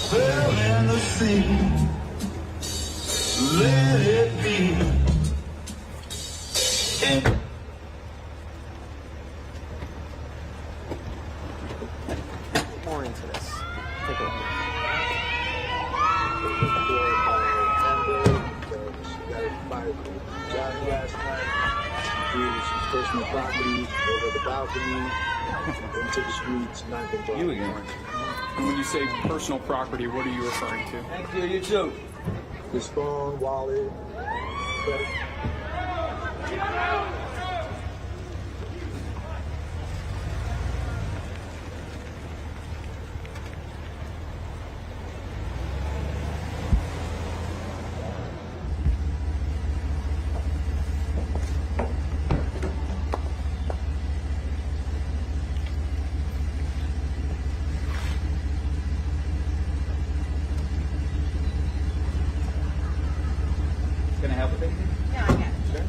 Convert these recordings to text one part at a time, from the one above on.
fell in the sea. Let it be. More into this. Take a look. Johnny last night. He was personal property over the balcony, into the streets, not the You again. And when you say personal property, what are you referring to? Thank you, you too. His phone, wallet, credit. Can I help with anything? Yeah, I got it. Sure.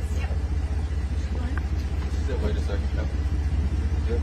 Yep. Wait a second. Good.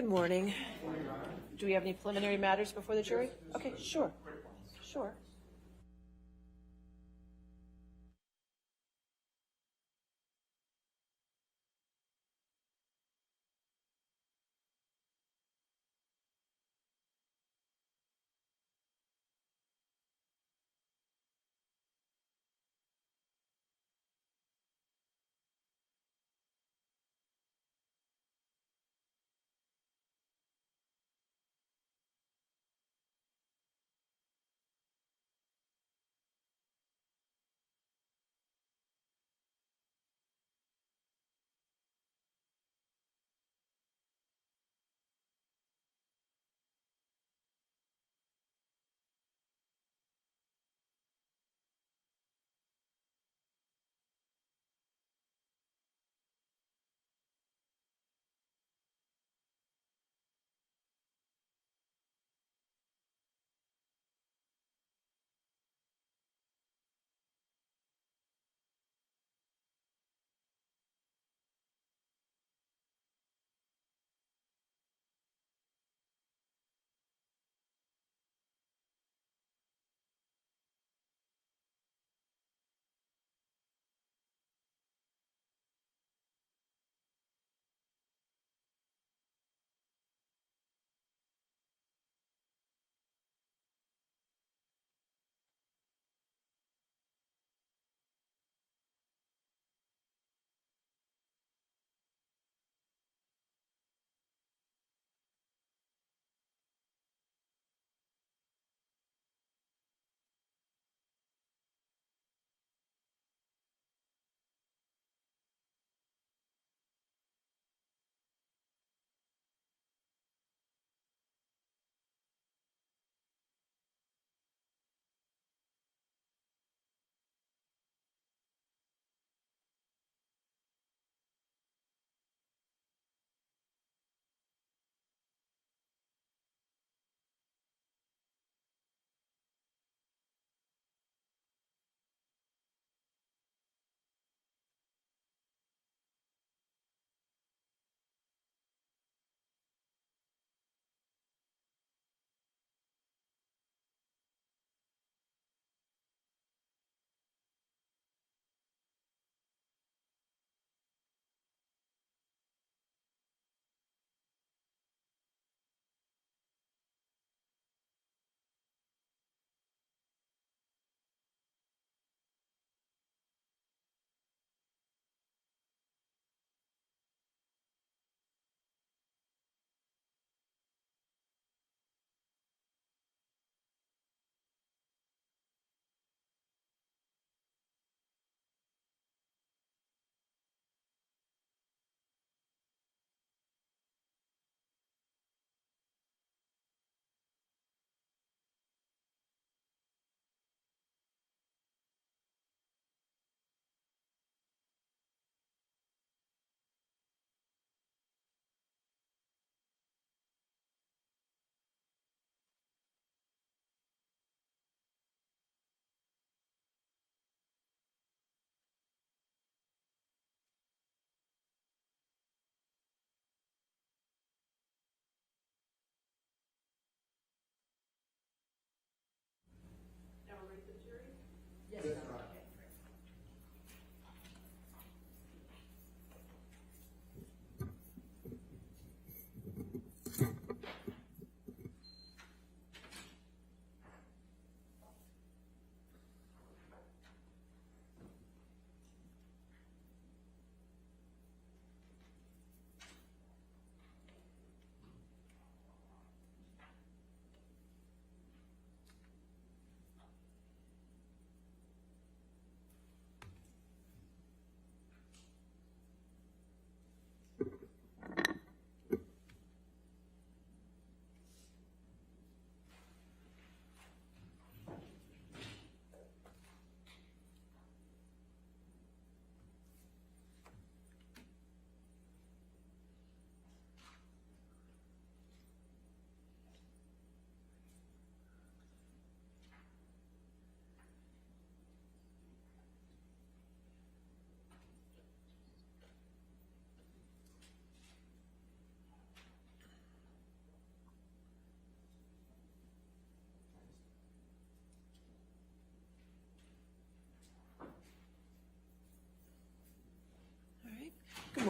Good morning. Do we have any preliminary matters before the jury? Okay, sure. Sure.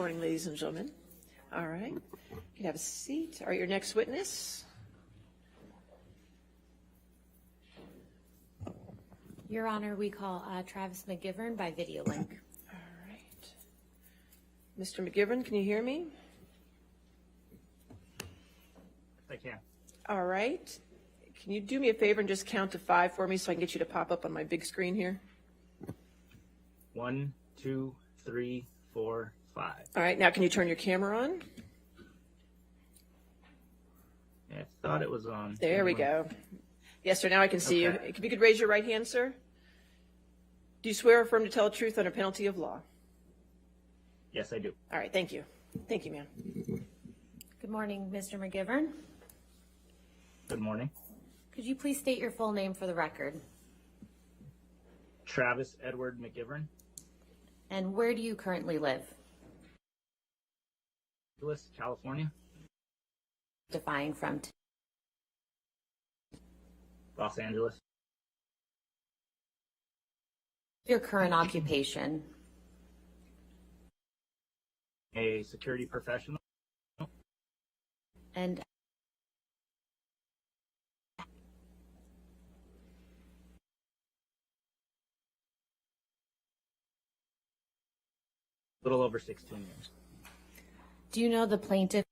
morning, ladies and gentlemen. All right, you can have a seat. All right, your next witness. Your Honor, we call Travis Mcgivern by video link. All right. Mr. Mcgivern, can you hear me? I can. All right. Can you do me a favor and just count to 5 for me so I can get you to pop up on my big screen here? 1, 2, 3, 4, 5. All right, now can you turn your camera on? Yeah, I thought it was on. There we go. Yes, sir, now I can see you. If you could raise your right hand, sir. Do you swear or affirm to tell the truth under penalty of law? Yes, I do. All right, thank you. Thank you, ma'am. Good morning, Mr. Mcgivern. Good morning. Could you please state your full name for the record? Travis Edward Mcgivern, And where do you currently live? Analyst, California, Defying from Los Angeles. your current occupation. A security professional. And A little over 16 years. do you know the plaintiff?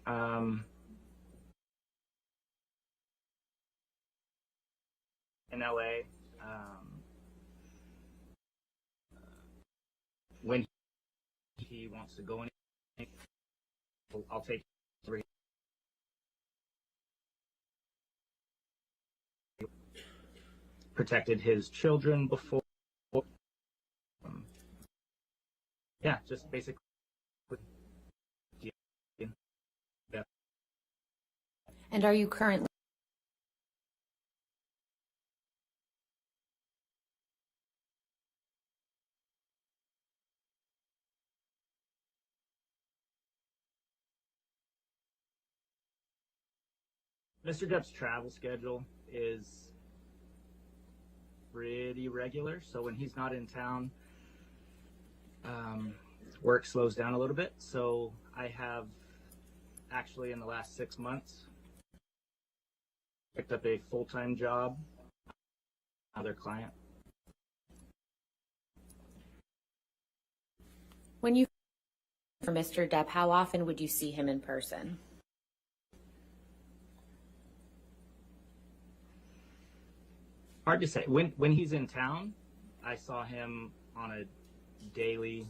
In LA, when he wants to go in, I'll take 3. Protected his children before. Yeah, just basically. And are you currently? Mr. Depp's travel schedule is pretty regular, so when he's not in town, work slows down a little bit. So I have actually in the last 6 months picked up a full-time job, another client. When you for Mr. Depp, how often would you see him in person? Hard to say. When he's in town, I saw him on a daily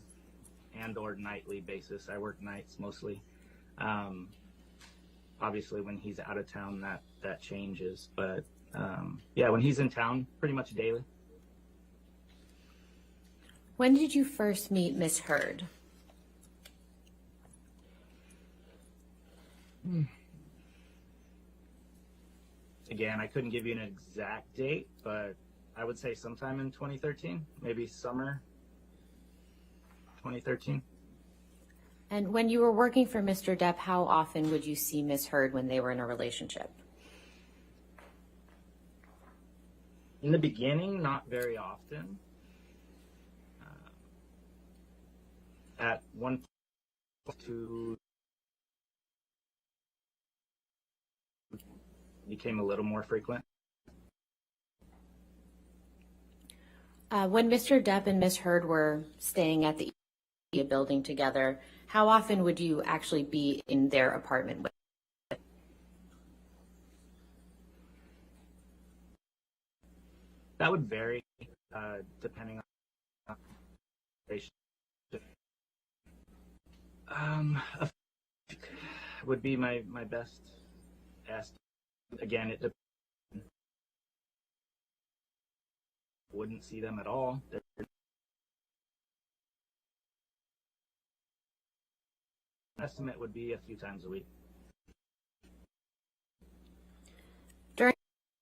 and or nightly basis. I work nights mostly. Obviously, when he's out of town, that changes. But yeah, when he's in town, pretty much daily. When did you first meet Miss Heard? Again, I couldn't give you an exact date, but I would say sometime in 2013, maybe summer 2013. And when you were working for Mr. Depp, how often would you see Miss Heard when they were in a relationship? In the beginning, not very often. At one to became a little more frequent. When Mr. Depp and Miss Heard were staying at the a building together, how often would you actually be in their apartment with? That would vary depending on a would be my best estimate. Again, it wouldn't see them at all. Estimate would be a few times a week.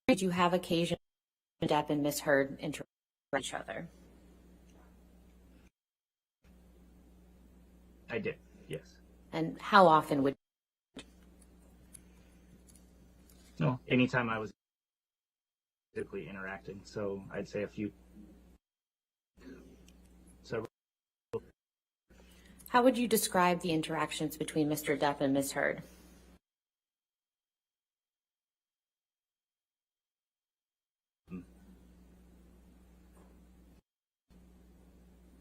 Did you have occasion Depp and Miss Heard interact with each other? I did, yes. And how often would? No, anytime I was physically interacting, so I'd say a few. So, How would you describe the interactions between Mr. Depp and Miss Heard?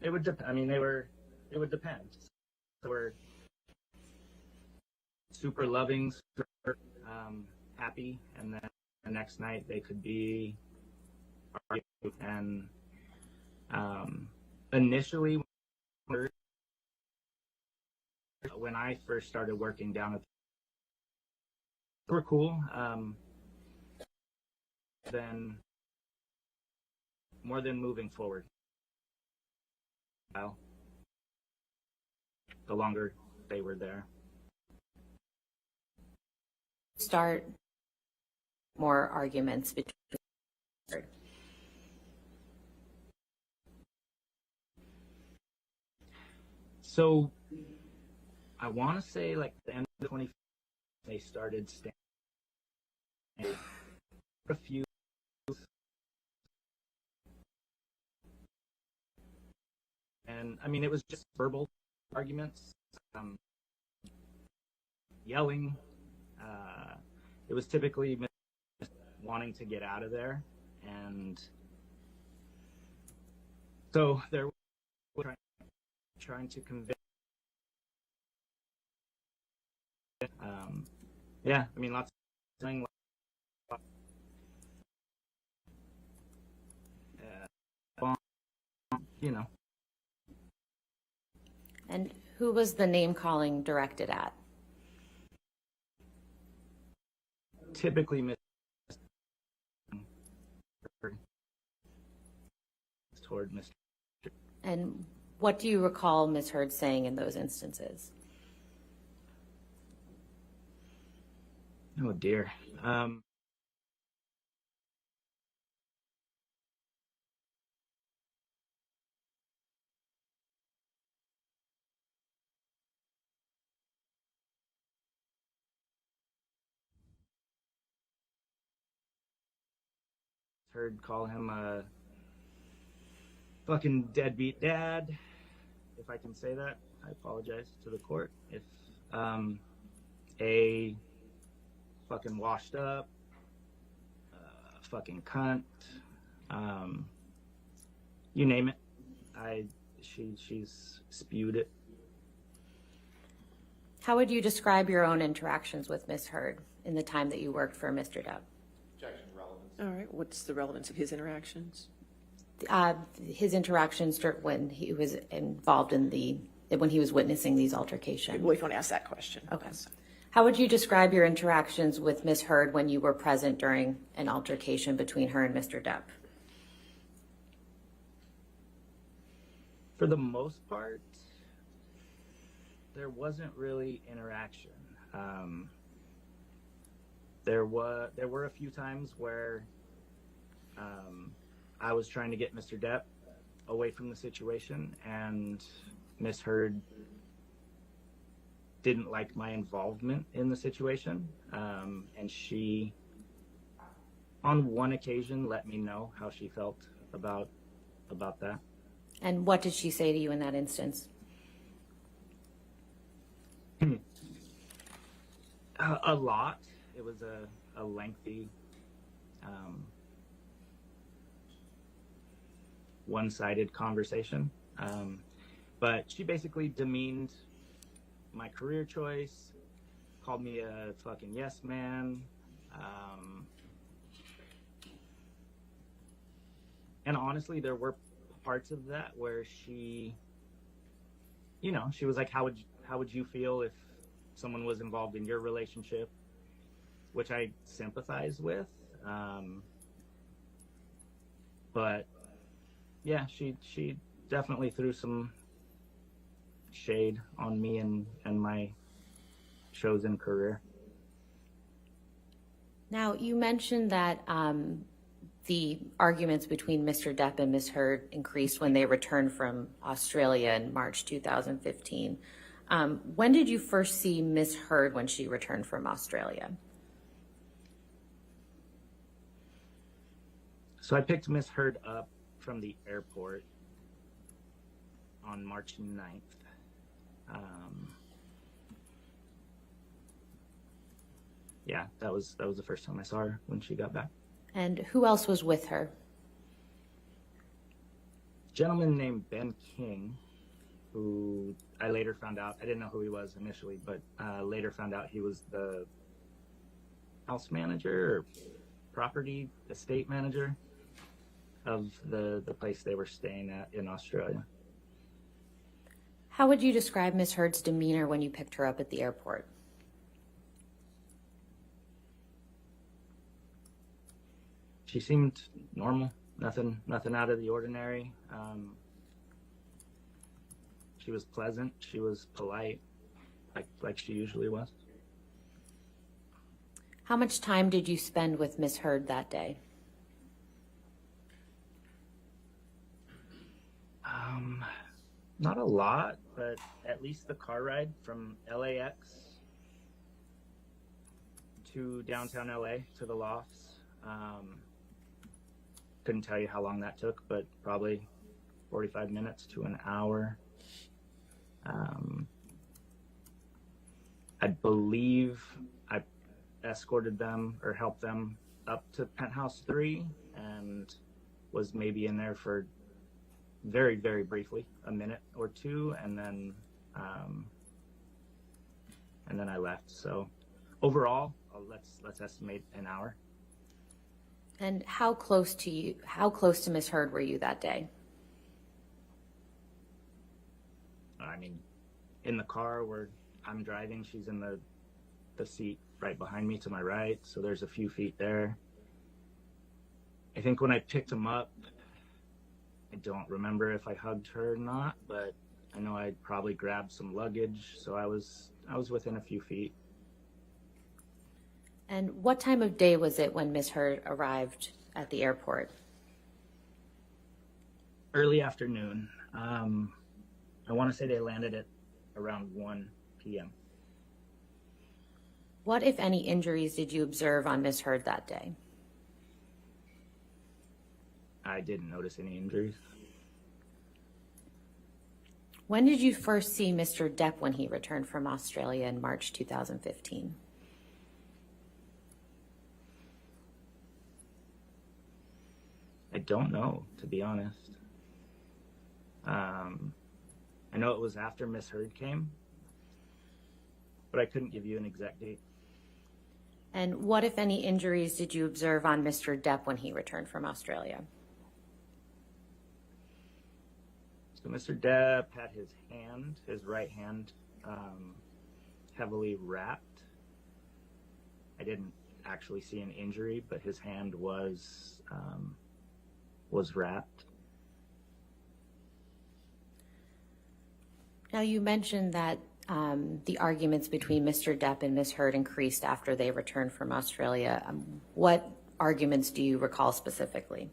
it would depend. I mean, it would depend. They were super loving, super happy, and then the next night they could be arguing. And initially, when I first started working down at, they were cool. Then more than moving forward. Well, the longer they were there. Start more arguments between. So I want to say like the end of 20, they started standing a few. And I mean, it was just verbal arguments, yelling. It was typically wanting to get out of there, and so they're trying to convince. Yeah, I mean, lots of things. You know. And who was the name calling directed at? Typically, toward Mr. And what do you recall Ms. Heard saying in those instances? Oh dear. Heard call him a fucking deadbeat dad, if I can say that. I apologize to the court. If a fucking washed up, fucking cunt, you name it. She's spewed it. How would you describe your own interactions with Ms. Heard in the time that you worked for Mr. Depp? Objection, relevance. All right, what's the relevance of his interactions? His interactions when he was involved in when he was witnessing these altercations. Well, if you want to ask that question. Okay. How would you describe your interactions with Ms. Heard when you were present during an altercation between her and Mr. Depp? For the most part, there wasn't really interaction. There were a few times where I was trying to get Mr. Depp away from the situation, and Miss Heard didn't like my involvement in the situation, and she, on one occasion, let me know how she felt about that. And what did she say to you in that instance? A lot. It was a lengthy, one-sided conversation. But she basically demeaned my career choice, called me a fucking yes man. And honestly, there were parts of that where she, she was like, how would you feel if someone was involved in your relationship? Which I sympathize with. But yeah, she definitely threw some shade on me and my chosen career. Now, you mentioned that the arguments between Mr. Depp and Ms. Heard increased when they returned from Australia in March 2015. When did you first see Ms. Heard when she returned from Australia? So I picked Ms. Heard up from the airport on March 9th. Yeah, that was the first time I saw her when she got back. And who else was with her? A gentleman named Ben King, who I later found out, I didn't know who he was initially, but later found out he was the house manager or property estate manager of the place they were staying at in Australia. How would you describe Ms. Heard's demeanor when you picked her up at the airport? She seemed normal, nothing out of the ordinary. She was pleasant. She was polite, like she usually was. How much time did you spend with Ms. Heard that day? Not a lot, but at least the car ride from LAX to downtown LA to the lofts. Couldn't tell you how long that took, but probably 45 minutes to an hour. I believe I escorted them or helped them up to Penthouse 3 and was maybe in there for very, very briefly, a minute or two, and then I left. So overall, let's estimate an hour. And how close to Ms. Heard were you that day? I mean, in the car where I'm driving, she's in the seat right behind me to my right, so there's a few feet there. I think when I picked him up, I don't remember if I hugged her or not, but I know I probably grabbed some luggage, so I was within a few feet. And what time of day was it when Ms. Heard arrived at the airport? Early afternoon. I want to say they landed at around 1 p.m. What, if any, injuries did you observe on Ms. Heard that day? I didn't notice any injuries. When did you first see Mr. Depp when he returned from Australia in March 2015? I don't know, to be honest. I know it was after Miss Heard came, but I couldn't give you an exact date. And what, if any, injuries did you observe on Mr. Depp when he returned from Australia? So Mr. Depp had his right hand, heavily wrapped. I didn't actually see an injury, but his hand was wrapped. Now, you mentioned that the arguments between Mr. Depp and Ms. Heard increased after they returned from Australia. What arguments do you recall specifically?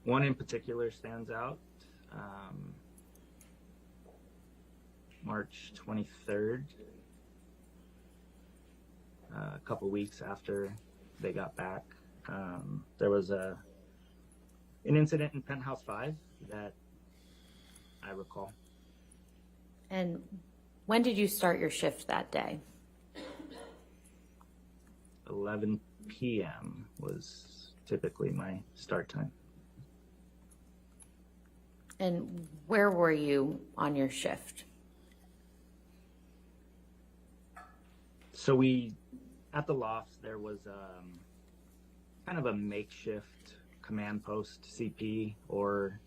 One in particular stands out. March 23rd, a couple weeks after they got back, there was an incident in Penthouse 5 that I recall. And when did you start your shift that day? 11 p.m. was typically my start time. And where were you on your shift? So at the lofts, there was kind of a makeshift command post, CP, or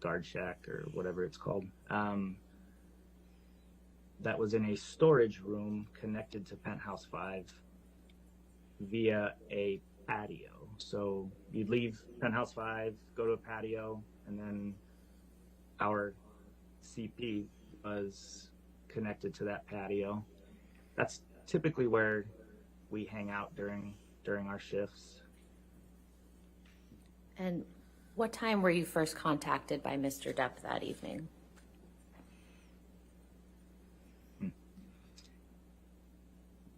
guard shack, or whatever it's called. That was in a storage room connected to Penthouse 5 via a patio. So you'd leave Penthouse 5, go to a patio, and then our CP was connected to that patio. That's typically where we hang out during our shifts. And what time were you first contacted by Mr. Depp that evening?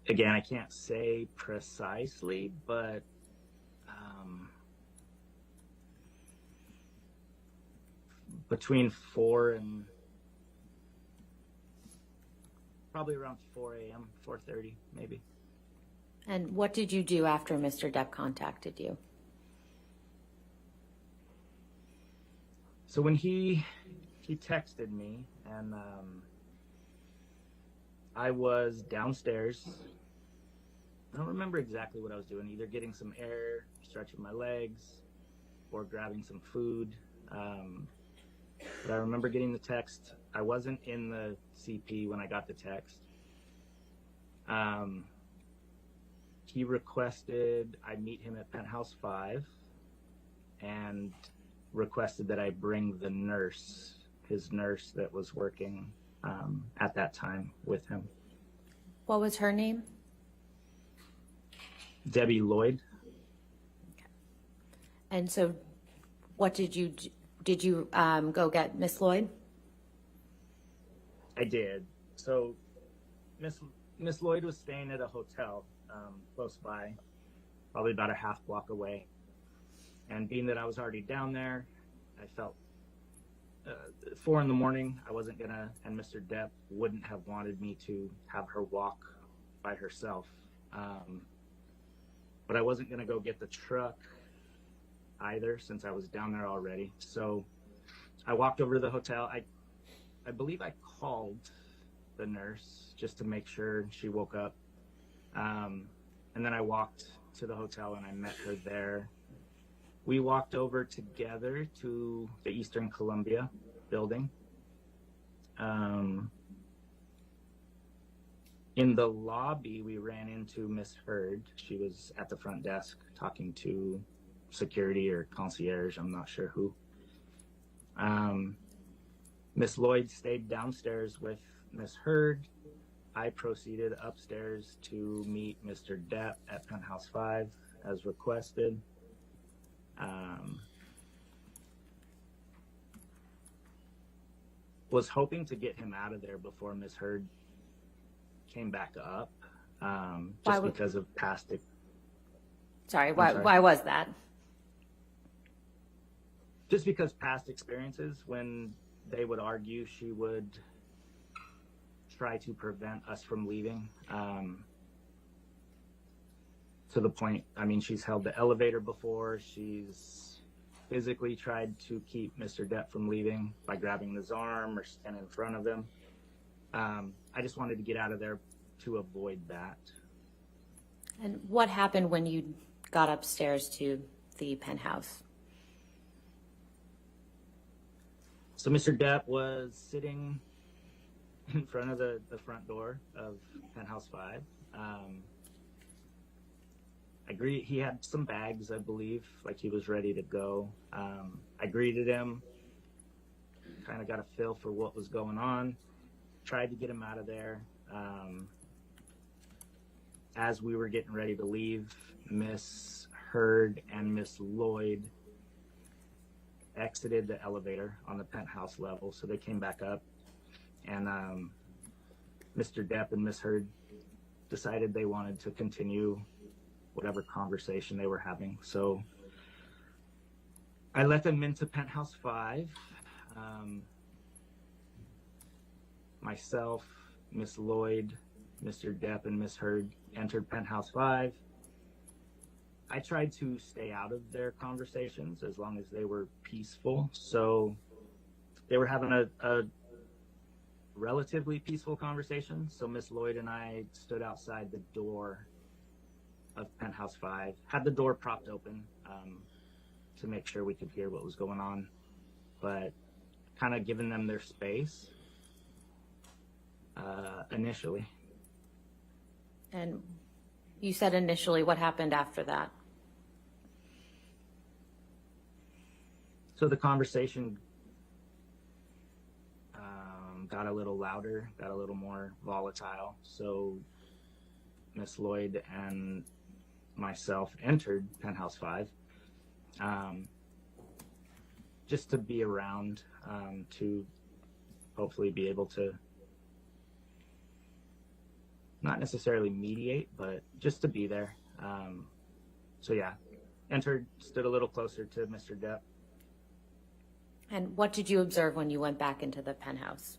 Again, I can't say precisely, but between 4 and probably around 4 a.m., 4:30 maybe. And what did you do after Mr. Depp contacted you? So when he texted me, and I was downstairs. I don't remember exactly what I was doing, either getting some air, stretching my legs, or grabbing some food. But I remember getting the text. I wasn't in the CP when I got the text. He requested I meet him at Penthouse 5 and requested that I bring the nurse, his nurse that was working at that time with him. What was her name? Debbie Lloyd. And so what did you go get Miss Lloyd? I did. So Miss Lloyd was staying at a hotel close by, probably about a half block away. And being that I was already down there, I felt 4 a.m, I wasn't gonna, and Mr. Depp wouldn't have wanted me to have her walk by herself. But I wasn't gonna go get the truck either, since I was down there already. So I walked over to the hotel. I believe I called the nurse just to make sure she woke up. And then I walked to the hotel and I met her there. We walked over together to the Eastern Columbia building. In the lobby, we ran into Miss Heard. She was at the front desk talking to security or concierge, I'm not sure who. Miss Lloyd stayed downstairs with Miss Heard. I proceeded upstairs to meet Mr. Depp at Penthouse 5 as requested. Was hoping to get him out of there before Miss Heard came back up, just because of past. Sorry, why was that? Just because past experiences, when they would argue, she would try to prevent us from leaving. To the point, I mean, she's held the elevator before. She's physically tried to keep Mr. Depp from leaving by grabbing his arm or standing in front of him. I just wanted to get out of there to avoid that. And what happened when you got upstairs to the penthouse? So Mr. Depp was sitting in front of the front door of Penthouse 5. He had some bags, I believe, like he was ready to go. I greeted him, kind of got a feel for what was going on, tried to get him out of there. As we were getting ready to leave, Miss Heard and Miss Lloyd exited the elevator on the penthouse level, so they came back up, and Mr. Depp and Miss Heard decided they wanted to continue whatever conversation they were having. So I let them into Penthouse 5. Myself, Miss Lloyd, Mr. Depp, and Miss Heard entered Penthouse 5. I tried to stay out of their conversations as long as they were peaceful. So they were having a relatively peaceful conversation. So Miss Lloyd and I stood outside the door of Penthouse 5, had the door propped open to make sure we could hear what was going on, but kind of giving them their space initially. And you said initially, what happened after that? So the conversation got a little louder, got a little more volatile. So Miss Lloyd and myself entered Penthouse 5 just to be around, to hopefully be able to not necessarily mediate, but just to be there. So yeah, entered, stood a little closer to Mr. Depp. And what did you observe when you went back into the penthouse?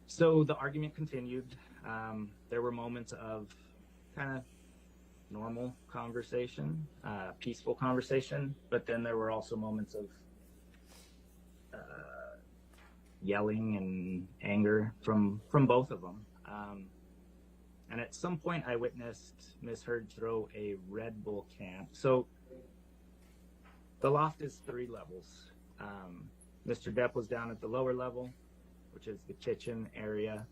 So the argument continued. There were moments of kind of normal conversation, peaceful conversation, but then there were also moments of yelling and anger from both of them. And at some point I witnessed Miss Heard throw a Red Bull can. So the loft is 3 levels. Mr. Depp was down at the lower level, which is the kitchen area.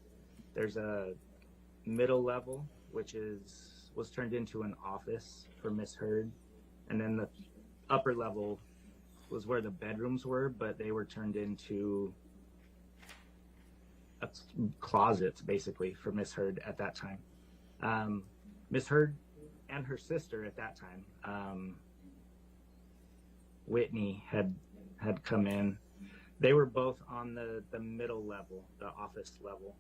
There's a middle level, which was turned into an office for Miss Heard. And then the upper level was where the bedrooms were, but they were turned into closets, basically, for Miss Heard at that time. Miss Heard and her sister at that time, Whitney, had come in. They were both on the middle level, the office level.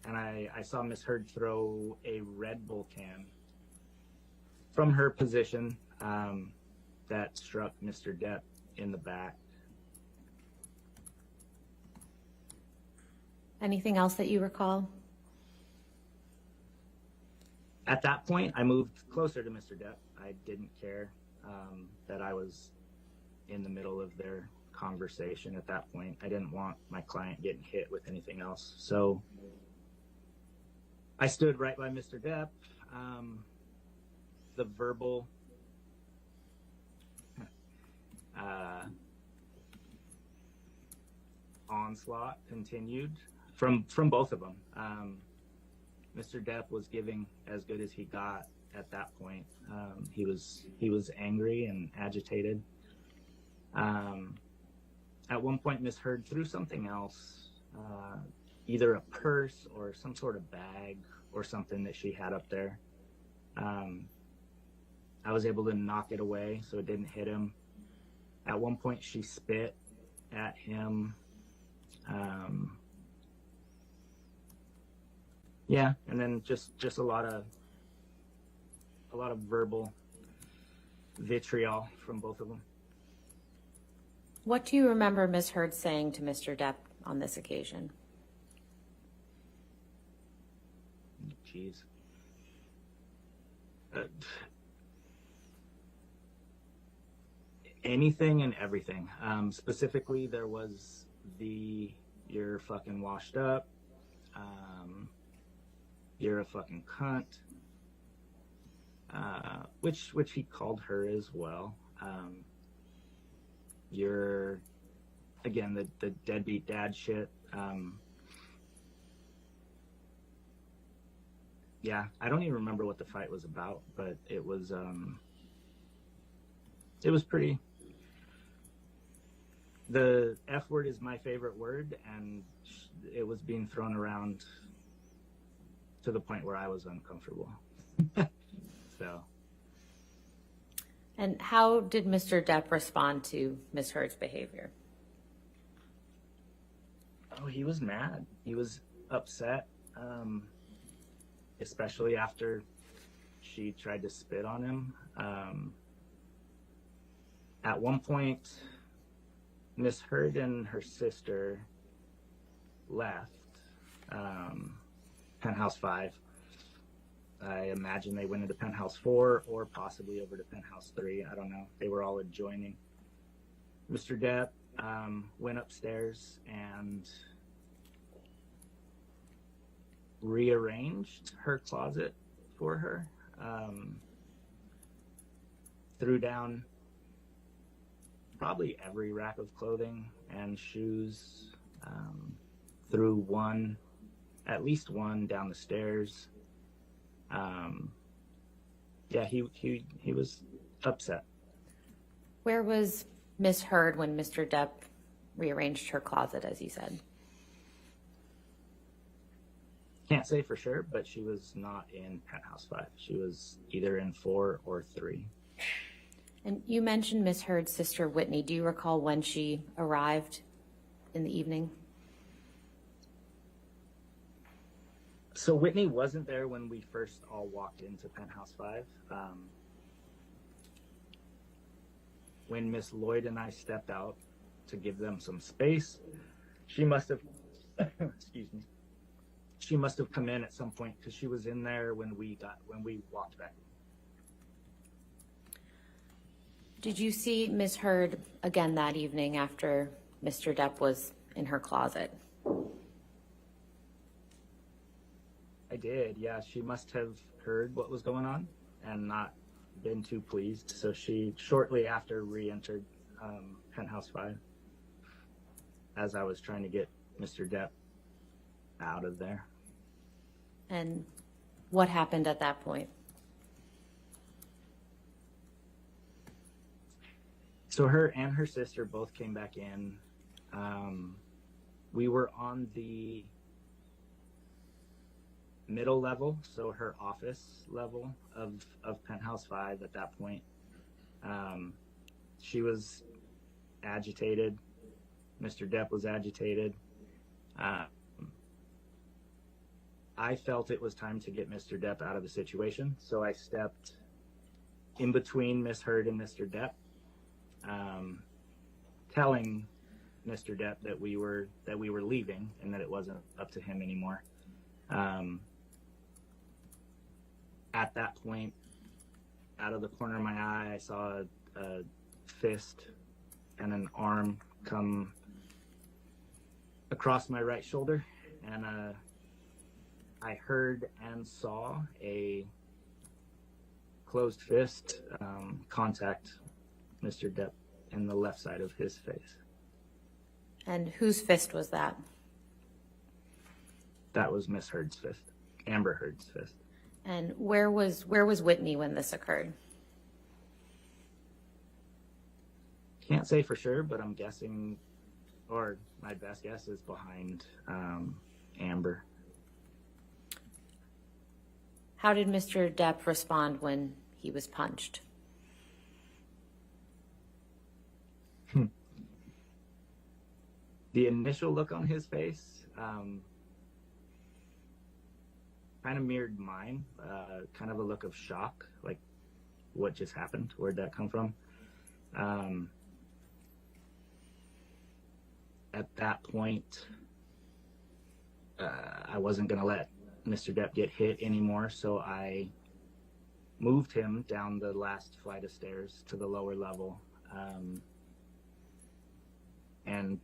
And I saw Miss Heard throw a Red Bull can from her position that struck Mr. Depp in the back. Anything else that you recall? At that point, I moved closer to Mr. Depp. I didn't care that I was in the middle of their conversation at that point. I didn't want my client getting hit with anything else. So I stood right by Mr. Depp. The verbal onslaught continued from both of them. Mr. Depp was giving as good as he got at that point. He was angry and agitated. At one point, Miss Heard threw something else, either a purse or some sort of bag or something that she had up there. I was able to knock it away so it didn't hit him. At one point, she spit at him. Yeah, and then just a lot of verbal vitriol from both of them. What do you remember Ms. Heard saying to Mr. Depp on this occasion? Jeez. Anything and everything. Specifically, there was you're fucking washed up. You're a fucking cunt. Which he called her as well. You're, again, the deadbeat dad shit. Yeah, I don't even remember what the fight was about, but it was pretty. The F word is my favorite word, and it was being thrown around to the point where I was uncomfortable. So. And how did Mr. Depp respond to Ms. Heard's behavior? Oh, he was mad. He was upset, especially after she tried to spit on him. At one point, Miss Heard and her sister left. penthouse 5. I imagine they went into penthouse 4 or possibly over to penthouse 3. I don't know. They were all adjoining. Mr. Depp went upstairs and rearranged her closet for her. Threw down probably every rack of clothing and shoes. Threw at least one down the stairs. Yeah, he was upset. Where was Miss Heard when Mr. Depp rearranged her closet, as you said? Can't say for sure, but she was not in penthouse 5. She was either in 4 or 3. And you mentioned Miss Heard's sister, Whitney. Do you recall when she arrived in the evening? So Whitney wasn't there when we first all walked into penthouse 5. When Miss Lloyd and I stepped out to give them some space, she must have, excuse me, she must have come in at some point because she was in there when we walked back. Did you see Miss Heard again that evening after Mr. Depp was in her closet? I did, yeah. She must have heard what was going on and not been too pleased. So she shortly after re-entered penthouse 5 as I was trying to get Mr. Depp out of there. And what happened at that point? So her and her sister both came back in. We were on the middle level, so her office level of penthouse 5 at that point. She was agitated. Mr. Depp was agitated. I felt it was time to get Mr. Depp out of the situation, so I stepped in between Miss Heard and Mr. Depp, telling Mr. Depp that we were leaving and that it wasn't up to him anymore. At that point, out of the corner of my eye, I saw a fist and an arm come across my right shoulder, and I heard and saw a closed fist contact Mr. Depp in the left side of his face. And whose fist was that? That was Miss Heard's fist, Amber Heard's fist. And where was Whitney when this occurred? Can't say for sure, but I'm guessing, or my best guess is behind Amber. How did Mr. Depp respond when he was punched? The initial look on his face kind of mirrored mine, kind of a look of shock, like what just happened, where'd that come from? At that point, I wasn't going to let Mr. Depp get hit anymore, so I moved him down the last flight of stairs to the lower level, and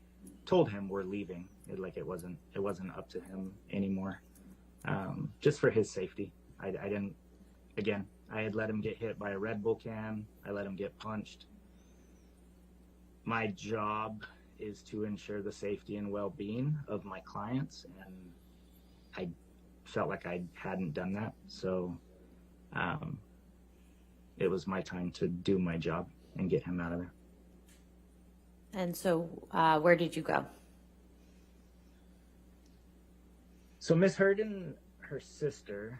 told him we're leaving. It wasn't up to him anymore, just for his safety. I had let him get hit by a Red Bull can. I let him get punched. My job is to ensure the safety and well-being of my clients, and I felt like I hadn't done that, so it was my time to do my job and get him out of there. And so where did you go? So Miss Heard and her sister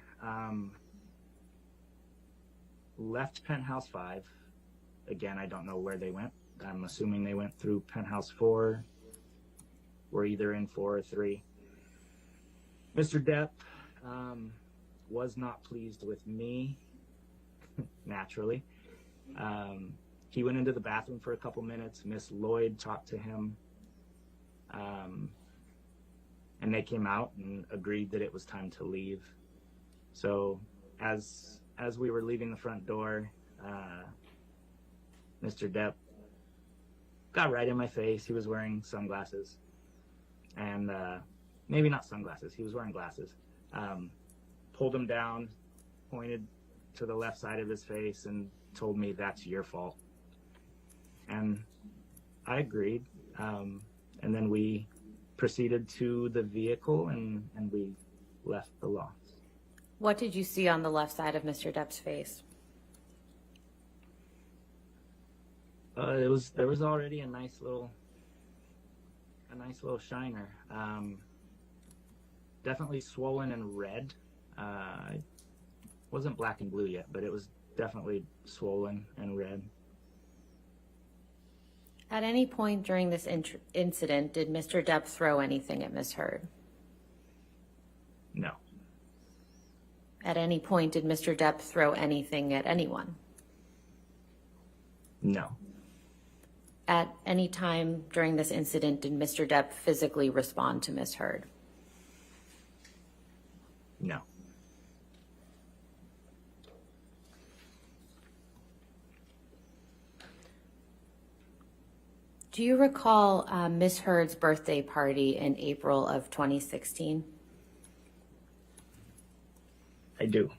left penthouse 5. Again, I don't know where they went. I'm assuming they went through penthouse 4. We're either in 4 or 3. Mr. Depp was not pleased with me, naturally. He went into the bathroom for a couple minutes. Miss Lloyd talked to him. and they came out and agreed that it was time to leave. So as we were leaving the front door, Mr. Depp got right in my face. He was wearing sunglasses, and maybe not sunglasses. He was wearing glasses. Pulled him down, pointed to the left side of his face, and told me, "That's your fault." And I agreed. And then we proceeded to the vehicle, and we left the loft. What did you see on the left side of Mr. Depp's face? There was already a nice little shiner. Definitely swollen and red. It wasn't black and blue yet, but it was definitely swollen and red. At any point during this incident, did Mr. Depp throw anything at Ms. Heard? No. At any point, did Mr. Depp throw anything at anyone? No. At any time during this incident, did Mr. Depp physically respond to Ms. Heard? No. Do you recall Ms. Heard's birthday party in April of 2016? I do.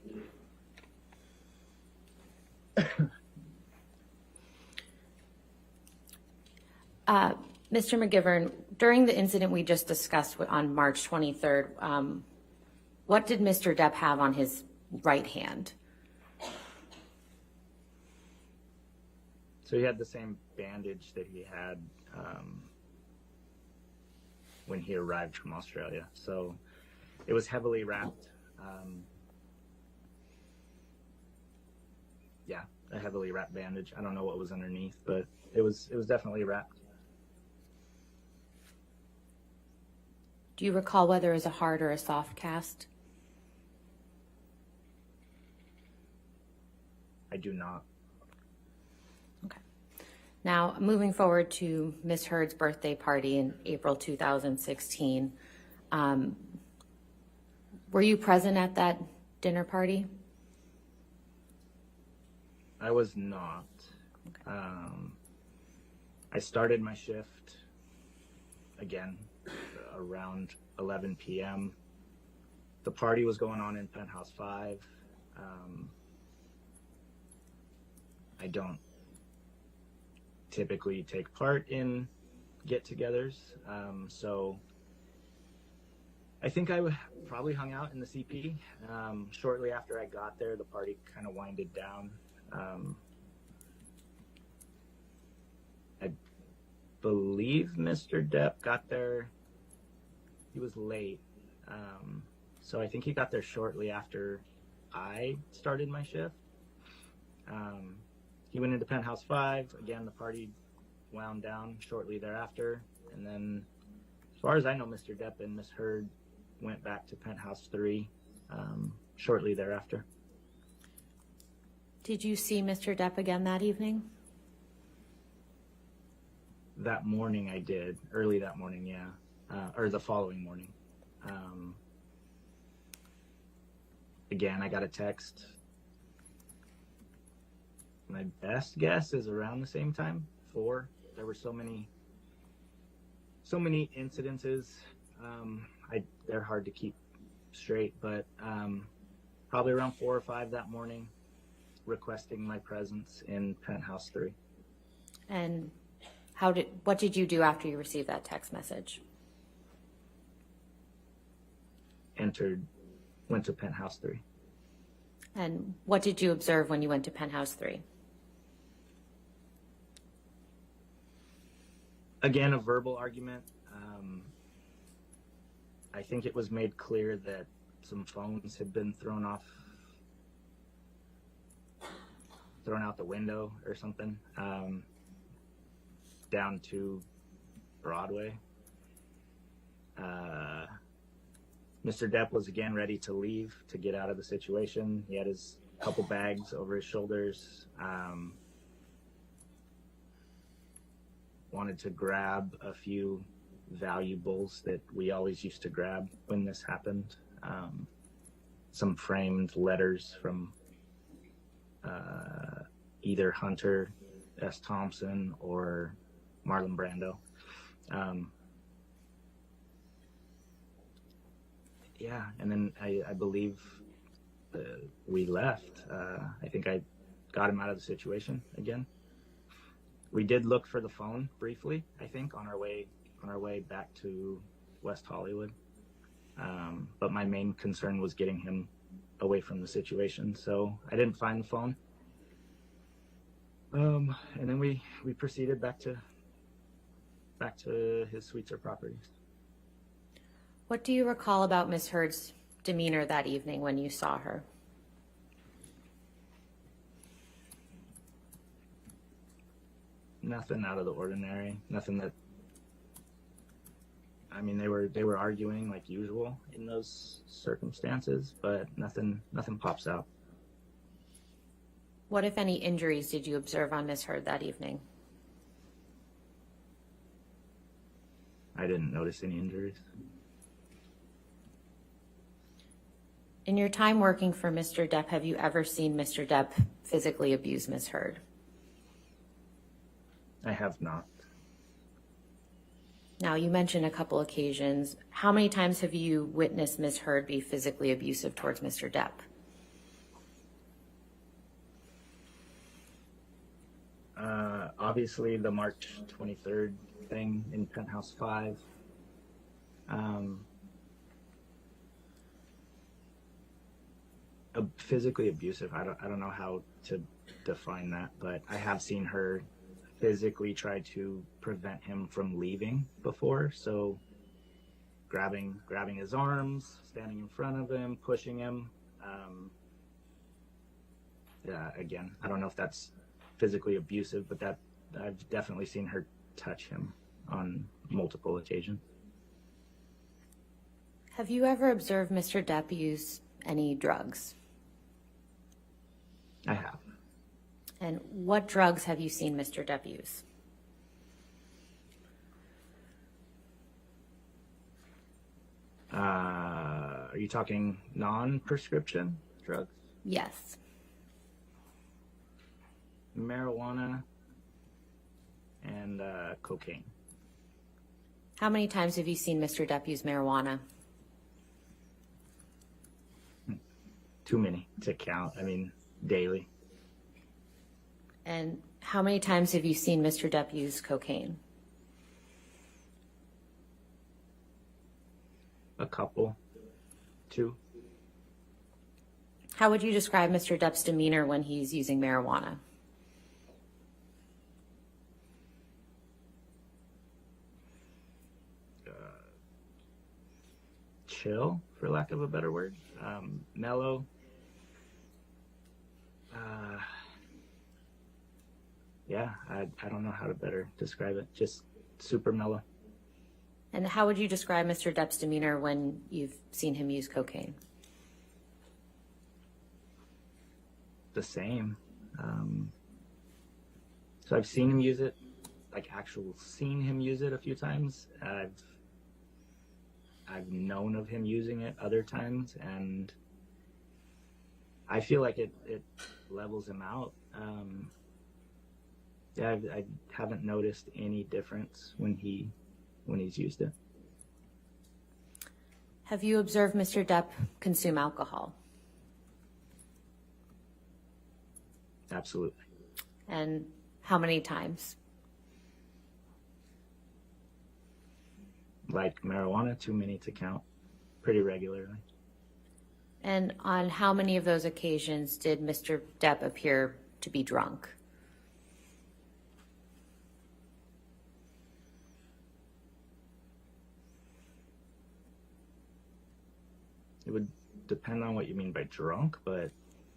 Mr. Mcgivern, during the incident we just discussed on March 23rd, what did Mr. Depp have on his right hand? So he had the same bandage that he had when he arrived from Australia. So it was heavily wrapped. Yeah, a heavily wrapped bandage. I don't know what was underneath, but it was definitely wrapped. Do you recall whether it was a hard or a soft cast? I do not. Okay. Now, moving forward to Ms. Heard's birthday party in April 2016, were you present at that dinner party? I was not. Okay. I started my shift again around 11 p.m. The party was going on in Penthouse 5. I don't typically take part in get-togethers, so I think I probably hung out in the CP. Shortly after I got there, the party kind of winded down. I believe Mr. Depp got there. He was late, so I think he got there shortly after I started my shift. He went into Penthouse 5. Again, the party wound down shortly thereafter. And then, as far as I know, Mr. Depp and Ms. Heard went back to Penthouse 3 shortly thereafter. Did you see Mr. Depp again that evening? That morning I did. Early that morning, yeah. Or the following morning. Again, I got a text. My best guess is around the same time, 4. There were so many incidences. They're hard to keep straight, but probably around 4 or 5 that morning, requesting my presence in Penthouse 3. And what did you do after you received that text message? Went to Penthouse 3. And what did you observe when you went to Penthouse 3? Again, a verbal argument. I think it was made clear that some phones had been thrown out the window or something, down to Broadway. Mr. Depp was again ready to leave, to get out of the situation. He had his couple bags over his shoulders. Wanted to grab a few valuables that we always used to grab when this happened. Some framed letters from either Hunter S. Thompson or Marlon Brando. Yeah, and then I believe we left. I think I got him out of the situation again. We did look for the phone briefly, I think, on our way back to West Hollywood. But my main concern was getting him away from the situation, so I didn't find the phone. And then we proceeded back to his suites or properties. What do you recall about Ms. Heard's demeanor that evening when you saw her? Nothing out of the ordinary. Nothing that. I mean, they were arguing like usual in those circumstances, but nothing pops out. What, if any, injuries did you observe on Ms. Heard that evening? I didn't notice any injuries. In your time working for Mr. Depp, have you ever seen Mr. Depp physically abuse Ms. Heard? I have not. Now, you mentioned a couple occasions. How many times have you witnessed Ms. Heard be physically abusive towards Mr. Depp? Obviously, the March 23rd thing in Penthouse 5. Physically abusive. I don't know how to define that, but I have seen her physically try to prevent him from leaving before. So grabbing his arms, standing in front of him, pushing him. Again, I don't know if that's physically abusive, but that I've definitely seen her touch him on multiple occasions. Have you ever observed Mr. Depp use any drugs? I have. And what drugs have you seen Mr. Depp use? Are you talking non-prescription drugs? Yes. Marijuana and cocaine. How many times have you seen Mr. Depp use marijuana? Too many to count. I mean, daily. And how many times have you seen Mr. Depp use cocaine? A couple. 2. How would you describe Mr. Depp's demeanor when he's using marijuana? Chill, for lack of a better word. Mellow. Yeah, I don't know how to better describe it. Just super mellow. And how would you describe Mr. Depp's demeanor when you've seen him use cocaine? The same. So I've seen him use it, seen him use it a few times. I've known of him using it other times, and I feel like it levels him out. Yeah, I haven't noticed any difference when he's used it. Have you observed Mr. Depp consume alcohol? Absolutely. And how many times? Like marijuana, too many to count. Pretty regularly. And on how many of those occasions did Mr. Depp appear to be drunk? It would depend on what you mean by drunk, but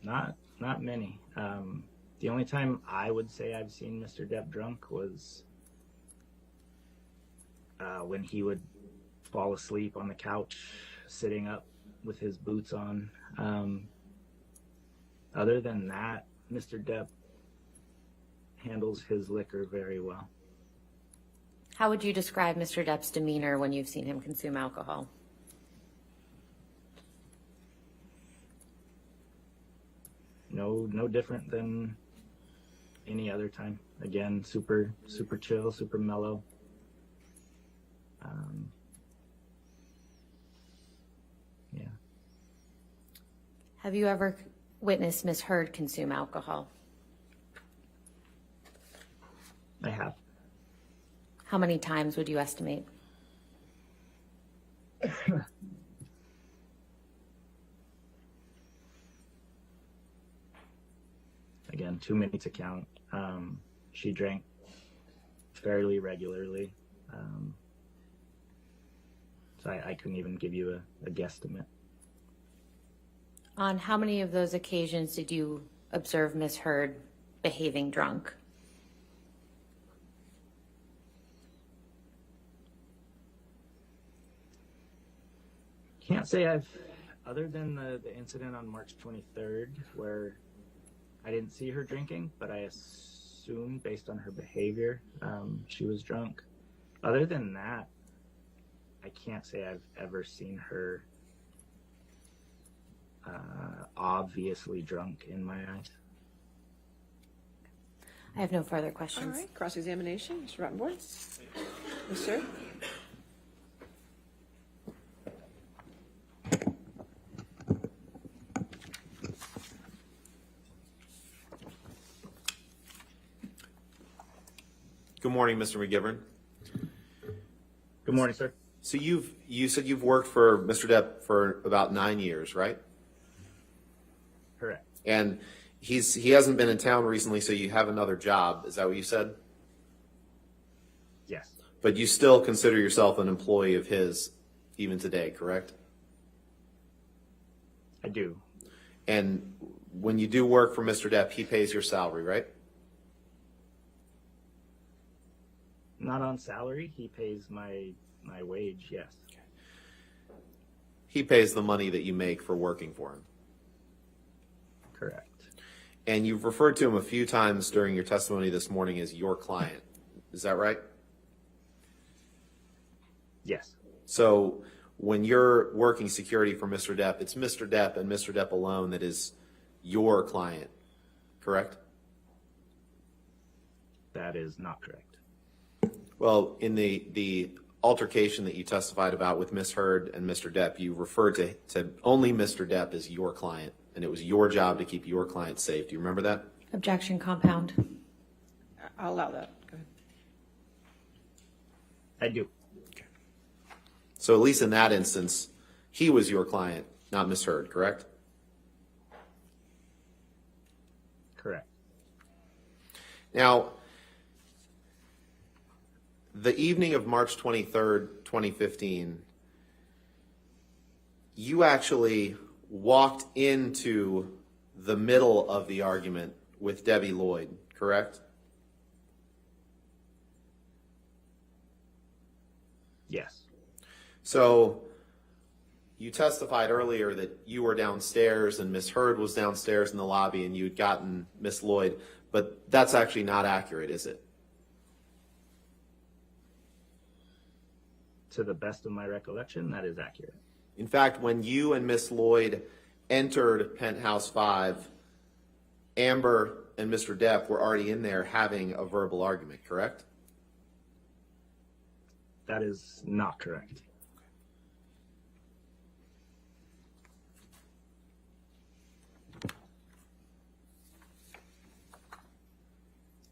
not many. The only time I would say I've seen Mr. Depp drunk was when he would fall asleep on the couch, sitting up with his boots on. Other than that, Mr. Depp handles his liquor very well. How would you describe Mr. Depp's demeanor when you've seen him consume alcohol? No different than any other time. Again, super chill, super mellow. Yeah. Have you ever witnessed Ms. Heard consume alcohol? I have. How many times would you estimate? Again, too many to count. She drank fairly regularly. So I couldn't even give you a guesstimate. On how many of those occasions did you observe Ms. Heard behaving drunk? Can't say I've, other than the incident on March 23rd, where I didn't see her drinking, but I assume based on her behavior, she was drunk. Other than that, I can't say I've ever seen her obviously drunk in my eyes. I have no further All questions. right, cross-examination, Mr. Rottenborn. Yes, sir. Good morning, Mr. Mcgivern. Good morning, sir. So you said you've worked for Mr. Depp for about 9 years, right? Correct. And he hasn't been in town recently, so you have another job. Is that what you said? Yes. But you still consider yourself an employee of his even today, correct? I do. And when you do work for Mr. Depp, he pays your salary, right? Not on salary. He pays my wage, yes. He pays the money that you make for working for him. Correct. And you've referred to him a few times during your testimony this morning as your client. Is that right? Yes. So when you're working security for Mr. Depp, it's Mr. Depp and Mr. Depp alone that is your client, correct? That is not correct. Well, in the altercation that you testified about with Ms. Heard and Mr. Depp, you referred to only Mr. Depp as your client, and it was your job to keep your client safe. Do you remember that? Objection, compound. I'll allow that. Go ahead. I do. So at least in that instance, he was your client, not Ms. Heard, correct? Correct. Now, the evening of March 23rd, 2015, you actually walked into the middle of the argument with Debbie Lloyd, correct? Yes. So you testified earlier that you were downstairs and Ms. Heard was downstairs in the lobby and you had gotten Ms. Lloyd, but that's actually not accurate, is it? To the best of my recollection, that is accurate. In fact, when you and Ms. Lloyd entered Penthouse 5, Amber and Mr. Depp were already in there having a verbal argument, correct? That is not correct.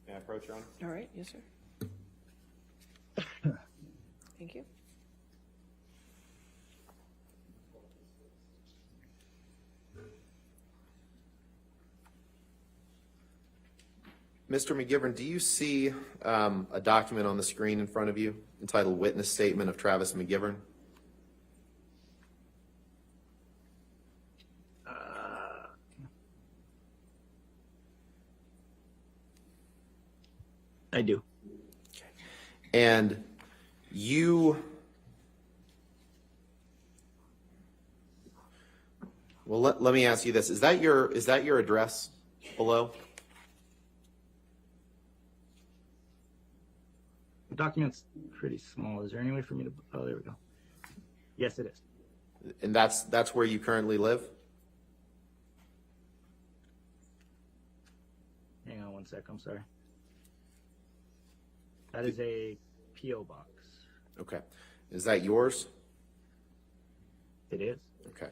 May I approach, Your Honor? All right, yes, sir. Thank you. Mr. Mcgivern, do you see a document on the screen in front of you entitled Witness Statement of Travis Mcgivern? I do. And you, well, let me ask you this. Is that your address below? document's pretty small. Is there any way for me to? Oh, there we go. Yes, it is. And that's where you currently live? Hang on one sec. I'm sorry. That is a P.O. box. Okay. Is that yours? It is. Okay.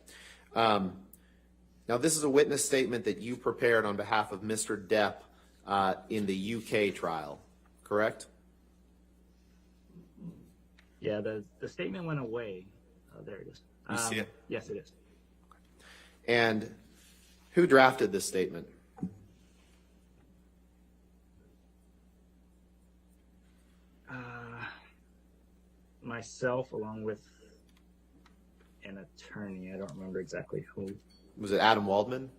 Now, this is a witness statement that you prepared on behalf of Mr. Depp in the UK trial, correct? Yeah, the statement went away. Oh, there it is. You see it? Yes, it is. And who drafted this statement? Myself, along with an attorney. I don't remember exactly who. Was it Adam Waldman?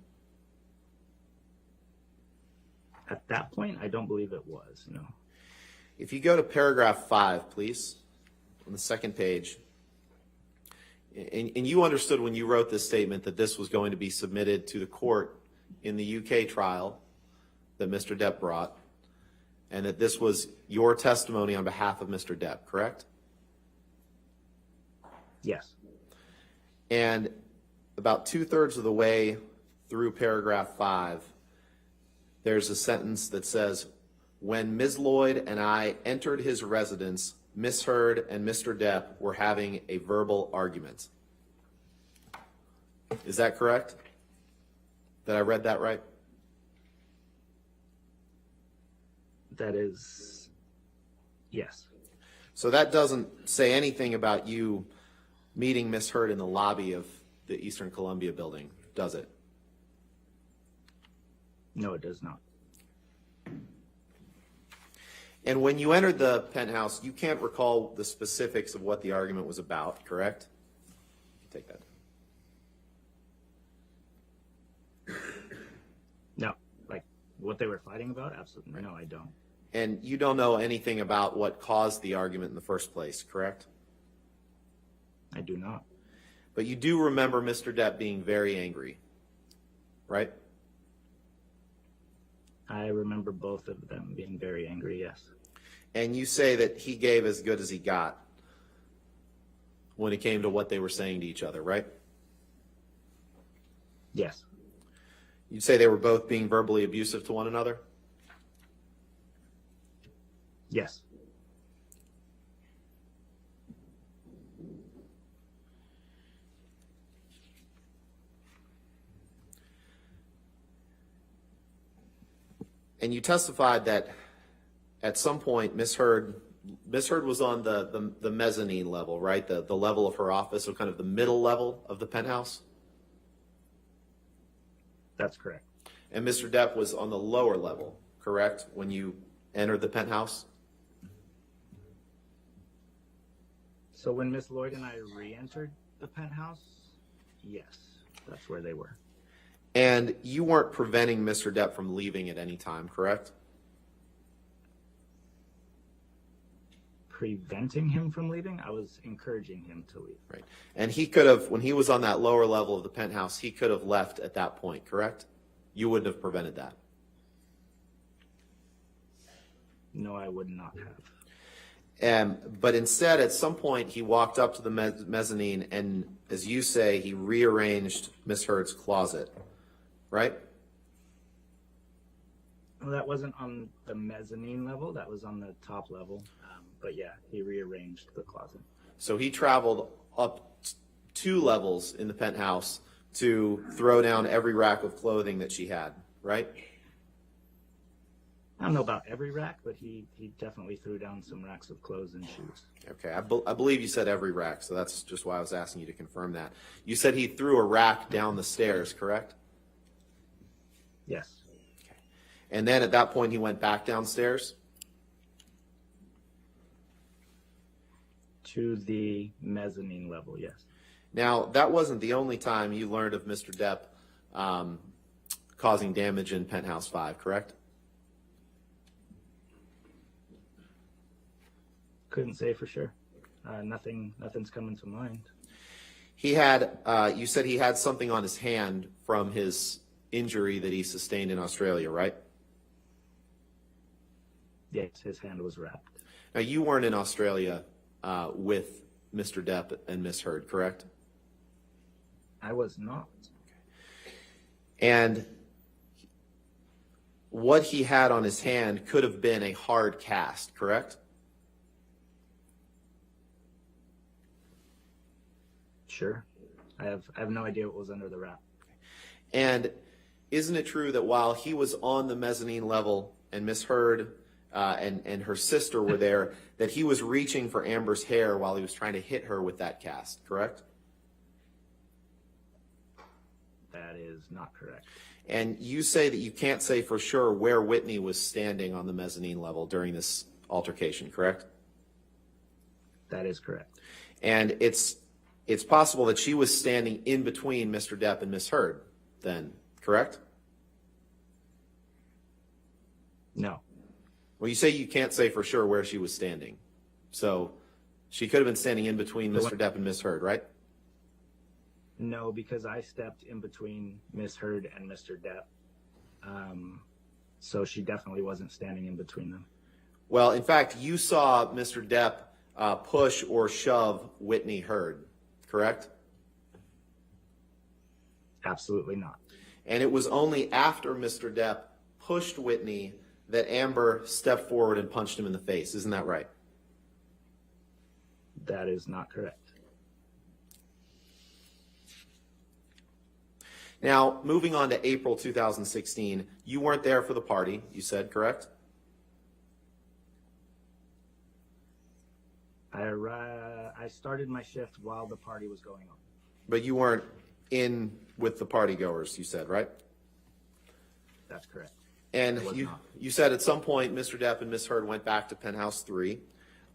At that point, I don't believe it was, no. If you go to paragraph 5, please, on the second page, and you understood when you wrote this statement that this was going to be submitted to the court in the UK trial that Mr. Depp brought, and that this was your testimony on behalf of Mr. Depp, correct? Yes. And about 2/3 of the way through paragraph 5, there's a sentence that says, when Ms. Lloyd and I entered his residence, Ms. Heard and Mr. Depp were having a verbal argument. Is that correct? Did I read that right? That is, yes. So that doesn't say anything about you meeting Ms. Heard in the lobby of the Eastern Columbia building, does it? No, it does not. And when you entered the penthouse, you can't recall the specifics of what the argument was about, correct? Take that. No, like what they were fighting about? Absolutely. No, I don't. And you don't know anything about what caused the argument in the first place, correct? I do not. But you do remember Mr. Depp being very angry, right? I remember both of them being very angry, yes. And you say that he gave as good as he got when it came to what they were saying to each other, right? Yes. You'd say they were both being verbally abusive to one another? Yes. And you testified that at some point Ms. Heard was on the mezzanine level, right? The level of her office, so kind of the middle level of the penthouse? That's correct. And Mr. Depp was on the lower level, correct, when you entered the penthouse? So when Miss Lloyd and I re-entered the penthouse, yes, that's where they were. And you weren't preventing Mr. Depp from leaving at any time, correct? Preventing him from leaving? I was encouraging him to leave. Right. And he could have, when he was on that lower level of the penthouse, he could have left at that point, correct? You wouldn't have prevented that. No, I would not have. But instead, at some point, he walked up to the mezzanine and, as you say, he rearranged Miss Heard's closet, right? Well, that wasn't on the mezzanine level. That was on the top level. But yeah, he rearranged the closet. So he traveled up 2 levels in the penthouse to throw down every rack of clothing that she had, right? I don't know about every rack, but he definitely threw down some racks of clothes and shoes. Okay, I believe you said every rack, so that's just why I was asking you to confirm that. You said he threw a rack down the stairs, correct? Yes. Okay. And then at that point, he went back downstairs? To the mezzanine level, yes. Now, that wasn't the only time you learned of Mr. Depp causing damage in Penthouse 5, correct? Couldn't say for sure. Nothing's coming to mind. He had, you said he had something on his hand from his injury that he sustained in Australia, right? Yes, his hand was wrapped. Now, you weren't in Australia with Mr. Depp and Ms. Heard, correct? I was not. And what he had on his hand could have been a hard cast, correct? Sure. I have no idea what was under the wrap. And isn't it true that while he was on the mezzanine level and Ms. Heard and her sister were there, that he was reaching for Amber's hair while he was trying to hit her with that cast, correct? That is not correct. And you say that you can't say for sure where Whitney was standing on the mezzanine level during this altercation, correct? That is correct. And it's possible that she was standing in between Mr. Depp and Ms. Heard then, correct? No. Well, you say you can't say for sure where she was standing. So she could have been standing in between Mr. Depp and Ms. Heard, right? No, because I stepped in between Ms. Heard and Mr. Depp. So she definitely wasn't standing in between them. Well, in fact, you saw Mr. Depp push or shove Whitney Heard, correct? Absolutely not. And it was only after Mr. Depp pushed Whitney that Amber stepped forward and punched him in the face. Isn't that right? That is not correct. Now, moving on to April 2016, you weren't there for the party, you said, correct? I started my shift while the party was going on. But you weren't in with the partygoers, you said, right? That's correct. And I was not. you said at some point Mr. Depp and Ms. Heard went back to Penthouse 3,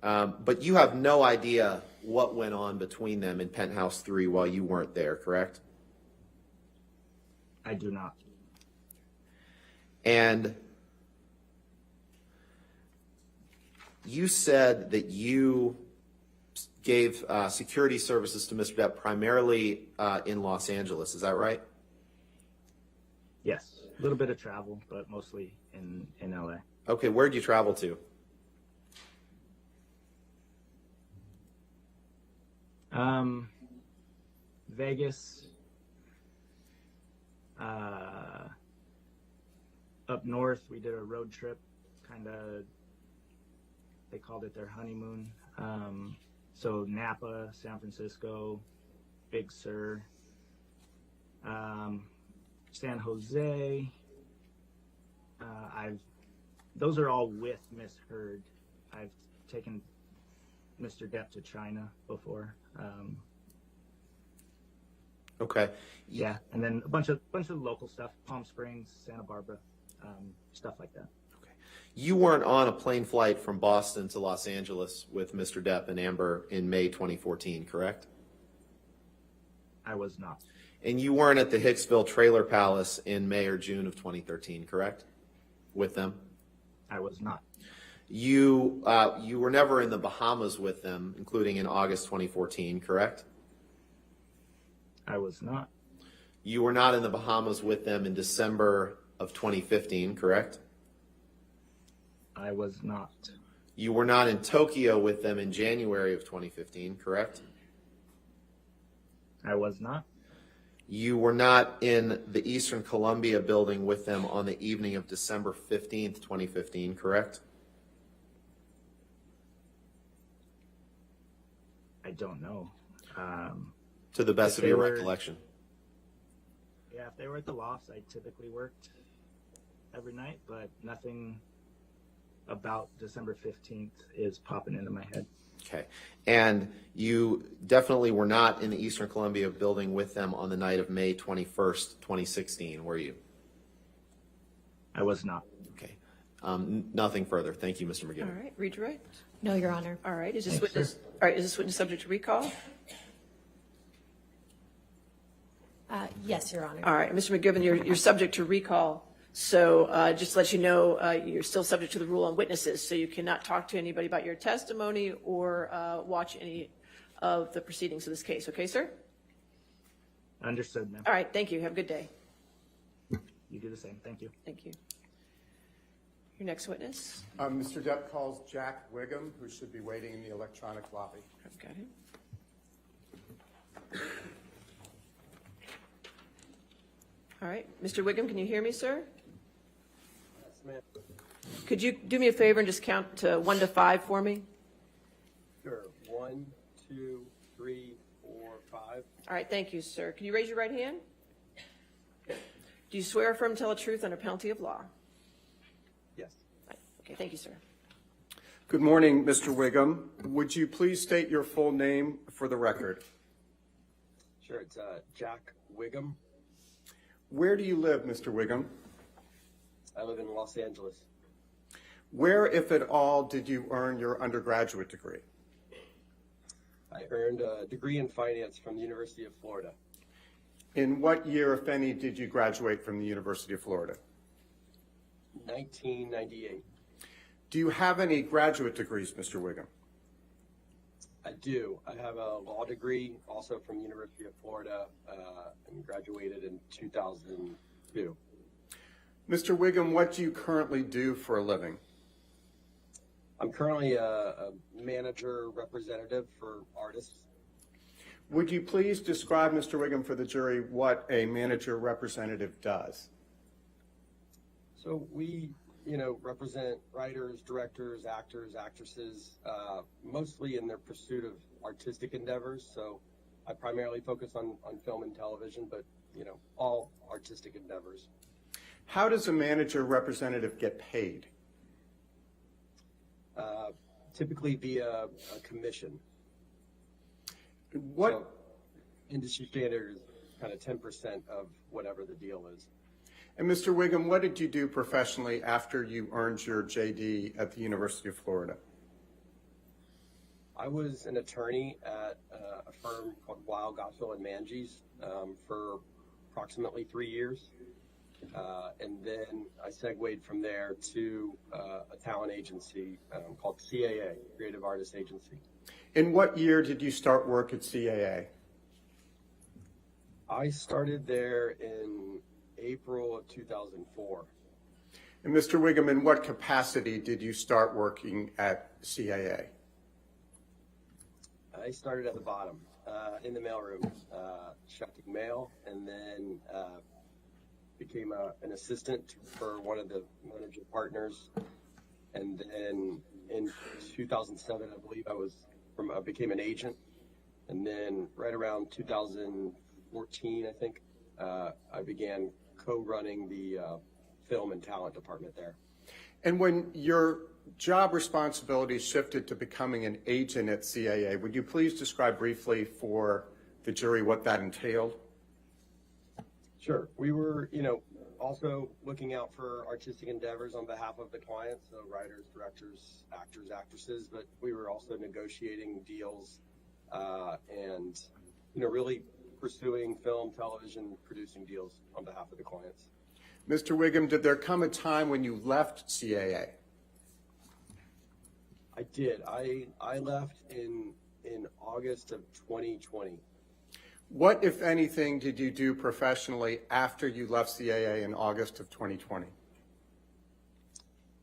but you have no idea what went on between them in Penthouse 3 while you weren't there, correct? I do not. And you said that you gave security services to Mr. Depp primarily in Los Angeles. Is that right? Yes. A little bit of travel, but mostly in LA. Okay, where did you travel to? Vegas, up north, we did a road trip, kind of, they called it their honeymoon. So Napa, San Francisco, Big Sur, San Jose. Those are all with Miss Heard. I've taken Mr. Depp to China before. Okay. Yeah, and then a bunch of local stuff, Palm Springs, Santa Barbara, stuff like that. Okay. You weren't on a plane flight from Boston to Los Angeles with Mr. Depp and Amber in May 2014, correct? I was not. And you weren't at the Hicksville Trailer Palace in May or June of 2013, correct? With them? I was not. You were never in the Bahamas with them, including in August 2014, correct? I was not. You were not in the Bahamas with them in December of 2015, correct? I was not. You were not in Tokyo with them in January of 2015, correct? I was not. You were not in the Eastern Columbia building with them on the evening of December 15th, 2015, correct? I don't know. To the best If of they your were- recollection. Yeah, if they were at the lofts, I typically worked every night, but nothing about December 15th is popping into my head. Okay. And you definitely were not in the Eastern Columbia building with them on the night of May 21st, 2016, were you? I was not. Okay. Nothing further. Thank you, Mr. McGivern. All right, read your right. No, Your Honor. All right, is this Thanks, witness, sir. all right, is this witness subject to recall? Yes, Your Honor. All right, Mr. McGivern, you're subject to recall. So just to let you know, you're still subject to the rule on witnesses, so you cannot talk to anybody about your testimony or watch any of the proceedings of this case. Okay, sir? Understood, ma'am. All right, thank you. Have a good day. You do the same. Thank you. Thank you. Your next witness. Mr. Depp calls Jack Whigham, who should be waiting in the electronic lobby. I've got him. All right. Mr. Whigham, can you hear me, sir? Yes, ma'am. Could you do me a favor and just count to 1 to 5 for me? Sure. 1, 2, 3, 4, 5. All right. Thank you, sir. Can you raise your right hand? Do you swear or affirm to tell the truth under penalty of law? Yes. Okay. Thank you, sir. Good morning, Mr. Whigham. Would you please state your full name for the record? Sure. It's Jack Whigham. Where do you live, Mr. Whigham? I live in Los Angeles. Where, if at all, did you earn your undergraduate degree? I earned a degree in finance from the University of Florida. In what year, if any, did you graduate from the University of Florida? 1998. Do you have any graduate degrees, Mr. Whigham? I do. I have a law degree also from the University of Florida and graduated in 2002. Mr. Whigham, what do you currently do for a living? I'm currently a manager representative for artists. Would you please describe, Mr. Whigham, for the jury what a manager representative does? So we, represent writers, directors, actors, actresses, mostly in their pursuit of artistic endeavors. So I primarily focus on film and television, but, all artistic endeavors. How does a manager representative get paid? Typically via a commission. What? So industry standard is kind of 10% of whatever the deal is. And Mr. Whigham, what did you do professionally after you earned your JD at the University of Florida? I was an attorney at a firm called Weil, Goswell & Manges for approximately 3 years. And then I segued from there to a talent agency called CAA, Creative Artist Agency. In what year did you start work at CAA? I started there in April of 2004. And Mr. Whigham, in what capacity did you start working at CAA? I started at the bottom, in the mailroom, checking mail, and then became an assistant for one of the manager partners. And then in 2007, I believe I became an agent. And then right around 2014, I think, I began co-running the film and talent department there. And when your job responsibilities shifted to becoming an agent at CAA, would you please describe briefly for the jury what that entailed? Sure. We were, also looking out for artistic endeavors on behalf of the clients, so writers, directors, actors, actresses, but we were also negotiating deals and, really pursuing film, television, producing deals on behalf of the clients. Mr. Whigham, did there come a time when you left CAA? I did. I left in August of 2020. What, if anything, did you do professionally after you left CAA in August of 2020?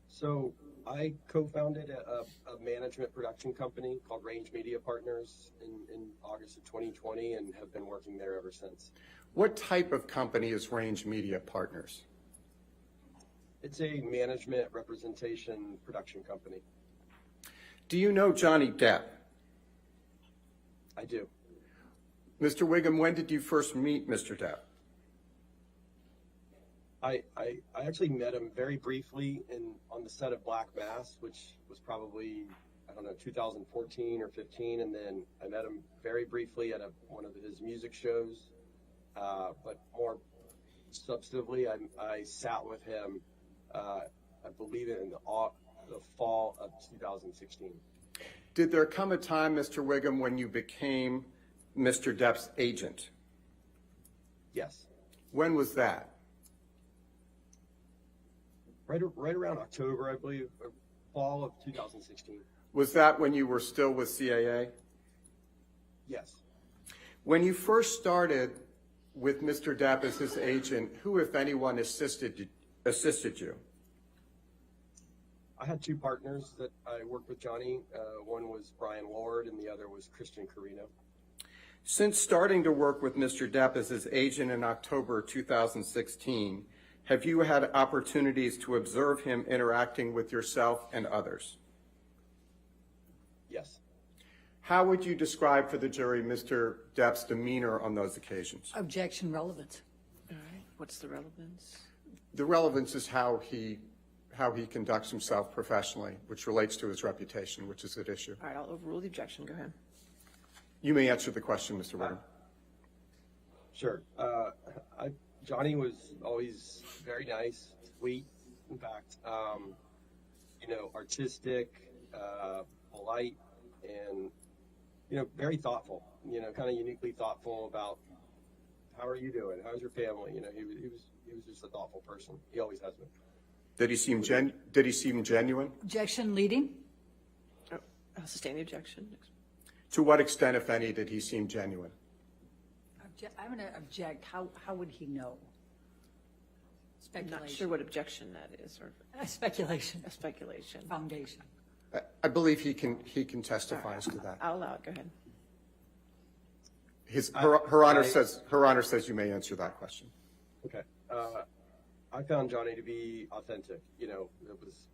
So I co-founded a management production company called Range Media Partners in August of 2020 and have been working there ever since. What type of company is Range Media Partners? It's a management representation production company. Do you know Johnny Depp? I do. Mr. Whigham, when did you first meet Mr. Depp? I actually met him very briefly on the set of Black Mass, which was probably, 2014 or 15, and then I met him very briefly at one of his music shows, but more substantively, I sat with him, I believe in the fall of 2016. Did there come a time, Mr. Whigham, when you became Mr. Depp's agent? Yes. When was that? Right around October, I believe, or fall of 2016. Was that when you were still with CAA? Yes. When you first started with Mr. Depp as his agent, who, if anyone, assisted you? I had two partners that I worked with Johnny. One was Brian Lord, and the other was Christian Carino. Since starting to work with Mr. Depp as his agent in October 2016, have you had opportunities to observe him interacting with yourself and others? Yes. How would you describe for the jury Mr. Depp's demeanor on those occasions? Objection, relevance. All right, what's the relevance? The relevance is how he conducts himself professionally, which relates to his reputation, which is at issue. All right, I'll overrule the objection. Go ahead. You may answer the question, Mr. Whigham. Sure. Johnny was always very nice, sweet, in fact, artistic, polite, and, very thoughtful, kind of uniquely thoughtful about how are you doing? How's your family? He was just a thoughtful person. He always has been. Did he seem genuine? Objection, leading. Oh, I'll sustain the objection. To what extent, if any, did he seem genuine? I'm going to object. How would he know? I'm Speculation. not sure what objection that is, or Speculation. a speculation. Foundation. I believe he can testify as to that. I'll allow it. Go ahead. Her Honor says you may answer that question. Okay. I found Johnny to be authentic. It was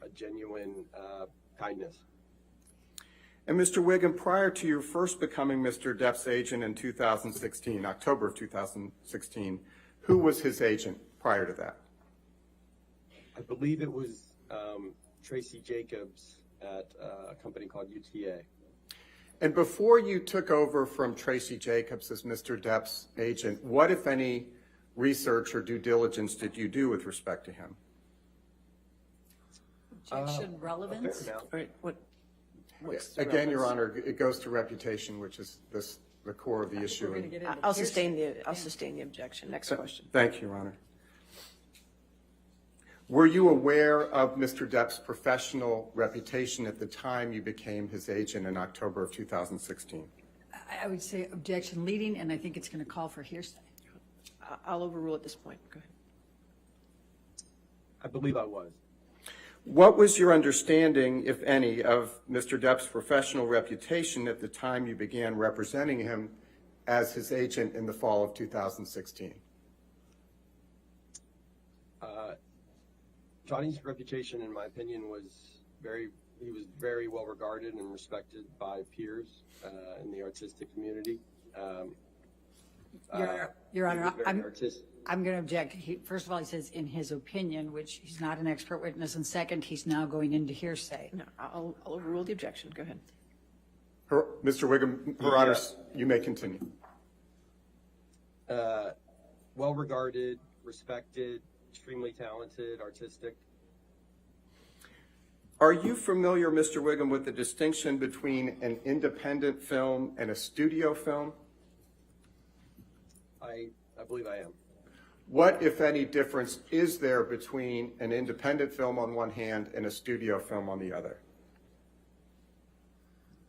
a genuine kindness. And Mr. Whigham, prior to your first becoming Mr. Depp's agent in 2016, October of 2016, who was his agent prior to that? I believe it was Tracy Jacobs at a company called UTA. And before you took over from Tracy Jacobs as Mr. Depp's agent, what, if any, research or due diligence did you do with respect to him? Objection, relevance. A fair amount. All right, what's the Again, Your relevance? Honor, it goes to reputation, which is the core of the issue. We're going to get into I'll sustain the objection. Next question. Thank you, Your Honor. Were you aware of Mr. Depp's professional reputation at the time you became his agent in October of 2016? I would say objection, leading, and I think it's going to call for hearsay. I'll overrule at this point. Go ahead. I believe I was. What was your understanding, if any, of Mr. Depp's professional reputation at the time you began representing him as his agent in the fall of 2016? Johnny's reputation, in my opinion, was he was very well regarded and respected by peers in the artistic community. Your Honor, I'm I'm going to object. First of all, he says in his opinion, which he's not an expert witness, and second, he's now going into hearsay. No, I'll overrule the objection. Go ahead. Mr. Whigham, Her Honor, you may continue. Well regarded, respected, extremely talented, artistic. Are you familiar, Mr. Whigham, with the distinction between an independent film and a studio film? I believe I am. What, if any, difference is there between an independent film on one hand and a studio film on the other?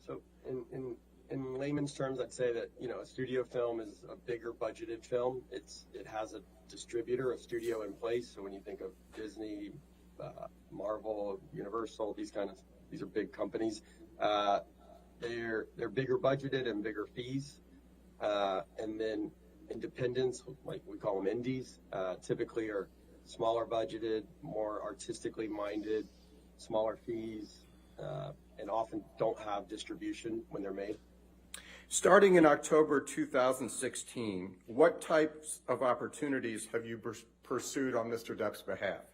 So in layman's terms, I'd say that, a studio film is a bigger budgeted film. It has a distributor, a studio in place. So when you think of Disney, Marvel, Universal, these are big companies. They're bigger budgeted and bigger fees. And then independents, like we call them indies, typically are smaller budgeted, more artistically minded, smaller fees, and often don't have distribution when they're made. Starting in October 2016, what types of opportunities have you pursued on Mr. Depp's behalf?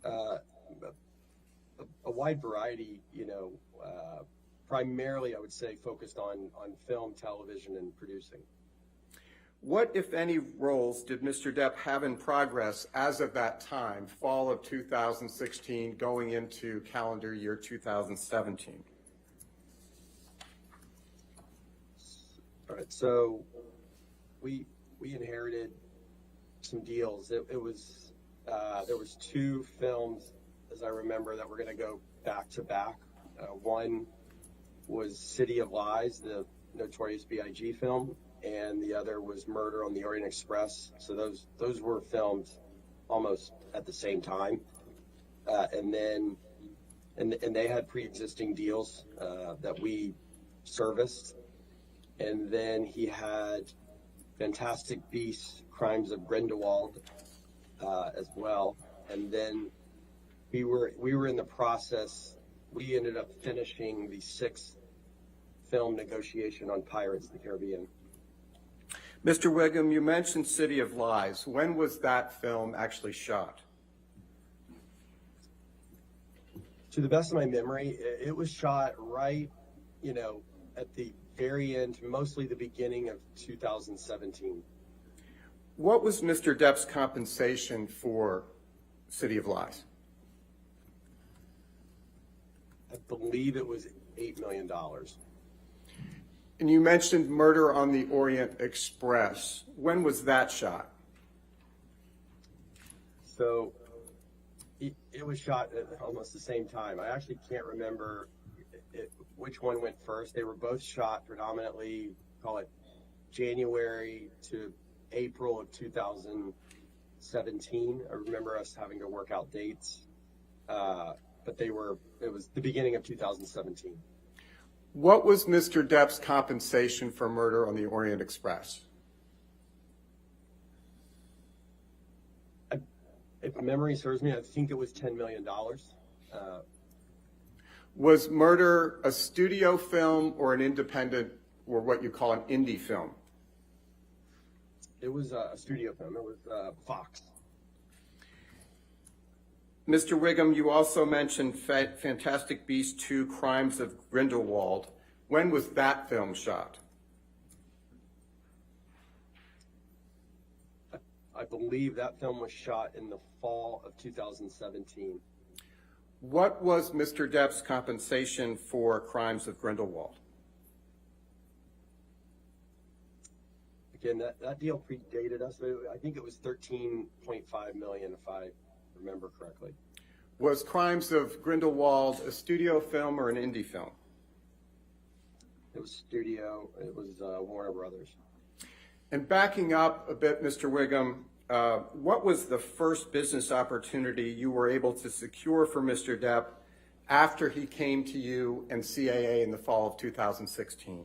A wide variety, primarily, I would say, focused on film, television, and producing. What, if any, roles did Mr. Depp have in progress as of that time, fall of 2016, going into calendar year 2017? All right, so we inherited some deals. It was there was two films, as I remember, that were going to go back to back. One was City of Lies, the Notorious B.I.G. film, and the other was Murder on the Orient Express. So those were filmed almost at the same time. And they had pre-existing deals that we serviced. And then he had Fantastic Beasts, Crimes of Grindelwald as well. And then we were in the process. We ended up finishing the 6th film negotiation on Pirates of the Caribbean. Mr. Whigham, you mentioned City of Lies. When was that film actually shot? To the best of my memory, it was shot right, at the very end, mostly the beginning of 2017. What was Mr. Depp's compensation for City of Lies? I believe it was $8 million. And you mentioned Murder on the Orient Express. When was that shot? So it was shot at almost the same time. I actually can't remember which one went first. They were both shot predominantly, call it January to April of 2017. I remember us having to work out dates, but it was the beginning of 2017. What was Mr. Depp's compensation for Murder on the Orient Express? If memory serves me, I think it was $10 million. Was Murder a studio film or an independent, or what you call an indie film? It was a studio film. It was Fox. Mr. Whigham, you also mentioned Fantastic Beasts 2, Crimes of Grindelwald. When was that film shot? I believe that film was shot in the fall of 2017. What was Mr. Depp's compensation for Crimes of Grindelwald? Again, that deal predated us. I think it was $13.5 million, if I remember correctly. Was Crimes of Grindelwald a studio film or an indie film? It was studio. It was Warner Brothers. And backing up a bit, Mr. Whigham, what was the first business opportunity you were able to secure for Mr. Depp after he came to you and CAA in the fall of 2016?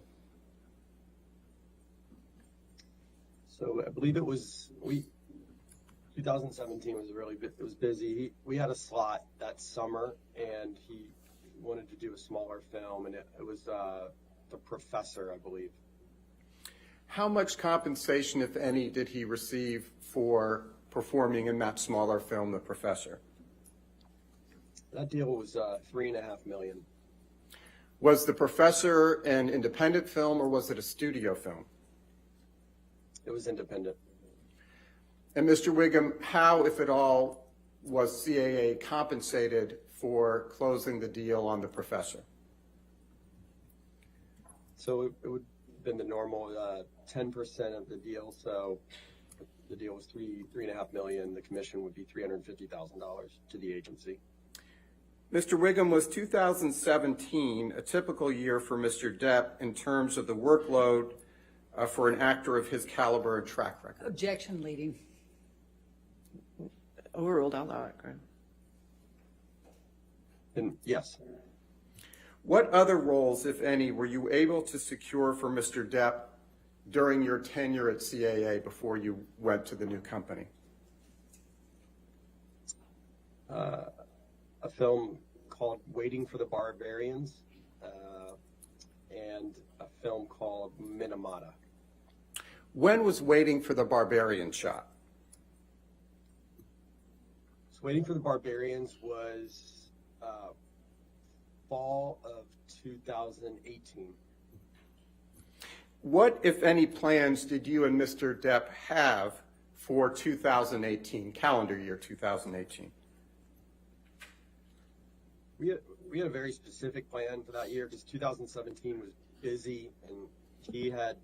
So I believe it was 2017 was it was busy. We had a slot that summer, and he wanted to do a smaller film, and it was The Professor, I believe. How much compensation, if any, did he receive for performing in that smaller film, The Professor? That deal was $3.5 million. Was The Professor an independent film, or was it a studio film? It was independent. And Mr. Whigham, how, if at all, was CAA compensated for closing the deal on The Professor? So it would have been the normal 10% of the deal. So the deal was $3.5 million. The commission would be $350,000 to the agency. Mr. Whigham, was 2017 a typical year for Mr. Depp in terms of the workload for an actor of his caliber and track record? Objection, leading. Overruled. I'll allow it. And yes. What other roles, if any, were you able to secure for Mr. Depp during your tenure at CAA before you went to the new company? A film called Waiting for the Barbarians and a film called Minamata. When was Waiting for the Barbarian shot? So Waiting for the Barbarians was fall of 2018. What, if any, plans did you and Mr. Depp have for 2018, calendar year 2018? We had a very specific plan for that year because 2017 was busy, and he had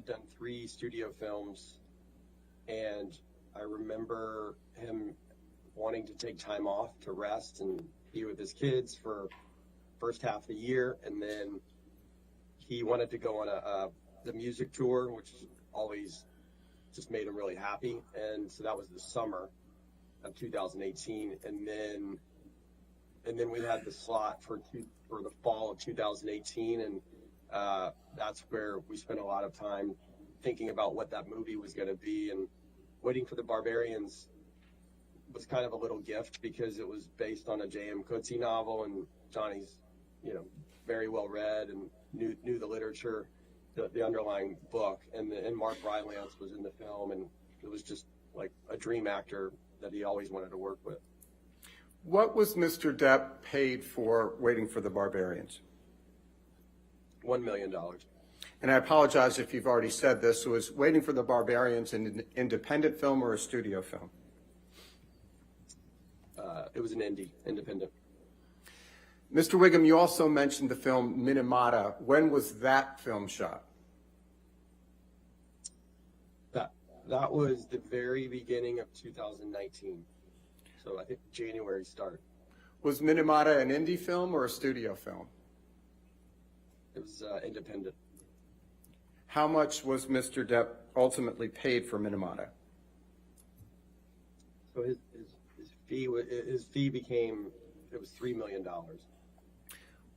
done 3 studio films, and I remember him wanting to take time off to rest and be with his kids for first half of the year, and then he wanted to go on the music tour, which always just made him really happy, and so that was the summer. of 2018, and then we had the slot for the fall of 2018, and that's where we spent a lot of time thinking about what that movie was going to be. And Waiting for the Barbarians was kind of a little gift because it was based on a J.M. Coetzee novel, and Johnny's, very well read and knew the literature, the underlying book, and Mark Rylance was in the film, and it was just like a dream actor that he always wanted to work with. What was Mr. Depp paid for Waiting for the Barbarians? $1 million. And I apologize if you've already said this. Was Waiting for the Barbarians an independent film or a studio film? It was an independent. Mr. Whigham, you also mentioned the film Minamata. When was that film shot? That was the very beginning of 2019. So I think January start. Was Minamata an indie film or a studio film? It was independent. How much was Mr. Depp ultimately paid for Minamata? So his fee became, it was $3 million.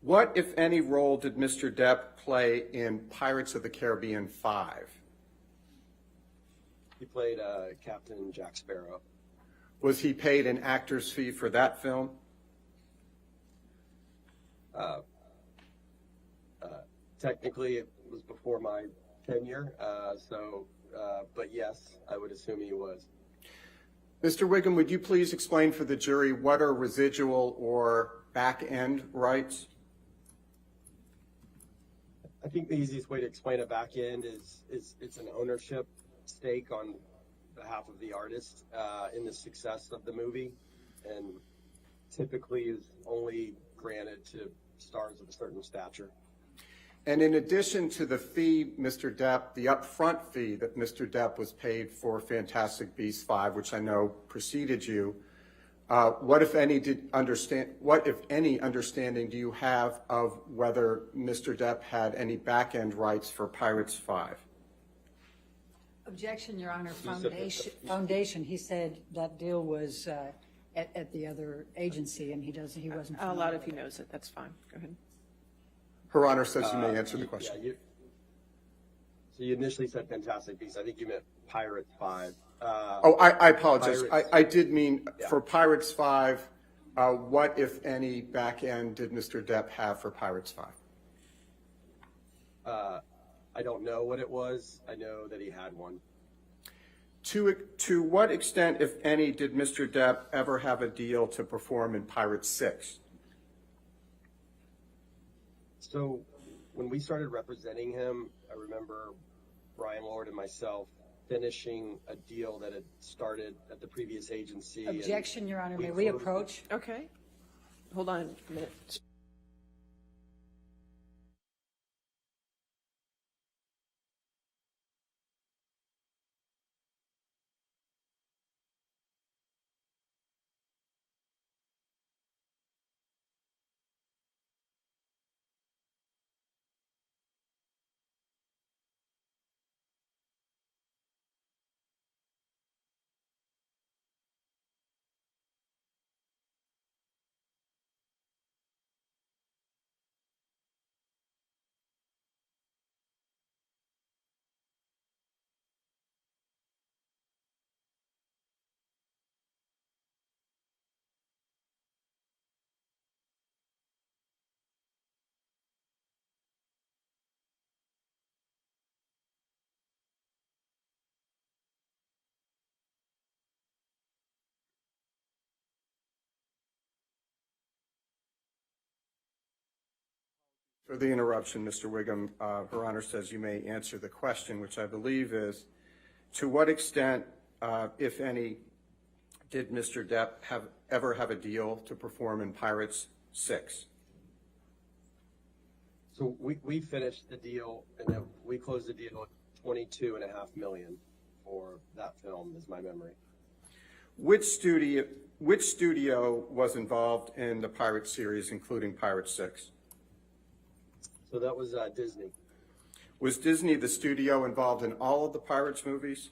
What, if any, role did Mr. Depp play in Pirates of the Caribbean 5? He played Captain Jack Sparrow. Was he paid an actor's fee for that film? Technically, it was before my tenure, but yes, I would assume he was. Mr. Whigham, would you please explain for the jury what are residual or back-end rights? I think the easiest way to explain a back end is it's an ownership stake on behalf of the artist in the success of the movie, and typically is only granted to stars of a certain stature. And in addition to the fee, Mr. Depp, the upfront fee that Mr. Depp was paid for Fantastic Beasts 5, which I know preceded you, what if any understanding do you have of whether Mr. Depp had any back-end rights for Pirates 5? Objection, Your Honor. Foundation. He said that deal was at the other agency, and he wasn't. I'll allow it if he knows it. That's fine. Go ahead. Her Honor says you may answer the question. Yeah, so you initially said Fantastic Beasts. I think you meant Pirates 5. I apologize. I did mean Yeah. for Pirates 5, what, if any, back end did Mr. Depp have for Pirates 5? I don't know what it was. I know that he had one. To what extent, if any, did Mr. Depp ever have a deal to perform in Pirates 6? So when we started representing him, I remember Brian Lord and myself finishing a deal that had started at the previous agency. Objection, Your Honor. May we approach? Okay. Hold on a minute. For the interruption, Mr. Whigham, Her Honor says you may answer the question, which I believe is, to what extent, if any, did Mr. Depp ever have a deal to perform in Pirates 6? So we finished the deal, and then we closed the deal at $22.5 million for that film, is my memory. Which studio was involved in the Pirates series, including Pirates 6? So that was Disney. Was Disney the studio involved in all of the Pirates movies?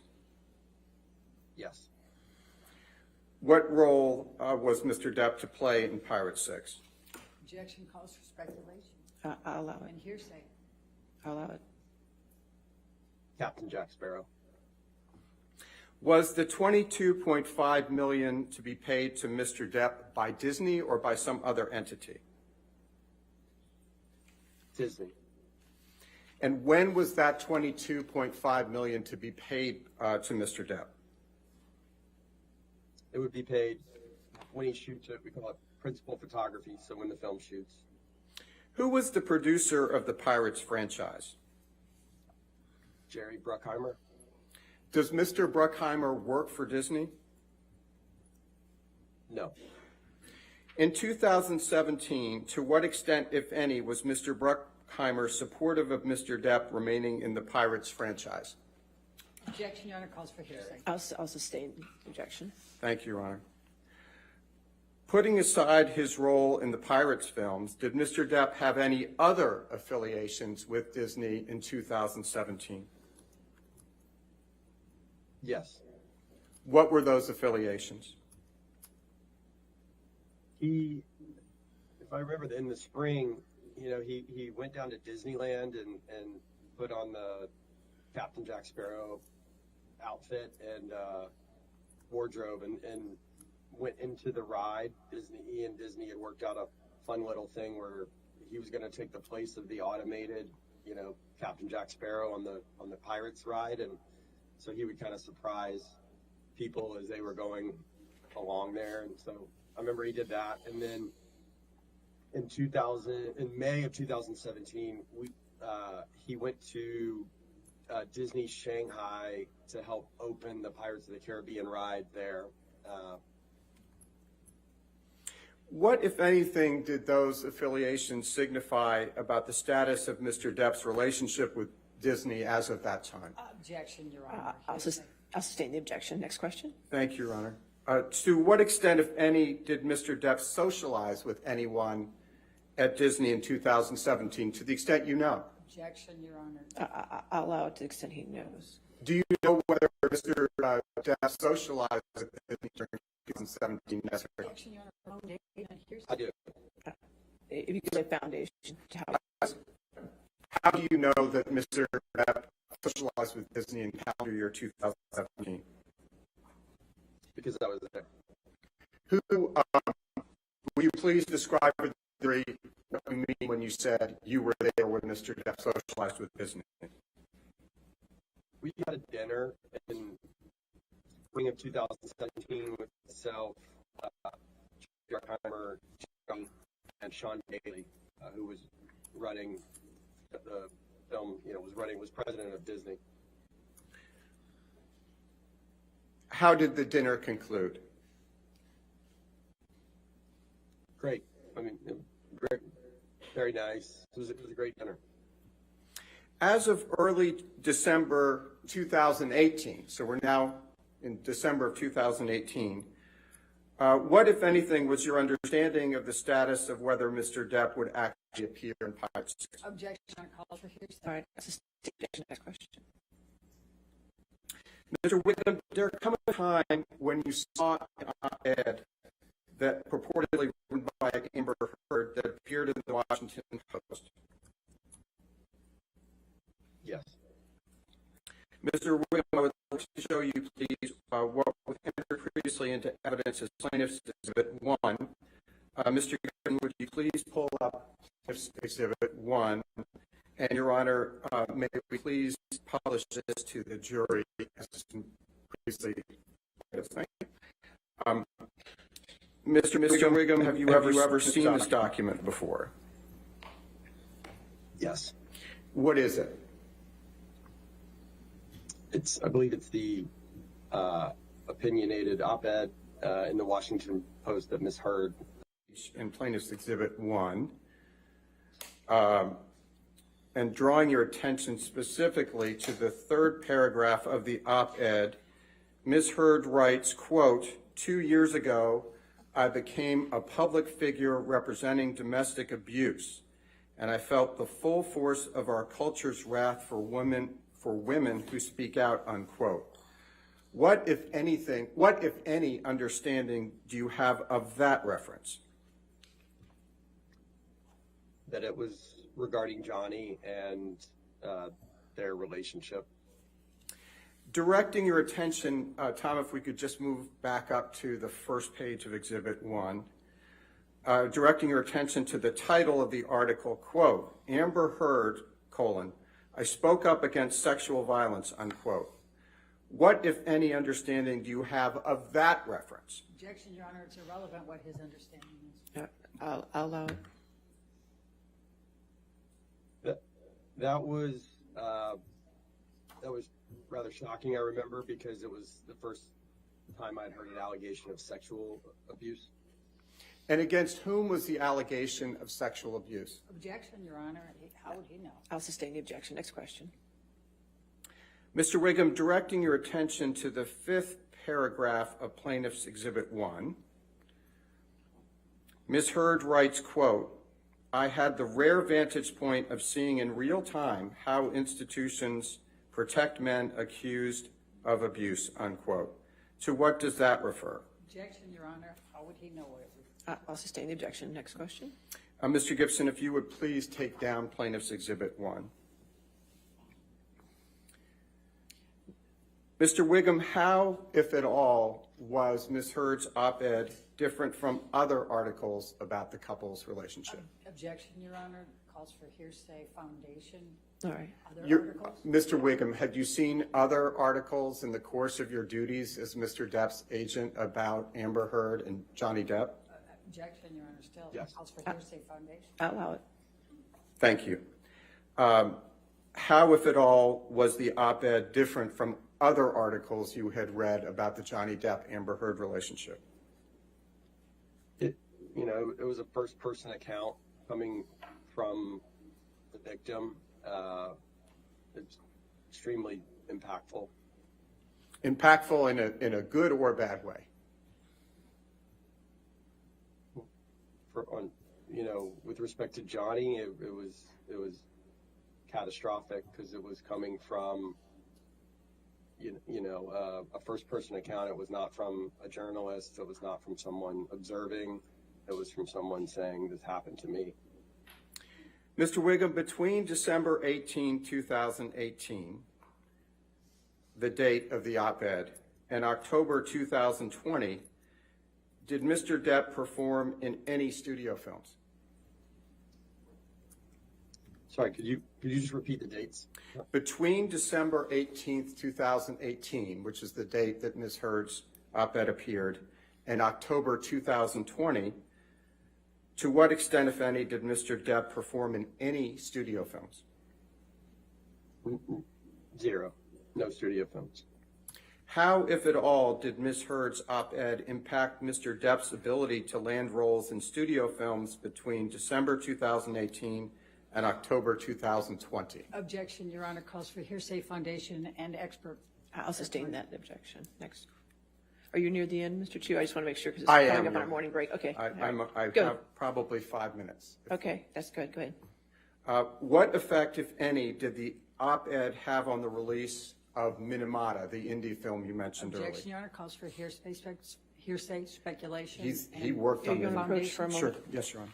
Yes. What role was Mr. Depp to play in Pirate 6? Objection calls for speculation I'll allow it. and hearsay. I'll allow it. Captain Jack Sparrow. Was the $22.5 million to be paid to Mr. Depp by Disney or by some other entity? Disney. And when was that $22.5 million to be paid to Mr. Depp? It would be paid when he shoots it. We call it principal photography, so when the film shoots. Who was the producer of the Pirates franchise? Jerry Bruckheimer. Does Mr. Bruckheimer work for Disney? No. In 2017, to what extent, if any, was Mr. Bruckheimer supportive of Mr. Depp remaining in the Pirates franchise? Objection, Your Honor, calls for hearsay. I'll sustain the objection. Thank you, Your Honor. Putting aside his role in the Pirates films, did Mr. Depp have any other affiliations with Disney in 2017? Yes. What were those affiliations? He, if I remember, in the spring, you know, he went down to Disneyland and put on the Captain Jack Sparrow outfit and wardrobe and went into the ride. He and Disney had worked out a fun little thing where he was going to take the place of the automated, you know, Captain Jack Sparrow on the Pirates ride, and so he would kind of surprise people as they were going along there. And so I remember he did that, and then in May of 2017, he went to Disney Shanghai to help open the Pirates of the Caribbean ride there. What, if anything, did those affiliations signify about the status of Mr. Depp's relationship with Disney as of that time? Objection, Your Honor. I'll sustain the objection. Next question. Thank you, Your Honor. To what extent, if any, did Mr. Depp socialize with anyone at Disney in 2017, to the extent you know? Objection, Your Honor. I'll allow it to the extent he knows. Do you know whether Mr. Depp socialized with Disney during 2017? Objection, Your Honor. Foundation, hearsay. I do. If you could say foundation. How do you know that Mr. Depp socialized with Disney in calendar year 2017? Because I was there. Will you please describe for the jury what you mean when you said you were there when Mr. Depp socialized with Disney? We had a dinner in spring of 2017 with myself, Bruckheimer, and Sean Daly, who was running the film, was president of Disney. How did the dinner conclude? Great. I mean, great, very nice. It was a great dinner. As of early December 2018, so we're now in December of 2018, what, if anything, was your understanding of the status of whether Mr. Depp would actually appear in Pirates 6? Objection, Your Honor, calls for hearsay. All right. Objection. Next question. Mr. Whigham, there come a time when you saw an op-ed that purportedly written by Amber Heard that appeared in the Washington Post. Yes. Mr. Whigham, I would like to show you, please, what was entered previously into evidence as Plaintiff's Exhibit 1. Mr. Mcgivern, would you please pull up Plaintiff's Exhibit 1? And, Your Honor, may we please publish this to the jury as previously. Mr. Whigham, have you ever seen this document before? Yes. What is it? I believe it's the opinionated op-ed in the Washington Post that Ms. Heard. In Plaintiff's Exhibit 1. And drawing your attention specifically to the third paragraph of the op-ed, Ms. Heard writes, quote, 2 years ago, I became a public figure representing domestic abuse, and I felt the full force of our culture's wrath for women who speak out, unquote. What, if any, understanding do you have of that reference? That it was regarding Johnny and their relationship. Directing your attention, Tom, if we could just move back up to the first page of Exhibit 1. Directing your attention to the title of the article, quote, Amber Heard, I spoke up against sexual violence, unquote. What, if any, understanding do you have of that reference? Objection, Your Honor. It's irrelevant what his understanding is. I'll allow it. That was rather shocking, I remember, because it was the first time I'd heard an allegation of sexual abuse. And against whom was the allegation of sexual abuse? Objection, Your Honor. How would he know? I'll sustain the objection. Next question. Mr. Whigham, directing your attention to the 5th paragraph of Plaintiff's Exhibit 1, Ms. Heard writes, quote, I had the rare vantage point of seeing in real time how institutions protect men accused of abuse, unquote. To what does that refer? Objection, Your Honor. How would he know it? I'll sustain the objection. Next question. Mr. Gibson, if you would please take down Plaintiff's Exhibit 1. Mr. Whigham, how, if at all, was Ms. Heard's op-ed different from other articles about the couple's relationship? Objection, Your Honor. Calls for hearsay foundation. All right. Other articles? Mr. Whigham, had you seen other articles in the course of your duties as Mr. Depp's agent about Amber Heard and Johnny Depp? Objection, Your Honor. Still Yes. calls for hearsay foundation. I'll allow it. Thank you. How, if at all, was the op-ed different from other articles you had read about the Johnny Depp-Amber Heard relationship? It was a first-person account coming from the victim. It's extremely impactful. Impactful in a good or bad way? With respect to Johnny, it was catastrophic because it was coming from a first-person account. It was not from a journalist. It was not from someone observing. It was from someone saying this happened to me. Mr. Whigham, between December 18, 2018, the date of the op-ed, and October 2020, did Mr. Depp perform in any studio films? Sorry, could you just repeat the dates? Between December 18th, 2018, which is the date that Ms. Heard's op-ed appeared, and October 2020, to what extent, if any, did Mr. Depp perform in any studio films? Zero. No studio films. How, if at all, did Ms. Heard's op-ed impact Mr. Depp's ability to land roles in studio films between December 2018 and October 2020? Objection, Your Honor. Calls for hearsay foundation and expert. I'll sustain that objection. Next. Are you near the end, Mr. Chu? I just want to make sure because it's I coming am, up on our Your morning break. Okay. I Go. have probably 5 minutes. Okay, that's good. Go ahead. What effect, if any, did the op-ed have on the release of Minamata, the indie film you mentioned earlier? Objection, Your Honor. Calls for hearsay speculation. He worked on You're the going to approach for a moment. Sure. Yes, Your Honor.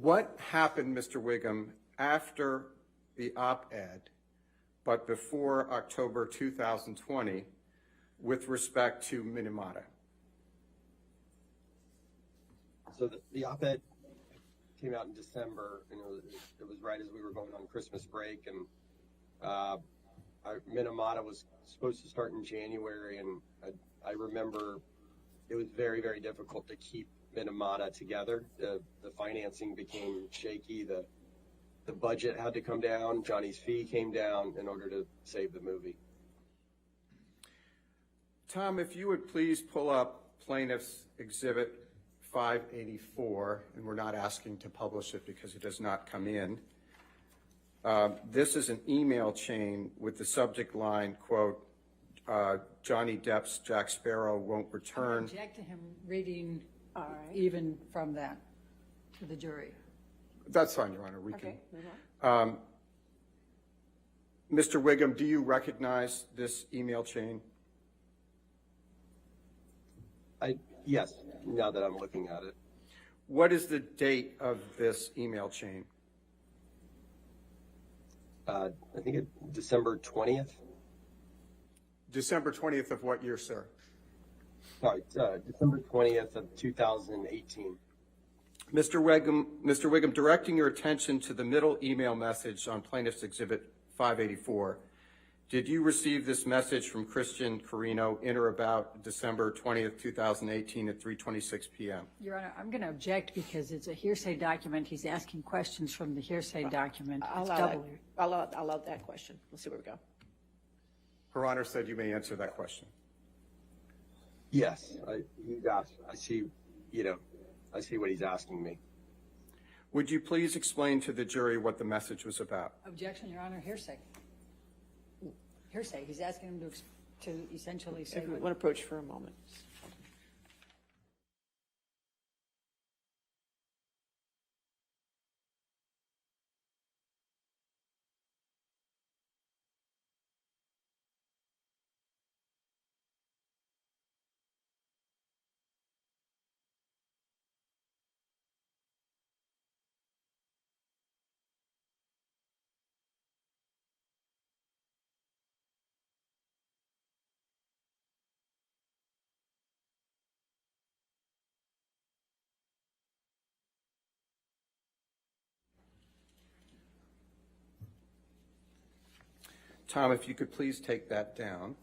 What happened, Mr. Whigham, after the op-ed, but before October 2020, with respect to Minamata? So the op-ed came out in December, and it was right as we were going on Christmas break, and Minamata was supposed to start in January, and I remember it was very, very difficult to keep Minamata together. The financing became shaky. the budget had to come down. Johnny's fee came down in order to save the movie. Tom, if you would please pull up Plaintiff's Exhibit 584, and we're not asking to publish it because it does not come in. This is an email chain with the subject line, quote, Johnny Depp's Jack Sparrow won't return. I object to him reading even from that to the jury. That's fine, Your Honor. We Okay, can. move on. Mr. Whigham, do you recognize this email chain? Yes, now that I'm looking at it. What is the date of this email chain? I think it's December 20th. December 20th of what year, sir? Sorry, December 20th of 2018. Mr. Whigham, directing your attention to the middle email message on Plaintiff's Exhibit 584, did you receive this message from Christian Carino in or about December 20th, 2018 at 3:26 p.m.? Your Honor, I'm going to object because it's a hearsay document. He's asking questions from the hearsay document. I'll It's allow that. double. I'll allow that question. We'll see where we go. Her Honor said you may answer that question. Yes, I see, I see what he's asking me. Would you please explain to the jury what the message was about? Objection, Your Honor, hearsay. Hearsay. He's asking him to essentially say If we what. want to approach for a moment. Tom, if you could please take that down.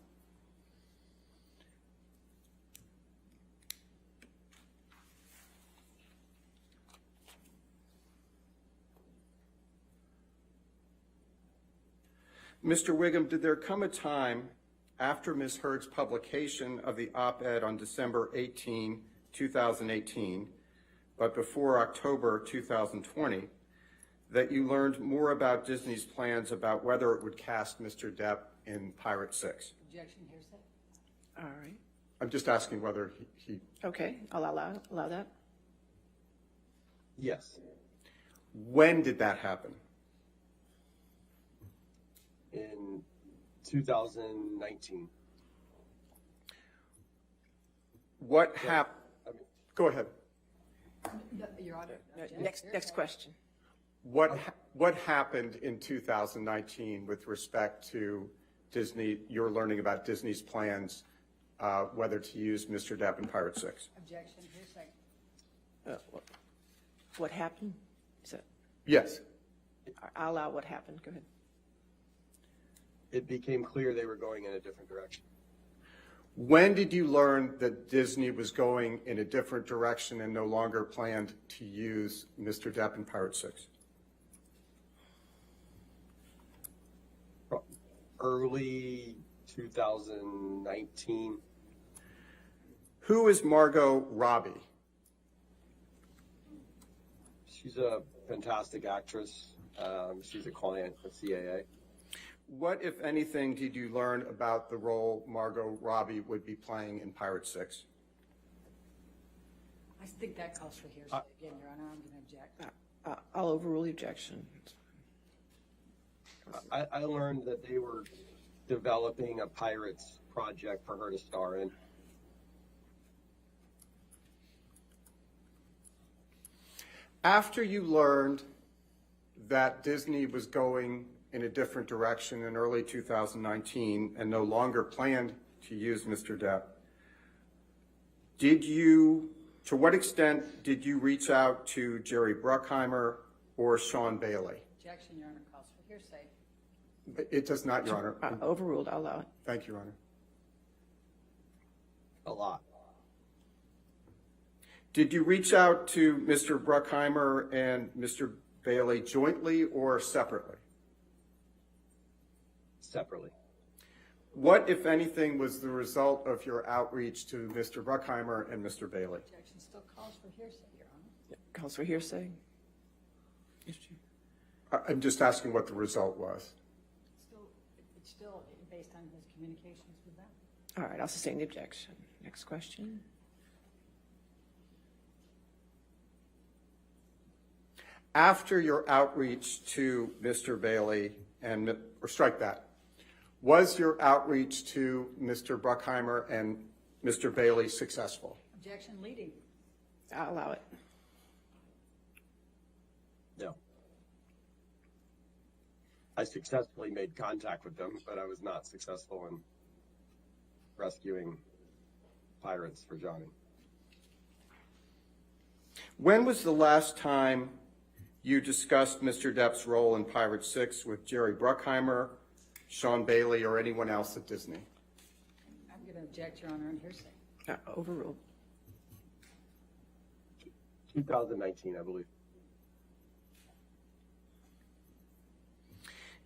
Mr. Whigham, did there come a time after Ms. Heard's publication of the op-ed on December 18, 2018, but before October 2020, that you learned more about Disney's plans about whether it would cast Mr. Depp in Pirate 6? Objection, hearsay. All right. I'm just asking whether he Okay, I'll allow that. Yes. When did that happen? In 2019. What happened? Go ahead. Your Honor. Next question. What happened in 2019 with respect to Disney, your learning about Disney's plans, whether to use Mr. Depp in Pirate 6? Objection, hearsay. What happened? Is that, Yes. I'll allow what happened. Go ahead. It became clear they were going in a different direction. When did you learn that Disney was going in a different direction and no longer planned to use Mr. Depp in Pirate 6? Early 2019. Who is Margot Robbie? She's a fantastic actress. She's a client of CAA. What, if anything, did you learn about the role Margot Robbie would be playing in Pirate 6? I think that calls for hearsay. Again, Your Honor, I'm going to object. I'll overrule the objection. I learned that they were developing a Pirates project for her to star in. After you learned that Disney was going in a different direction in early 2019 and no longer planned to use Mr. Depp, to what extent did you reach out to Jerry Bruckheimer or Sean Bailey? Objection, Your Honor, calls for hearsay. It does not, Your Honor. Overruled. I'll allow it. Thank you, Your Honor. A lot. Did you reach out to Mr. Bruckheimer and Mr. Bailey jointly or separately? Separately. What, if anything, was the result of your outreach to Mr. Bruckheimer and Mr. Bailey? Objection still calls for hearsay, Your Honor. Calls for hearsay. I'm just asking what the result was. It's still based on his communications with them. All right, I'll sustain the objection. Next question. After your outreach to Mr. Bailey or strike that, was your outreach to Mr. Bruckheimer and Mr. Bailey successful? Objection leading. I'll allow it. No. I successfully made contact with them, but I was not successful in rescuing pirates for Johnny. When was the last time you discussed Mr. Depp's role in Pirate 6 with Jerry Bruckheimer, Sean Bailey, or anyone else at Disney? I'm going to object, Your Honor, on hearsay. Overruled. 2019, I believe.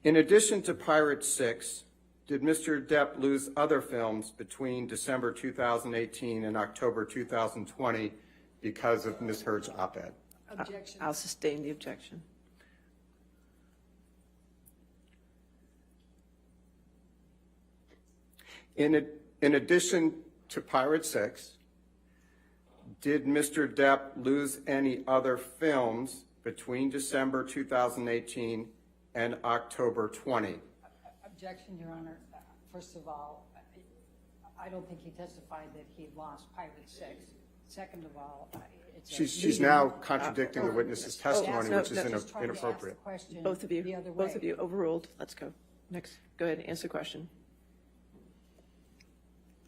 In addition to Pirate 6, did Mr. Depp lose other films between December 2018 and October 2020 because of Ms. Heard's op-ed? Objection. I'll sustain the objection. In addition to Pirate 6, did Mr. Depp lose any other films between December 2018 and October 20? Objection, Your Honor. First of all, I don't think he testified that he lost Pirate 6. Second of all, it's She's now contradicting the witness's testimony, no, which is no, just trying to ask the inappropriate. question Both of you. the other way. Both of you. Overruled. Let's go. Next. Go ahead. Answer the question.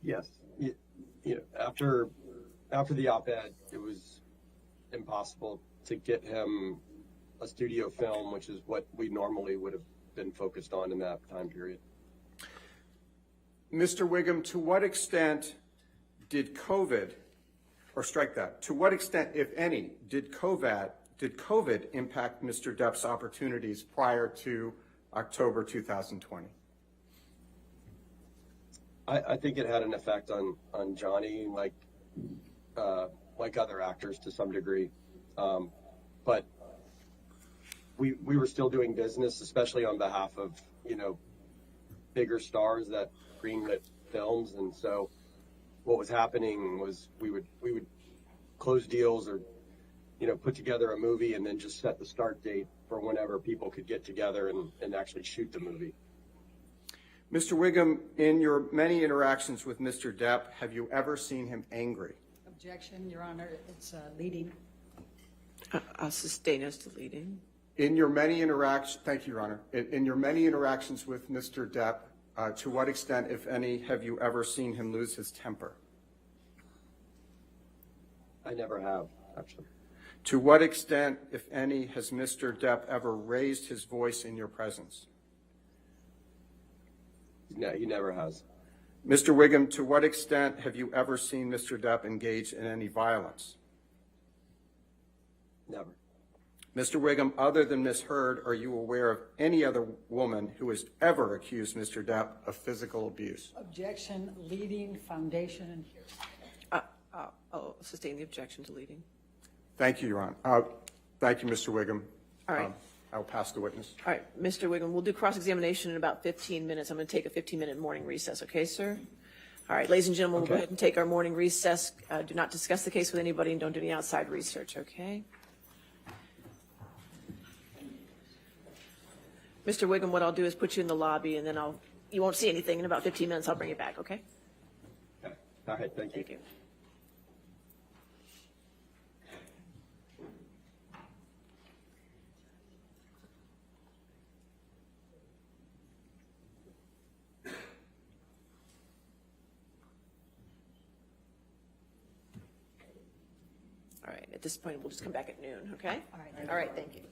Yes. After the op-ed, it was impossible to get him a studio film, which is what we normally would have been focused on in that time period. Mr. Whigham, to what extent did COVID, or strike that, to what extent, if any, did COVID impact Mr. Depp's opportunities prior to October 2020? I think it had an effect on Johnny, like other actors to some degree. But we were still doing business, especially on behalf of, bigger stars that greenlit films. And so what was happening was we would close deals or, put together a movie and then just set the start date for whenever people could get together and actually shoot the movie. Mr. Whigham, in your many interactions with Mr. Depp, have you ever seen him angry? Objection, Your Honor. It's leading. I'll sustain as to leading. In your many interactions, thank you, Your Honor. In your many interactions with Mr. Depp, to what extent, if any, have you ever seen him lose his temper? I never have, actually. To what extent, if any, has Mr. Depp ever raised his voice in your presence? No, he never has. Mr. Whigham, to what extent have you ever seen Mr. Depp engage in any violence? Never. Mr. Whigham, other than Ms. Heard, are you aware of any other woman who has ever accused Mr. Depp of physical abuse? Objection, leading, foundation, and hearsay. I'll sustain the objection to leading. Thank you, Your Honor. Thank you, Mr. Whigham. All right. I'll pass the witness. All right, Mr. Whigham, we'll do cross-examination in about 15 minutes. I'm going to take a 15-minute morning recess, okay, sir? All right, ladies and gentlemen, we'll go ahead and take our morning recess. Do not discuss the case with anybody and don't do any outside research, okay? Mr. Whigham, what I'll do is put you in the lobby, and then you won't see anything. In about 15 minutes, I'll bring you back, okay? Okay. All right, thank you. Thank you. All right, at this point, we'll just come back at noon, okay? All right. All right, thank you.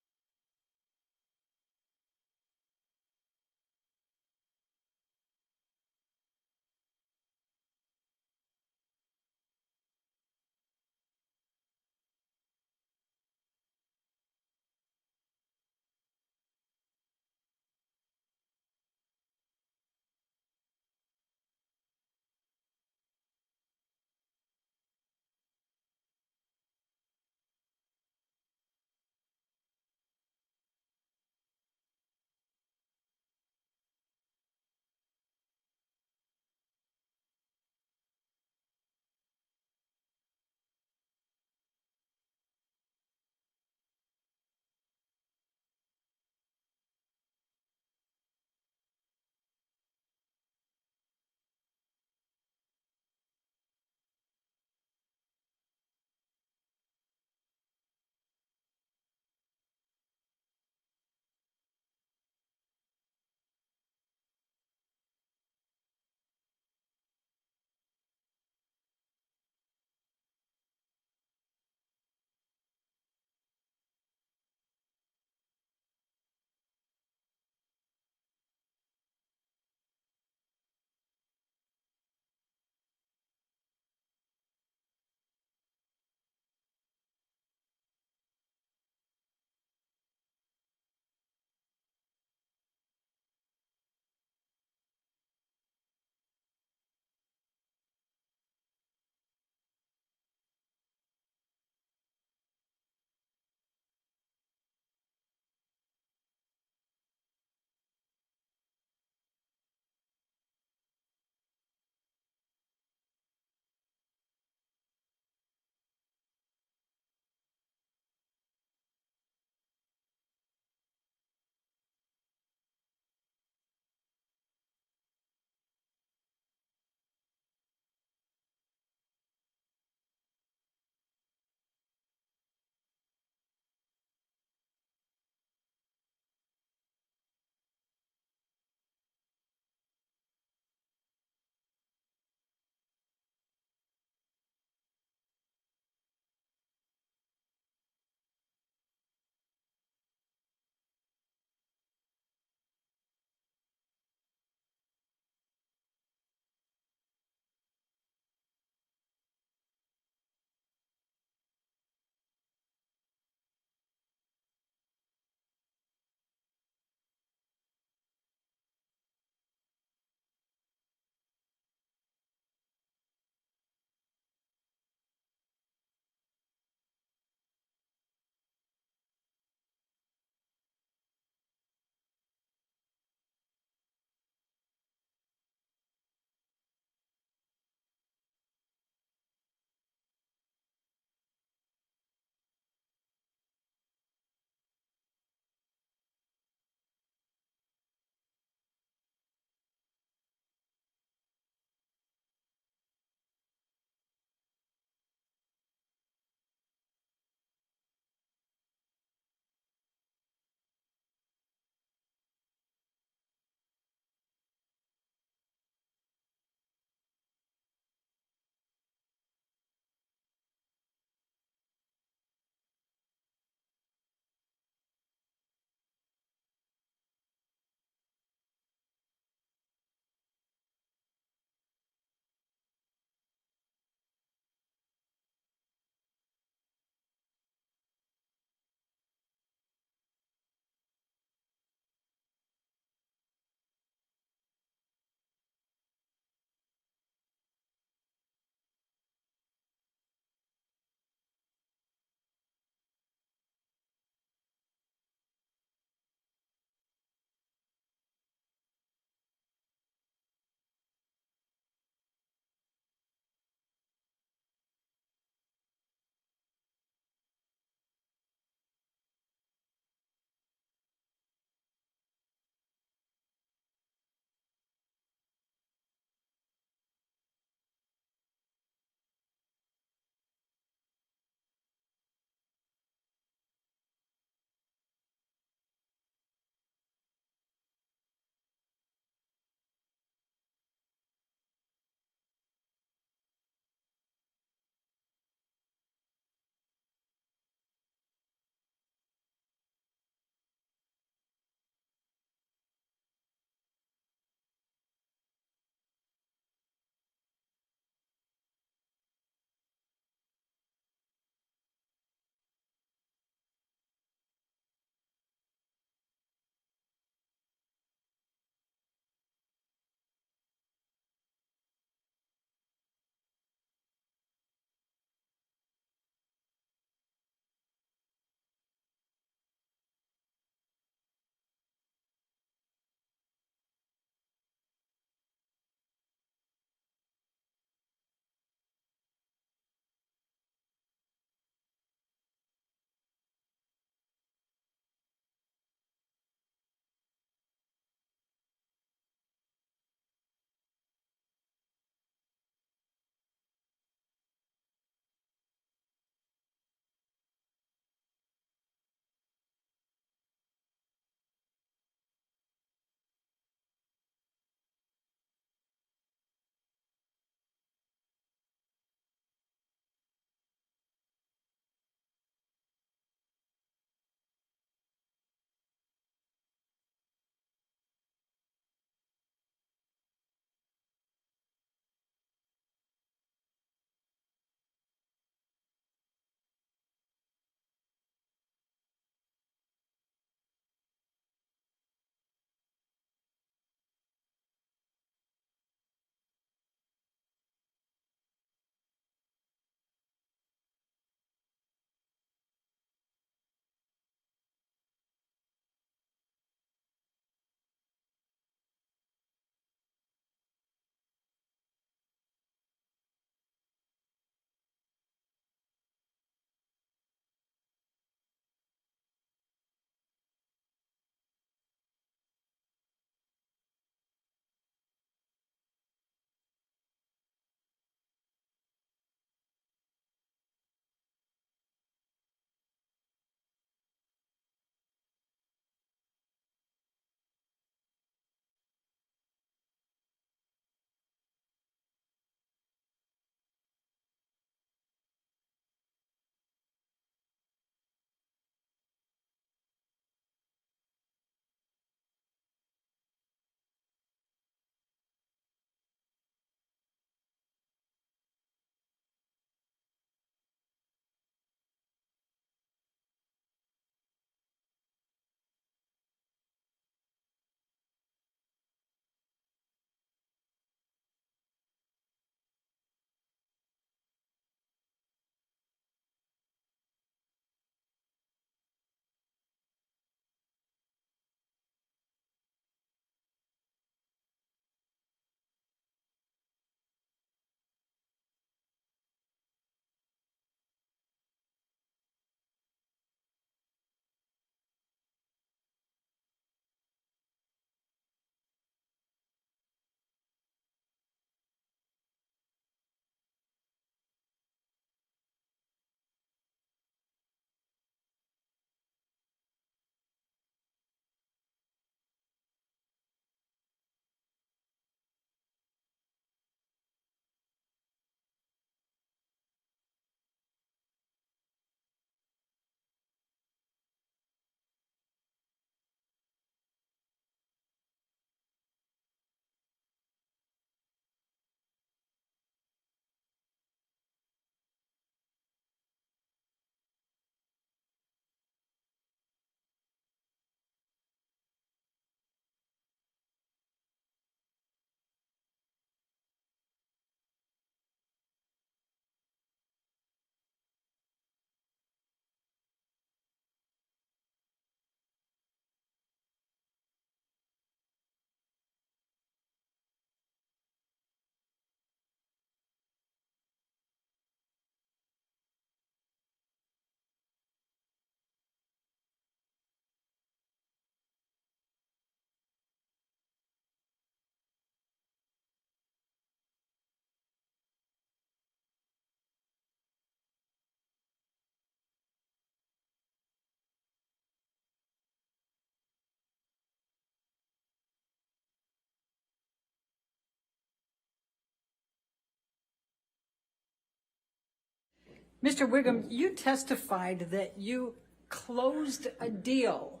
Mr. Whigham, you testified that you closed a deal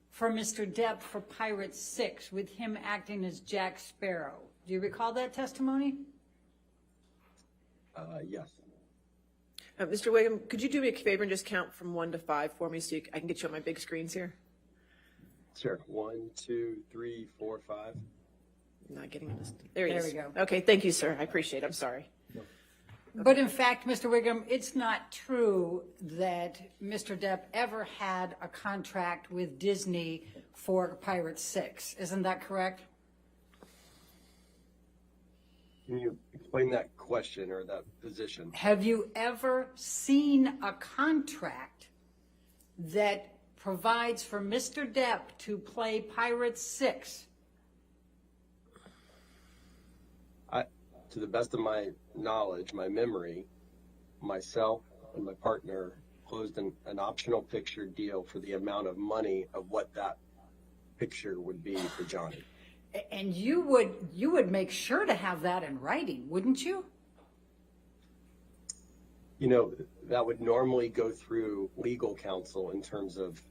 for Mr. Depp for Pirate 6 with him acting as Jack Sparrow. Do you recall that testimony? Yes. Mr. Whigham, could you do me a favor and just count from 1 to 5 for me so I can get you on my big screens here? Sure. 1, 2, 3, 4, 5. Not getting this. There he is. we go. Okay, thank you, sir. I appreciate it. I'm sorry. But in fact, Mr. Whigham, it's not true that Mr. Depp ever had a contract with Disney for Pirate 6. Isn't that correct? Can you explain that question or that position? Have you ever seen a contract that provides for Mr. Depp to play Pirate 6? To the best of my knowledge, my memory, myself and my partner closed an optional picture deal for the amount of money of what that picture would be for Johnny. And you would make sure to have that in writing, wouldn't you? You know, that would normally go through legal counsel in terms of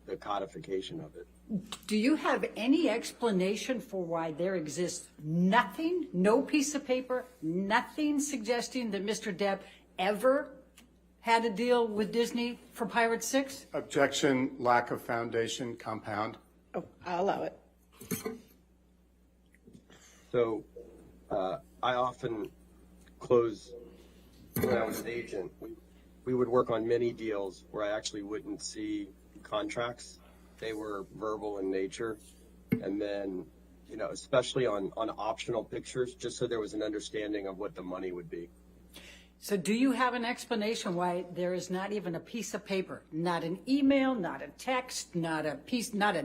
the codification of it. Do you have any explanation for why there exists nothing, no piece of paper, nothing suggesting that Mr. Depp ever had a deal with Disney for Pirate 6? Objection, lack of foundation, compound. Oh, I'll allow it. So I often close, when I was an agent, we would work on many deals where I actually wouldn't see contracts. They were verbal in nature. And then, you know, especially on optional pictures, just so there was an understanding of what the money would be. So do you have an explanation why there is not even a piece of paper, not an email, not a text, not a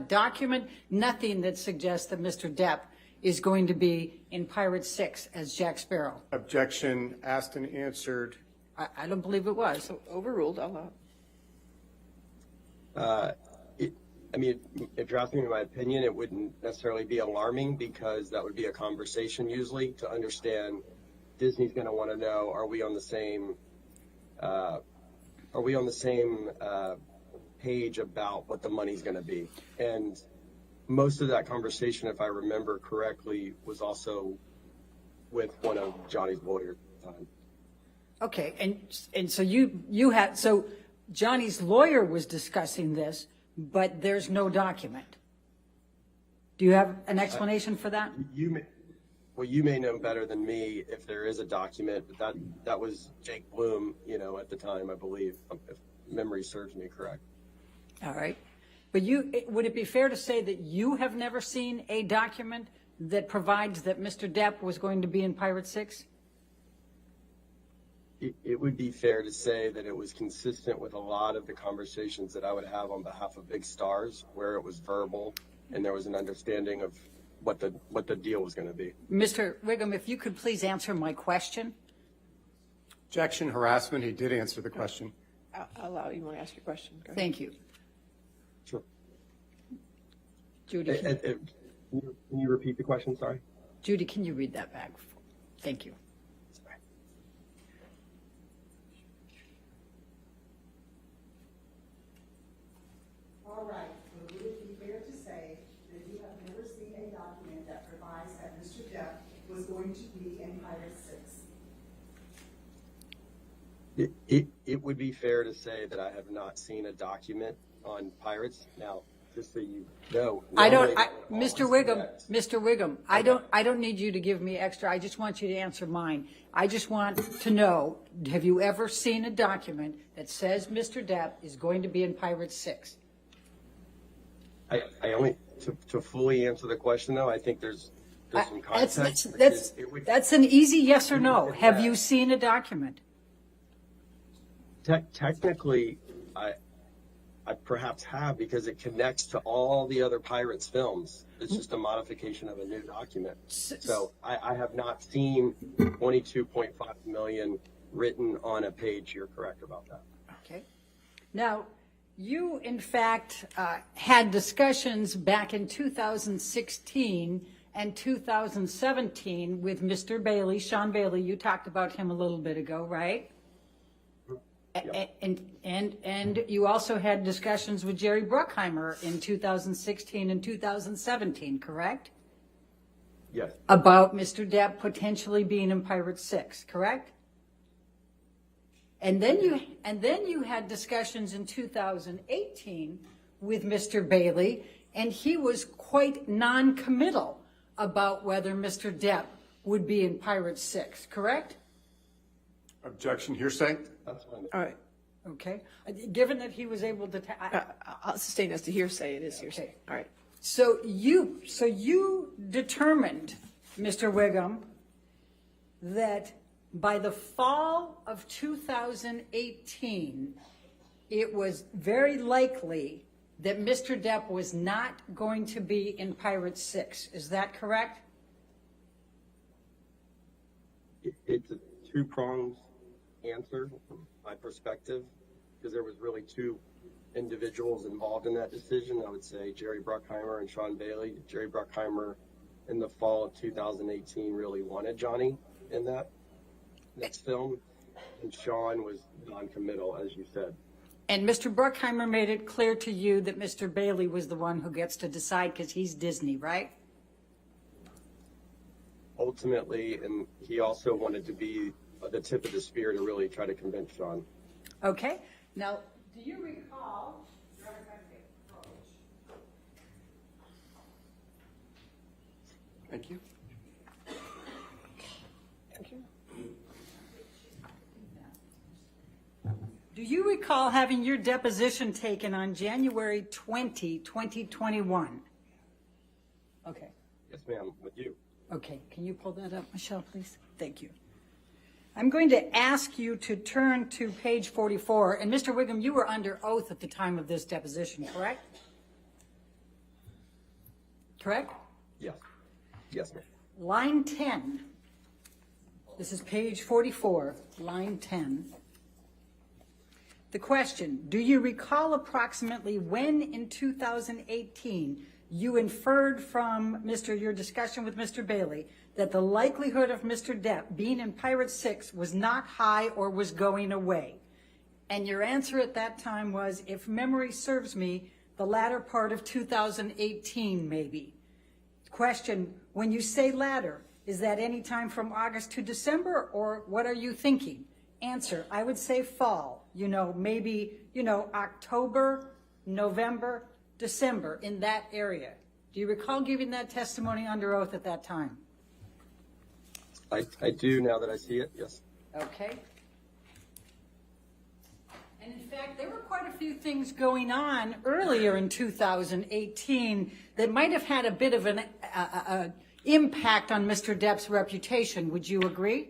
document, nothing that suggests that Mr. Depp is going to be in Pirate 6 as Jack Sparrow? Objection, asked and answered. I don't believe it was. So overruled, I'll allow it. I mean, if you're asking me my opinion, it wouldn't necessarily be alarming because that would be a conversation usually to understand. Disney's going to want to know: are we on the same? Page about what the money's going to be? And most of that conversation, if I remember correctly, was also with one of Johnny's lawyers at the time. Okay, and so you had, so Johnny's lawyer was discussing this, but there's no document. Do you have an explanation for that? You may know better than me if there is a document, but that was Jake Bloom, you know, at the time, I believe, if memory serves me correct. All right. But would it be fair to say that you have never seen a document that provides that Mr. Depp was going to be in Pirate 6? It would be fair to say that it was consistent with a lot of the conversations that I would have on behalf of Big Stars, where it was verbal and there was an understanding of what the deal was going to be. Mr. Whigham, if you could please answer my question. Objection, harassment. He did answer the question. I'll allow you. Want to ask your question? Go ahead. Thank you. Sure. Judy, Can you repeat the question? Sorry. Judy, can you read that back? Thank you. All right, so would it be fair to say that you have never seen a document that provides that Mr. Depp was going to be in Pirate 6? It would be fair to say that I have not seen a document on Pirates. Now, just so you know, Mr. Whigham, I don't need you to give me extra. I just want you to answer mine. I just want to know, have you ever seen a document that says Mr. Depp is going to be in Pirate 6? I only to fully answer the question though. I think there's some context. That's an easy yes or no. Have you seen a document? Technically, I perhaps have, because it connects to all the other Pirates films. It's just a modification of a new document. So I have not seen 22.5 million written on a page. You're correct about that. Okay. Now, you, in fact, had discussions back in 2016 and 2017 with Mr. Bailey, Sean Bailey. You talked about him a little bit ago, right? And you also had discussions with Jerry Bruckheimer in 2016 and 2017, correct? Yes. About Mr. Depp potentially being in Pirate 6, correct? And then you had discussions in 2018 with Mr. Bailey, and he was quite non-committal about whether Mr. Depp would be in Pirate 6, correct? Objection, hearsay? That's fine. All right. Okay. Given that he was able to, I'll sustain as to hearsay. It is hearsay. All right. So you determined, Mr. Whigham, that by the fall of 2018, it was very likely that Mr. Depp was not going to be in Pirate 6. Is that correct? It's a two-pronged answer from my perspective, because there was really two individuals involved in that decision. I would say Jerry Bruckheimer and Sean Bailey. Jerry Bruckheimer in the fall of 2018 really wanted Johnny in that next film, and Sean was non-committal, as you said. And Mr. Bruckheimer made it clear to you that Mr. Bailey was the one who gets to decide because he's Disney, right? Ultimately, and he also wanted to be the tip of the spear to really try to convince Sean. Okay. Now, do you recall? Thank you. Do you recall having your deposition taken on January 20, 2021? Okay. Yes, ma'am, with you. Okay. Can you pull that up, Michelle, please? Thank you. I'm going to ask you to turn to page 44. And Mr. Whigham, you were under oath at the time of this deposition, correct? Correct? Yes. Yes, ma'am. Line 10. This is page 44, line 10. The question, do you recall approximately when in 2018 you inferred from your discussion with Mr. Bailey that the likelihood of Mr. Depp being in Pirate 6 was not high or was going away? And your answer at that time was, if memory serves me, the latter part of 2018 maybe. Question, when you say latter, is that any time from August to December, or what are you thinking? Answer, I would say fall, maybe, October, November, December, in that area. Do you recall giving that testimony under oath at that time? I do, now that I see it, yes. Okay. And in fact, there were quite a few things going on earlier in 2018 that might have had a bit of an impact on Mr. Depp's reputation. Would you agree?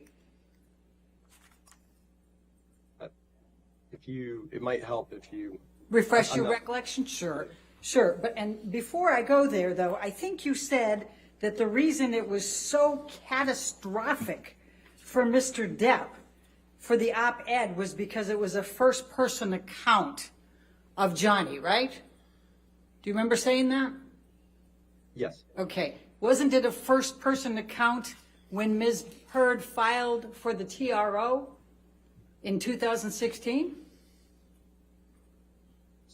It might help if you refresh your recollection. Sure. And before I go there, though, I think you said that the reason it was so catastrophic for Mr. Depp for the op-ed was because it was a first-person account of Johnny, right? Do you remember saying that? Yes. Okay. Wasn't it a first-person account when Ms. Heard filed for the TRO in 2016?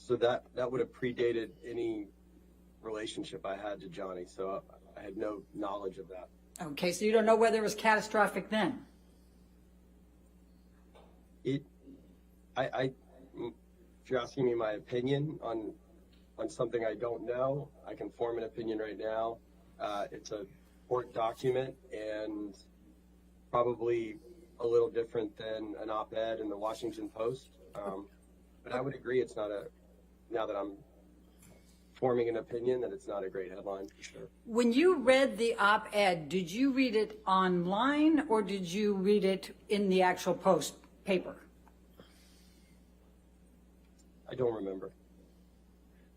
So that would have predated any relationship I had to Johnny, so I had no knowledge of that. Okay, so you don't know whether it was catastrophic then? If you're asking me my opinion on something I don't know, I can form an opinion right now. It's a court document and probably a little different than an op-ed in the Washington Post. But I would agree it's not now that I'm forming an opinion, that it's not a great headline for sure. When you read the op-ed, did you read it online or did you read it in the actual Post paper? I don't remember.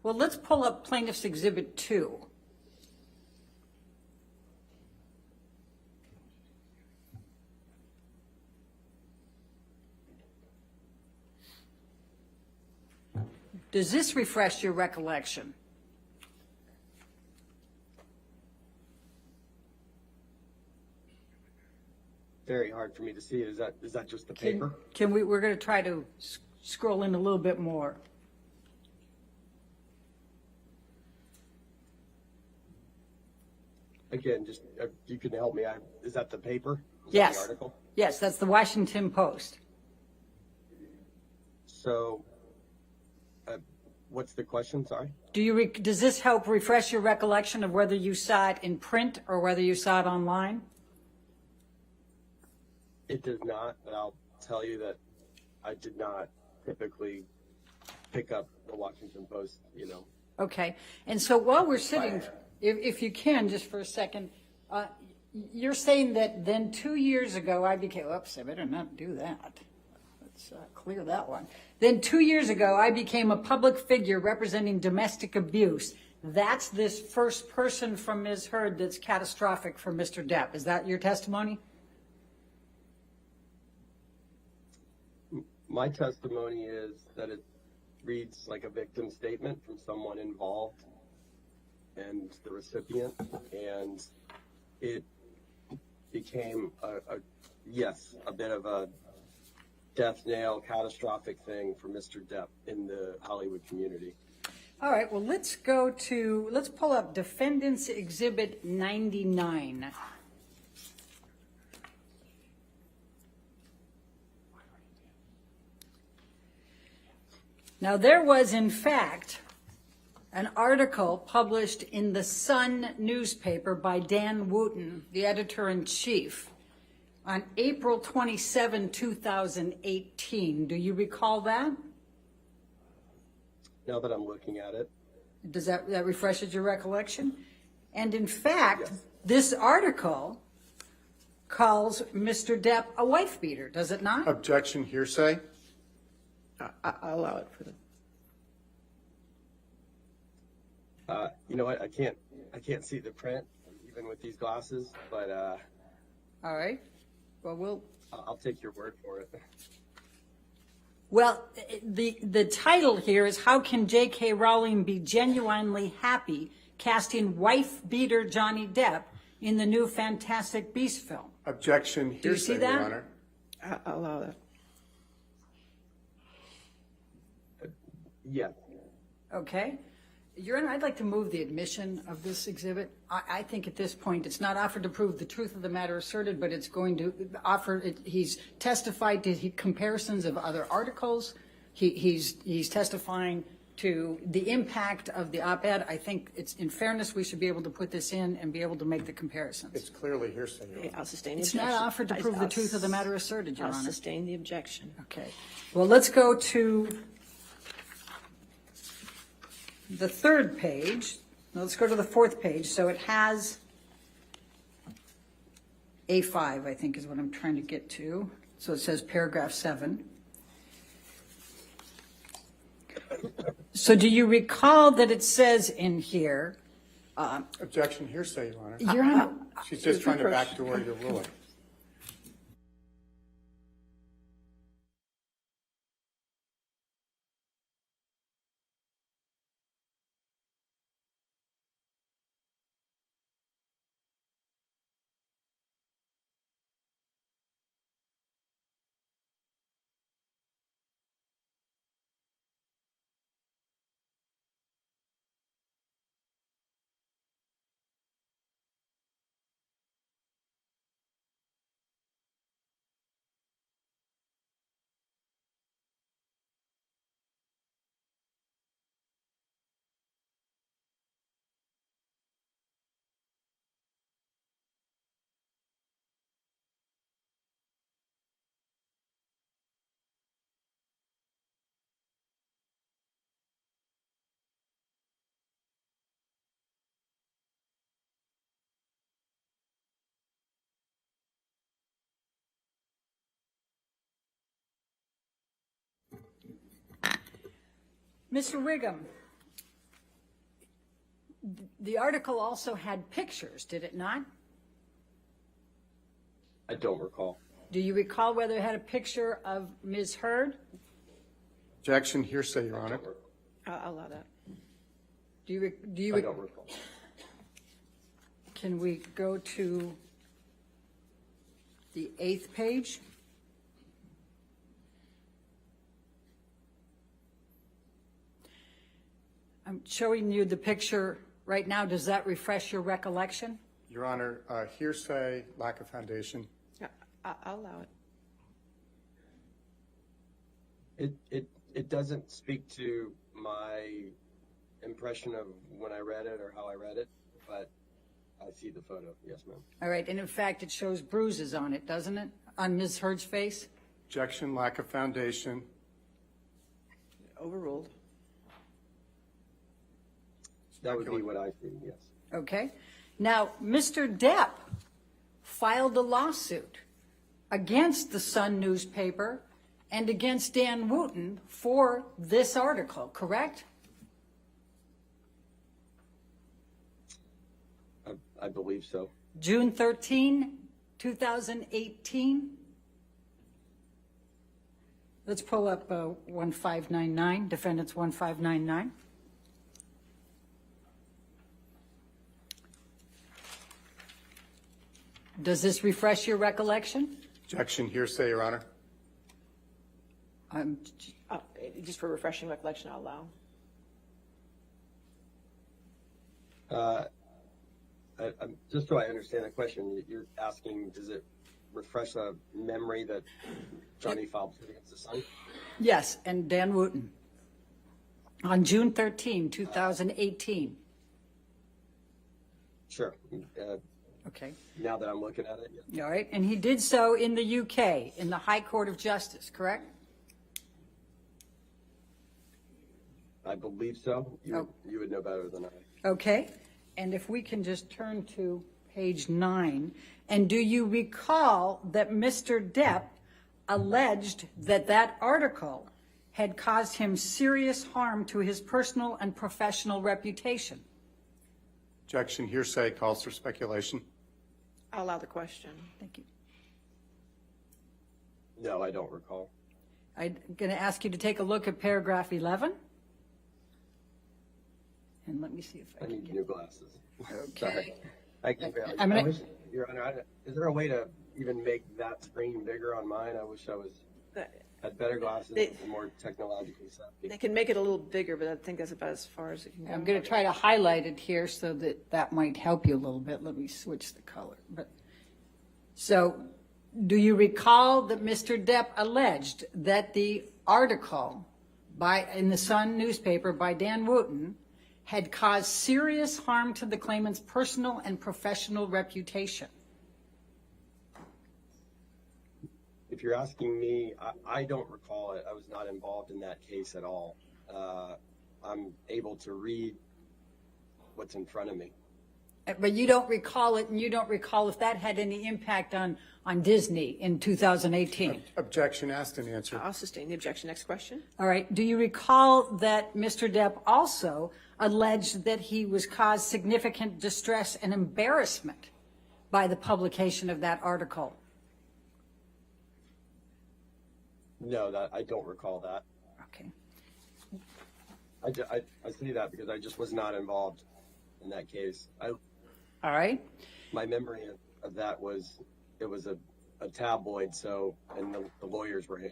Well, let's pull up Plaintiff's Exhibit 2. Does this refresh your recollection? Very hard for me to see. Is that just the paper? We're going to try to scroll in a little bit more. Again, just you can help me. Is that the paper? Is Yes. that the article? Yes, that's the Washington Post. So, what's the question? Sorry. Does this help refresh your recollection of whether you saw it in print or whether you saw it online? It does not, but I'll tell you that I did not typically pick up the Washington Post, Okay, and so while we're sitting, if you can, just for a second, you're saying that then 2 years ago I became, oops, I better not do that. Let's clear that one. Then 2 years ago I became a public figure representing domestic abuse. That's this first person from Ms. Heard that's catastrophic for Mr. Depp. Is that your testimony? My testimony is that it reads like a victim statement from someone involved and the recipient, and it became a bit of a death nail, catastrophic thing for Mr. Depp in the Hollywood community. All right, well, let's pull up Defendant's Exhibit 99. Now, there was, in fact, an article published in the Sun newspaper by Dan Wooten, the editor-in-chief, on April 27, 2018. Do you recall that? Now that I'm looking at it. Does that refreshes your recollection? And in fact, Yes. This article calls Mr. Depp a wife beater, does it not? Objection, hearsay. I'll allow it for them. You know what? I can't see the print even with these glasses, but All right. Well, I'll take your word for it. Well, the title here is How Can J.K. Rowling Be Genuinely Happy Casting Wife-Beater Johnny Depp in the new Fantastic Beasts film? Objection, hearsay, Do you see that? Your Honor. I'll allow that. Yeah. Okay. Your Honor, I'd like to move the admission of this exhibit. I think at this point it's not offered to prove the truth of the matter asserted, but it's going to offer, he's testified to comparisons of other articles. He's testifying to the impact of the op-ed. I think it's, in fairness, we should be able to put this in and be able to make the comparisons. It's clearly hearsay, Your Honor. I'll sustain the It's objection. not offered to prove the truth of the matter asserted, Your I'll Honor. sustain the objection. Okay. Well, let's go to the third page. Now let's go to the fourth page. So it has A5, I think is what I'm trying to get to. So it says paragraph 7. So do you recall that it says in here, Objection, hearsay, Your Honor. Your Honor, She's just trying to backdoor your ruling. Mr. Whigham, the article also had pictures, did it not? I don't recall. Do you recall whether it had a picture of Ms. Heard? Objection, hearsay, Your Honor. I'll allow that. I don't recall. Can we go to the 8th page? I'm showing you the picture right now. Does that refresh your recollection? Your Honor, hearsay, lack of foundation. Yeah, I'll allow it. It doesn't speak to my impression of when I read it or how I read it, but I see the photo. Yes, ma'am. All right, and in fact, it shows bruises on it, doesn't it? On Ms. Heard's face? Objection, lack of foundation. Overruled. That would be what I see, yes. Okay. Now, Mr. Depp filed a lawsuit against the Sun newspaper and against Dan Wooten for this article, correct? I believe so. June 13, 2018. Let's pull up 1599, defendants 1599. Does this refresh your recollection? Objection, hearsay, Your Honor. Just for refreshing recollection, I'll allow. Just so I understand the question, you're asking, does it refresh a memory that Johnny filed against the Sun? Yes, and Dan Wooten. On June 13, 2018. Sure. Okay. Now that I'm looking at it, yeah. All right, and he did so in the UK, in the High Court of Justice, correct? I believe so. You would know better than I. Okay, and if we can just turn to page 9, and do you recall that Mr. Depp alleged that that article had caused him serious harm to his personal and professional reputation? Objection, hearsay, calls for speculation. I'll allow the question. Thank you. No, I don't recall. I'm going to ask you to take a look at paragraph 11. And let me see if I can need new glasses. Okay. I wish, Your Honor, is there a way to even make that screen bigger on mine? I wish I had better glasses and more technologically savvy. They can make it a little bigger, but I think that's about as far as it can go. I'm going to try to highlight it here so that might help you a little bit. Let me switch the color. So, do you recall that Mr. Depp alleged that the article in the Sun newspaper by Dan Wooten had caused serious harm to the claimant's personal and professional reputation? If you're asking me, I don't recall it. I was not involved in that case at all. I'm able to read what's in front of me. But you don't recall it, and you don't recall if that had any impact on Disney in 2018? Objection, asked and answered. I'll sustain the objection. Next question. All right. Do you recall that Mr. Depp also alleged that he was caused significant distress and embarrassment by the publication of that article? No, I don't recall that. Okay. I say that because I just was not involved in that case. All right. My memory of that was it was a tabloid, and the lawyers were in.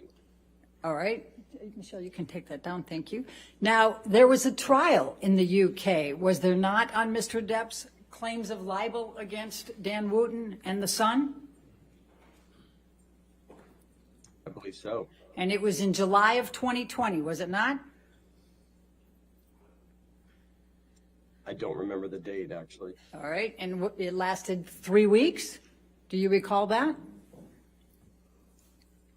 All right. Michelle, you can take that down. Thank you. Now, there was a trial in the UK, was there not, on Mr. Depp's claims of libel against Dan Wooten and the Sun? I believe so. And it was in July of 2020, was it not? I don't remember the date, actually. All right. And it lasted 3 weeks? Do you recall that?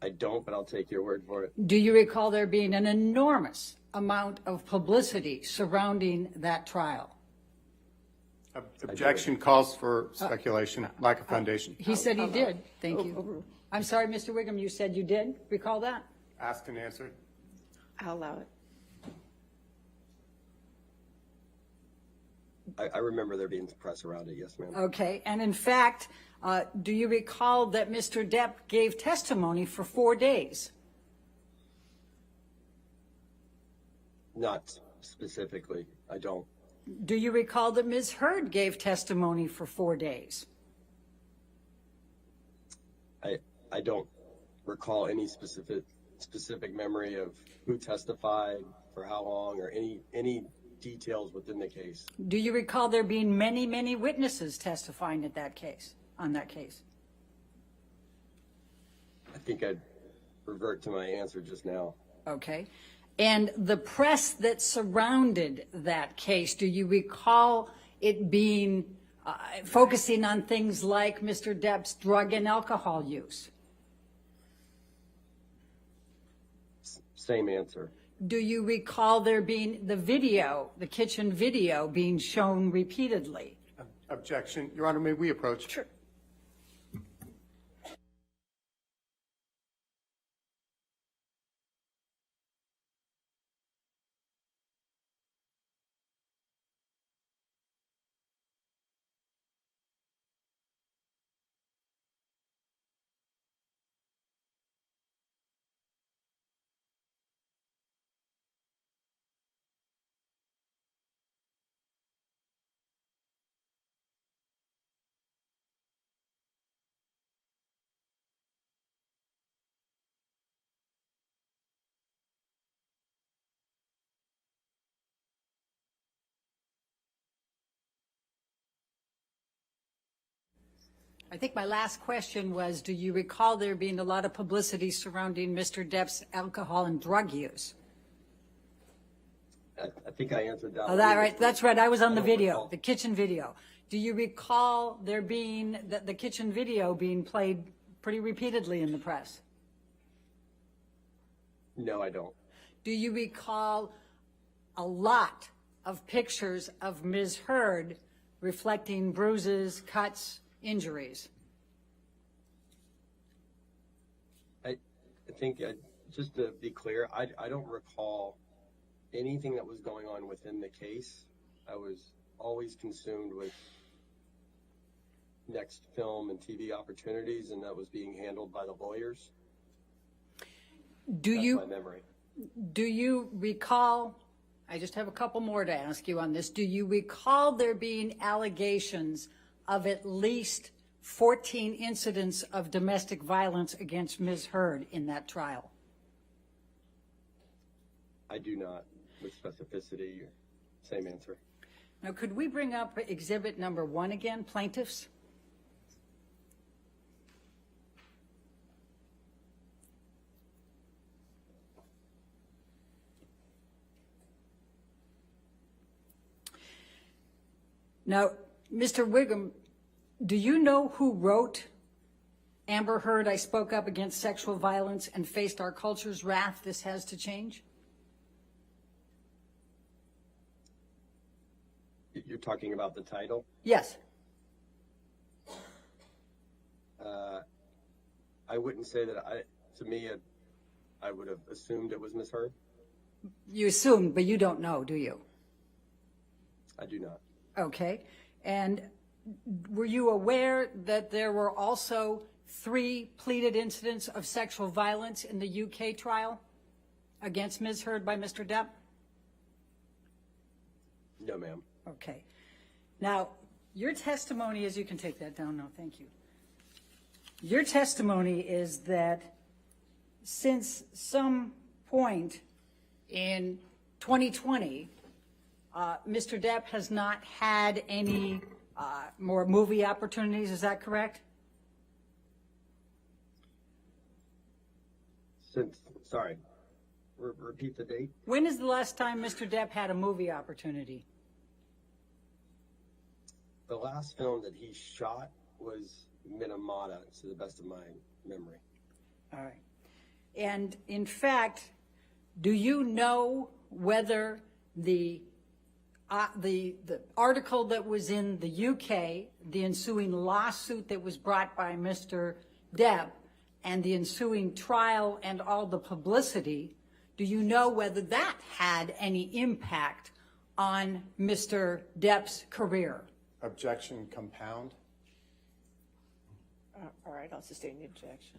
I don't, but I'll take your word for it. Do you recall there being an enormous amount of publicity surrounding that trial? Objection, calls for speculation, lack of foundation. He said he did. Thank you. I'm sorry, Mr. Whigham, you said you did recall that? Asked and answered. I'll allow it. I remember there being press around it, yes, ma'am. Okay. And in fact, do you recall that Mr. Depp gave testimony for 4 days? Not specifically. I don't. Do you recall that Ms. Heard gave testimony for 4 days? I don't recall any specific memory of who testified for how long or any details within the case. Do you recall there being many, many witnesses testifying at that case, on that case? I think I'd revert to my answer just now. Okay. And the press that surrounded that case, do you recall it being focusing on things like Mr. Depp's drug and alcohol use? Same answer. Do you recall there being the video, the kitchen video, being shown repeatedly? Objection. Your Honor, may we approach? Sure. I think my last question was, do you recall there being a lot of publicity surrounding Mr. Depp's alcohol and drug use? I think I answered that. Oh, that's right. I was on the video, the kitchen video. Do you recall there being the kitchen video being played pretty repeatedly in the press? No, I don't. Do you recall a lot of pictures of Ms. Heard reflecting bruises, cuts, injuries? I think, just to be clear, I don't recall anything that was going on within the case. I was always consumed with next film and TV opportunities, and that was being handled by the lawyers. That's my memory. Do you recall, I just have a couple more to ask you on this, do you recall there being allegations of at least 14 incidents of domestic violence against Ms. Heard in that trial? I do not, with specificity. Same answer. Now, could we bring up exhibit number 1 again, plaintiffs? Now, Mr. Whigham, do you know who wrote Amber Heard, I spoke up against sexual violence and faced our culture's wrath, this has to change? You're talking about the title? Yes. I wouldn't say that I would have assumed it was Ms. Heard. You assumed, but you don't know, do you? I do not. Okay. And were you aware that there were also 3 pleaded incidents of sexual violence in the UK trial against Ms. Heard by Mr. Depp? No, ma'am. Okay. Now, your testimony is, you can take that down now, thank you. Your testimony is that since some point in 2020, Mr. Depp has not had any more movie opportunities, is that correct? Sorry, repeat the date. When is the last time Mr. Depp had a movie opportunity? The last film that he shot was Minamata, to the best of my memory. All right. And in fact, do you know whether the article that was in the UK, the ensuing lawsuit that was brought by Mr. Depp, and the ensuing trial and all the publicity, do you know whether that had any impact on Mr. Depp's career? Objection compound. All right, I'll sustain the objection.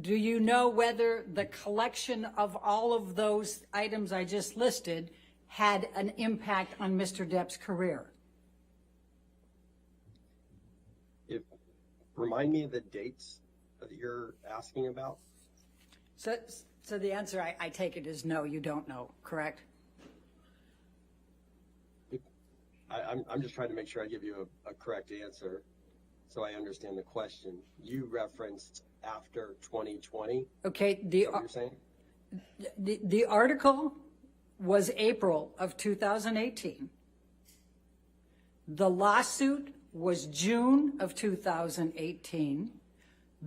Do you know whether the collection of all of those items I just listed had an impact on Mr. Depp's career? Remind me of the dates that you're asking about. So the answer, I take it, is no, you don't know, correct? I'm just trying to make sure I give you a correct answer so I understand the question. You referenced after 2020. Okay, Is that what you're saying? the article was April of 2018. The lawsuit was June of 2018.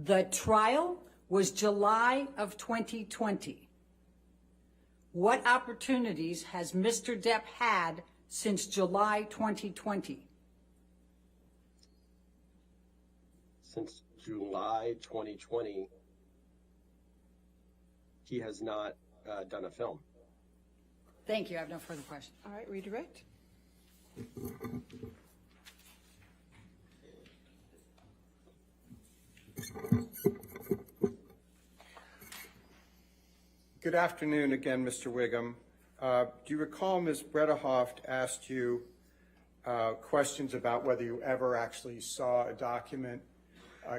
The trial was July of 2020. What opportunities has Mr. Depp had since July 2020? Since July 2020, he has not done a film. Thank you. I have no further questions. All right, redirect. Good afternoon again, Mr. Whigham. Do you recall Ms. Bredehoft asked you questions about whether you ever actually saw a document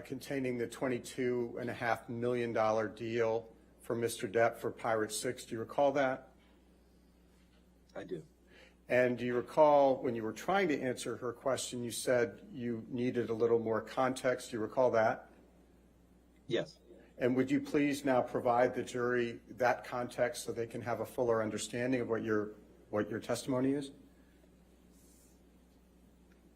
containing the $22.5 million deal for Mr. Depp for Pirate 6? Do you recall that? I do. And do you recall when you were trying to answer her question, you said you needed a little more context? Do you recall that? Yes. And would you please now provide the jury that context so they can have a fuller understanding of what your testimony is?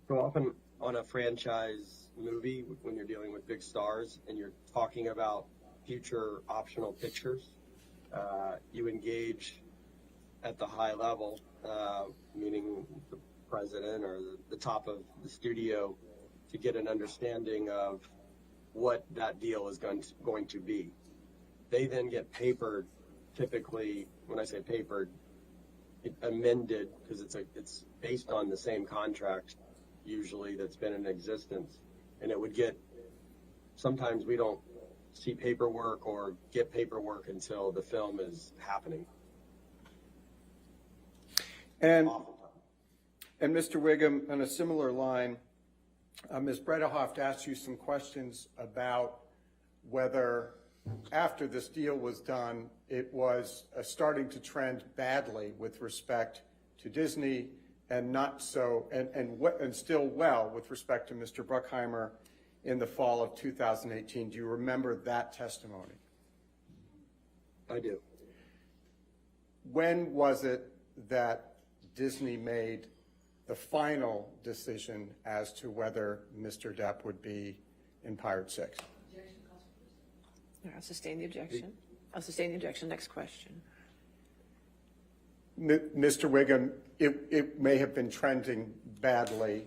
So often on a franchise movie, when you're dealing with big stars and you're talking about future optional pictures, you engage at the high level, meaning the president or the top of the studio, to get an understanding of what that deal is going to be. They then get papered, typically, when I say papered, amended, because it's based on the same contract, usually, that's been in existence. And it would get, sometimes we don't see paperwork or get paperwork until the film is happening. And Mr. Whigham, on a similar line, Ms. Bredehoft asked you some questions about whether after this deal was done, it was starting to trend badly with respect to Disney and not so, and still well with respect to Mr. Bruckheimer in the fall of 2018. Do you remember that testimony? I do. When was it that Disney made the final decision as to whether Mr. Depp would be in Pirate 6? I'll sustain the objection. I'll sustain the objection. Next question. Mr. Whigham, it may have been trending badly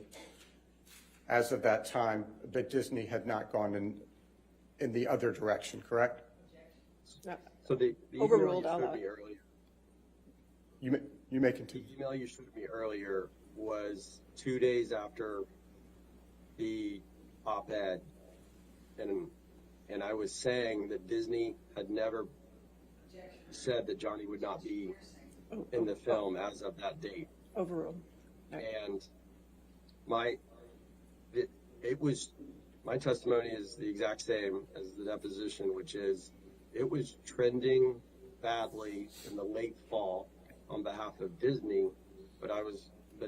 as of that time, but Disney had not gone in the other direction, correct? So the Overruled. email you I'll showed me earlier. You may continue. The email you showed me earlier was 2 days after the op-ed, and I was saying that Disney had never said that Johnny would not be in the film as of that date. Overruled. And my testimony is the exact same as the deposition, which is it was trending badly in the late fall on behalf of Disney, but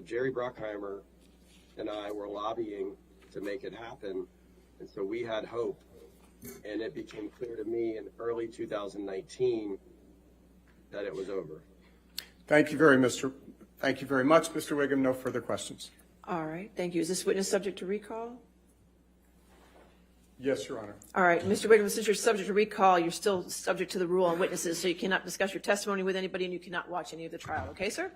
Jerry Bruckheimer and I were lobbying to make it happen, and so we had hope, and it became clear to me in early 2019 that it was over. Thank you very much, Mr. Whigham. No further questions. All right. Thank you. Is this witness subject to recall? Yes, Your Honor. All right. Mr. Whigham, since you're subject to recall, you're still subject to the rule on witnesses, so you cannot discuss your testimony with anybody and you cannot watch any of the trial. Okay, sir?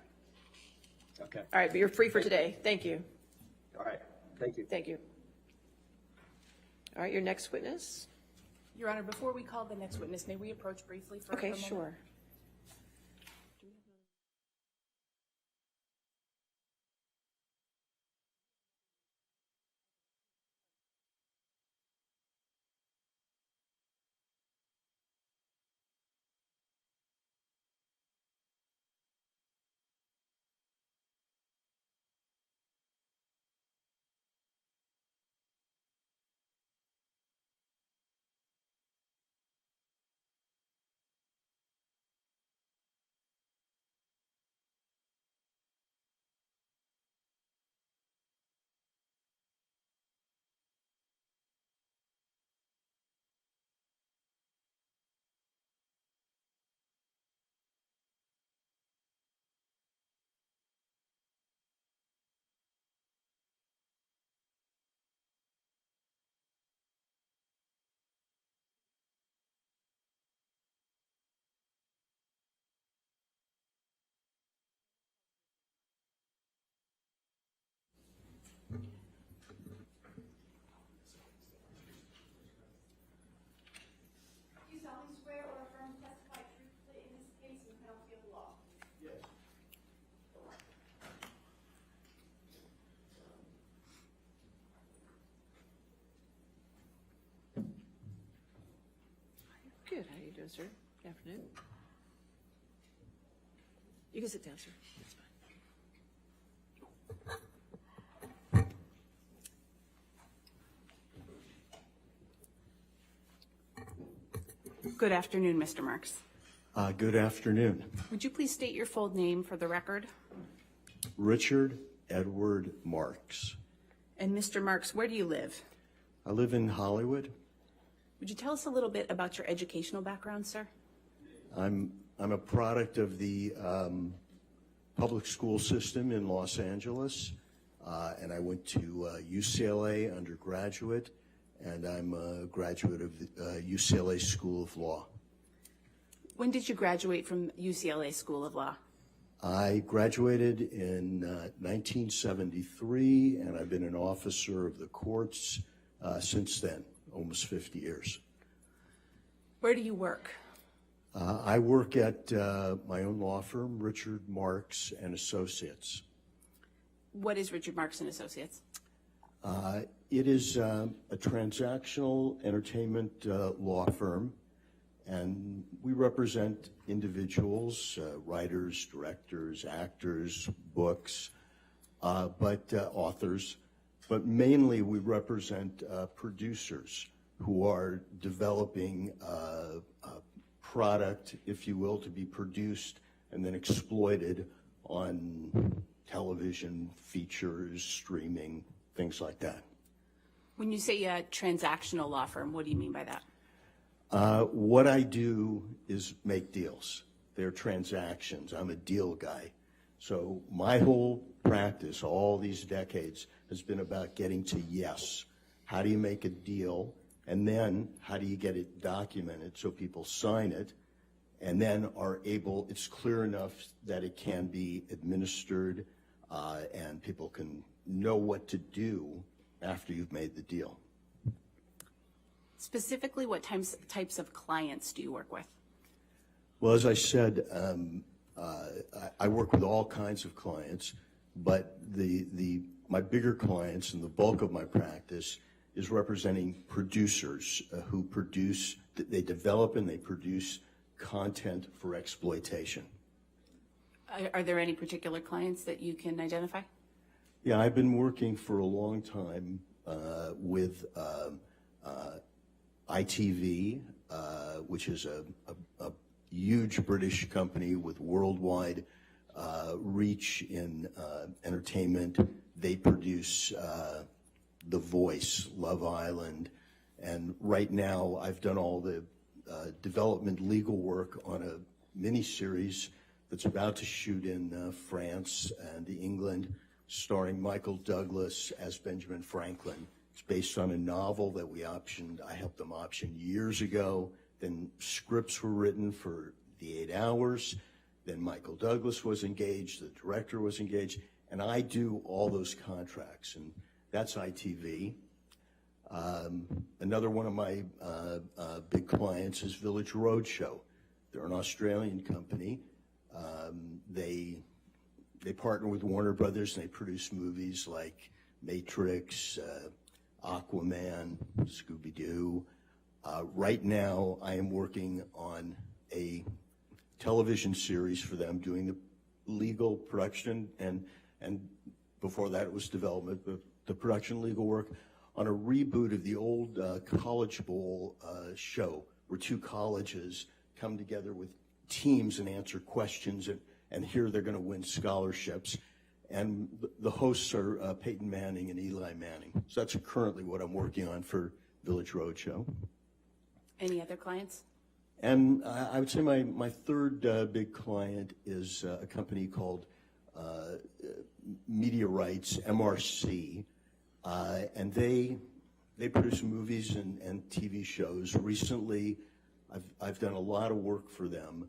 Okay. All right. But you're free for today. Thank you. All right. Thank you. Thank you. All right. Your next witness. Your Honor, before we call the next witness, may we approach briefly for a Okay, moment? sure. go, sir. Good afternoon. You can sit down, sir. That's fine. Good afternoon, Mr. Marks. Good afternoon. Would you please state your full name for the record? Richard Edward Marks. And Mr. Marks, where do you live? I live in Hollywood. Would you tell us a little bit about your educational background, sir? I'm a product of the public school system in Los Angeles, and I went to UCLA undergraduate, and I'm a graduate of the UCLA School of Law. When did you graduate from UCLA School of Law? I graduated in 1973, and I've been an officer of the courts since then, almost 50 years. Where do you work? I work at my own law firm, Richard Marks and Associates. What is Richard Marks and Associates? It is a transactional entertainment law firm, and we represent individuals, writers, directors, actors, books, but authors. But mainly we represent producers who are developing a product, if you will, to be produced and then exploited on television, features, streaming, things like that. When you say a transactional law firm, what do you mean by that? What I do is make deals. They're transactions. I'm a deal guy. So my whole practice, all these decades, has been about getting to yes. How do you make a deal? And then how do you get it documented so people sign it and then are able, it's clear enough that it can be administered and people can know what to do after you've made the deal. Specifically, what types of clients do you work with? Well, as I said, I work with all kinds of clients, but my bigger clients and the bulk of my practice is representing producers who produce, they develop and they produce content for exploitation. Are there any particular clients that you can identify? Yeah, I've been working for a long time with ITV, which is a huge British company with worldwide reach in entertainment. They produce The Voice, Love Island, and right now I've done all the development legal work on a miniseries that's about to shoot in France and England, starring Michael Douglas as Benjamin Franklin. It's based on a novel that we optioned, I helped them option years ago. Then scripts were written for the 8 hours. Then Michael Douglas was engaged, the director was engaged, and I do all those contracts, and that's ITV. Another one of my big clients is Village Roadshow. They're an Australian company. They partner with Warner Brothers, and they produce movies like Matrix, Aquaman, Scooby-Doo. Right now, I am working on a television series for them, doing the legal production, and before that it was development, but the production legal work on a reboot of the old College Bowl show, where two colleges come together with teams and answer questions, and here they're going to win scholarships. And the hosts are Peyton Manning and Eli Manning. So that's currently what I'm working on for Village Roadshow. Any other clients? And I would say my third big client is a company called Media Rights, MRC, and they produce movies and TV shows. Recently, I've done a lot of work for them.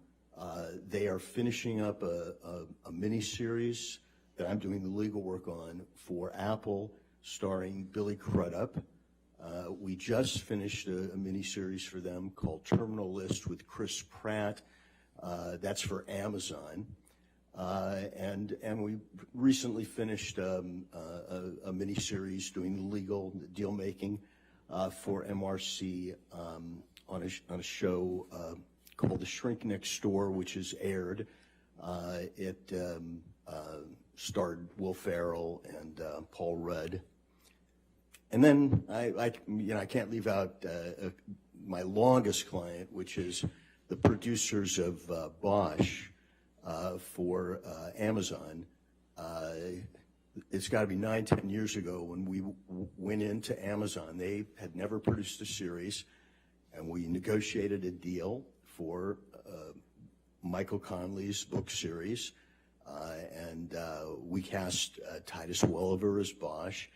They are finishing up a miniseries that I'm doing the legal work on for Apple, starring Billy Crudup. We just finished a miniseries for them called Terminal List with Chris Pratt. That's for Amazon. And we recently finished a miniseries doing legal deal making for MRC on a show called The Shrink Next Door, which is aired. It starred Will Ferrell and Paul Rudd. And then I can't leave out my longest client, which is the producers of Bosch for Amazon. It's got to be 9-10 years ago when we went into Amazon. They had never produced a series, and we negotiated a deal for Michael Conley's book series, and we cast Titus Welliver as Bosch.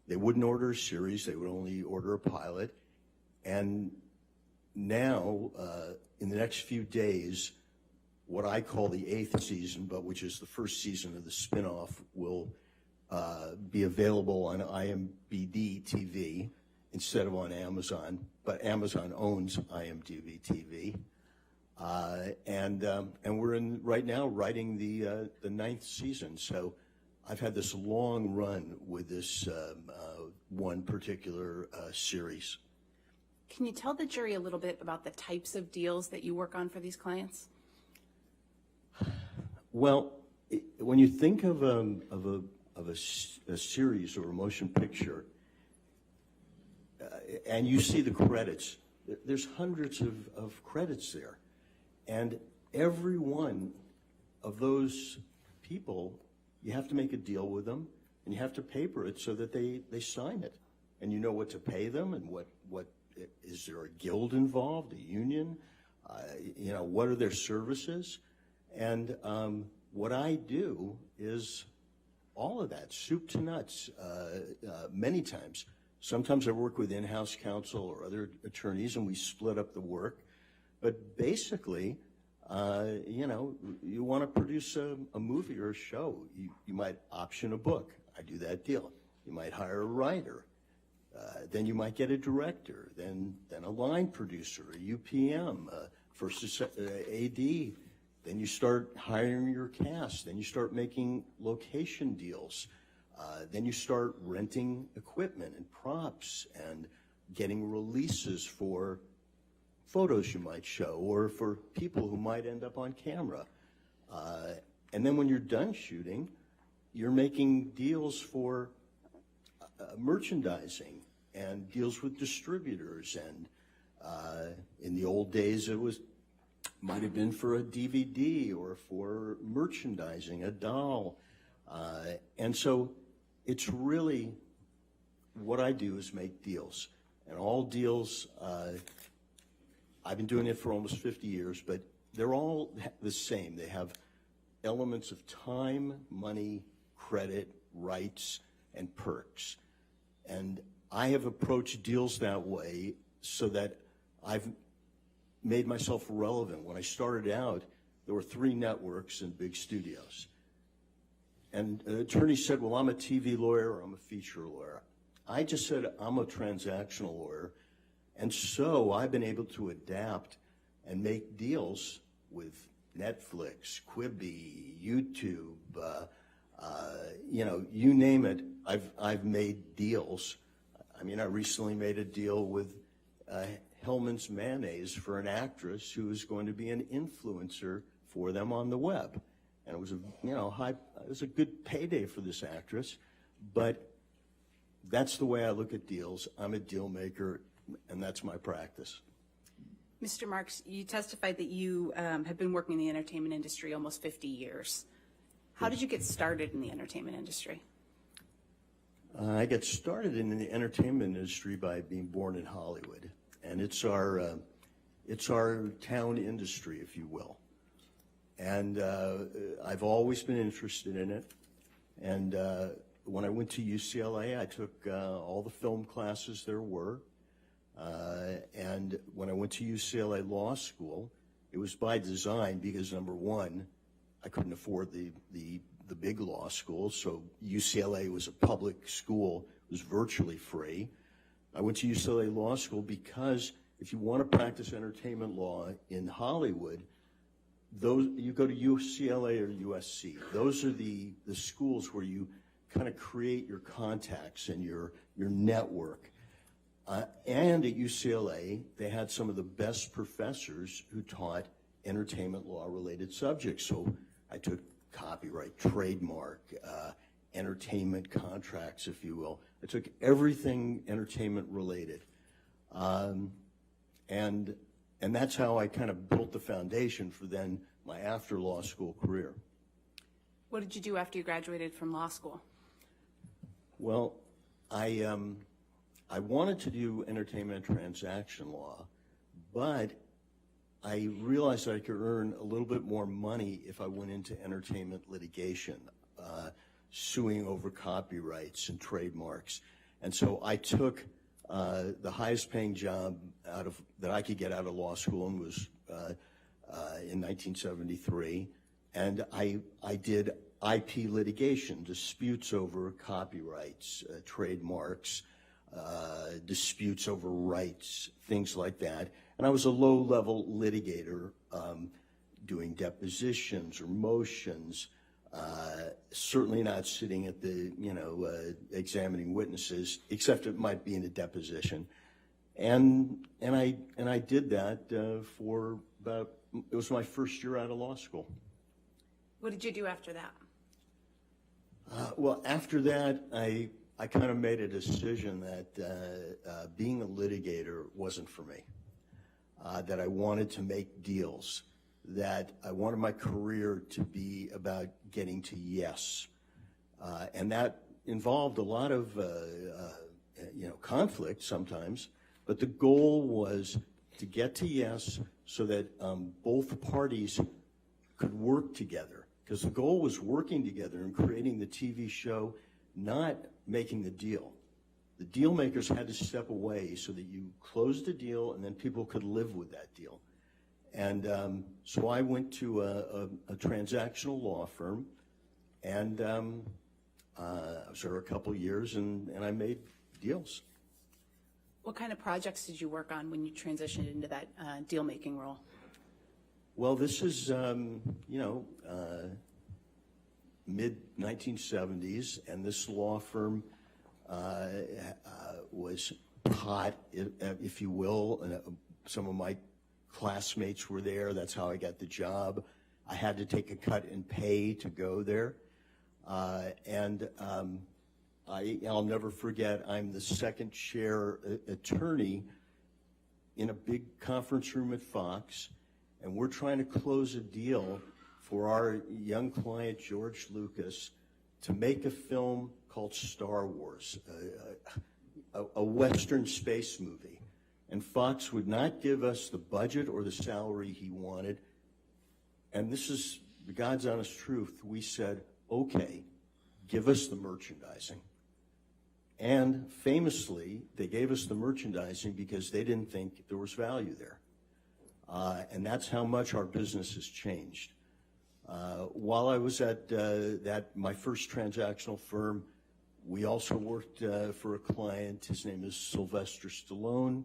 They wouldn't order a series, they would only order a pilot. And now, in the next few days, what I call the 8th season, but which is the first season of the spinoff, will be available on IMDb TV instead of on Amazon, but Amazon owns IMDb TV. And we're right now writing the 9th season. So I've had this long run with this one particular series. Can you tell the jury a little bit about the types of deals that you work on for these clients? Well, when you think of a series or a motion picture, and you see the credits, there's hundreds of credits there. And every one of those people, you have to make a deal with them, and you have to paper it so that they sign it. And you know what to pay them, and what is there a guild involved, a union? What are their services? And what I do is all of that, soup to nuts, many times. Sometimes I work with in-house counsel or other attorneys, and we split up the work. But basically, you want to produce a movie or a show. You might option a book. I do that deal. You might hire a writer. Then you might get a director. Then a line producer, a UPM, first AD. Then you start hiring your cast. Then you start making location deals. Then you start renting equipment and props and getting releases for photos you might show or for people who might end up on camera. And then when you're done shooting, you're making deals for merchandising and deals with distributors. And in the old days, it might have been for a DVD or for merchandising, a doll. And so it's really, what I do is make deals. And all deals, I've been doing it for almost 50 years, but they're all the same. They have elements of time, money, credit, rights, and perks. And I have approached deals that way so that I've made myself relevant. When I started out, there were 3 networks and big studios. And an attorney said, well, I'm a TV lawyer or I'm a feature lawyer. I just said, I'm a transactional lawyer. And so I've been able to adapt and make deals with Netflix, Quibi, YouTube, you name it. I've made deals. I mean, I recently made a deal with Hellman's Mayonnaise for an actress who is going to be an influencer for them on the web. And it was it was a good payday for this actress, but that's the way I look at deals. I'm a deal maker, and that's my practice. Mr. Marks, you testified that you have been working in the entertainment industry almost 50 years. How did you get started in the entertainment industry? I got started in the entertainment industry by being born in Hollywood, and it's our town industry, if you will. And I've always been interested in it. And when I went to UCLA, I took all the film classes there were. And when I went to UCLA Law School, it was by design because, number one, I couldn't afford the big law school, so UCLA was a public school. It was virtually free. I went to UCLA Law School because if you want to practice entertainment law in Hollywood, you go to UCLA or USC. Those are the schools where you kind of create your contacts and your network. And at UCLA, they had some of the best professors who taught entertainment law-related subjects. So I took copyright, trademark, entertainment contracts, if you will. I took everything entertainment-related. And that's how I kind of built the foundation for then my after law school career. What did you do after you graduated from law school? Well, I wanted to do entertainment and transaction law, but I realized I could earn a little bit more money if I went into entertainment litigation, suing over copyrights and trademarks. And so I took the highest paying job that I could get out of law school, and was in 1973, and I did IP litigation, disputes over copyrights, trademarks, disputes over rights, things like that. And I was a low-level litigator, doing depositions or motions, certainly not sitting at the, examining witnesses, except it might be in a deposition. And I did that for about, it was my first year out of law school. What did you do after that? Well, after that, I kind of made a decision that being a litigator wasn't for me, that I wanted to make deals, that I wanted my career to be about getting to yes. And that involved a lot of, conflict sometimes, but the goal was to get to yes so that both parties could work together. Because the goal was working together and creating the TV show, not making the deal. The deal makers had to step away so that you closed the deal and then people could live with that deal. And so I went to a transactional law firm, and I was there a couple years, and I made deals. What kind of projects did you work on when you transitioned into that deal-making role? Well, this is, mid-1970s, and this law firm was hot, if you will. And some of my classmates were there. That's how I got the job. I had to take a cut in pay to go there. I'll never forget, I'm the second chair attorney in a big conference room at Fox, and we're trying to close a deal for our young client, George Lucas, to make a film called Star Wars, a Western space movie. And Fox would not give us the budget or the salary he wanted. And this is the God's honest truth. We said, okay, give us the merchandising. And famously, they gave us the merchandising because they didn't think there was value there. And that's how much our business has changed. While I was at my first transactional firm, we also worked for a client. His name is Sylvester Stallone.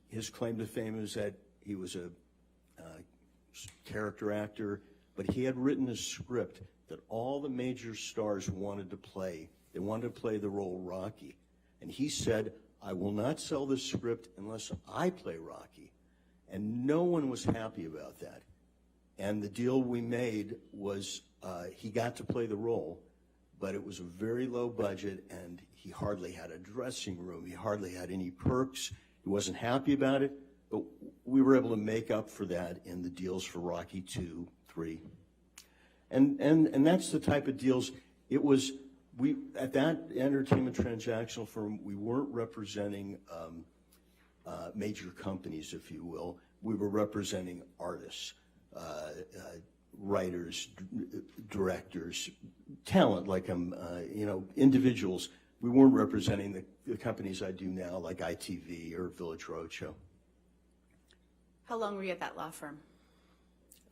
His claim to fame is that he was a character actor, but he had written a script that all the major stars wanted to play. They wanted to play the role Rocky. And he said, I will not sell this script unless I play Rocky. And no one was happy about that. And the deal we made was he got to play the role, but it was a very low budget, and he hardly had a dressing room. He hardly had any perks. He wasn't happy about it, but we were able to make up for that in the deals for Rocky 2, 3. And that's the type of deals. It was, at that entertainment transactional firm, we weren't representing major companies, if you will. We were representing artists, writers, directors, talent, like individuals. We weren't representing the companies I do now, like ITV or Village Roadshow. How long were you at that law firm?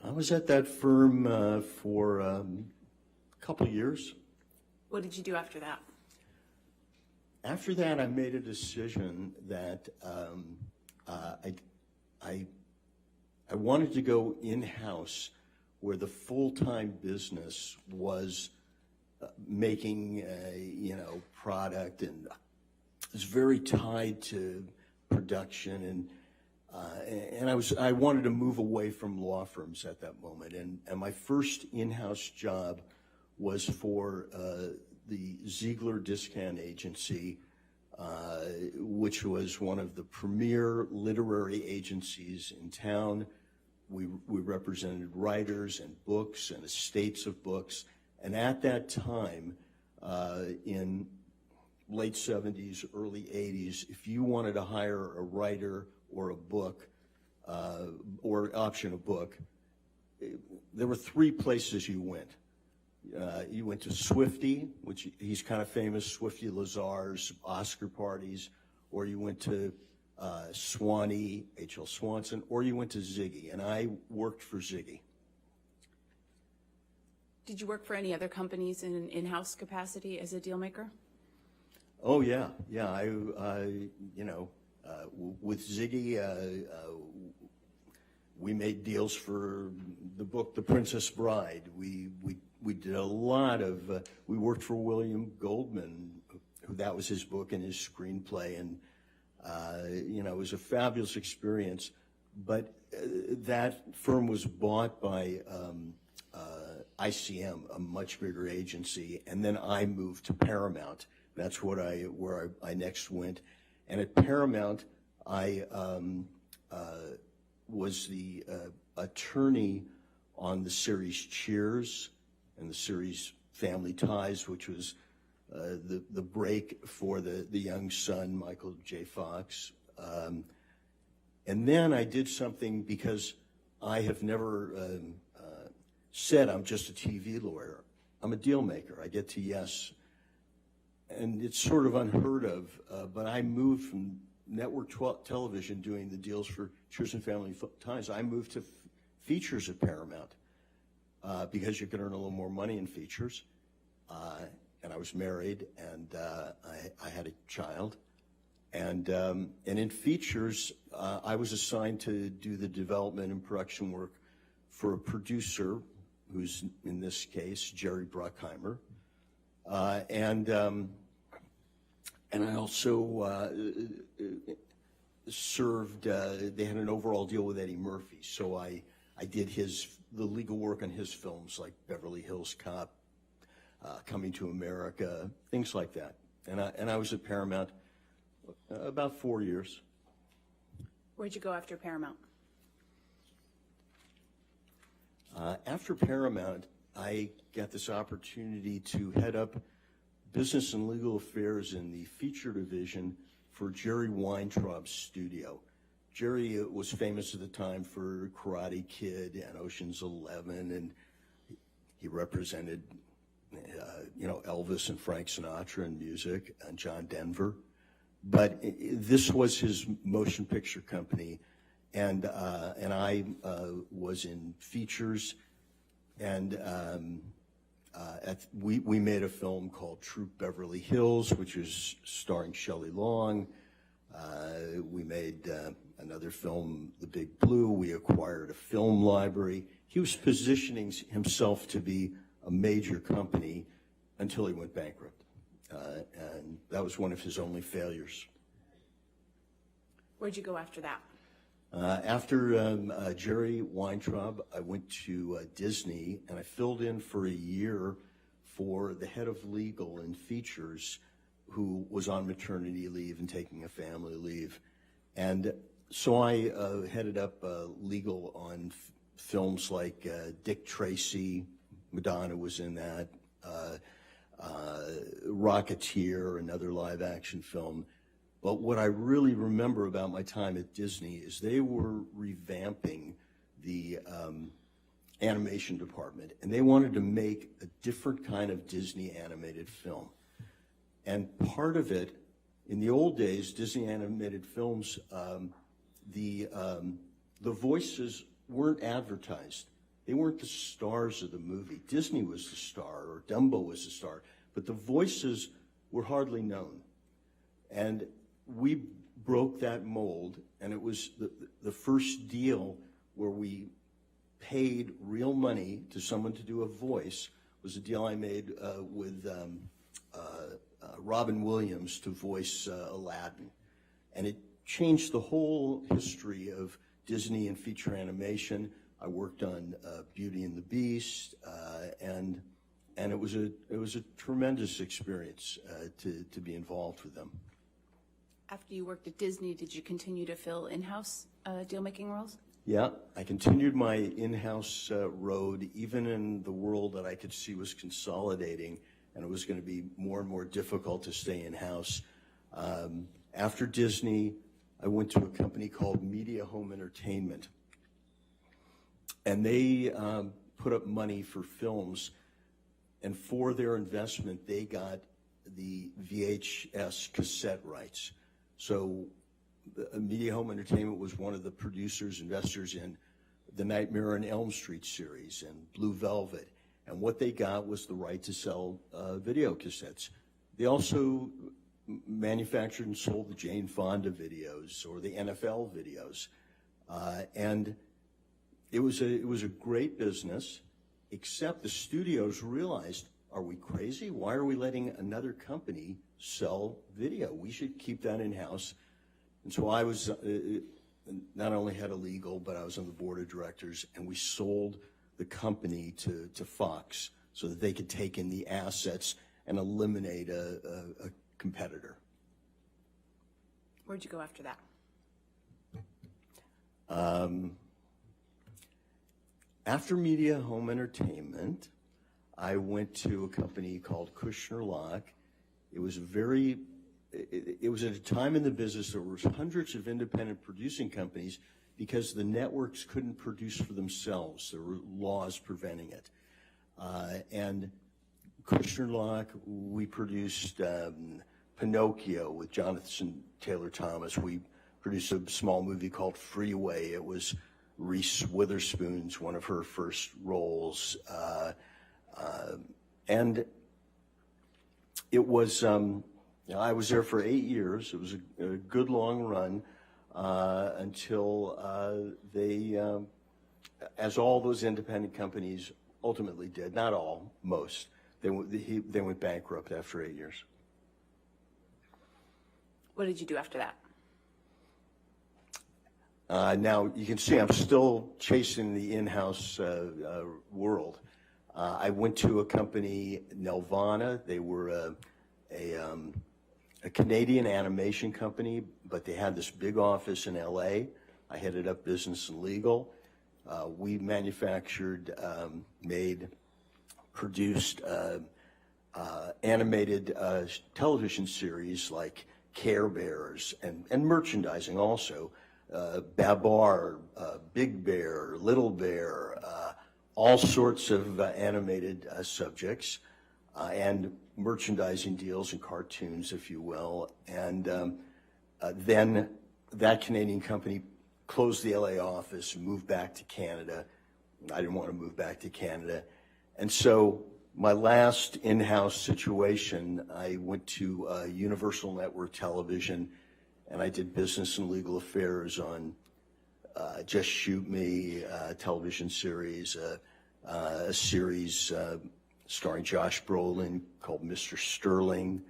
I was at that firm for a couple of years. What did you do after that? After that, I made a decision that I wanted to go in-house where the full-time business was making, product and was very tied to production, and I wanted to move away from law firms at that moment. And my first in-house job was for the Ziegler Discount Agency, which was one of the premier literary agencies in town. We represented writers and books and estates of books. And at that time, in late 70s, early 80s, if you wanted to hire a writer or a book, or option a book, there were three places you went. You went to Swifty, which he's kind of famous, Swifty Lazar's Oscar parties, or you went to Swanee, H.L. Swanson, or you went to Ziggy, and I worked for Ziggy. Did you work for any other companies in an in-house capacity as a deal maker? Oh yeah. With Ziggy, we made deals for the book The Princess Bride. We did a lot of. We worked for William Goldman, who that was his book and his screenplay, and it was a fabulous experience. But that firm was bought by ICM, a much bigger agency, and then I moved to Paramount. That's where I next went, and at Paramount, I was the attorney on the series Cheers and the series Family Ties, which was the break for the young son, Michael J. Fox. And then I did something, because I have never said I'm just a TV lawyer. I'm a deal maker. I get to yes. And it's sort of unheard of, but I moved from network television doing the deals for Cheers and Family Ties. I moved to features at Paramount because you could earn a little more money in features. And I was married, and I had a child. And in features, I was assigned to do the development and production work for a producer, who's in this case Jerry Bruckheimer, and I also served. They had an overall deal with Eddie Murphy, so I did the legal work on his films like Beverly Hills Cop, Coming to America, things like that. And I was at Paramount about 4 years. Where'd you go after Paramount? After Paramount, I got this opportunity to head up business and legal affairs in the feature division for Jerry Weintraub's studio. Jerry was famous at the time for Karate Kid and Ocean's 11, and he represented, Elvis and Frank Sinatra in music, and John Denver. But this was his motion picture company, and I was in features, and we made a film called Troop Beverly Hills, which is starring Shelley Long. We made another film, The Big Blue. We acquired a film library. He was positioning himself to be a major company until he went bankrupt. And that was one of his only failures. Where'd you go after that? After Jerry Weintraub, I went to Disney, and I filled in for a year for the head of legal and features, who was on maternity leave and taking a family leave. And so I headed up legal on films like Dick Tracy, Madonna was in that, Rocketeer, another live action film. But what I really remember about my time at Disney is they were revamping the animation department, and they wanted to make a different kind of Disney animated film. And part of it, in the old days, Disney animated films, the voices weren't advertised. They weren't the stars of the movie. Disney was the star, or Dumbo was the star, but the voices were hardly known. And we broke that mold, and it was the first deal where we paid real money to someone to do a voice. Was a deal I made with Robin Williams to voice Aladdin. And it changed the whole history of Disney and feature animation. I worked on Beauty and the Beast, and it was a tremendous experience to be involved with them. After you worked at Disney, did you continue to fill in-house deal-making roles? Yeah, I continued my in-house road, even in the world that I could see was consolidating, and it was going to be more and more difficult to stay in-house. After Disney, I went to a company called Media Home Entertainment, and they put up money for films, and for their investment, they got the VHS cassette rights. So Media Home Entertainment was one of the producers, investors in the Nightmare on Elm Street series and Blue Velvet. And what they got was the right to sell video cassettes. They also manufactured and sold the Jane Fonda videos or the NFL videos. And it was a great business, except the studios realized, are we crazy? Why are we letting another company sell video? We should keep that in-house. And so I was not only head of legal, but I was on the board of directors, and we sold the company to Fox so that they could take in the assets and eliminate a competitor. Where'd you go after that? After Media Home Entertainment, I went to a company called Kushner Lock. It was it was at a time in the business there were hundreds of independent producing companies because the networks couldn't produce for themselves. There were laws preventing it. And Kushner Lock, we produced Pinocchio with Jonathan Taylor Thomas. We produced a small movie called Freeway. It was Reese Witherspoon's one of her first roles. And it was, I was there for 8 years. It was a good long run until they, as all those independent companies ultimately did, not all, most, they went bankrupt after 8 years. What did you do after that? Now, you can see I'm still chasing the in-house world. I went to a company, Nelvana. They were a Canadian animation company, but they had this big office in LA. I headed up business and legal. We manufactured, made, produced animated television series like Care Bears and merchandising also. Babar, Big Bear, Little Bear, all sorts of animated subjects and merchandising deals and cartoons, if you will. And then that Canadian company closed the LA office and moved back to Canada. I didn't want to move back to Canada. And so my last in-house situation, I went to Universal Network Television, and I did business and legal affairs on Just Shoot Me, television series, a series starring Josh Brolin called Mr. Sterling.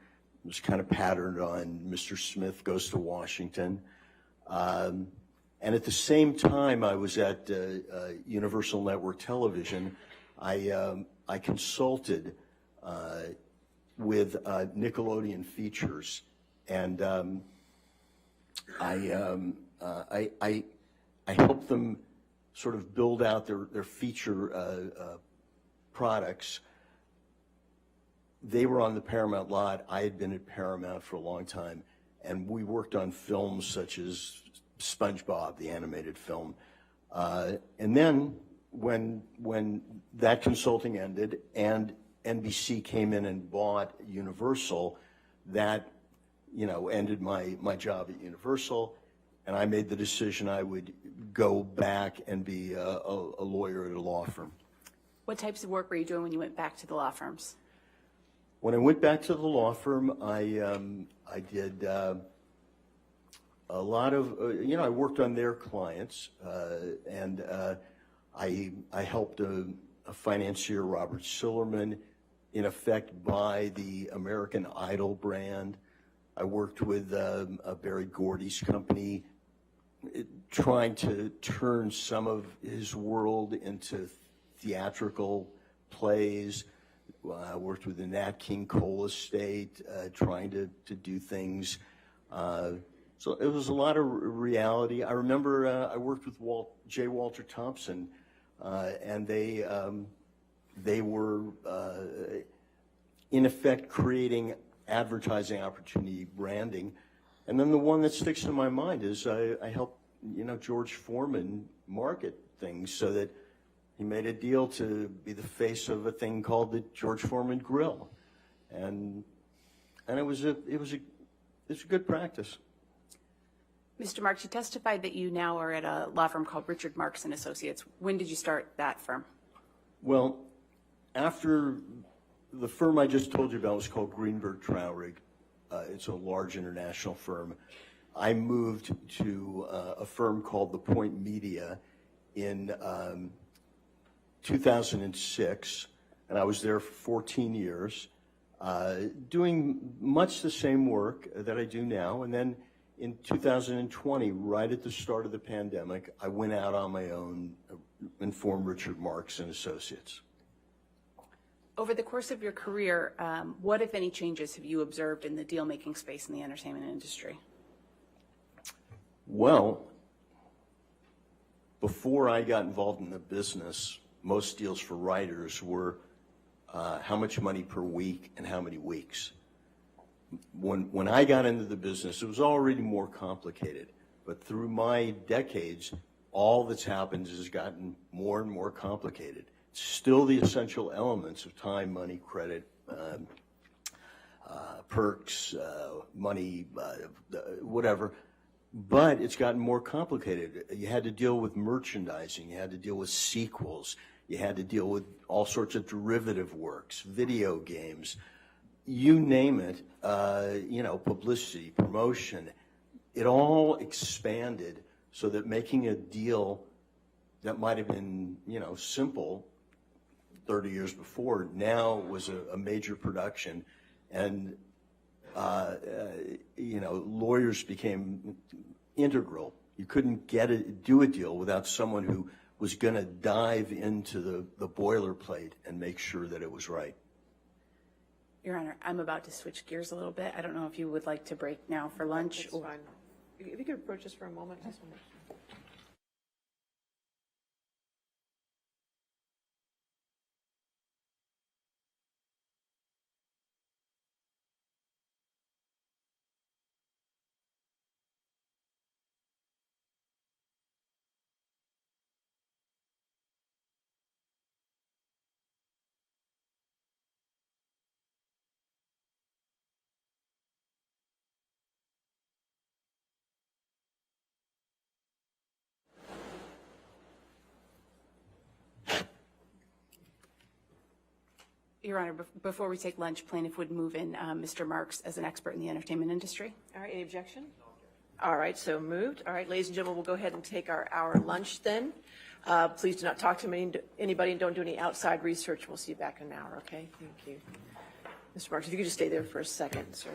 It was kind of patterned on Mr. Smith Goes to Washington. And at the same time I was at Universal Network Television, I consulted with Nickelodeon Features, and I helped them sort of build out their feature products. They were on the Paramount lot. I had been at Paramount for a long time, and we worked on films such as SpongeBob, the animated film. And then when that consulting ended and NBC came in and bought Universal, that ended my job at Universal, and I made the decision I would go back and be a lawyer at a law firm. What types of work were you doing when you went back to the law firms? When I went back to the law firm, I did a lot of, I worked on their clients, and I helped a financier, Robert Sillerman, in effect buy the American Idol brand. I worked with Barry Gordy's company, trying to turn some of his world into theatrical plays. I worked with the Nat King Cole estate, trying to do things. So it was a lot of reality. I remember I worked with J. Walter Thompson, and they were in effect creating advertising opportunity branding. And then the one that sticks in my mind is I helped George Foreman market things so that he made a deal to be the face of a thing called the George Foreman Grill, and it was a good practice. Mr. Marks, you testified that you now are at a law firm called Richard Marks and Associates. When did you start that firm? Well, after the firm I just told you about was called Greenberg Traurig. It's a large international firm. I moved to a firm called The Point Media in 2006, and I was there for 14 years, doing much the same work that I do now. And then in 2020, right at the start of the pandemic, I went out on my own and formed Richard Marks and Associates. Over the course of your career, what, if any, changes have you observed in the deal-making space in the entertainment industry? Well, before I got involved in the business, most deals for writers were how much money per week and how many weeks. When I got into the business, it was already more complicated. But through my decades, all that's happened has gotten more and more complicated. Still the essential elements of time, money, credit, perks, money, whatever. But it's gotten more complicated. You had to deal with merchandising. You had to deal with sequels. You had to deal with all sorts of derivative works, video games, you name it, publicity, promotion. It all expanded so that making a deal that might have been, simple 30 years before now was a major production. And lawyers became integral. You couldn't do a deal without someone who was going to dive into the boilerplate and make sure that it was right. Your Honor, I'm about to switch gears a little bit. I don't know if you would like to break now for lunch. That's fine. If you could approach us for a moment. Just a minute. Your Honor, before we take lunch, plaintiff would move in Mr. Marks as an expert in the entertainment industry. All right, any objection? All right, so moved. All right, ladies and gentlemen, we'll go ahead and take our hour lunch then. Please do not talk to anybody and don't do any outside research. We'll see you back in an hour, okay? Thank you. Mr. Marks, if you could just stay there for a second, sir.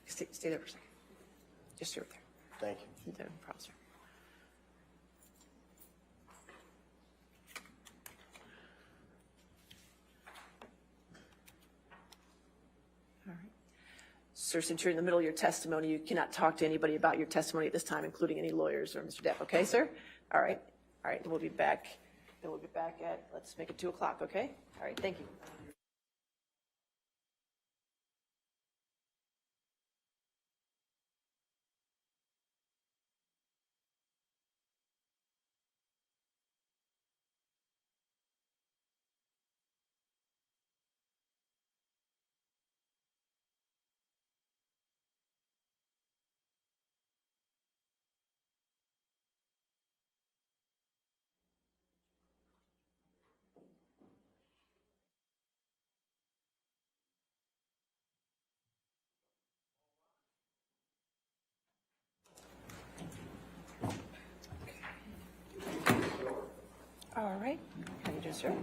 Stay there for a second. Just stay right there. Thank you. No problem, sir. Sir, since you're in the middle of your testimony, you cannot talk to anybody about your testimony at this time, including any lawyers or Mr. Depp. Okay, sir? All right. All right. And we'll be back. Then we'll be back at, let's make it 2 o'clock. Okay? All right. Thank you. All right. How you doing, sir? All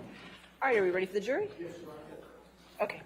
right, are we ready for the jury? Yes, okay.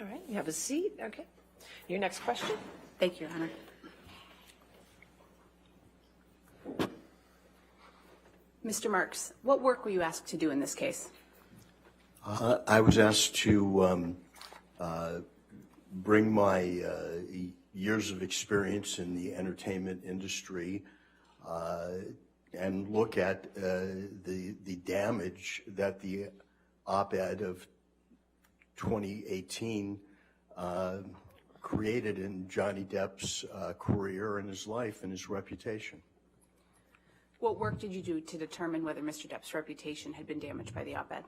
All right, you have a seat. Okay. Your next question? Thank you, Your Honor. Mr. Marks, what work were you asked to do in this case? I was asked to bring my years of experience in the entertainment industry and look at the damage that the op-ed of 2018 created in Johnny Depp's career and his life and his reputation. What work did you do to determine whether Mr. Depp's reputation had been damaged by the op-ed?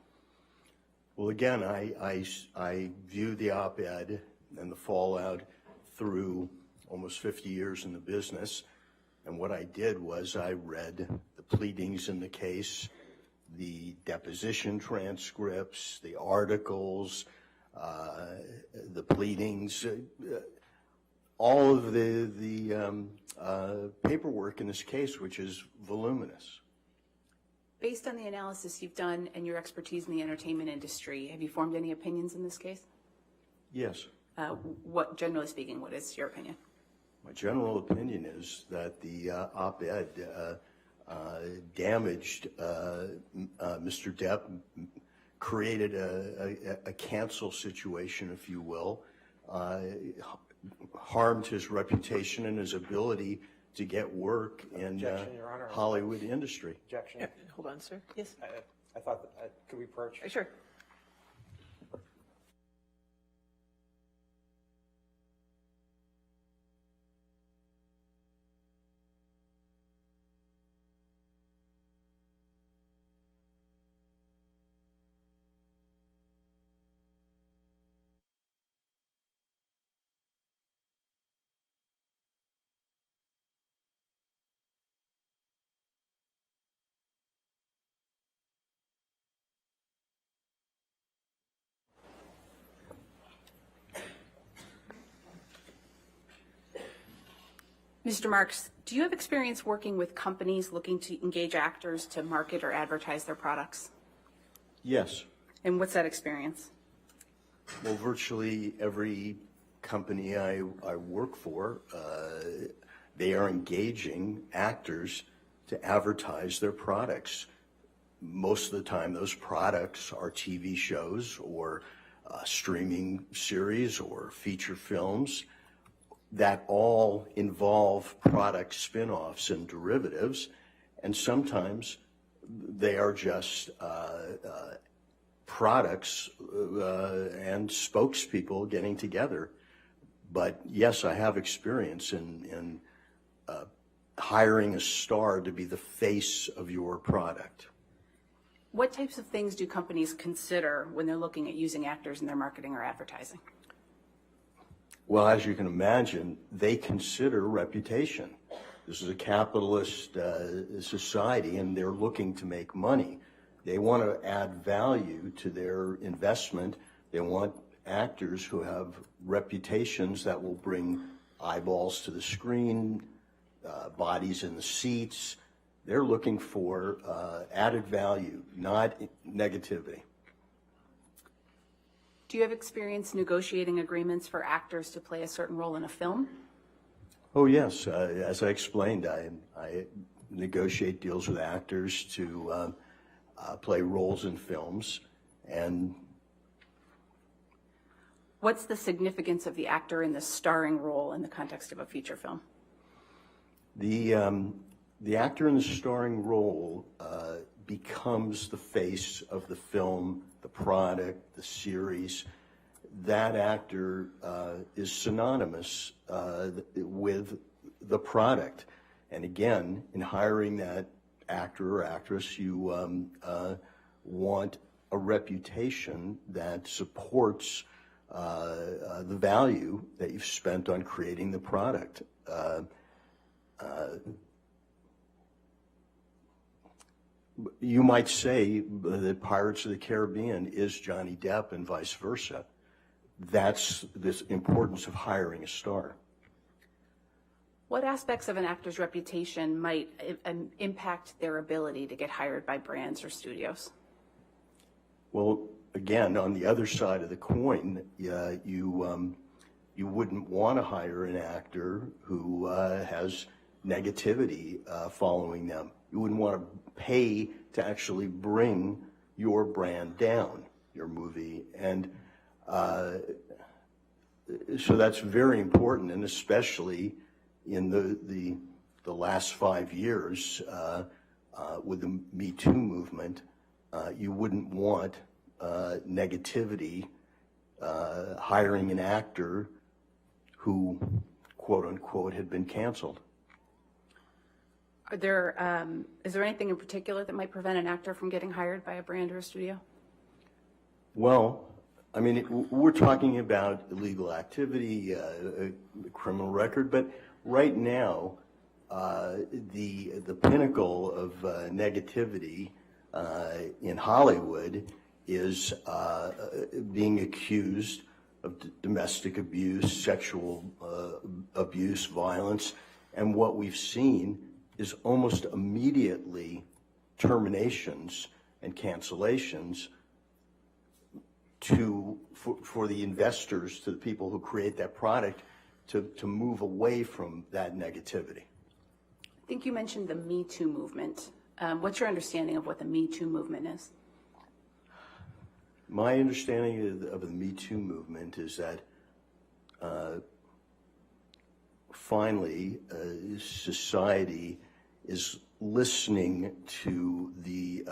Well, again, I view the op-ed and the fallout through almost 50 years in the business, and what I did was I read the pleadings in the case, the deposition transcripts, the articles, the pleadings, all of the paperwork in this case, which is voluminous. Based on the analysis you've done and your expertise in the entertainment industry, have you formed any opinions in this case? Yes. What, generally speaking, what is your opinion? My general opinion is that the op-ed damaged Mr. Depp, created a cancel situation, if you will, harmed his reputation and his ability to get work in Hollywood industry. Objection. Hold on, sir. Yes. I thought, could we approach? Sure. Mr. Marks, do you have experience working with companies looking to engage actors to market or advertise their products? Yes. And what's that experience? Well, virtually every company I work for, they are engaging actors to advertise their products. Most of the time, those products are TV shows or streaming series or feature films that all involve product spin-offs and derivatives, and sometimes they are just products and spokespeople getting together. But yes, I have experience in hiring a star to be the face of your product. What types of things do companies consider when they're looking at using actors in their marketing or advertising? Well, as you can imagine, they consider reputation. This is a capitalist society, and they're looking to make money. They want to add value to their investment. They want actors who have reputations that will bring eyeballs to the screen, bodies in the seats. They're looking for added value, not negativity. Do you have experience negotiating agreements for actors to play a certain role in a film? Oh, yes. As I explained, I negotiate deals with actors to play roles in films. And What's the significance of the actor in the starring role in the context of a feature film? the actor in the starring role becomes the face of the film, the product, the series. That actor is synonymous with the product. And again, in hiring that actor or actress, you want a reputation that supports the value that you've spent on creating the product. You might say that Pirates of the Caribbean is Johnny Depp and vice versa. That's this importance of hiring a star. What aspects of an actor's reputation might impact their ability to get hired by brands or studios? Well, again, on the other side of the coin, you wouldn't want to hire an actor who has negativity following them. You wouldn't want to pay to actually bring your brand down, your movie. And so that's very important, and especially in the last 5 years with the Me Too movement, you wouldn't want negativity hiring an actor who, quote unquote, had been canceled. Is there anything in particular that might prevent an actor from getting hired by a brand or a studio? Well, I mean, we're talking about illegal activity, a criminal record, but right now, the pinnacle of negativity in Hollywood is being accused of domestic abuse, sexual abuse, violence, and what we've seen is almost immediately terminations and cancellations for the investors, to the people who create that product, to move away from that negativity. I think you mentioned the Me Too movement. What's your understanding of what the Me Too movement is? My understanding of the Me Too movement is that finally society is listening to the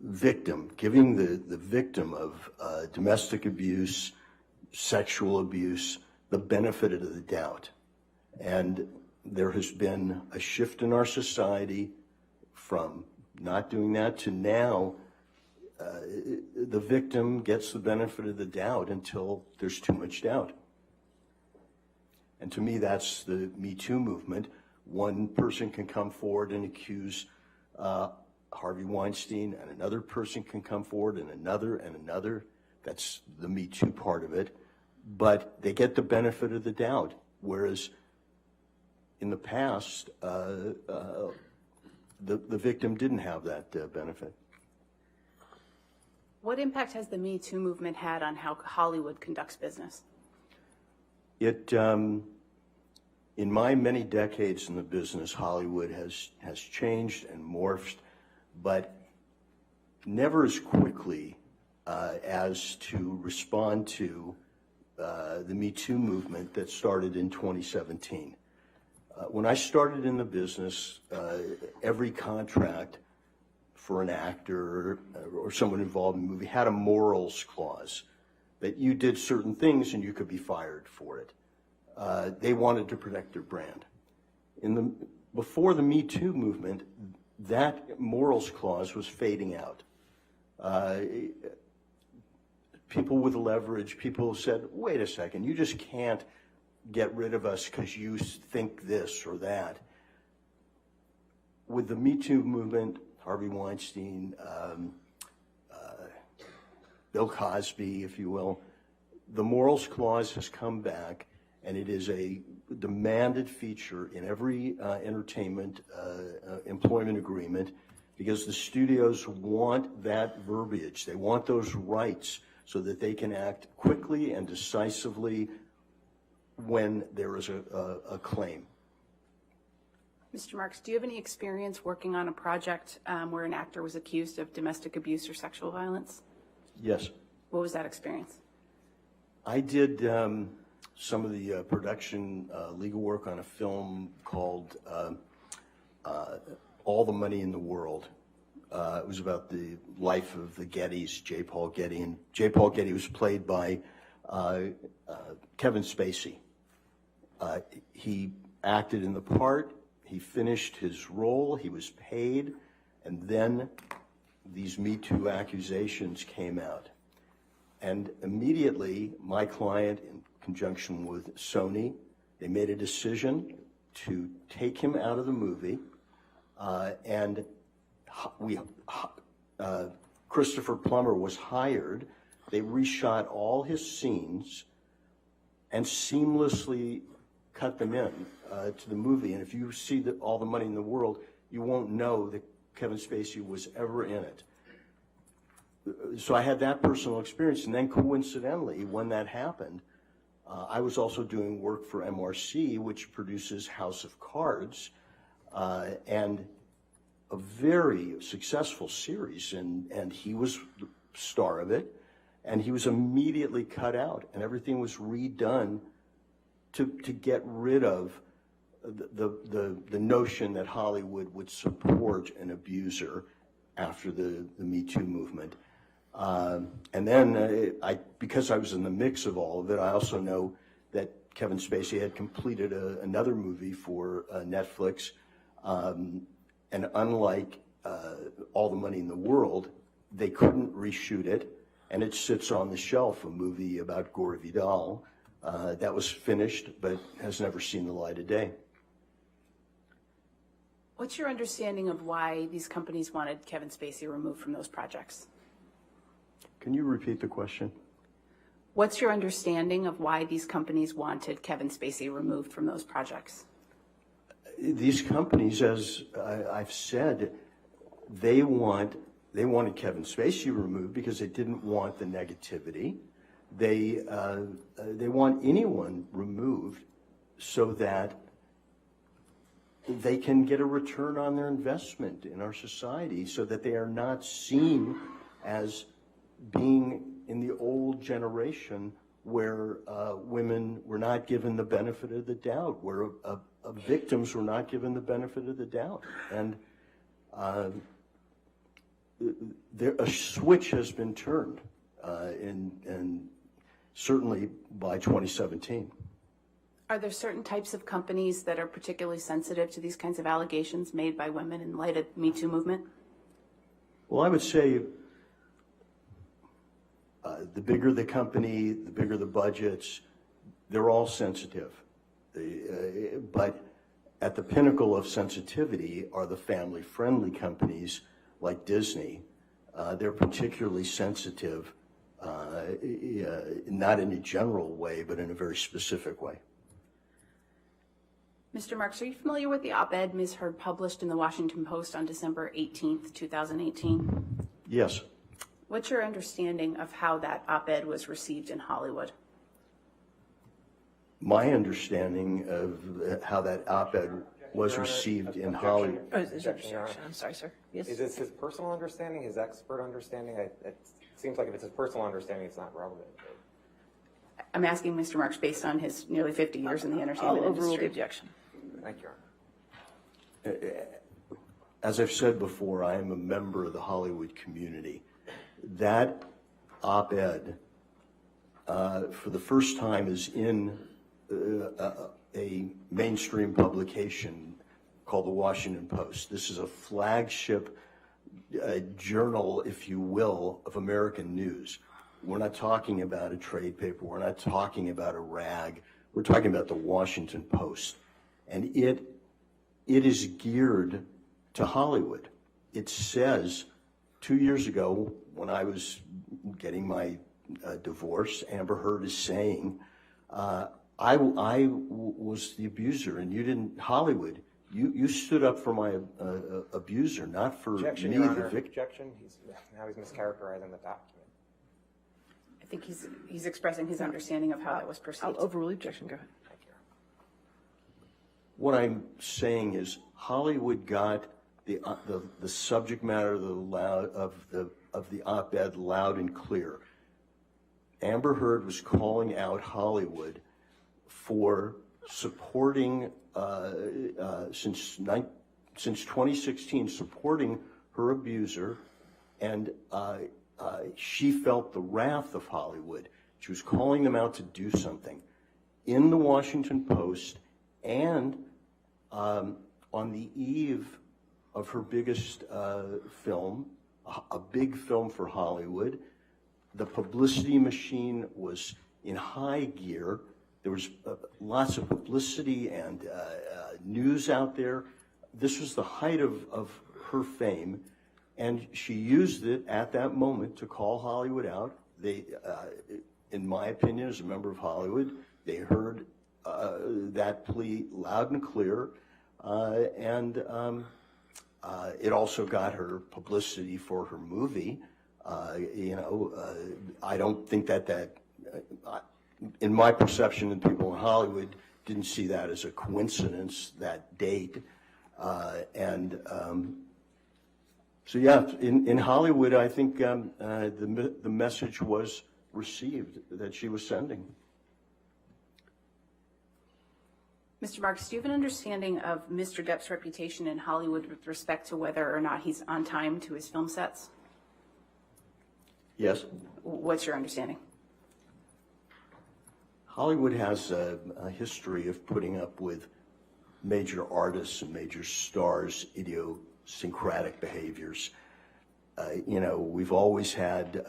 victim, giving the victim of domestic abuse, sexual abuse, the benefit of the doubt. And there has been a shift in our society from not doing that to now the victim gets the benefit of the doubt until there's too much doubt. And to me, that's the Me Too movement. One person can come forward and accuse Harvey Weinstein, and another person can come forward, and another, and another. That's the Me Too part of it. But they get the benefit of the doubt, whereas in the past, the victim didn't have that benefit. What impact has the Me Too movement had on how Hollywood conducts business? It, in my many decades in the business, Hollywood has changed and morphed, but never as quickly as to respond to the Me Too movement that started in 2017. When I started in the business, every contract for an actor or someone involved in a movie had a morals clause that you did certain things and you could be fired for it. They wanted to protect their brand. Before the Me Too movement, that morals clause was fading out. People with leverage, people said, wait a second, you just can't get rid of us because you think this or that. With the Me Too movement, Harvey Weinstein, Bill Cosby, if you will, the morals clause has come back, and it is a demanded feature in every entertainment employment agreement, because the studios want that verbiage. They want those rights so that they can act quickly and decisively when there is a claim. Mr. Marks, do you have any experience working on a project where an actor was accused of domestic abuse or sexual violence? Yes. What was that experience? I did some of the production legal work on a film called All the Money in the World. It was about the life of the Gettys, J. Paul Getty. And J. Paul Getty was played by Kevin Spacey. He acted in the part. He finished his role. He was paid. And then these Me Too accusations came out. And immediately, my client, in conjunction with Sony, they made a decision to take him out of the movie. And Christopher Plummer was hired. They reshot all his scenes and seamlessly cut them in to the movie. And if you see All the Money in the World, you won't know that Kevin Spacey was ever in it. So I had that personal experience. And then coincidentally, when that happened, I was also doing work for MRC, which produces House of Cards, and a very successful series. And he was the star of it. And he was immediately cut out. And everything was redone to get rid of the notion that Hollywood would support an abuser after the Me Too movement. And then because I was in the mix of all of it, I also know that Kevin Spacey had completed another movie for Netflix. And unlike All the Money in the World, they couldn't reshoot it. And it sits on the shelf, a movie about Gore Vidal that was finished but has never seen the light of day. What's your understanding of why these companies wanted Kevin Spacey removed from those projects? Can you repeat the question? What's your understanding of why these companies wanted Kevin Spacey removed from those projects? These companies, as I've said, they wanted Kevin Spacey removed because they didn't want the negativity. They want anyone removed so that they can get a return on their investment in our society, so that they are not seen as being in the old generation where women were not given the benefit of the doubt, where victims were not given the benefit of the doubt. And a switch has been turned, and certainly by 2017. Are there certain types of companies that are particularly sensitive to these kinds of allegations made by women in light of the Me Too movement? Well, I would say the bigger the company, the bigger the budgets, they're all sensitive. But at the pinnacle of sensitivity are the family-friendly companies like Disney. They're particularly sensitive, not in a general way, but in a very specific way. Mr. Marks, are you familiar with the op-ed Ms. Heard published in the Washington Post on December 18th, 2018? Yes. What's your understanding of how that op-ed was received in Hollywood? My understanding of how that op-ed was received in Hollywood. I'm sorry, sir. Yes. Is this his personal understanding, his expert understanding? It seems like if it's his personal understanding, it's not relevant. I'm asking Mr. Marks based on his nearly 50 years in the entertainment I'll overrule the industry. objection. Thank you. As I've said before, I am a member of the Hollywood community. That op-ed, for the first time, is in a mainstream publication called the Washington Post. This is a flagship journal, if you will, of American news. We're not talking about a trade paper. We're not talking about a rag. We're talking about the Washington Post. And it is geared to Hollywood. It says, 2 years ago, when I was getting my divorce, Amber Heard is saying, I was the abuser, and you didn't, Hollywood, you stood up for my abuser, not for Objection, me, Your the Honor. victim. Objection. Now he's mischaracterizing the document. I think he's expressing his understanding of how that was perceived. I'll overrule the objection. Go ahead. Thank you. what I'm saying is Hollywood got the subject matter of the op-ed loud and clear. Amber Heard was calling out Hollywood for supporting since 2016, supporting her abuser, and she felt the wrath of Hollywood. She was calling them out to do something. In the Washington Post, and on the eve of her biggest film, a big film for Hollywood, the publicity machine was in high gear. There was lots of publicity and news out there. This was the height of her fame, and she used it at that moment to call Hollywood out. They, in my opinion, as a member of Hollywood, they heard that plea loud and clear, and it also got her publicity for her movie. I don't think that in my perception, and people in Hollywood didn't see that as a coincidence, that date. So yeah, in Hollywood, I think the message was received that she was sending. Mr. Marks, do you have an understanding of Mr. Depp's reputation in Hollywood with respect to whether or not he's on time to his film sets? Yes. What's your understanding? Hollywood has a history of putting up with major artists and major stars' idiosyncratic behaviors. We've always had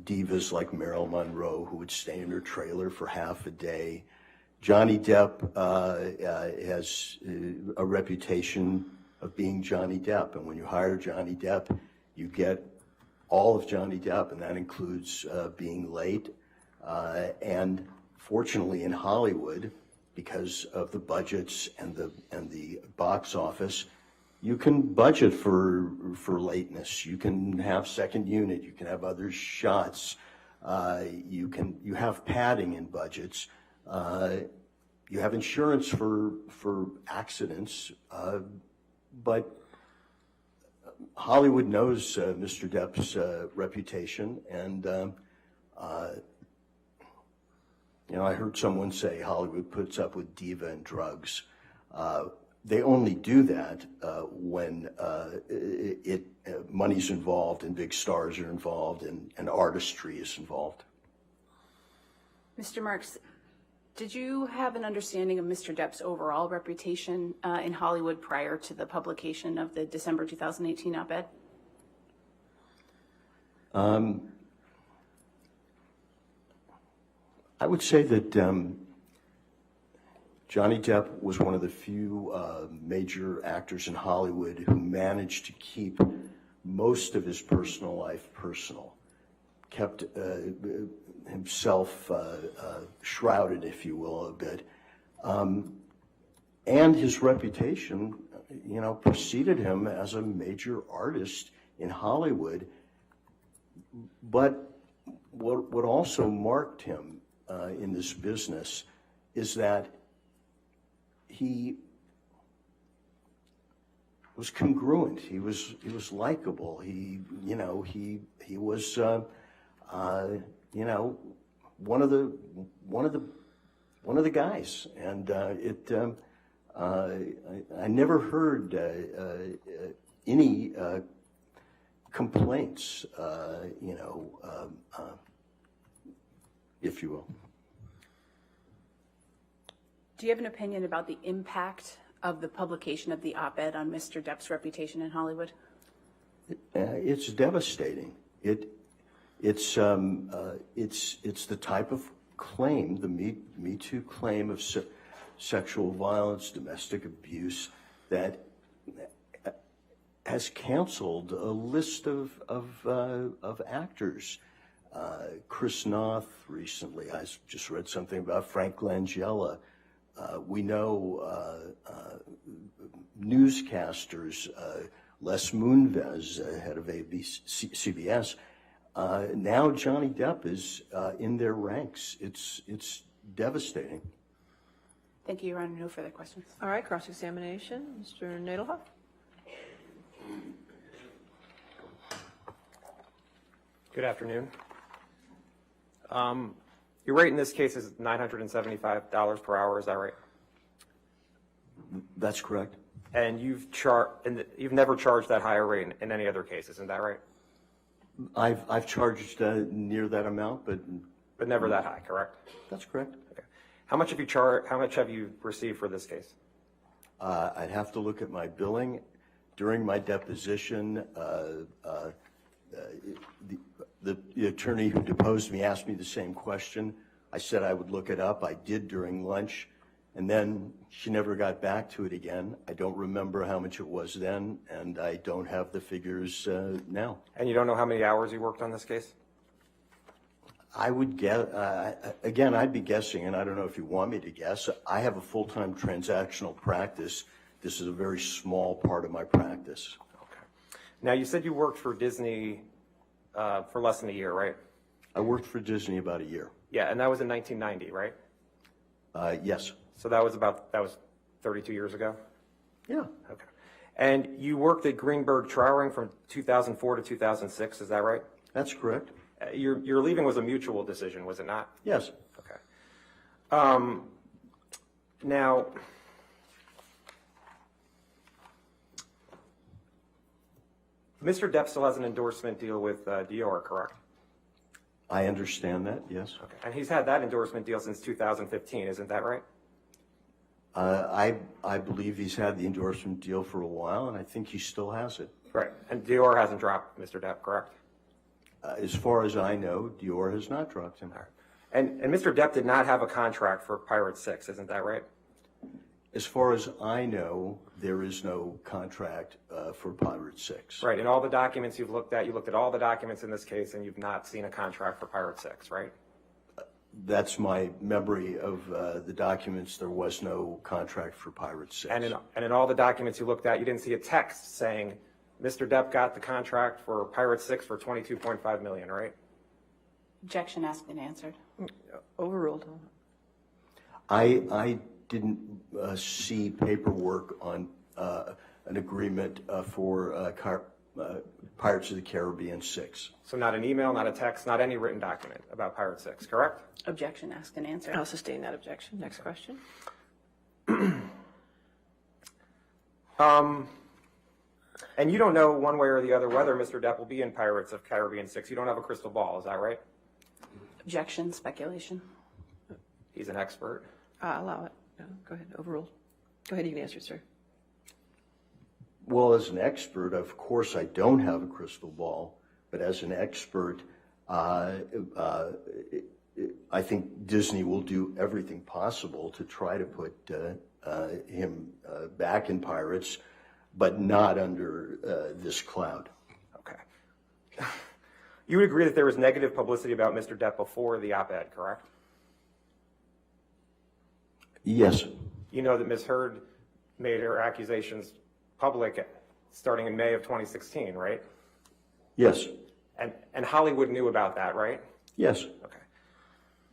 divas like Marilyn Monroe who would stay in her trailer for half a day. Johnny Depp has a reputation of being Johnny Depp, and when you hire Johnny Depp, you get all of Johnny Depp, and that includes being late. And fortunately, in Hollywood, because of the budgets and the box office, you can budget for lateness. You can have second unit. You can have other shots. You have padding in budgets. You have insurance for accidents, but Hollywood knows Mr. Depp's reputation, and I heard someone say Hollywood puts up with diva and drugs. They only do that when money's involved and big stars are involved and artistry is involved. Mr. Marks, did you have an understanding of Mr. Depp's overall reputation in Hollywood prior to the publication of the December 2018 op-ed? I would say that Johnny Depp was one of the few major actors in Hollywood who managed to keep most of his personal life personal, kept himself shrouded, if you will, a bit. And his reputation, preceded him as a major artist in Hollywood. But what also marked him in this business is that he was congruent. He was likable. He was one of the guys, and I never heard any complaints, if you will. Do you have an opinion about the impact of the publication of the op-ed on Mr. Depp's reputation in Hollywood? It's devastating. It's the type of claim, the Me Too claim of sexual violence, domestic abuse, that has canceled a list of actors. Chris Noth recently. I just read something about Frank Langella. We know newscasters, Les Moonves, head of CBS. Now Johnny Depp is in their ranks. It's devastating. Thank you, Your Honor. No further questions. All right, cross-examination, Mr. Nadelhoff. Good afternoon. Your rate in this case is $975 per hour, is that right? That's correct. And you've never charged that higher rate in any other cases, isn't that right? I've charged near that amount, but never that high, correct? That's correct. Okay. How much have you received for this case? I'd have to look at my billing. During my deposition, the attorney who deposed me asked me the same question. I said I would look it up. I did during lunch, and then she never got back to it again. I don't remember how much it was then, and I don't have the figures now. And you don't know how many hours you worked on this case? I would guess, again, I'd be guessing, and I don't know if you want me to guess. I have a full-time transactional practice. This is a very small part of my practice. Okay. Now, you said you worked for Disney for less than a year, right? I worked for Disney about a year. Yeah, and that was in 1990, right? Yes. So that was 32 years ago? Yeah. Okay. And you worked at Greenberg Trauring from 2004 to 2006, is that right? That's correct. Your leaving was a mutual decision, was it not? Yes. Okay. Now, Mr. Depp still has an endorsement deal with Dior, correct? I understand that, yes. Okay. And he's had that endorsement deal since 2015, isn't that right? I believe he's had the endorsement deal for a while, and I think he still has it. Right. And Dior hasn't dropped Mr. Depp, correct? As far as I know, Dior has not dropped him. All right. And Mr. Depp did not have a contract for Pirate 6, isn't that right? As far as I know, there is no contract for Pirate 6. Right. In all the documents you've looked at, you looked at all the documents in this case, and you've not seen a contract for Pirate 6, right? That's my memory of the documents. There was no contract for Pirate 6. And in all the documents you looked at, you didn't see a text saying Mr. Depp got the contract for Pirate 6 for $22.5 million, right? Objection asked and answered. Overruled. I didn't see paperwork on an agreement for Pirates of the Caribbean 6. So not an email, not a text, not any written document about Pirate 6, correct? Objection asked and answered. I'll sustain that objection. Next question. And you don't know one way or the other whether Mr. Depp will be in Pirates of Caribbean 6. You don't have a crystal ball, is that right? Objection, speculation. He's an expert. Allow it. No, go ahead. Overruled. Go ahead. You can answer, sir. Well, as an expert, of course, I don't have a crystal ball, but as an expert, I think Disney will do everything possible to try to put him back in Pirates, but not under this cloud. Okay. You would agree that there was negative publicity about Mr. Depp before the op-ed, correct? Yes. You know that Ms. Heard made her accusations public starting in May of 2016, right? Yes. And Hollywood knew about that, right? Yes. Okay.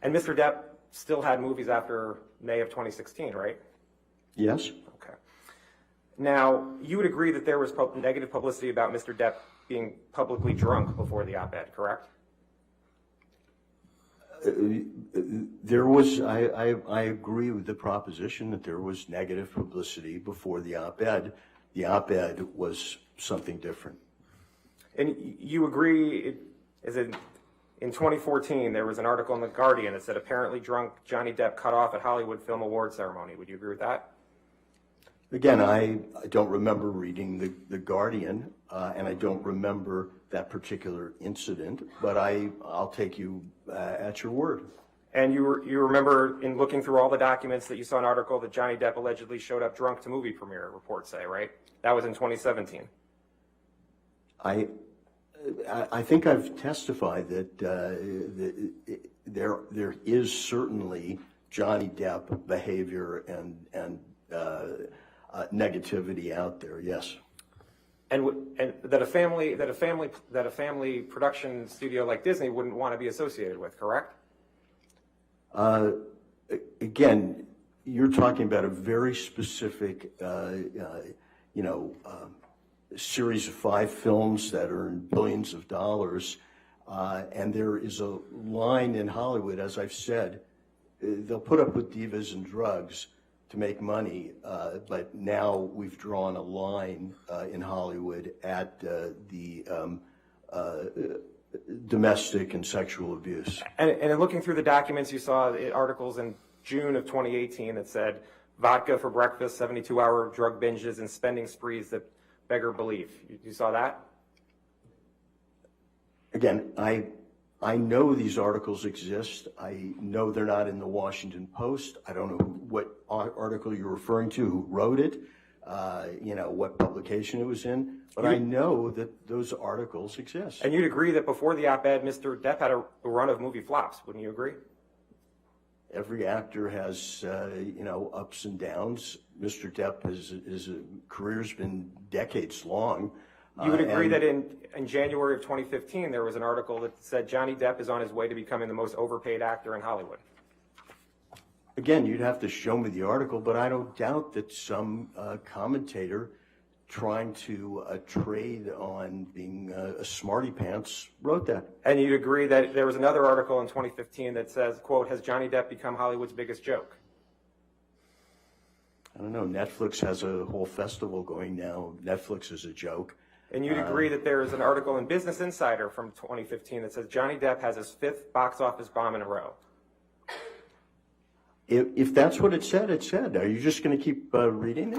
And Mr. Depp still had movies after May of 2016, right? Yes. Okay. Now, you would agree that there was negative publicity about Mr. Depp being publicly drunk before the op-ed, correct? There was, I agree with the proposition that there was negative publicity before the op-ed. The op-ed was something different. And you agree, in 2014, there was an article in The Guardian that said apparently drunk Johnny Depp cut off at Hollywood Film Awards ceremony. Would you agree with that? Again, I don't remember reading The Guardian, and I don't remember that particular incident, but I'll take you at your word. And you remember in looking through all the documents that you saw an article that Johnny Depp allegedly showed up drunk to movie premiere, reports say, right? That was in 2017. I think I've testified that there is certainly Johnny Depp behavior and negativity out there. Yes. And that a family production studio like Disney wouldn't want to be associated with, correct? Again, you're talking about a very specific, series of 5 films that earn billions of dollars. And there is a line in Hollywood, as I've said, they'll put up with divas and drugs to make money, but now we've drawn a line in Hollywood at the domestic and sexual abuse. And in looking through the documents, you saw articles in June of 2018 that said vodka for breakfast, 72-hour drug binges, and spending sprees that beggar belief. You saw that? Again, I know these articles exist. I know they're not in the Washington Post. I don't know what article you're referring to, who wrote it, what publication it was in, but I know that those articles exist. And you'd agree that before the op-ed, Mr. Depp had a run of movie flops, wouldn't you agree? Every actor has, ups and downs. Mr. Depp, his career's been decades long. You would agree that in January of 2015, there was an article that said Johnny Depp is on his way to becoming the most overpaid actor in Hollywood. Again, you'd have to show me the article, but I don't doubt that some commentator trying to trade on being a smarty pants wrote that. And you'd agree that there was another article in 2015 that says, quote, has Johnny Depp become Hollywood's biggest joke? I don't know. Netflix has a whole festival going now. Netflix is a joke. And you'd agree that there is an article in Business Insider from 2015 that says Johnny Depp has his 5th box office bomb in a row. If that's what it said, it said. Are you just going to keep reading this?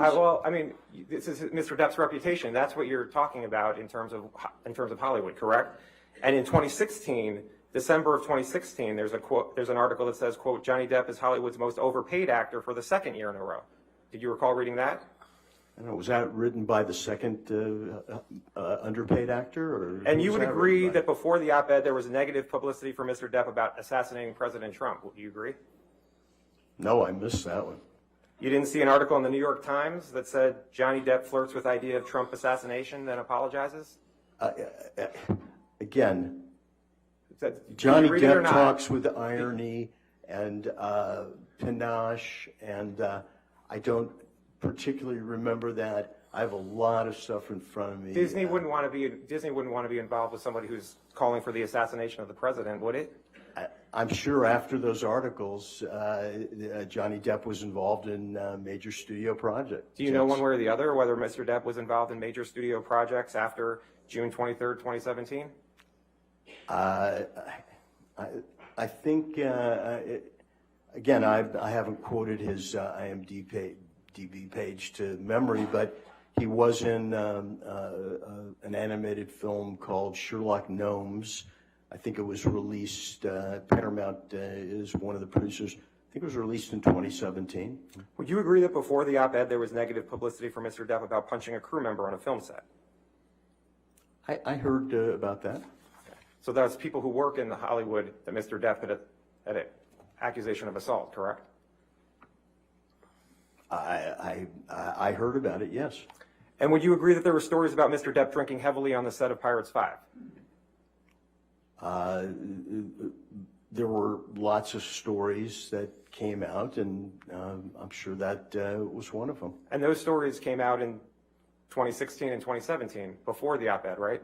This is Mr. Depp's reputation. That's what you're talking about in terms of Hollywood, correct? And in 2016, December of 2016, there's an article that says, quote, Johnny Depp is Hollywood's most overpaid actor for the 2nd year in a row. Did you recall reading that? I don't know, was that written by the second underpaid actor? Or and you would agree that before the op-ed, there was negative publicity for Mr. Depp about assassinating President Trump. Would you agree? No, I missed that one. You didn't see an article in the New York Times that said Johnny Depp flirts with idea of Trump assassination, then apologizes? Again, Johnny Depp talks with irony and panache, and I don't particularly remember that. I have a lot of stuff in front of me. Disney wouldn't want to be involved with somebody who's calling for the assassination of the president, would it? I'm sure after those articles, Johnny Depp was involved in major studio projects. Do you know one way or the other whether Mr. Depp was involved in major studio projects after June 23rd, 2017? I think, again, I haven't quoted his IMDb page to memory, but he was in an animated film called Sherlock Gnomes. I think it was released, Paramount is one of the producers. I think it was released in 2017. Would you agree that before the op-ed there was negative publicity for Mr. Depp about punching a crew member on a film set? I heard about that. So that's people who work in Hollywood that Mr. Depp had an accusation of assault, correct? I heard about it, yes. And would you agree that there were stories about Mr. Depp drinking heavily on the set of Pirates 5? There were lots of stories that came out, and I'm sure that was one of them. And those stories came out in 2016 and 2017, before the op-ed, right?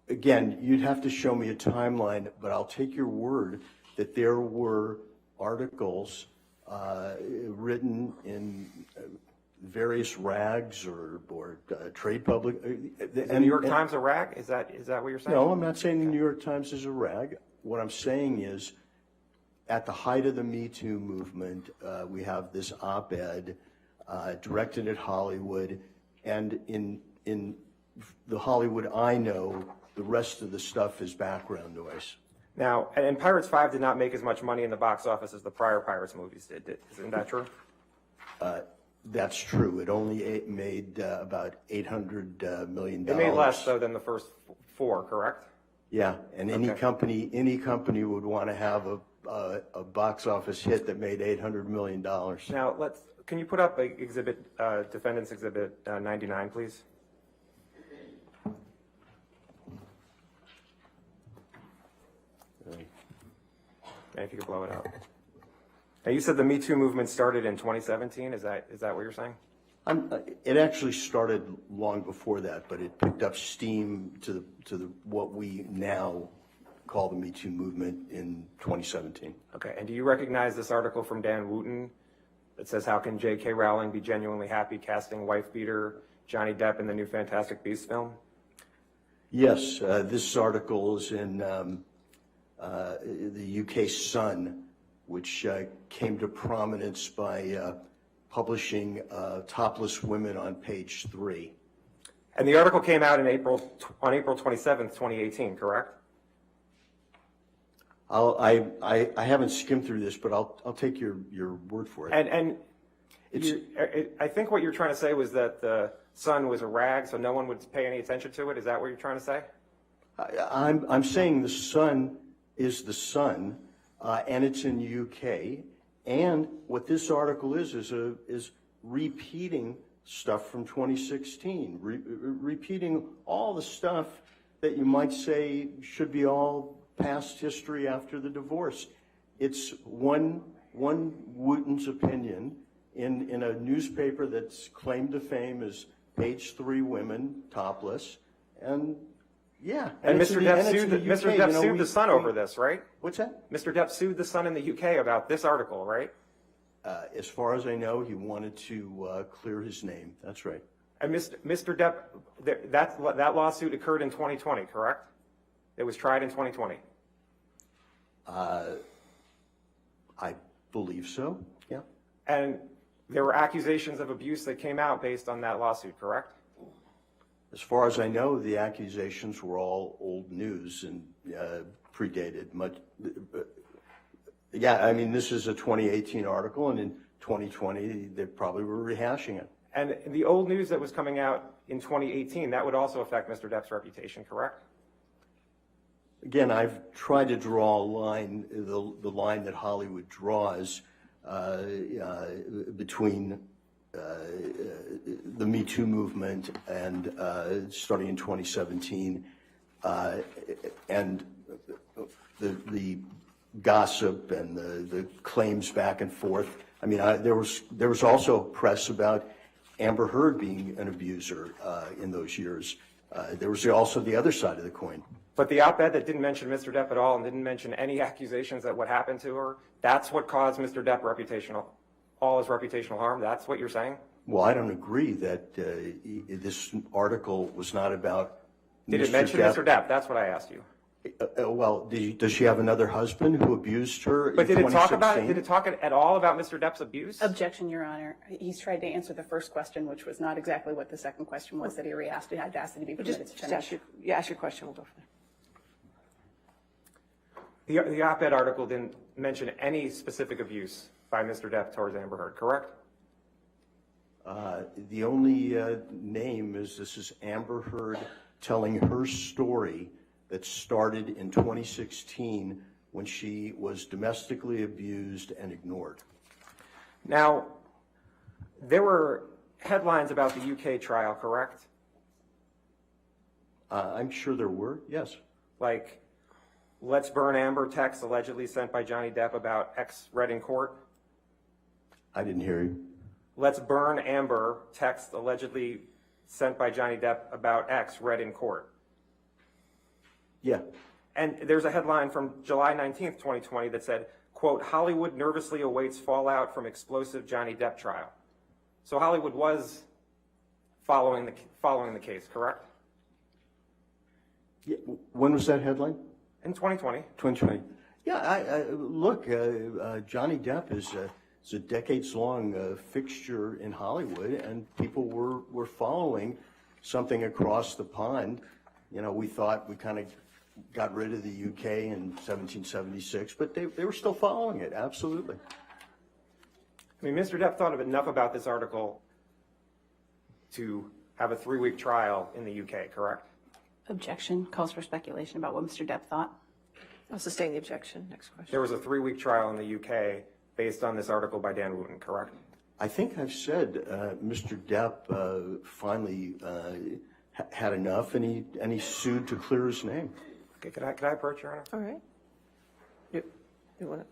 Again, you'd have to show me a timeline, but I'll take your word that there were articles written in various rags or trade public. Is the New York Times a rag? Is that what you're saying? No, I'm not saying the New York Times is a rag. What I'm saying is, at the height of the Me Too movement, we have this op-ed directed at Hollywood, and in the Hollywood I know, the rest of the stuff is background noise. Now, and Pirates 5 did not make as much money in the box office as the prior Pirates movies did. Isn't that true? That's true. It only made about $800 million. It made less, though, than the first 4, correct? Yeah, and any company would want to have a box office hit that made $800 million. Now, can you put up Defendant's Exhibit 99, please? and if you could blow it up. Now, you said the Me Too movement started in 2017. Is that what you're saying? It actually started long before that, but it picked up steam to what we now call the Me Too movement in 2017. Okay, and do you recognize this article from Dan Wooten that says, how can J.K. Rowling be genuinely happy casting wife-beater Johnny Depp in the new Fantastic Beasts film? Yes, this article is in the UK Sun, which came to prominence by publishing topless women on page 3. And the article came out on April 27th, 2018, correct? I haven't skimmed through this, but I'll take your word for it. And I think what you're trying to say was that the Sun was a rag, so no one would pay any attention to it. Is that what you're trying to say? I'm saying the Sun is the Sun, and it's in the UK. And what this article is repeating stuff from 2016, repeating all the stuff that you might say should be all past history after the divorce. It's one Wooten's opinion in a newspaper that's claimed to fame as page 3 women topless, and yeah. And Mr. Depp sued the Sun over this, right? What's that? Mr. Depp sued the Sun in the UK about this article, right? As far as I know, he wanted to clear his name. That's right. And Mr. Depp, that lawsuit occurred in 2020, correct? It was tried in 2020. I believe so, yeah. And there were accusations of abuse that came out based on that lawsuit, correct? As far as I know, the accusations were all old news and predated much. Yeah, I mean, this is a 2018 article, and in 2020, they probably were rehashing it. And the old news that was coming out in 2018, that would also affect Mr. Depp's reputation, correct? Again, I've tried to draw a line, the line that Hollywood draws between the Me Too movement and starting in 2017 and the gossip and the claims back and forth. I mean, there was also press about Amber Heard being an abuser in those years. There was also the other side of the coin. But the op-ed that didn't mention Mr. Depp at all and didn't mention any accusations that what happened to her, that's what caused Mr. Depp all his reputational harm? That's what you're saying? Well, I don't agree that this article was not about Did it mention Mr. Depp? That's what I asked you. Well, does she have another husband who abused her But in 2016? Did it talk about it? Did it talk at all about Mr. Depp's abuse? Objection, Your Honor. He's tried to answer the first question, which was not exactly what the second question was that he re-asked. I'd asked that he be permitted to finish. Ask your question. We'll go from there. The op-ed article didn't mention any specific abuse by Mr. Depp towards Amber Heard, correct? The only name is this is Amber Heard telling her story that started in 2016 when she was domestically abused and ignored. Now, there were headlines about the UK trial, correct? I'm sure there were, yes. Like, let's burn Amber text allegedly sent by Johnny Depp about X read in court? I didn't hear you. Let's burn Amber text allegedly sent by Johnny Depp about X read in court. Yeah. And there's a headline from July 19th, 2020 that said, quote, Hollywood nervously awaits fallout from explosive Johnny Depp trial. So Hollywood was following the case, correct? Yeah. When was that headline? In 2020. 2020. Yeah, look, Johnny Depp is a decades-long fixture in Hollywood, and people were following something across the pond. You know, we thought we kind of got rid of the UK in 1776, but they were still following it, absolutely. I mean, Mr. Depp thought of enough about this article to have a 3-week trial in the UK, correct? Objection. Calls for speculation about what Mr. Depp thought. I'll sustain the objection. Next question. There was a 3-week trial in the UK based on this article by Dan Wooten, correct? I think I've said Mr. Depp finally had enough, and he sued to clear his name. Okay, can I approach, Your Honor? All right. You want to?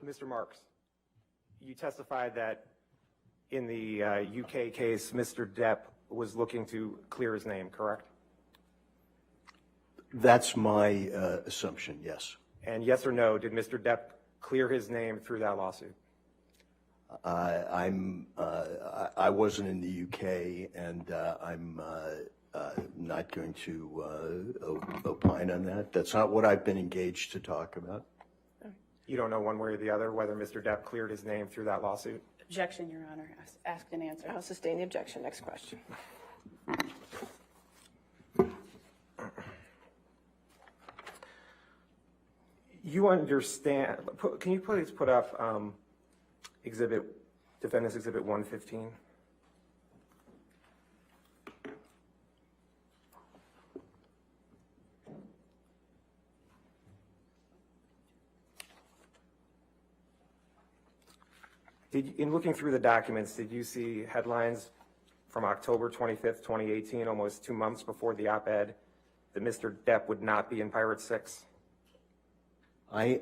Mr. Marks, you testified that in the UK case, Mr. Depp was looking to clear his name, correct? That's my assumption, yes. And yes or no, did Mr. Depp clear his name through that lawsuit? I wasn't in the UK, and I'm not going to opine on that. That's not what I've been engaged to talk about. You don't know one way or the other whether Mr. Depp cleared his name through that lawsuit? Objection, Your Honor. Asked and answered. I'll sustain the objection. Next question. You understand, can you please put up Defendant's Exhibit 115? In looking through the documents, did you see headlines from October 25th, 2018, almost 2 months before the op-ed, that Mr. Depp would not be in Pirate 6? I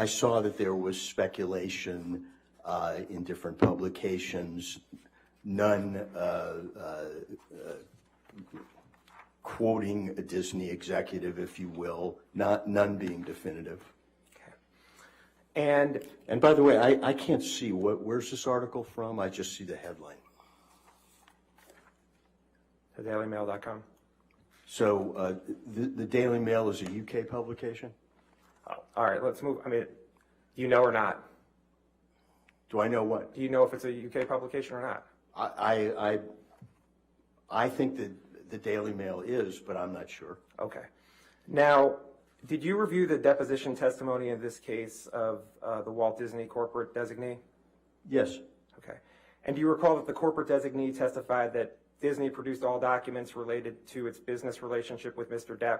saw that there was speculation in different publications, none quoting a Disney executive, if you will, none being definitive. And by the way, I can't see where's this article from? I just see the headline. TheDailyMail.com. So the Daily Mail is a UK publication? Oh, all right, let's move. I mean, do you know or not? Do I know what? Do you know if it's a UK publication or not? I think that the Daily Mail is, but I'm not sure. Okay. Now, did you review the deposition testimony in this case of the Walt Disney corporate designee? Yes. Okay. And do you recall that the corporate designee testified that Disney produced all documents related to its business relationship with Mr. Depp,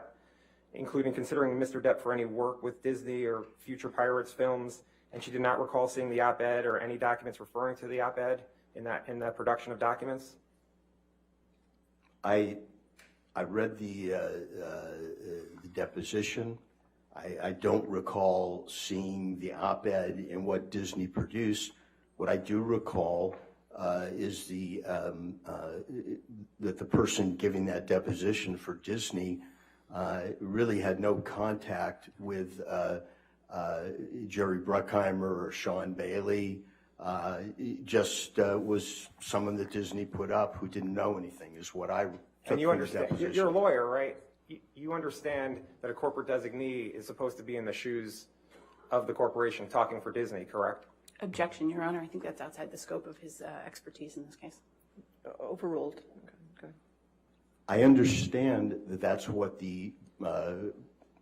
including considering Mr. Depp for any work with Disney or future Pirates films, and she did not recall seeing the op-ed or any documents referring to the op-ed in that production of documents? I read the deposition. I don't recall seeing the op-ed in what Disney produced. What I do recall is that the person giving that deposition for Disney really had no contact with Jerry Bruckheimer or Sean Bailey. Just was someone that Disney put up who didn't know anything, is what I took And you from the understand, deposition. you're a lawyer, right? You understand that a corporate designee is supposed to be in the shoes of the corporation talking for Disney, correct? Objection, Your Honor. I think that's outside the scope of his expertise in this case. Overruled. Okay. I understand that that's what the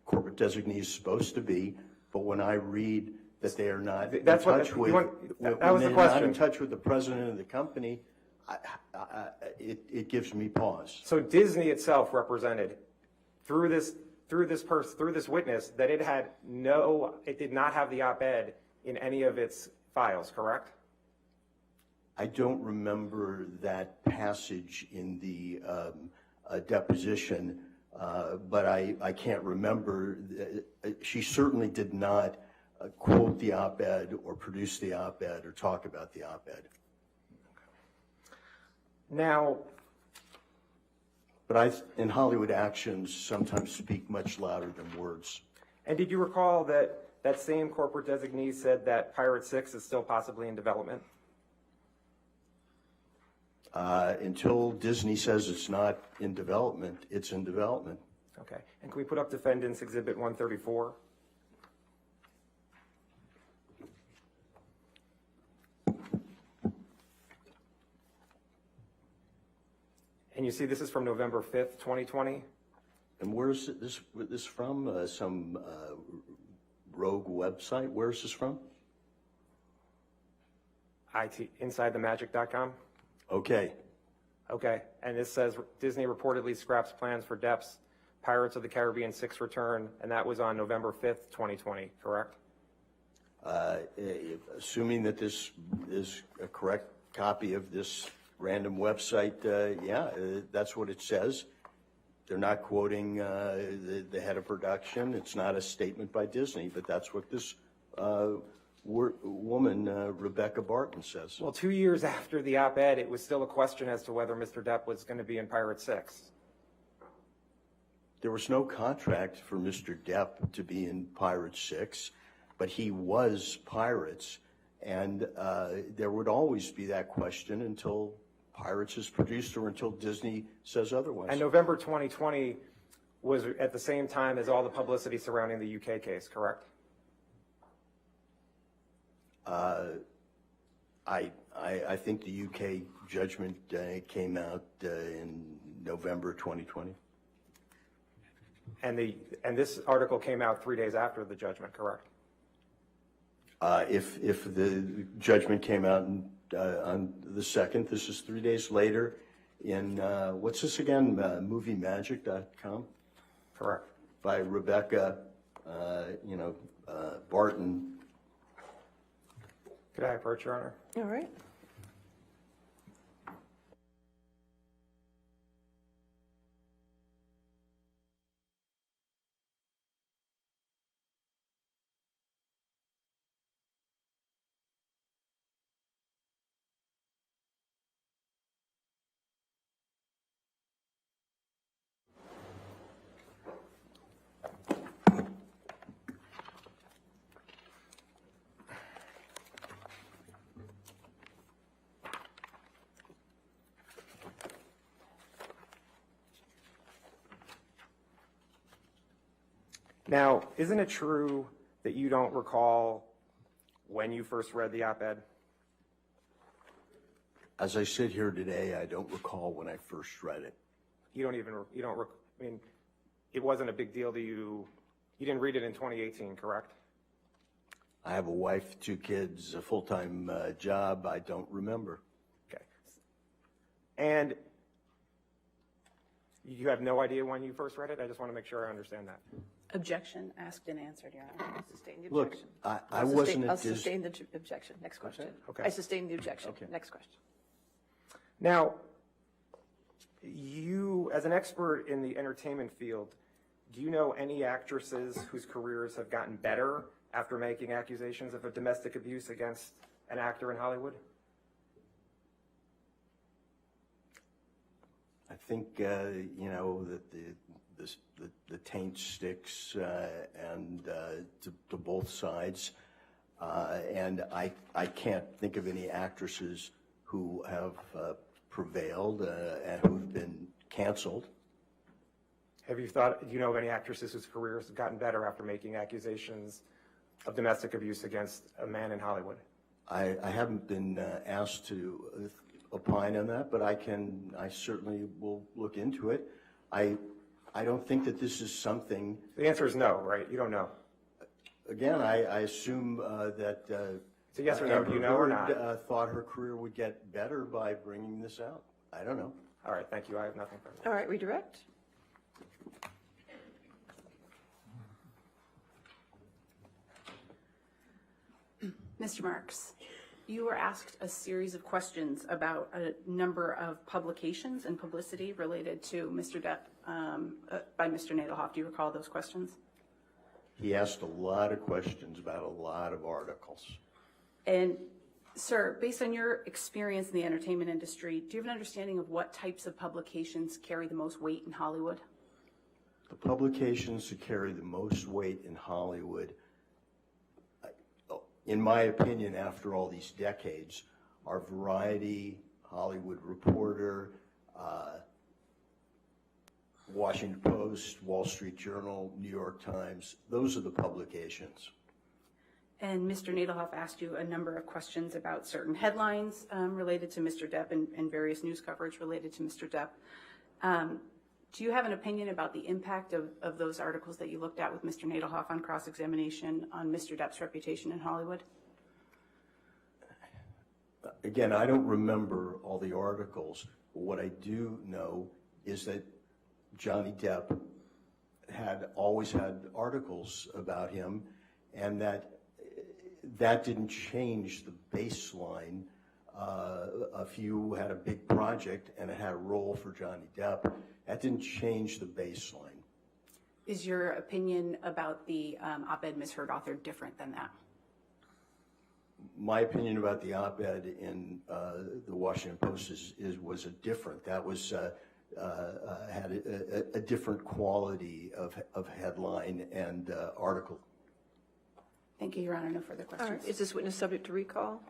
corporate designee is supposed to be, but when I read that they are not in touch with, that was the not in question. touch with the president of the company, it gives me pause. So Disney itself represented through this witness that it did not have the op-ed in any of its files, correct? I don't remember that passage in the deposition, but I can't remember. She certainly did not quote the op-ed or produce the op-ed or talk about the op-ed. Now, but in Hollywood, actions sometimes speak much louder than words. and did you recall that that same corporate designee said that Pirate 6 is still possibly in development? Until Disney says it's not in development, it's in development. Okay, and can we put up Defendants Exhibit 134? And you see this is from November 5th, 2020. And where's this from? Some rogue website? Where's this from? InsideTheMagic.com. Okay. Okay, and this says Disney reportedly scraps plans for Depp's Pirates of the Caribbean 6 return, and that was on November 5th, 2020, correct? Assuming that this is a correct copy of this random website, that's what it says. They're not quoting the head of production. It's not a statement by Disney, but that's what this woman, Rebecca Barton, says. Well, 2 years after the op-ed, it was still a question as to whether Mr. Depp was going to be in Pirate 6. There was no contract for Mr. Depp to be in Pirates 6, but he was Pirates, and there would always be that question until Pirates is produced or until Disney says otherwise. And November 2020 was at the same time as all the publicity surrounding the UK case, correct? I think the UK judgment came out in November 2020. And this article came out 3 days after the judgment, correct? If the judgment came out on the 2nd, this is 3 days later in, what's this again, moviemagic.com? Correct. By Rebecca, Barton. Could I approach, Your Honor? All right. Now, isn't it true that you don't recall when you first read the op-ed? As I sit here today, I don't recall when I first read it. I mean, it wasn't a big deal to you. You didn't read it in 2018, correct? I have a wife, 2 kids, a full-time job. I don't remember. Okay. And you have no idea when you first read it? I just want to make sure I understand that. Objection, asked and answered, Your Honor. Sustain the Look, objection. I wasn't I'll at Disney. sustain the objection. Next question. Okay. I sustain the objection. Okay. Next question. Now, you, as an expert in the entertainment field, do you know any actresses whose careers have gotten better after making accusations of a domestic abuse against an actor in Hollywood? I think you know that the taint sticks and to both sides, and I can't think of any actresses who have prevailed and who've been canceled. Have you thought, do you know of any actresses whose careers have gotten better after making accusations of domestic abuse against a man in Hollywood? I haven't been asked to opine on that, but I certainly will look into it. I don't think that this is something. The answer is no, right? You don't know. Again, I assume that it's a yes or no. Do you know or not? Thought her career would get better by bringing this out. I don't know. All right, thank you. I have nothing further. All right, redirect. Mr. Marks, you were asked a series of questions about a number of publications and publicity related to Mr. Depp by Mr. Nadelhoff. Do you recall those questions? He asked a lot of questions about a lot of articles. And, sir, based on your experience in the entertainment industry, do you have an understanding of what types of publications carry the most weight in Hollywood? The publications that carry the most weight in Hollywood, in my opinion, after all these decades, are Variety, Hollywood Reporter, Washington Post, Wall Street Journal, New York Times. Those are the publications. And Mr. Nadelhoff asked you a number of questions about certain headlines related to Mr. Depp and various news coverage related to Mr. Depp. Do you have an opinion about the impact of those articles that you looked at with Mr. Nadelhoff on cross-examination on Mr. Depp's reputation in Hollywood? Again, I don't remember all the articles, but what I do know is that Johnny Depp had always had articles about him, and that didn't change the baseline. If you had a big project and it had a role for Johnny Depp, that didn't change the baseline. Is your opinion about the op-ed Ms. Heard authored different than that? My opinion about the op-ed in the Washington Post was different. That was had a different quality of headline and article. Thank you, Your Honor. No further questions. All right. Is this witness subject to recall?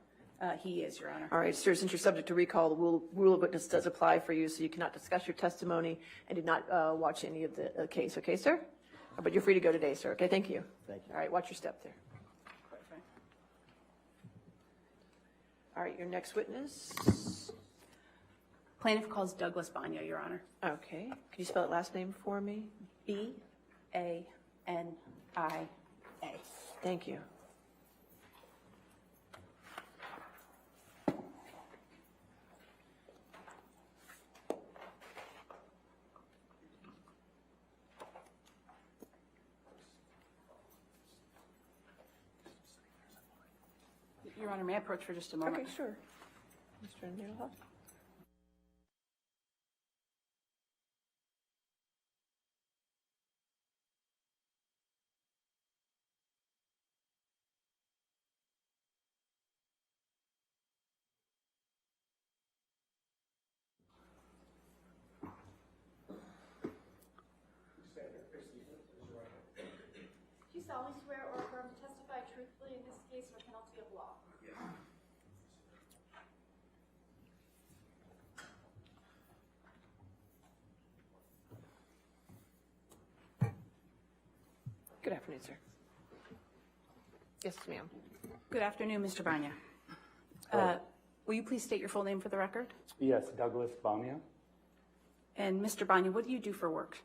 He is, Your Honor. All right, sir, since you're subject to recall, the rule of witness does apply for you, so you cannot discuss your testimony and did not watch any of the case. Okay, sir? But you're free to go today, sir. Okay, thank you. Thank you. All right, watch your step there. All right, your next witness. Plaintiff calls Douglas Bania, Your Honor. Okay. Can you spell that last name for me? B-A-N-I-A. Thank you. Your Honor, may I approach for just a moment? Okay, sure. Mr. Nadelhoff. Do you solemnly swear or affirm to testify truthfully in this case or penalty of law? Yes. Good afternoon, sir. Yes, ma'am. Good afternoon, Mr. Bania. Will you please state your full name for the record? Yes, Douglas Bania. And Mr. Bania, what do you do for work?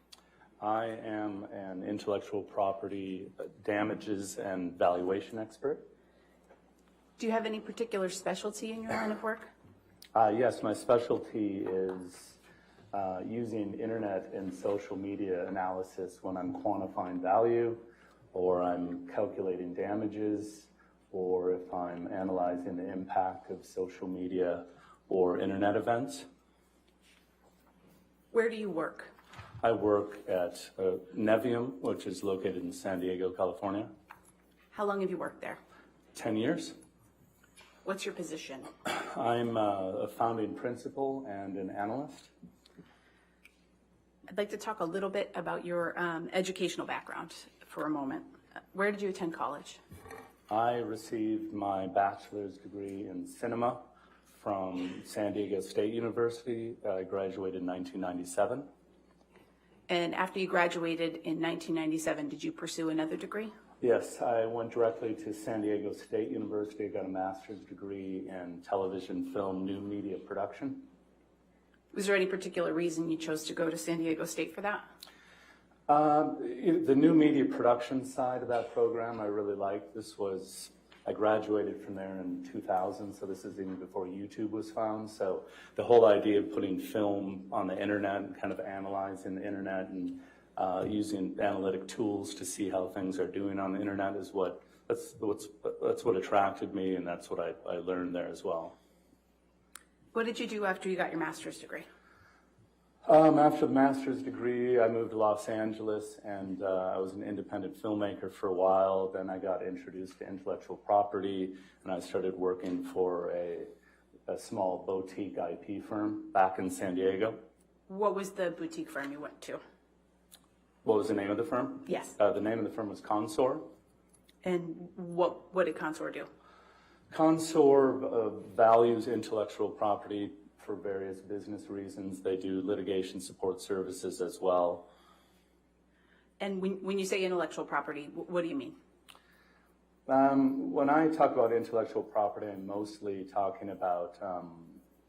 I am an intellectual property damages and valuation expert. Do you have any particular specialty in your line of work? Yes, my specialty is using internet and social media analysis when I'm quantifying value, or I'm calculating damages, or if I'm analyzing the impact of social media or internet events. Where do you work? I work at Nevium, which is located in San Diego, California. How long have you worked there? 10 years. What's your position? I'm a founding principal and an analyst. I'd like to talk a little bit about your educational background for a moment. Where did you attend college? I received my bachelor's degree in cinema from San Diego State University. I graduated in 1997. And after you graduated in 1997, did you pursue another degree? Yes, I went directly to San Diego State University. I got a master's degree in television, film, new media production. Was there any particular reason you chose to go to San Diego State for that? The new media production side of that program I really liked. I graduated from there in 2000, so this is even before YouTube was found. So the whole idea of putting film on the internet and kind of analyzing the internet and using analytic tools to see how things are doing on the internet is that's what attracted me, and that's what I learned there as well. What did you do after you got your master's degree? After the master's degree, I moved to Los Angeles, and I was an independent filmmaker for a while. Then I got introduced to intellectual property, and I started working for a small boutique IP firm back in San Diego. What was the boutique firm you went to? What was the name of the firm? Yes. The name of the firm was Consor. And what did Consor do? Consor values intellectual property for various business reasons. They do litigation support services as well. And when you say intellectual property, what do you mean? When I talk about intellectual property, I'm mostly talking about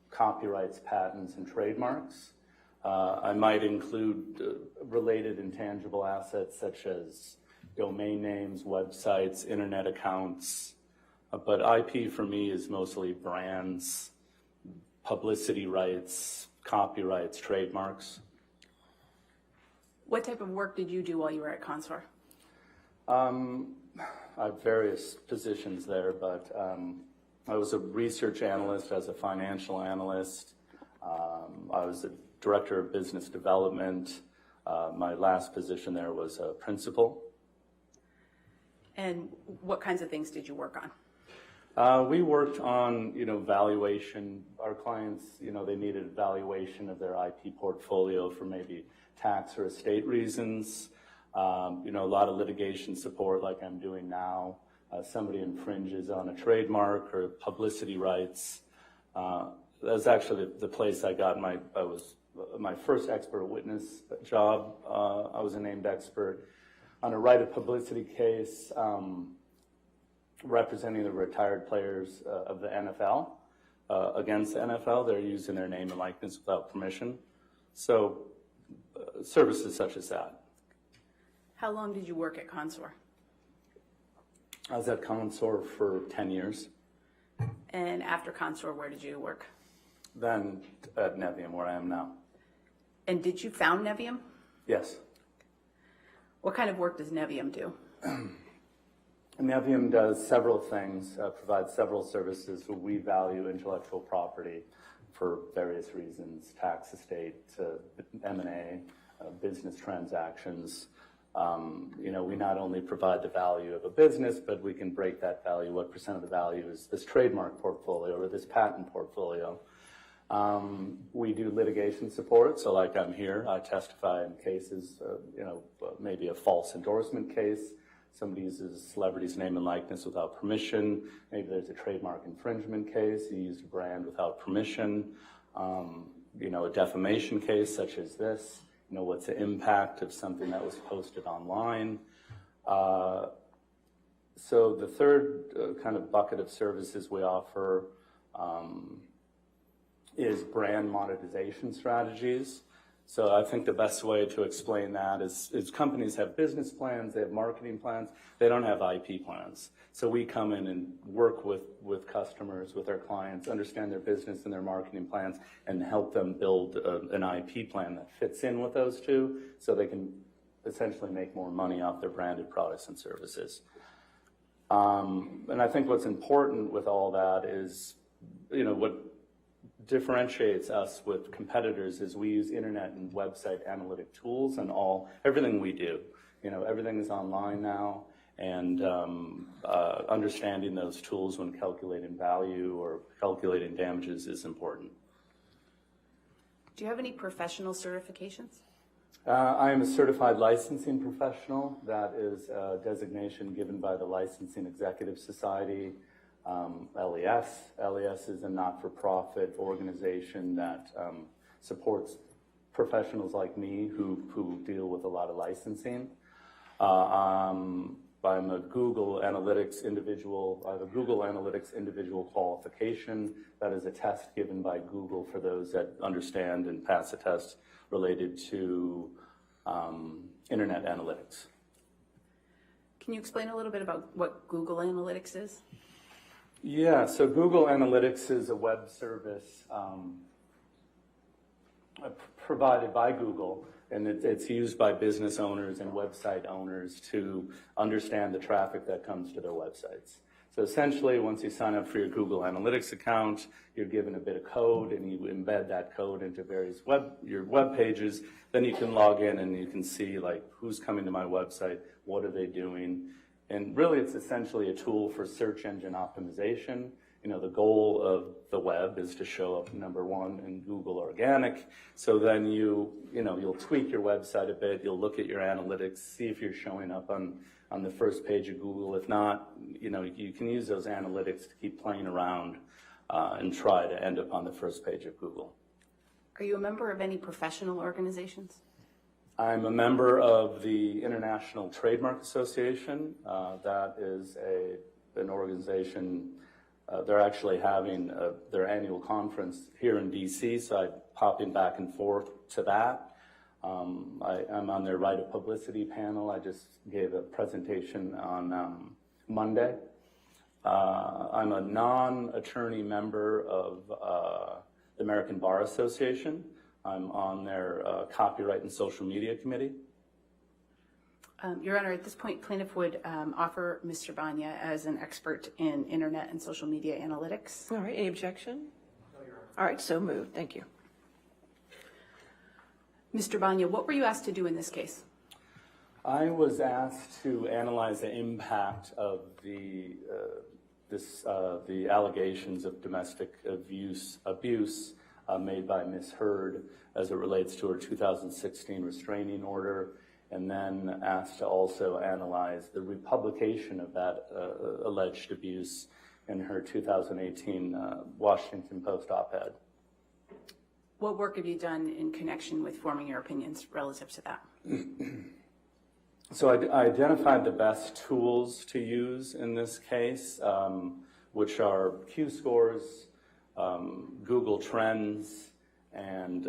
copyrights, patents, and trademarks. I might include related intangible assets such as domain names, websites, internet accounts. But IP for me is mostly brands, publicity rights, copyrights, trademarks. What type of work did you do while you were at Consor? I have various positions there, but I was a research analyst, as a financial analyst. I was a director of business development. My last position there was a principal. And what kinds of things did you work on? We worked on, valuation. Our clients, they needed valuation of their IP portfolio for maybe tax or estate reasons. A lot of litigation support like I'm doing now. Somebody infringes on a trademark or publicity rights. That's actually the place I got my first expert witness job. I was a named expert on a right of publicity case representing the retired players of the NFL against the NFL. They're using their name and likeness without permission. So services such as that. How long did you work at Consor? I was at Consor for 10 years. And after Consor, where did you work? Then at Nevium, where I am now. And did you found Nevium? Yes. What kind of work does Nevium do? Nevium does several things, provides several services. We value intellectual property for various reasons: tax, estate, M&A, business transactions. We not only provide the value of a business, but we can break that value. What percent of the value is this trademark portfolio or this patent portfolio? We do litigation support. So like I'm here, I testify in cases, maybe a false endorsement case. Somebody uses a celebrity's name and likeness without permission. Maybe there's a trademark infringement case. You used a brand without permission. A defamation case such as this. What's the impact of something that was posted online? So the third kind of bucket of services we offer is brand monetization strategies. So I think the best way to explain that is companies have business plans, they have marketing plans, they don't have IP plans. So we come in and work with customers, with our clients, understand their business and their marketing plans, and help them build an IP plan that fits in with those two so they can essentially make more money off their branded products and services. And I think what's important with all that is, what differentiates us with competitors is we use internet and website analytic tools and everything we do. Everything is online now, and understanding those tools when calculating value or calculating damages is important. Do you have any professional certifications? I am a certified licensing professional. That is a designation given by the Licensing Executive Society, LES. LES is a not-for-profit organization that supports professionals like me who deal with a lot of licensing. I'm a Google Analytics individual. I have a Google Analytics individual qualification. That is a test given by Google for those that understand and pass a test related to internet analytics. Can you explain a little bit about what Google Analytics is? Yeah, so Google Analytics is a web service provided by Google, and it's used by business owners and website owners to understand the traffic that comes to their websites. So essentially, once you sign up for your Google Analytics account, you're given a bit of code, and you embed that code into various your web pages. Then you can log in and you can see like who's coming to my website, what are they doing, and really it's essentially a tool for search engine optimization. You know, the goal of the web is to show up #1 in Google Organic. So then you'll tweak your website a bit. You'll look at your analytics, see if you're showing up on the first page of Google. If not, you can use those analytics to keep playing around and try to end up on the first page of Google. Are you a member of any professional organizations? I'm a member of the International Trademark Association. That is an organization. They're actually having their annual conference here in DC, so I'm popping back and forth to that. I'm on their right of publicity panel. I just gave a presentation on Monday. I'm a non-attorney member of the American Bar Association. I'm on their Copyright and Social Media Committee. Your Honor, at this point, plaintiff would offer Mr. Bania as an expert in internet and social media analytics. All right, any objection? No, Your Honor. All right, so moved. Thank you. Mr. Bania, what were you asked to do in this case? I was asked to analyze the impact of the allegations of domestic abuse made by Ms. Heard as it relates to her 2016 restraining order, and then asked to also analyze the republication of that alleged abuse in her 2018 Washington Post op-ed. What work have you done in connection with forming your opinions relative to that? So I identified the best tools to use in this case, which are Q-scores, Google Trends, and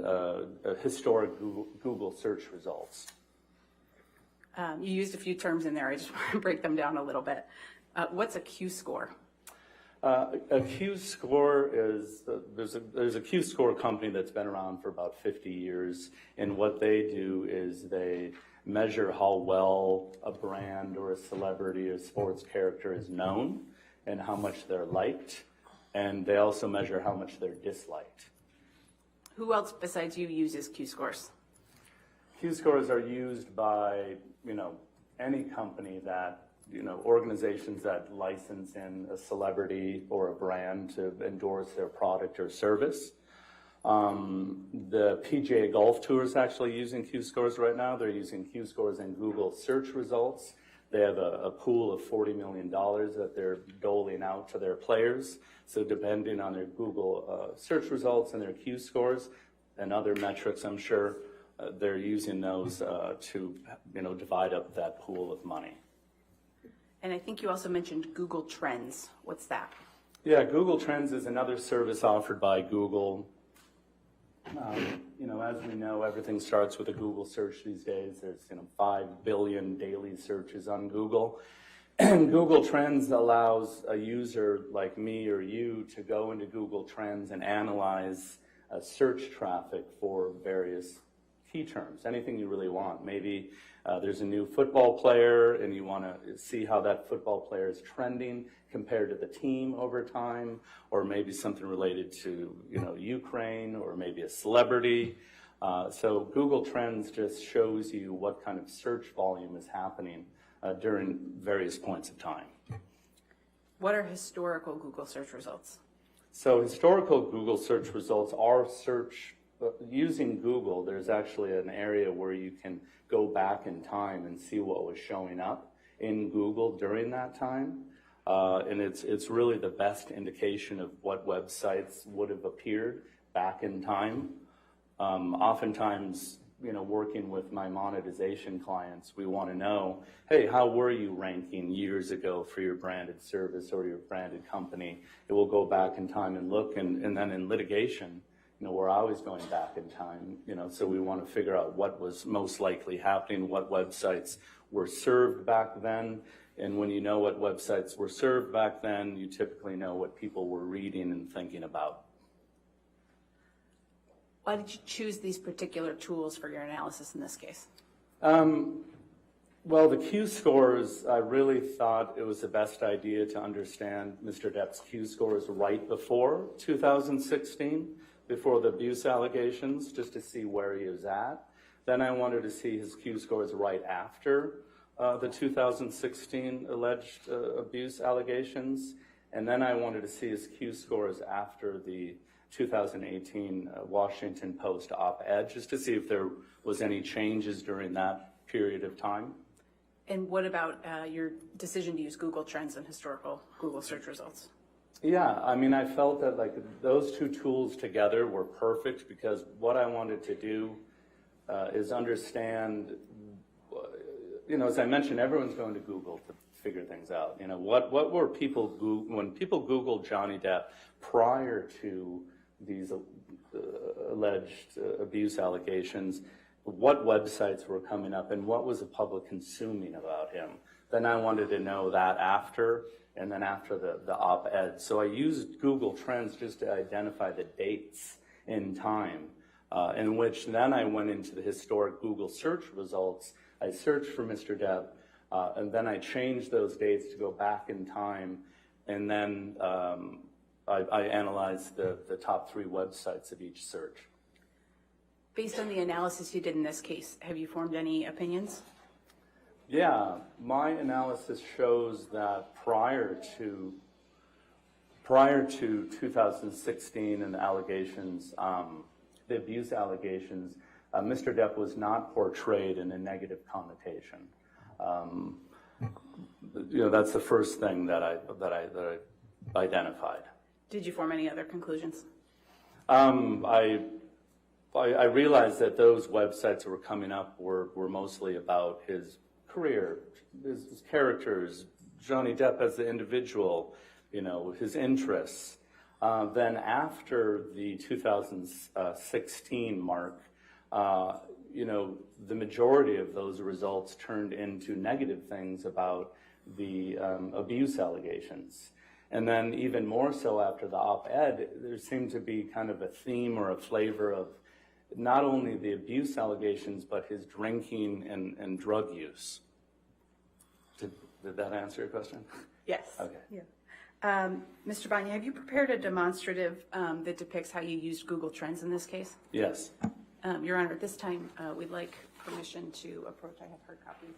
historic Google search results. You used a few terms in there. I just want to break them down a little bit. What's a Q-score? A Q-score is, there's a Q-score company that's been around for about 50 years, and what they do is they measure how well a brand or a celebrity or sports character is known and how much they're liked, and they also measure how much they're disliked. Who else besides you uses Q-scores? Q-scores are used by, any company that, organizations that license in a celebrity or a brand to endorse their product or service. The PGA Golf Tour is actually using Q-scores right now. They're using Q-scores in Google search results. They have a pool of $40 million that they're doling out to their players. So depending on their Google search results and their Q-scores and other metrics, I'm sure, they're using those to divide up that pool of money. And I think you also mentioned Google Trends. What's that? Yeah, Google Trends is another service offered by Google. As we know, everything starts with a Google search these days. There's 5 billion daily searches on Google. And Google Trends allows a user like me or you to go into Google Trends and analyze search traffic for various key terms, anything you really want. Maybe there's a new football player and you want to see how that football player is trending compared to the team over time, or maybe something related to Ukraine, or maybe a celebrity. So Google Trends just shows you what kind of search volume is happening during various points of time. What are historical Google search results? So historical Google search results are search using Google, there's actually an area where you can go back in time and see what was showing up in Google during that time. And it's really the best indication of what websites would have appeared back in time. Oftentimes, working with my monetization clients, we want to know, hey, how were you ranking years ago for your branded service or your branded company? It will go back in time and look, and then in litigation, we're always going back in time, so we want to figure out what was most likely happening, what websites were served back then. And when you know what websites were served back then, you typically know what people were reading and thinking about. Why did you choose these particular tools for your analysis in this case? Well, the Q scores, I really thought it was the best idea to understand Mr. Depp's Q scores right before 2016, before the abuse allegations, just to see where he was at. Then I wanted to see his Q scores right after the 2016 alleged abuse allegations. And then I wanted to see his Q scores after the 2018 Washington Post op-ed, just to see if there was any changes during that period of time. And what about your decision to use Google Trends and historical Google search results? Yeah, I mean, I felt that like those two tools together were perfect, because what I wanted to do is understand, as I mentioned, everyone's going to Google to figure things out. What were people when people Googled Johnny Depp prior to these alleged abuse allegations, what websites were coming up and what was the public consuming about him? Then I wanted to know that after, and then after the op-ed. So I used Google Trends just to identify the dates in time, in which then I went into the historic Google search results. I searched for Mr. Depp, and then I changed those dates to go back in time, and then I analyzed the top 3 websites of each search. Based on the analysis you did in this case, have you formed any opinions? Yeah, my analysis shows that prior to 2016 and the allegations, the abuse allegations, Mr. Depp was not portrayed in a negative connotation. That's the first thing that I identified. Did you form any other conclusions? I realized that those websites that were coming up were mostly about his career, his characters, Johnny Depp as the individual, his interests. Then after the 2016 mark, the majority of those results turned into negative things about the abuse allegations. And then even more so after the op-ed, there seemed to be kind of a theme or a flavor of not only the abuse allegations, but his drinking and drug use. Did that answer your question? Yes. Okay. Yeah. Mr. Bania, have you prepared a demonstrative that depicts how you used Google Trends in this case? Yes. Your Honor, at this time, we'd like permission to approach. I have hard copies.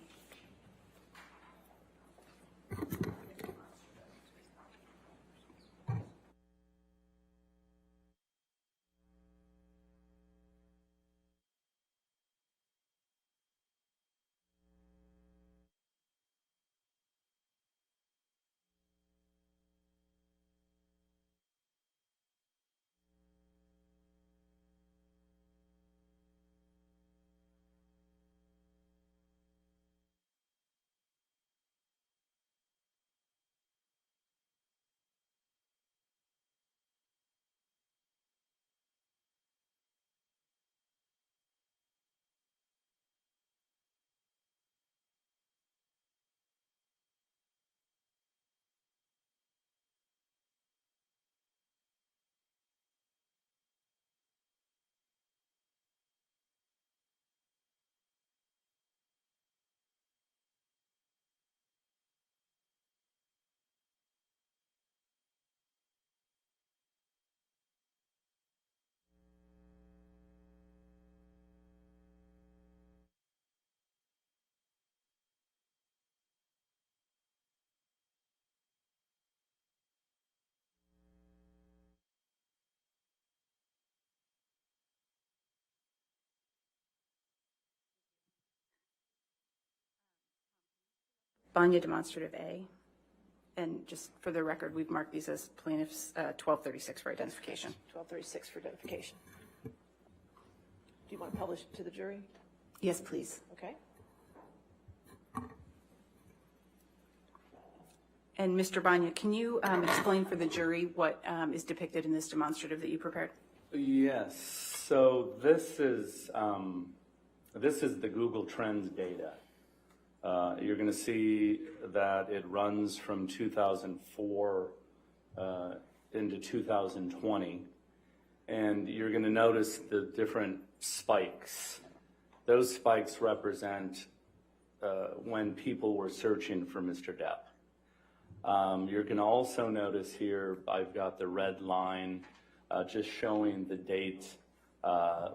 Bania demonstrative A. And just for the record, we've marked these as plaintiffs 1236 for identification. 1236 for identification. Do you want to publish it to the jury? Yes, please. Okay. And Mr. Bania, can you explain for the jury what is depicted in this demonstrative that you prepared? Yes. So this is the Google Trends data. You're going to see that it runs from 2004 into 2020, and you're going to notice the different spikes. Those spikes represent when people were searching for Mr. Depp. You're going to also notice here, I've got the red line just showing the date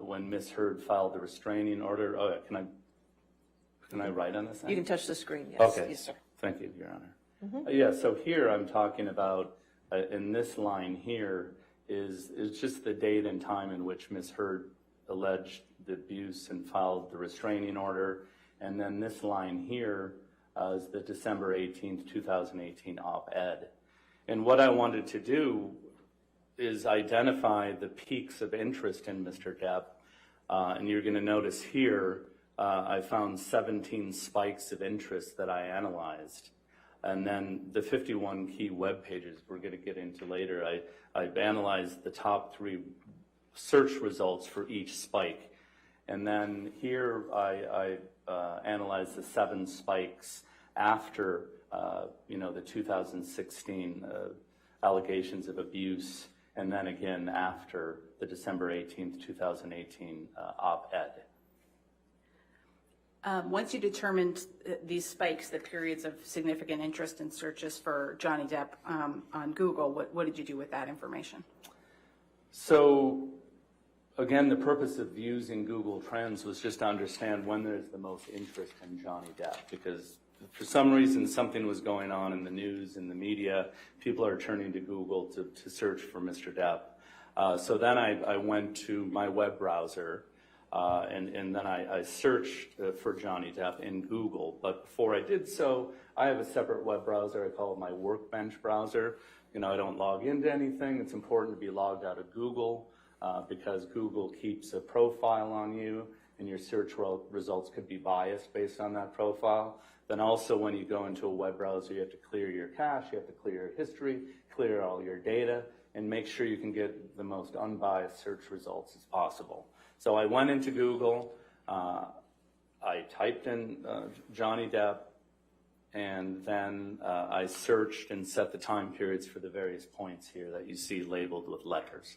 when Ms. Heard filed the restraining order. Oh, can I write on this? You can touch the screen, yes. Okay. Yes, sir. Thank you, Your Honor. Yeah, so here I'm talking about, in this line here, is just the date and time in which Ms. Heard alleged the abuse and filed the restraining order. And then this line here is the December 18th, 2018 op-ed. And what I wanted to do is identify the peaks of interest in Mr. Depp. And you're going to notice here, I found 17 spikes of interest that I analyzed. And then the 51 key web pages we're going to get into later, I've analyzed the top 3 search results for each spike. And then here I analyzed the 7 spikes after the 2016 allegations of abuse, and then again after the December 18th, 2018 op-ed. Once you determined these spikes, the periods of significant interest in searches for Johnny Depp on Google, what did you do with that information? So, again, the purpose of using Google Trends was just to understand when there's the most interest in Johnny Depp, because for some reason something was going on in the news, in the media, people are turning to Google to search for Mr. Depp. So then I went to my web browser, and then I searched for Johnny Depp in Google. But before I did so, I have a separate web browser. I call it my Workbench browser. I don't log into anything. It's important to be logged out of Google because Google keeps a profile on you, and your search results could be biased based on that profile. Then also when you go into a web browser, you have to clear your cache, you have to clear your history, clear all your data, and make sure you can get the most unbiased search results as possible. So I went into Google, I typed in Johnny Depp, and then I searched and set the time periods for the various points here that you see labeled with letters.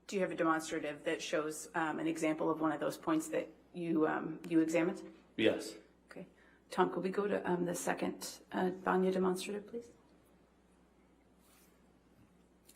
Do you have a demonstrative that shows an example of one of those points that you examined? Yes. Okay. Tom, could we go to the second Bania demonstrative, please?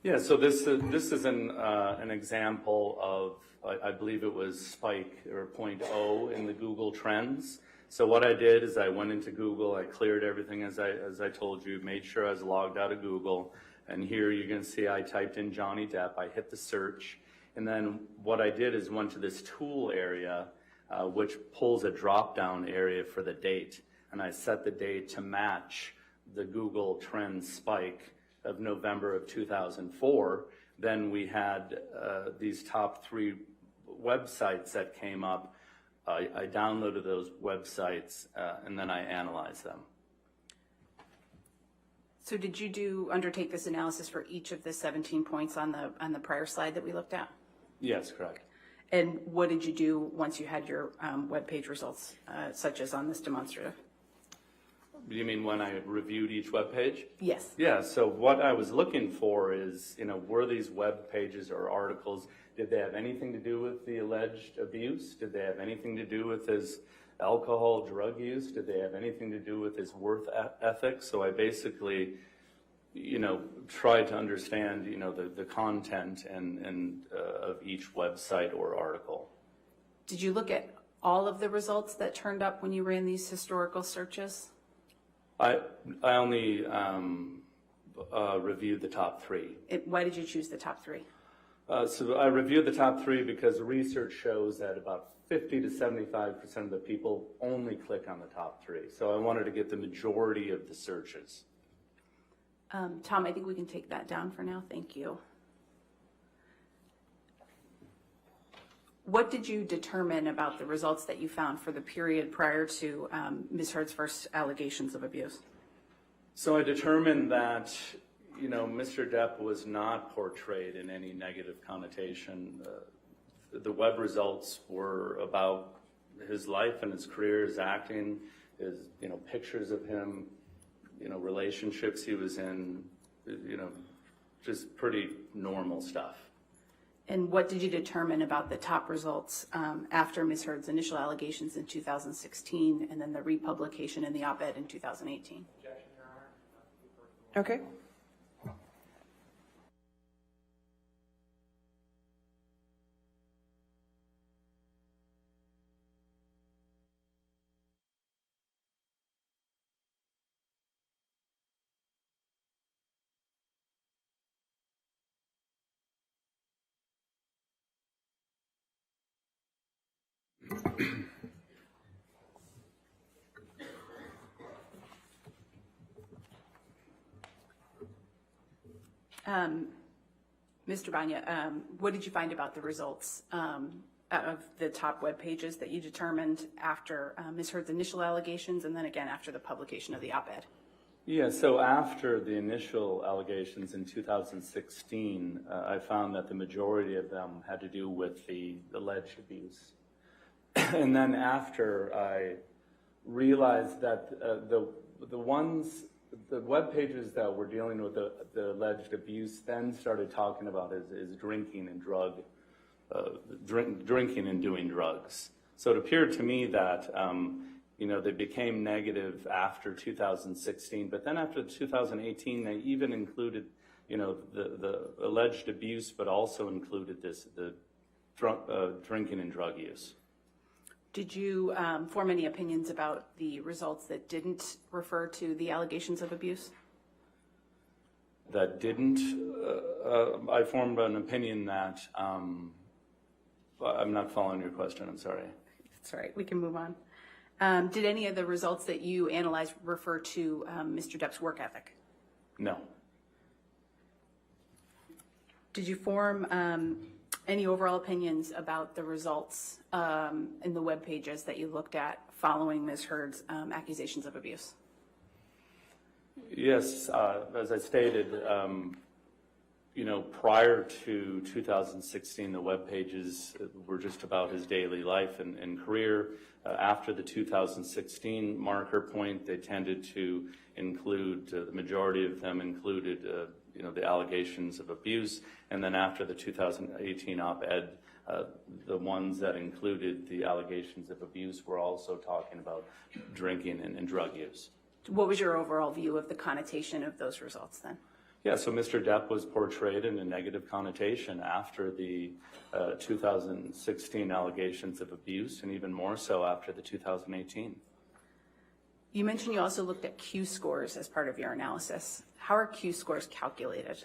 Yeah, so this is an example of, I believe it was spike or point O in the Google Trends. So what I did is I went into Google, I cleared everything as I told you, made sure I was logged out of Google, and here you're going to see I typed in Johnny Depp, I hit the search, and then what I did is went to this tool area, which pulls a drop-down area for the date, and I set the date to match the Google Trends spike of November of 2004. Then we had these top 3 websites that came up. I downloaded those websites and then I analyzed them. So did you undertake this analysis for each of the 17 points on the prior slide that we looked at? Yes, correct. And what did you do once you had your web page results, such as on this demonstrative? You mean when I reviewed each web page? Yes. Yeah, so what I was looking for is, were these web pages or articles, did they have anything to do with the alleged abuse? Did they have anything to do with his alcohol, drug use? Did they have anything to do with his work ethic? So I basically, tried to understand, the content and of each website or article. Did you look at all of the results that turned up when you ran these historical searches? I only reviewed the top 3. Why did you choose the top 3? So I reviewed the top 3 because research shows that about 50 to 75% of the people only click on the top 3. So I wanted to get the majority of the searches. Tom, I think we can take that down for now. Thank you. What did you determine about the results that you found for the period prior to Ms. Heard's first allegations of abuse? So I determined that, Mr. Depp was not portrayed in any negative connotation. The web results were about his life and his career, his acting, his, pictures of him, relationships he was in, just pretty normal stuff. And what did you determine about the top results after Ms. Heard's initial allegations in 2016 and then the republication in the op-ed in 2018? Okay. Mr. Bania, what did you find about the results of the top web pages that you determined after Ms. Heard's initial allegations and then again after the publication of the op-ed? Yeah, so after the initial allegations in 2016, I found that the majority of them had to do with the alleged abuse. And then after I realized that the web pages that were dealing with the alleged abuse then started talking about is drinking and drinking and doing drugs. So it appeared to me that they became negative after 2016, but then after 2018, they even included the alleged abuse, but also included the drinking and drug use. Did you form any opinions about the results that didn't refer to the allegations of abuse? That didn't? I formed an opinion that, I'm not following your question, I'm sorry. That's all right, we can move on. Did any of the results that you analyzed refer to Mr. Depp's work ethic? No. Did you form any overall opinions about the results in the web pages that you looked at following Ms. Heard's accusations of abuse? Yes, as I stated, prior to 2016, the web pages were just about his daily life and career. After the 2016 marker point, they tended to include, the majority of them included, the allegations of abuse. And then after the 2018 op-ed, the ones that included the allegations of abuse were also talking about drinking and drug use. What was your overall view of the connotation of those results then? Yeah, so Mr. Depp was portrayed in a negative connotation after the 2016 allegations of abuse, and even more so after the 2018. You mentioned you also looked at Q scores as part of your analysis. How are Q scores calculated?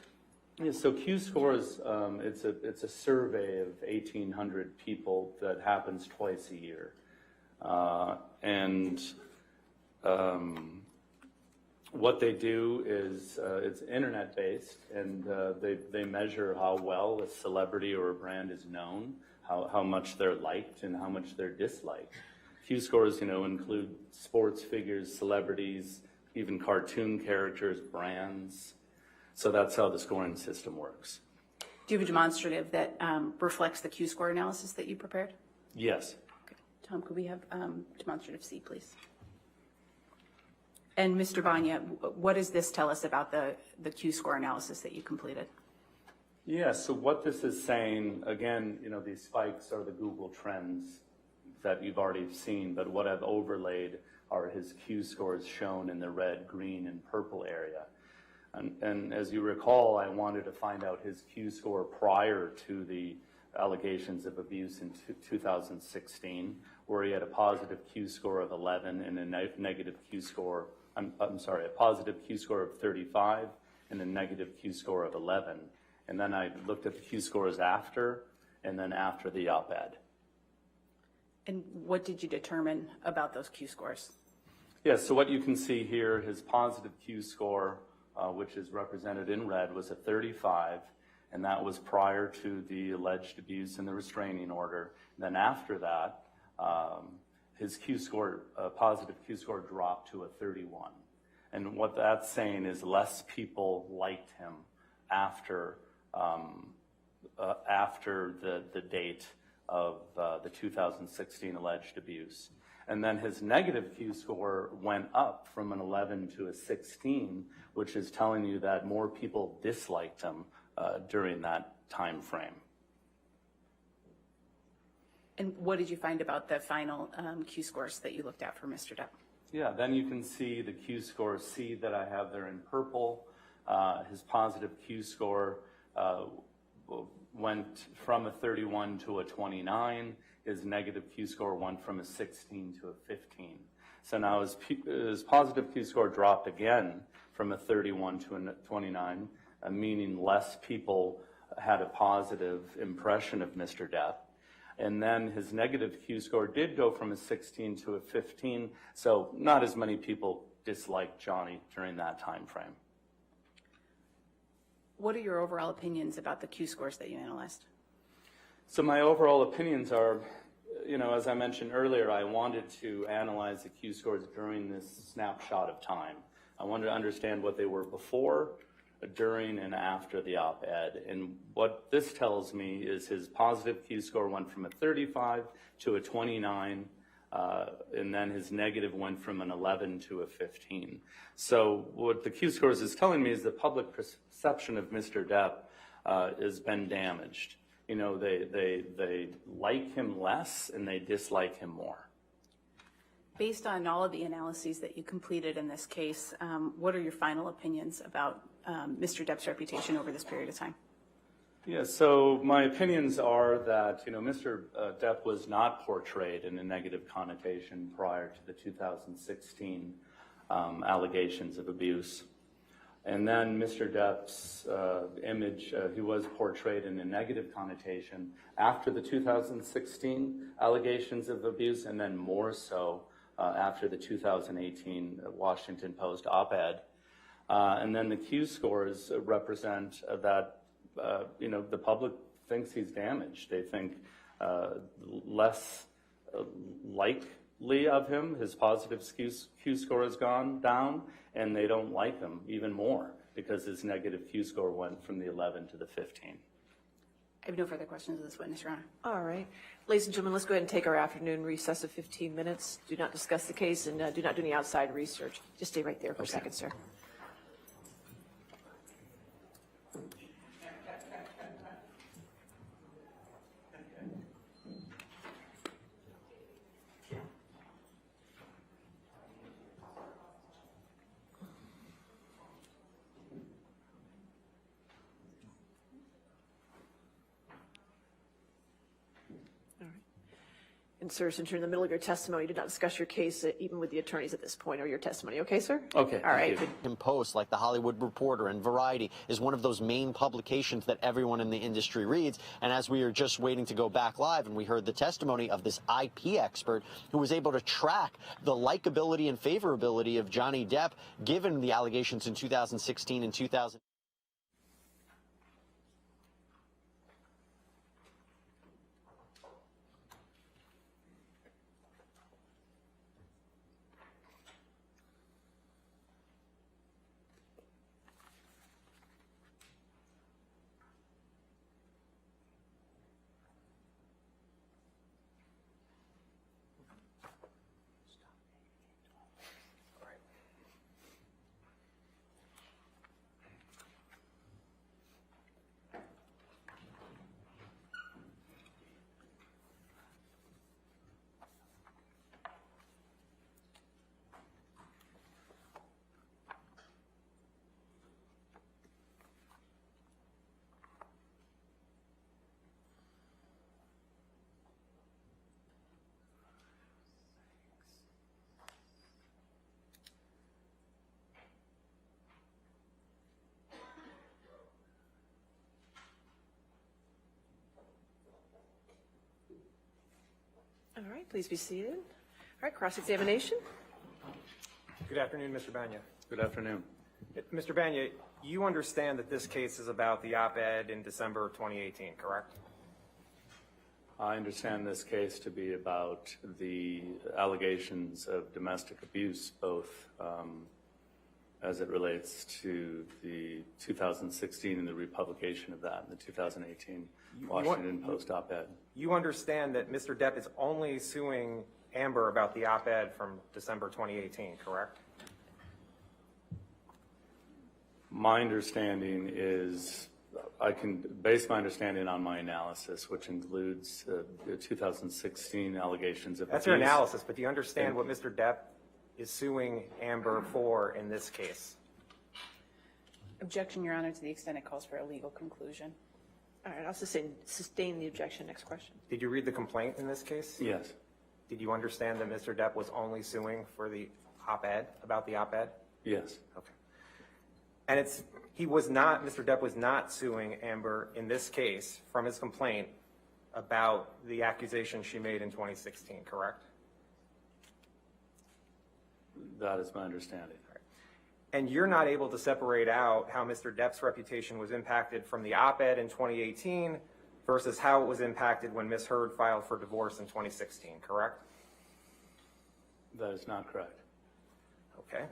Yeah, so Q scores, it's a survey of 1,800 people that happens twice a year. What they do is it's internet-based, and they measure how well a celebrity or a brand is known, how much they're liked, and how much they're disliked. Q scores, include sports figures, celebrities, even cartoon characters, brands. So that's how the scoring system works. Do you have a demonstrative that reflects the Q score analysis that you prepared? Yes. Okay. Tom, could we have demonstrative C, please? And Mr. Bania, what does this tell us about the Q score analysis that you completed? Yeah, so what this is saying, again, these spikes are the Google trends that you've already seen, but what I've overlaid are his Q scores shown in the red, green, and purple area. And as you recall, I wanted to find out his Q score prior to the allegations of abuse in 2016, where he had a positive Q score of 11 and a negative Q score, a positive Q score of 35 and a negative Q score of 11. And then I looked at the Q scores after, and then after the op-ed. And what did you determine about those Q scores? Yeah, so what you can see here, his positive Q score, which is represented in red, was a 35, and that was prior to the alleged abuse and the restraining order. Then after that, his Q score, positive Q score, dropped to a 31. And what that's saying is less people liked him after the date of the 2016 alleged abuse. And then his negative Q score went up from an 11 to a 16, which is telling you that more people disliked him during that time frame. And what did you find about the final Q scores that you looked at for Mr. Depp? Yeah, then you can see the Q score C that I have there in purple. His positive Q score went from a 31 to a 29. His negative Q score went from a 16 to a 15. So now his positive Q score dropped again from a 31 to a 29, meaning less people had a positive impression of Mr. Depp. And then his negative Q score did go from a 16 to a 15, so not as many people disliked Johnny during that time frame. What are your overall opinions about the Q scores that you analyzed? So my overall opinions are, as I mentioned earlier, I wanted to analyze the Q scores during this snapshot of time. I wanted to understand what they were before, during, and after the op-ed. And what this tells me is his positive Q score went from a 35 to a 29, and then his negative went from an 11 to a 15. So what the Q scores is telling me is the public perception of Mr. Depp has been damaged. They like him less and they dislike him more. Based on all of the analyses that you completed in this case, what are your final opinions about Mr. Depp's reputation over this period of time? Yeah, so my opinions are that, Mr. Depp was not portrayed in a negative connotation prior to the 2016 allegations of abuse. And then Mr. Depp's image, he was portrayed in a negative connotation after the 2016 allegations of abuse, and then more so after the 2018 Washington Post op-ed. And then the Q scores represent that, the public thinks he's damaged. They think less likely of him. His positive Q score has gone down, and they don't like him even more because his negative Q score went from the 11 to the 15. I have no further questions of this witness, Your Honor. All right. Ladies and gentlemen, let's go ahead and take our afternoon recess of 15 minutes. Do not discuss the case and do not do any outside research. Just stay right there for a second, sir. And sir, since you're in the middle of your testimony, you did not discuss your case even with the attorneys at this point or your testimony. Okay, sir? Okay. All right. Posts like The Hollywood Reporter and Variety is one of those main publications that everyone in the industry reads. And as we were just waiting to go back live and we heard the testimony of this IP expert who was able to track the likability and favorability of Johnny Depp given the allegations in 2016 and 2000. right, please be seated. All right, cross-examination. Good afternoon, Mr. Bania. Good afternoon. Mr. Bania, you understand that this case is about the op-ed in December 2018, correct? I understand this case to be about the allegations of domestic abuse, both as it relates to the 2016 and the republication of that, and the 2018 Washington Post op-ed. You understand that Mr. Depp is only suing Amber about the op-ed from December 2018, correct? My understanding is, I can base my understanding on my analysis, which includes the 2016 allegations of That's abuse. your analysis, but do you understand what Mr. Depp is suing Amber for in this case? Objection, Your Honor, to the extent it calls for a legal conclusion. All right, I'll sustain the objection. Next question. Did you read the complaint in this case? Yes. Did you understand that Mr. Depp was only suing for the op-ed, about the op-ed? Yes. Okay. And Mr. Depp was not suing Amber in this case from his complaint about the accusation she made in 2016, correct? That is my understanding. And you're not able to separate out how Mr. Depp's reputation was impacted from the op-ed in 2018 versus how it was impacted when Ms. Heard filed for divorce in 2016, correct? That is not correct. Okay.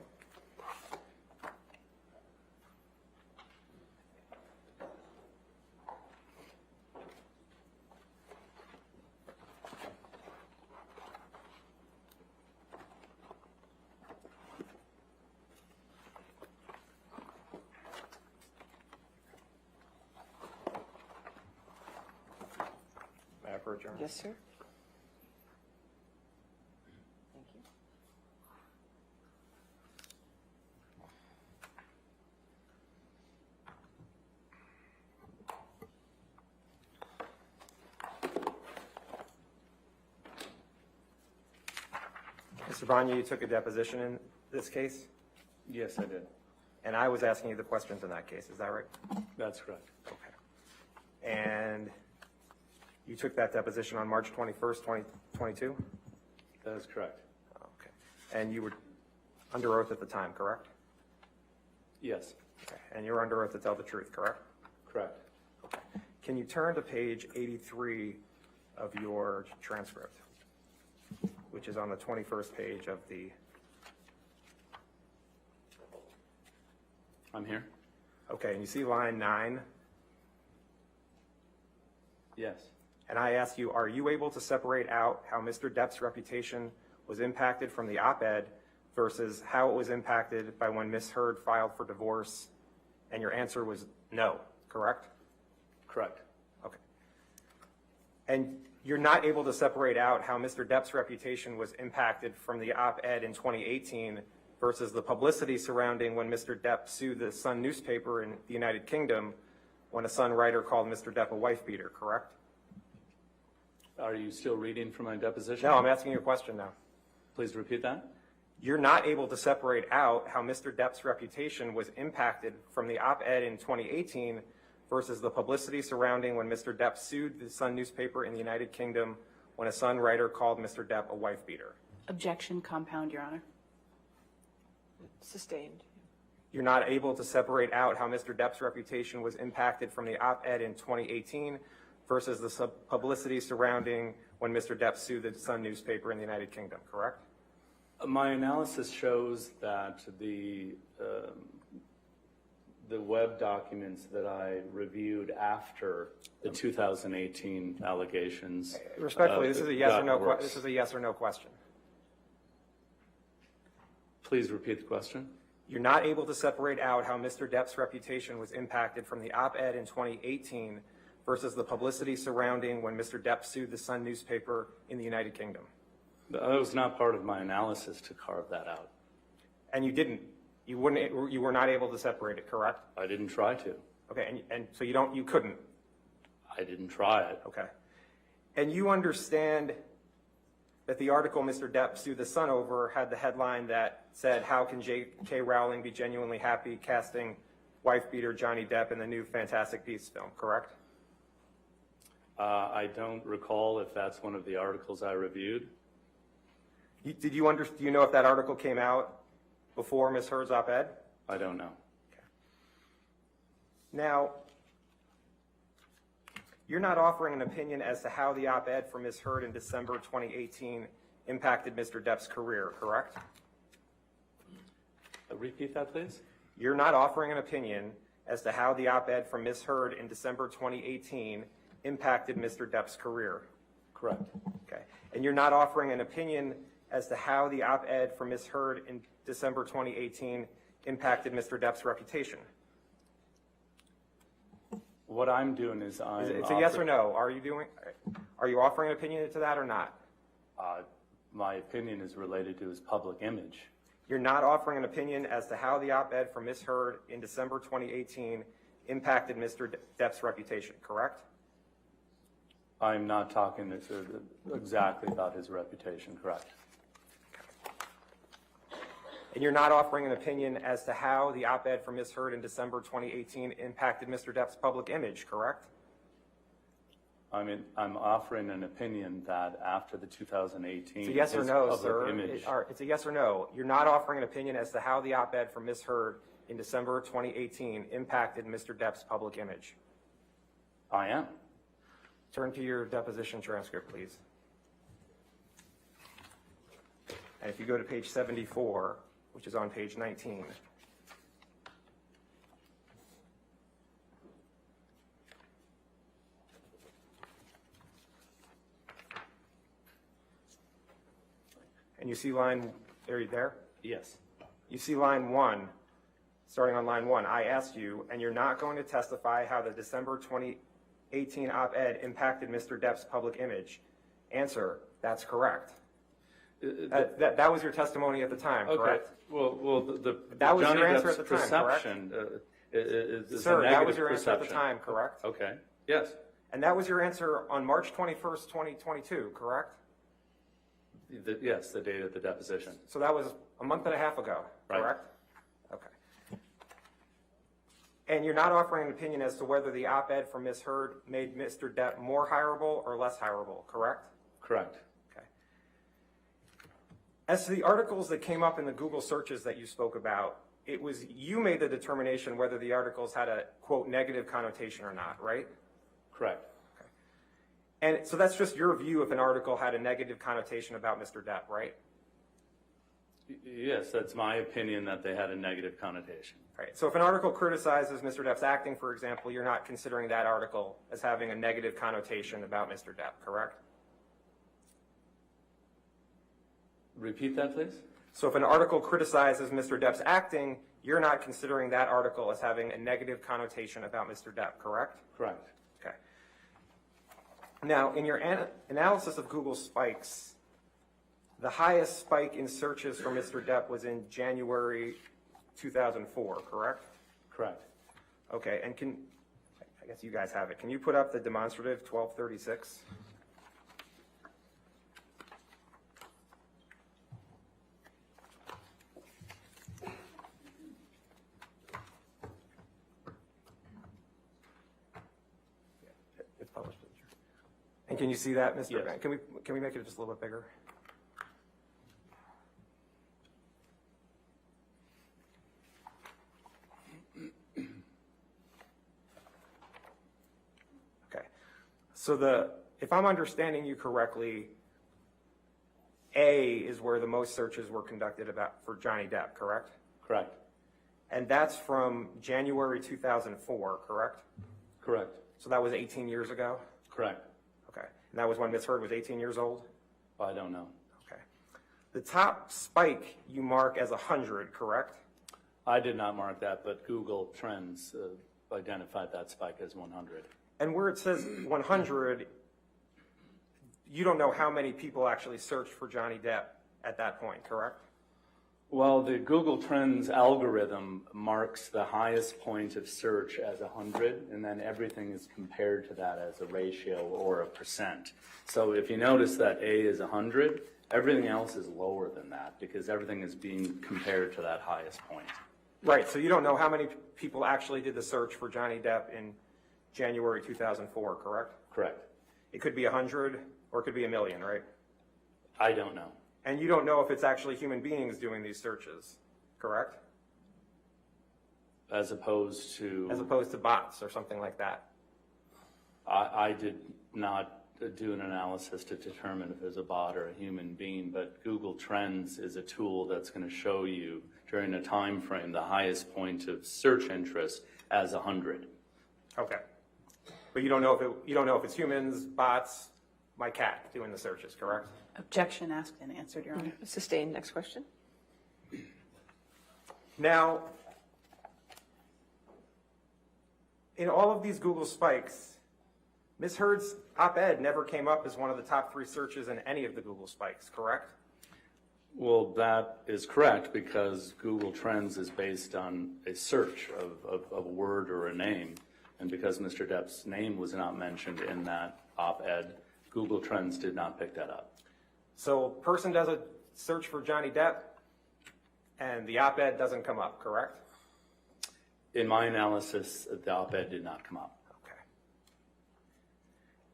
Yes, sir. Thank you. Mr. Bania, you took a deposition in this case? Yes, I did. And I was asking you the questions in that case, is that right? That's correct. Okay. And you took that deposition on March 21st, 2022? That is correct. Okay. And you were under oath at the time, correct? Yes. Okay. And you were under oath to tell the truth, correct? Correct. Okay. Can you turn to page 83 of your transcript, which is on the 21st page of the... I'm here. Okay, and you see line 9? Yes. And I asked you, are you able to separate out how Mr. Depp's reputation was impacted from the op-ed versus how it was impacted by when Ms. Heard filed for divorce? And your answer was no, correct? Correct. Okay. And you're not able to separate out how Mr. Depp's reputation was impacted from the op-ed in 2018 versus the publicity surrounding when Mr. Depp sued the Sun newspaper in the United Kingdom when a Sun writer called Mr. Depp a wife beater, correct? Are you still reading from my deposition? No, I'm asking you a question now. Please repeat that. You're not able to separate out how Mr. Depp's reputation was impacted from the op-ed in 2018 versus the publicity surrounding when Mr. Depp sued the Sun newspaper in the United Kingdom when a Sun writer called Mr. Depp a wife beater. Objection, compound, Your Honor. Sustained. You're not able to separate out how Mr. Depp's reputation was impacted from the op-ed in 2018 versus the publicity surrounding when Mr. Depp sued the Sun newspaper in the United Kingdom, correct? My analysis shows that the web documents that I reviewed after the 2018 allegations. Respectfully, this is a yes or no. This is a yes or no question. Please repeat the question. You're not able to separate out how Mr. Depp's reputation was impacted from the op-ed in 2018 versus the publicity surrounding when Mr. Depp sued the Sun newspaper in the United Kingdom. That was not part of my analysis to carve that out. And you didn't. You were not able to separate it, correct? I didn't try to. Okay, and so you couldn't. I didn't try it. Okay. And you understand that the article Mr. Depp sued the Sun over had the headline that said, "How can J.K. Rowling be genuinely happy casting wife-beater Johnny Depp in the new Fantastic Beasts film," correct? I don't recall if that's one of the articles I reviewed. Do you know if that article came out before Ms. Heard's op-ed? I don't know. Now, you're not offering an opinion as to how the op-ed for Ms. Heard in December 2018 impacted Mr. Depp's career, correct? Repeat that, please. You're not offering an opinion as to how the op-ed from Ms. Heard in December 2018 impacted Mr. Depp's career. Correct. Okay. And you're not offering an opinion as to how the op-ed from Ms. Heard in December 2018 impacted Mr. Depp's reputation. What I'm doing is It's a yes or no. Are you offering an opinion to that or not? My opinion is related to his public image. You're not offering an opinion as to how the op-ed from Ms. Heard in December 2018 impacted Mr. Depp's reputation, correct? I'm not talking exactly about his reputation, correct? And you're not offering an opinion as to how the op-ed from Ms. Heard in December 2018 impacted Mr. Depp's public image, correct? I mean, I'm offering an opinion that after the 2018 it's a yes or no, public sir. image. It's a yes or no. You're not offering an opinion as to how the op-ed from Ms. Heard in December 2018 impacted Mr. Depp's public image. I am. Turn to your deposition transcript, please. And if you go to page 74, which is on page 19. And you see line, are you there? Yes. You see line 1, starting on line 1. I asked you, and you're not going to testify how the December 2018 op-ed impacted Mr. Depp's public image. Answer, that's correct. That was your testimony at the time, correct? Well, that was Johnny your answer Depp's at the time, perception, correct? is Sir, a that was negative your answer at the perception. time, correct? Okay. Yes. And that was your answer on March 21st, 2022, correct? Yes, the date of the deposition. So that was a month and a half ago, correct? Okay. And you're not offering an opinion as to whether the op-ed from Ms. Heard made Mr. Depp more hireable or less hireable, correct? Correct. Okay. As to the articles that came up in the Google searches that you spoke about, it was you made the determination whether the articles had a, quote, negative connotation or not, right? Correct. And so that's just your view if an article had a negative connotation about Mr. Depp, right? Yes, that's my opinion that they had a negative connotation. Right. So if an article criticizes Mr. Depp's acting, for example, you're not considering that article as having a negative connotation about Mr. Depp, correct? Repeat that, please. So if an article criticizes Mr. Depp's acting, you're not considering that article as having a negative connotation about Mr. Depp, correct? Correct. Okay. Now, in your analysis of Google spikes, the highest spike in searches for Mr. Depp was in January 2004, correct? Correct. Okay, and I guess you guys have it. Can you put up the demonstrative 1236? It's published. And can you see that, Mr. Yes. Van? Can we make it just a little bit bigger? Okay. So if I'm understanding you correctly, A is where the most searches were conducted for Johnny Depp, correct? Correct. And that's from January 2004, correct? Correct. So that was 18 years ago? Correct. Okay. And that was when Ms. Heard was 18 years old? I don't know. Okay. The top spike you mark as 100, correct? I did not mark that, but Google Trends identified that spike as 100. And where it says 100, you don't know how many people actually searched for Johnny Depp at that point, correct? Well, the Google Trends algorithm marks the highest point of search as 100, and then everything is compared to that as a ratio or a percent. So if you notice that A is 100, everything else is lower than that because everything is being compared to that highest point. Right, so you don't know how many people actually did the search for Johnny Depp in January 2004, correct? Correct. It could be 100 or it could be 1 million, right? I don't know. And you don't know if it's actually human beings doing these searches, correct? As opposed to? As opposed to bots or something like that. I did not do an analysis to determine if it's a bot or a human being, but Google Trends is a tool that's going to show you during a time frame the highest point of search interest as 100. Okay, but you don't know if it's humans, bots, my cat doing the searches, correct? Objection asked and answered, Your Honor. Sustained. Next question. Now, in all of these Google spikes, Ms. Heard's op-ed never came up as one of the top 3 searches in any of the Google spikes, correct? Well, that is correct because Google Trends is based on a search of a word or a name. And because Mr. Depp's name was not mentioned in that op-ed, Google Trends did not pick that up. So a person does a search for Johnny Depp and the op-ed doesn't come up, correct? In my analysis, the op-ed did not come up.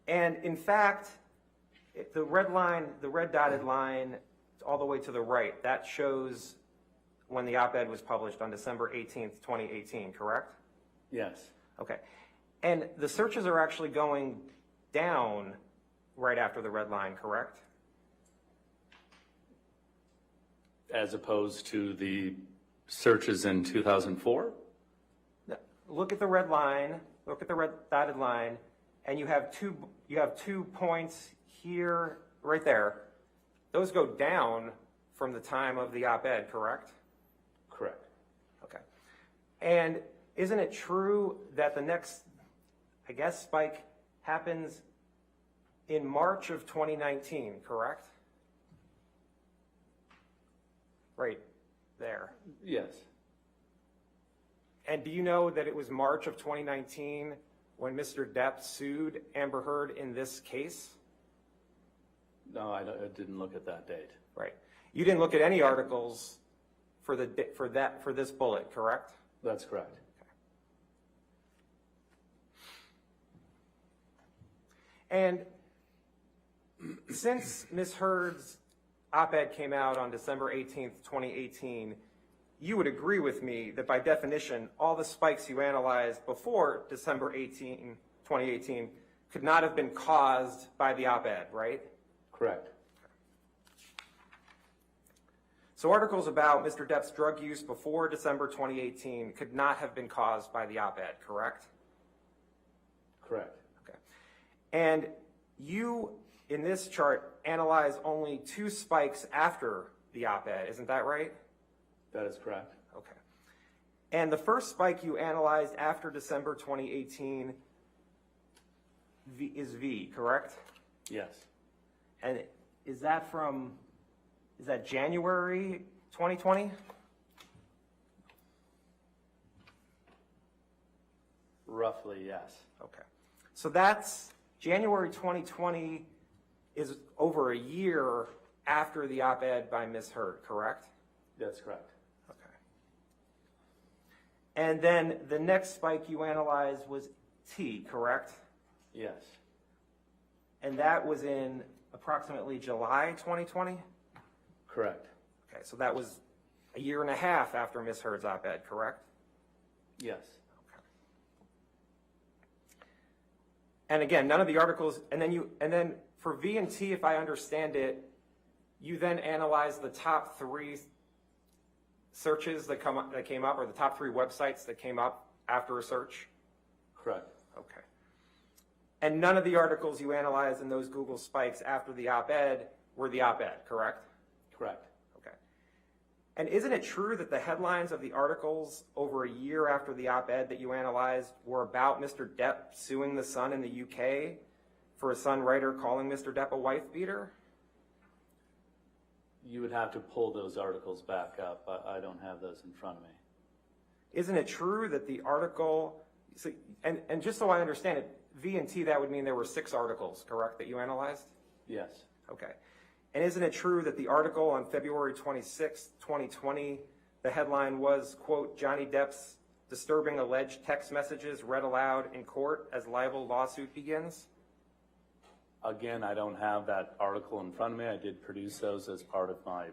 And in fact, the red dotted line all the way to the right, that shows when the op-ed was published on December 18th, 2018, correct? Yes. Okay. And the searches are actually going down right after the red line, correct? As opposed to the searches in 2004? Look at the red line, look at the red dotted line, and you have two points here, right there. Those go down from the time of the op-ed, correct? Correct. Okay. And isn't it true that the next, I guess, spike happens in March of 2019, correct? Right there. Yes. And do you know that it was March of 2019 when Mr. Depp sued Amber Heard in this case? No, I didn't look at that date. Right. You didn't look at any articles for this bullet, correct? That's correct. Okay. And since Ms. Heard's op-ed came out on December 18th, 2018, you would agree with me that by definition, all the spikes you analyzed before December 18, 2018 could not have been caused by the op-ed, right? Correct. So articles about Mr. Depp's drug use before December 2018 could not have been caused by the op-ed, correct? Correct. Okay. And you, in this chart, analyze only 2 spikes after the op-ed, isn't that right? That is correct. Okay. And the first spike you analyzed after December 2018 is V, correct? Yes. And is that January 2020? Roughly, yes. Okay. So that's January 2020 is over a year after the op-ed by Ms. Heard, correct? That's correct. Okay. And then the next spike you analyzed was T, correct? Yes. And that was in approximately July 2020? Correct. Okay, so that was a year and a half after Ms. Heard's op-ed, correct? Yes. Okay. And again, none of the articles, and then for V and T, if I understand it, you then analyze the top 3 searches that came up, or the top 3 websites that came up after a search? Correct. Okay. And none of the articles you analyzed in those Google spikes after the op-ed were the op-ed, correct? Correct. Okay. And isn't it true that the headlines of the articles over a year after the op-ed that you analyzed were about Mr. Depp suing the Sun in the UK for a Sun writer calling Mr. Depp a wife beater? You would have to pull those articles back up. I don't have those in front of me. Isn't it true that the article, and just so I understand it, V and T, that would mean there were 6 articles, correct, that you analyzed? Yes. Okay. And isn't it true that the article on February 26, 2020, the headline was, quote, Johnny Depp's disturbing alleged text messages read aloud in court as libel lawsuit begins? Again, I don't have that article in front of me. I did produce those as part of my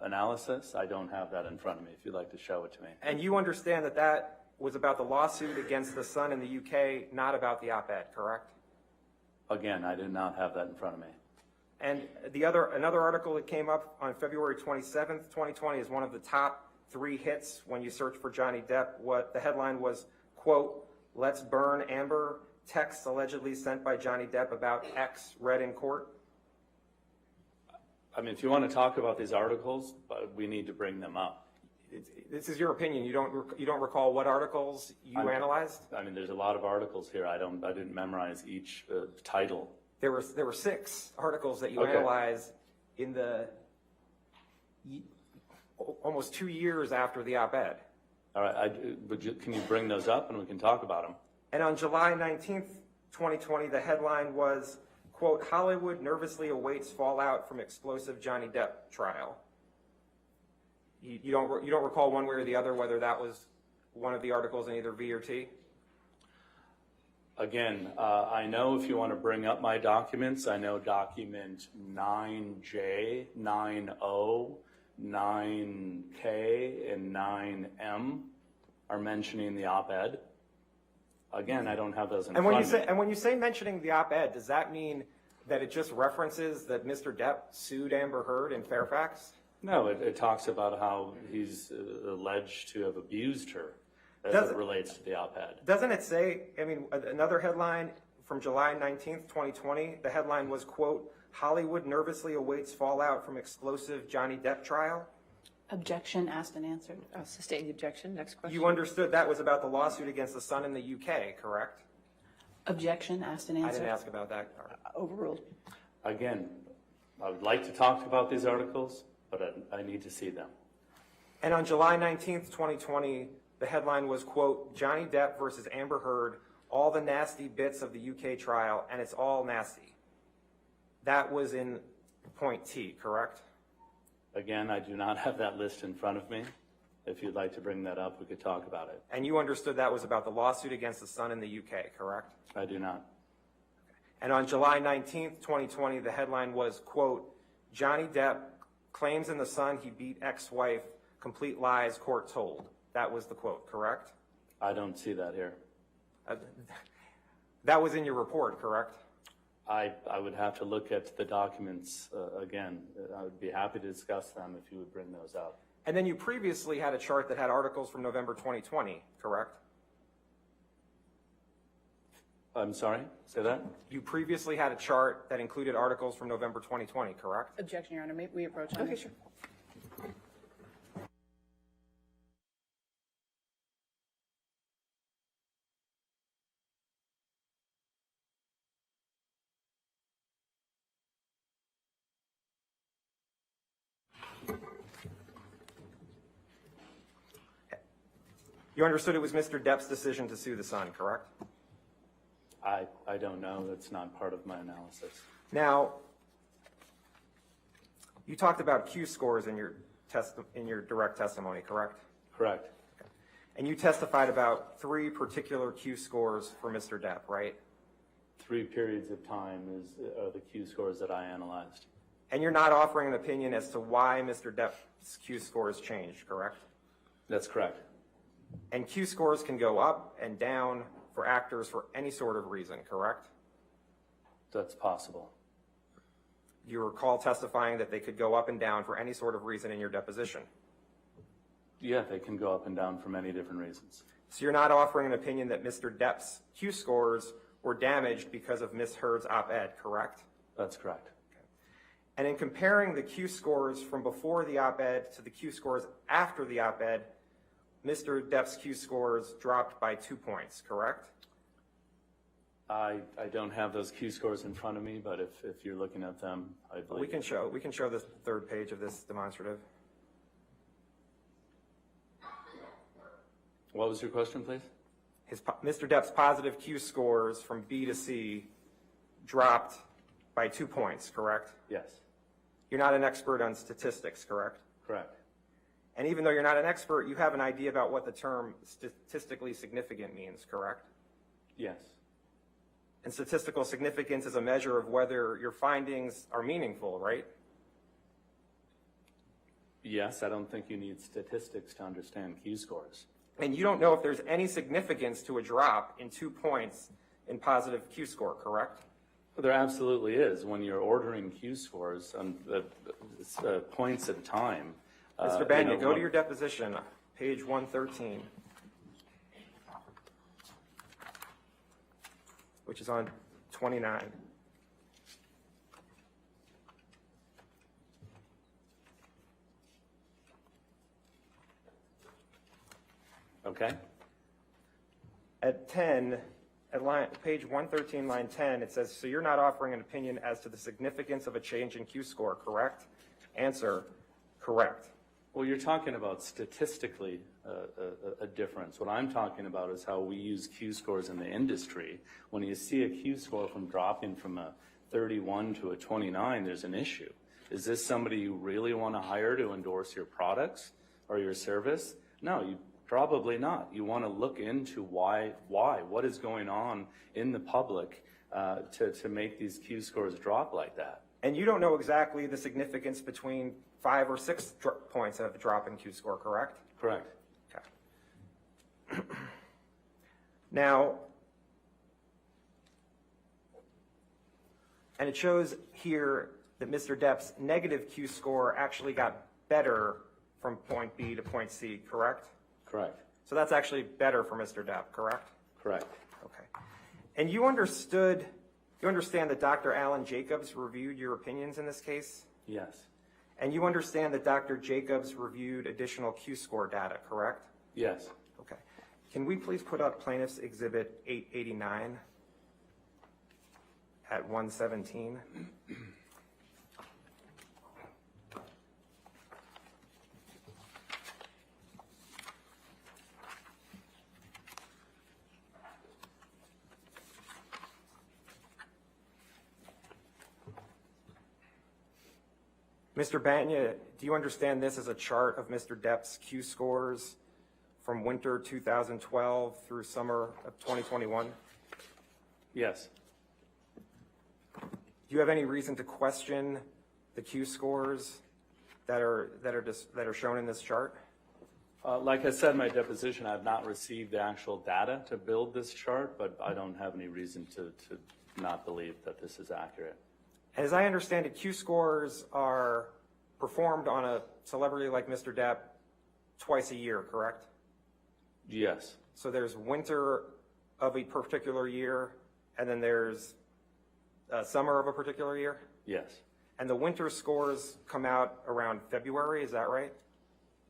analysis. I don't have that in front of me, if you'd like to show it to me. And you understand that that was about the lawsuit against the Sun in the UK, not about the op-ed, correct? Again, I did not have that in front of me. And another article that came up on February 27th, 2020 is one of the top 3 hits when you search for Johnny Depp. What the headline was, quote, "Let's burn Amber, texts allegedly sent by Johnny Depp about X read in court." I mean, if you want to talk about these articles, we need to bring them up. This is your opinion. You don't recall what articles you analyzed? I mean, there's a lot of articles here. I didn't memorize each title. There were 6 articles that you analyzed in the almost 2 years after the op-ed. All right, but can you bring those up and we can talk about them? And on July 19th, 2020, the headline was, quote, "Hollywood nervously awaits fallout from explosive Johnny Depp trial." You don't recall one way or the other whether that was one of the articles in either V or T? Again, I know if you want to bring up my documents, I know document 9J, 9O, 9K, and 9M are mentioning the op-ed. Again, I don't have those in front of me. And when you say mentioning the op-ed, does that mean that it just references that Mr. Depp sued Amber Heard in Fairfax? No, it talks about how he's alleged to have abused her as it relates to the op-ed. Doesn't it say, I mean, another headline from July 19th, 2020, the headline was, quote, "Hollywood nervously awaits fallout from explosive Johnny Depp trial"? Objection asked and answered. Sustain the objection. Next question. You understood that was about the lawsuit against the Sun in the UK, correct? Objection asked and answered. I didn't ask about that. Overruled. Again, I would like to talk about these articles, but I need to see them. And on July 19th, 2020, the headline was, quote, "Johnny Depp versus Amber Heard, all the nasty bits of the UK trial, and it's all nasty." That was in point T, correct? Again, I do not have that list in front of me. If you'd like to bring that up, we could talk about it. And you understood that was about the lawsuit against the Sun in the UK, correct? I do not. And on July 19th, 2020, the headline was, quote, "Johnny Depp claims in the Sun he beat ex-wife, complete lies, court told." That was the quote, correct? I don't see that here. That was in your report, correct? I would have to look at the documents again. I would be happy to discuss them if you would bring those up. And then you previously had a chart that had articles from November 2020, correct? I'm sorry, say that? You previously had a chart that included articles from November 2020, correct? Objection, Your Honor. May we approach? Okay, sure. You understood it was Mr. Depp's decision to sue the Sun, correct? I don't know. That's not part of my analysis. Now, you talked about Q scores in your direct testimony, correct? Correct. Okay. And you testified about 3 particular Q scores for Mr. Depp, right? 3 periods of time are the Q scores that I analyzed. And you're not offering an opinion as to why Mr. Depp's Q scores changed, correct? That's correct. And Q scores can go up and down for actors for any sort of reason, correct? That's possible. You recall testifying that they could go up and down for any sort of reason in your deposition. Yeah, they can go up and down for many different reasons. So you're not offering an opinion that Mr. Depp's Q scores were damaged because of Ms. Heard's op-ed, correct? That's correct. Okay. And in comparing the Q scores from before the op-ed to the Q scores after the op-ed, Mr. Depp's Q scores dropped by 2 points, correct? I don't have those Q scores in front of me, but if you're looking at them, I believe. We can show the 3rd page of this demonstrative. What was your question, please? Mr. Depp's positive Q scores from B to C dropped by 2 points, correct? Yes. You're not an expert on statistics, correct? Correct. And even though you're not an expert, you have an idea about what the term statistically significant means, correct? Yes. And statistical significance is a measure of whether your findings are meaningful, right? Yes, I don't think you need statistics to understand Q scores. And you don't know if there's any significance to a drop in 2 points in positive Q score, correct? There absolutely is. When you're ordering Q scores on points at a time. Mr. Bania, go to your deposition, page 113, which is on 29. Okay. At 10, at page 113, line 10, it says, so you're not offering an opinion as to the significance of a change in Q score, correct? Answer, correct. Well, you're talking about statistically a difference. What I'm talking about is how we use Q scores in the industry. When you see a Q score dropping from a 31 to a 29, there's an issue. Is this somebody you really want to hire to endorse your products or your service? No, you probably not. You want to look into why, what is going on in the public to make these Q scores drop like that. And you don't know exactly the significance between 5 or 6 points of a drop in Q score, correct? Correct. Okay. Now, and it shows here that Mr. Depp's negative Q score actually got better from point B to point C, correct? Correct. So that's actually better for Mr. Depp, correct? Correct. Okay. And you understand that Dr. Alan Jacobs reviewed your opinions in this case? Yes. And you understand that Dr. Jacobs reviewed additional Q score data, correct? Yes. Okay. Can we please put up Plaintiff's Exhibit 889 at 117? Mr. Bania, do you understand this as a chart of Mr. Depp's Q scores from winter 2012 through summer of 2021? Yes. Do you have any reason to question the Q scores that are shown in this chart? Like I said in my deposition, I have not received the actual data to build this chart, but I don't have any reason to not believe that this is accurate. As I understand it, Q scores are performed on a celebrity like Mr. Depp twice a year, correct? Yes. So there's winter of a particular year, and then there's summer of a particular year? Yes. And the winter scores come out around February, is that right?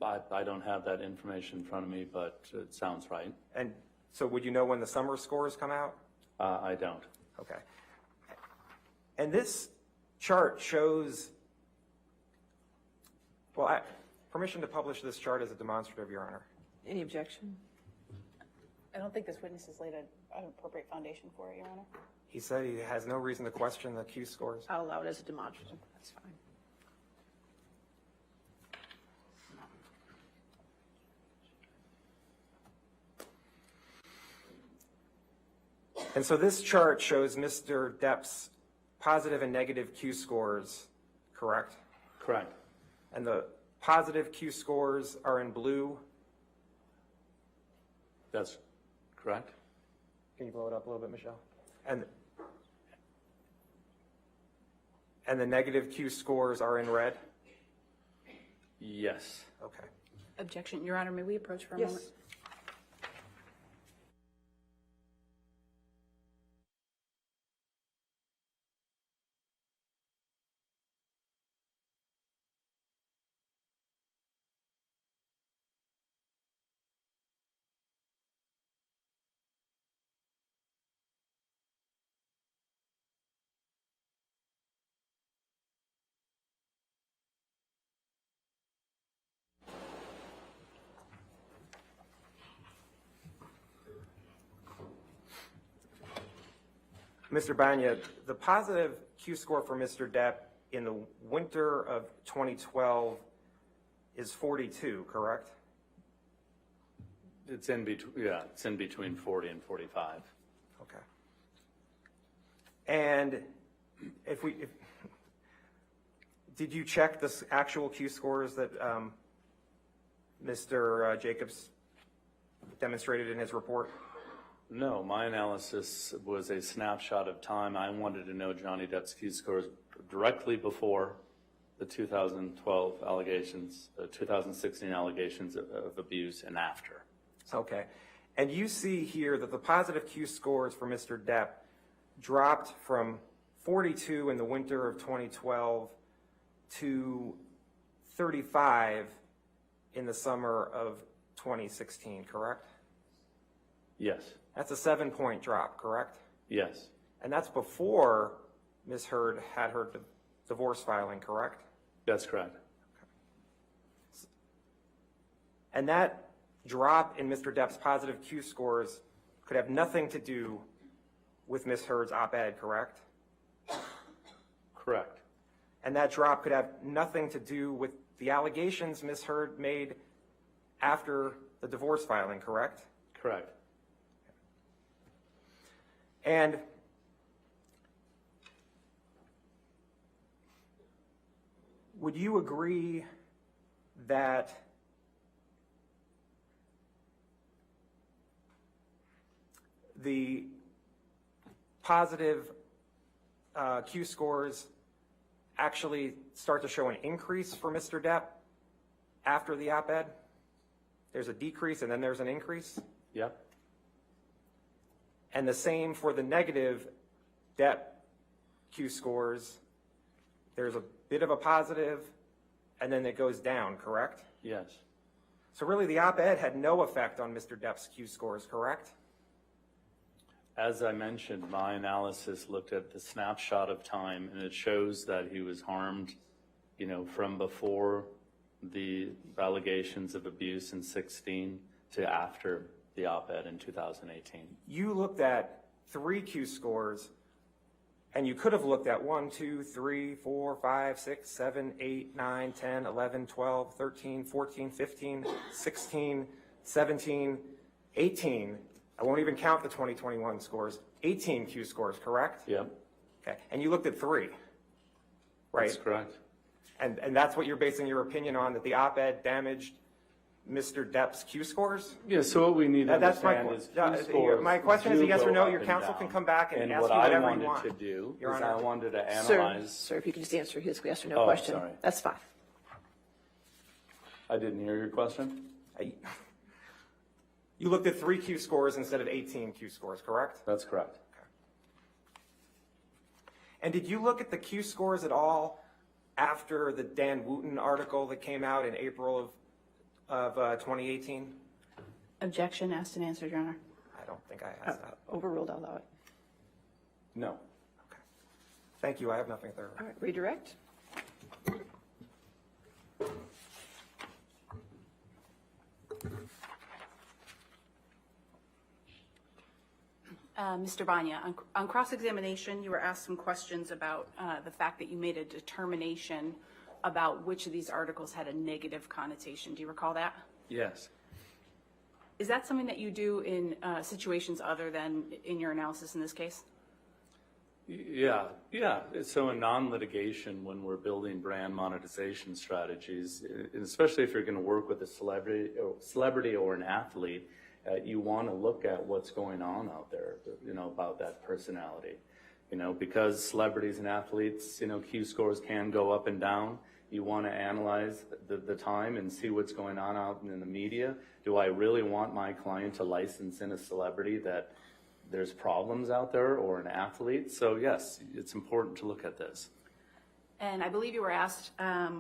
I don't have that information in front of me, but it sounds right. And so would you know when the summer scores come out? I don't. Okay. And this chart shows, well, permission to publish this chart as a demonstrative, Your Honor. Any objection? I don't think this witness has laid an appropriate foundation for it, Your Honor. He said he has no reason to question the Q scores. I'll allow it as a demonstrative. That's fine. And so this chart shows Mr. Depp's positive and negative Q scores, correct? Correct. And the positive Q scores are in blue. That's correct. Can you blow it up a little bit, Michelle? And the negative Q scores are in red? Yes. Okay. Objection, Your Honor, may we approach for a Yes. moment? Mr. Bania, the positive Q score for Mr. Depp in the winter of 2012 is 42, correct? It's in between. Yeah, it's in between 40 and 45. Okay. And did you check the actual Q scores that Mr. Jacobs demonstrated in his report? No, my analysis was a snapshot of time. I wanted to know Johnny Depp's Q scores directly before the 2012 allegations, 2016 allegations of abuse, and after. Okay. And you see here that the positive Q scores for Mr. Depp dropped from 42 in the winter of 2012 to 35 in the summer of 2016, correct? Yes. That's a 7-point drop, correct? Yes. And that's before Ms. Heard had her divorce filing, correct? That's correct. And that drop in Mr. Depp's positive Q scores could have nothing to do with Ms. Heard's op-ed, correct? Correct. And that drop could have nothing to do with the allegations Ms. Heard made after the divorce filing, correct? Correct. And would you agree that the positive Q scores actually start to show an increase for Mr. Depp after the op-ed? There's a decrease and then there's an increase? Yep. And the same for the negative Depp Q scores. There's a bit of a positive and then it goes down, correct? Yes. So really the op-ed had no effect on Mr. Depp's Q scores, correct? As I mentioned, my analysis looked at the snapshot of time, and it shows that he was harmed, from before the allegations of abuse in 16 to after the op-ed in 2018. You looked at 3 Q scores, and you could have looked at 1, 2, 3, 4, 5, 6, 7, 8, 9, 10, 11, 12, 13, 14, 15, 16, 17, 18. I won't even count the 2021 scores. 18 Q scores, correct? Yep. Okay. And you looked at 3, right? That's correct. And that's what you're basing your opinion on, that the op-ed damaged Mr. Depp's Q scores? Yeah, so what we need to understand is Q scores. My question is a yes or no. do Your go up counsel and can down. come back and ask what you whatever you I want. wanted to do Your is Honor. I wanted to analyze. Sir, if you could just answer his yes or no Oh, question. sorry. That's fine. I didn't hear your question. You looked at 3 Q scores instead of 18 Q scores, correct? That's correct. Okay. And did you look at the Q scores at all after the Dan Wooten article that came out in April of 2018? Objection, asked and answered, Your Honor. I don't think I asked that. Overruled, I'll allow it. No. Okay. Thank you. I have nothing further. All right, redirect. Mr. Bania, on cross-examination, you were asked some questions about the fact that you made a determination about which of these articles had a negative connotation. Do you recall that? Yes. Is that something that you do in situations other than in your analysis in this case? Yeah. So in non-litigation, when we're building brand monetization strategies, especially if you're going to work with a celebrity or an athlete, you want to look at what's going on out there, about that personality. Because celebrities and athletes, Q scores can go up and down. You want to analyze the time and see what's going on out in the media. Do I really want my client to license in a celebrity that there's problems out there, or an athlete? So yes, it's important to look at this. And I believe you were asked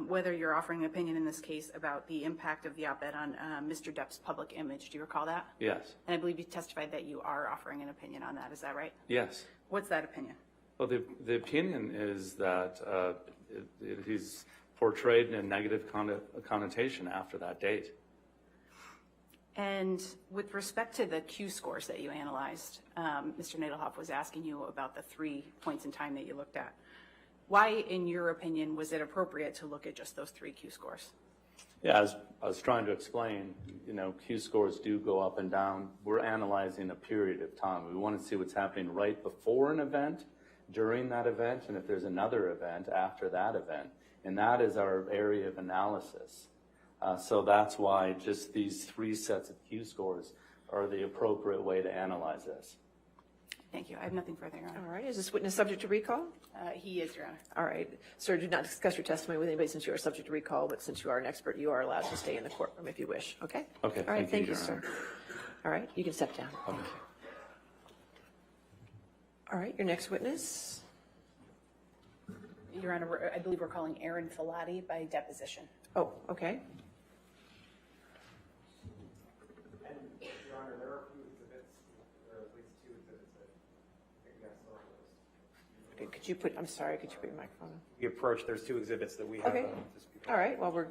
whether you're offering an opinion in this case about the impact of the op-ed on Mr. Depp's public image. Do you recall that? Yes. And I believe you testified that you are offering an opinion on that. Is that right? Yes. What's that opinion? Well, the opinion is that he's portrayed in a negative connotation after that date. And with respect to the Q scores that you analyzed, Mr. Nadelhoff was asking you about the 3 points in time that you looked at. Why, in your opinion, was it appropriate to look at just those 3 Q scores? Yeah, as I was trying to explain, Q scores do go up and down. We're analyzing a period of time. We want to see what's happening right before an event during that event and if there's another event after that event. And that is our area of analysis. So that's why just these 3 sets of Q-scores are the appropriate way to analyze this. Thank you. I have nothing further, Your Honor. All right, is this witness subject to recall? He is, Your Honor. All right, sir, do not discuss your testimony with anybody since you are subject to recall, but since you are an expert, you are allowed to stay in the courtroom if you wish, okay? Okay, All right, thank you, Your sir. Honor. All right, you can step down. Okay. All right, your next witness. Your Honor, I believe we're calling Erin Falati by deposition. Oh, okay. And, Your Honor, there are a few exhibits, there are at least 2 exhibits that I think you guys saw on the list. Okay, could you put, I'm sorry, could you put your microphone on? We approach, there's 2 exhibits that we have Okay. to speak about. All right, well, we're.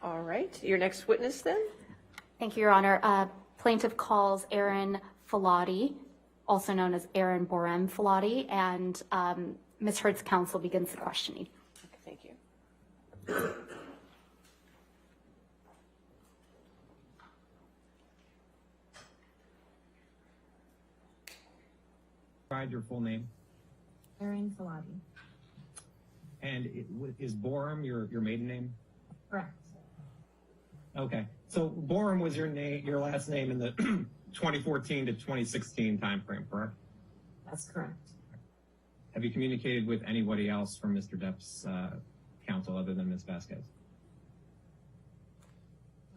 All right, your next witness then? Thank you, Your Honor. Plaintiff calls Erin Falati, also known as Erin Borem Falati, and Ms. Heard's counsel begins the questioning. Okay, thank you. provide your full name? Erin Falati. And is Borum your maiden name? Correct. Okay. So Borum was your name, your last name in the 2014 to 2016 timeframe, correct? That's correct. Have you communicated with anybody else from Mr. Depp's counsel other than Ms. Vasquez?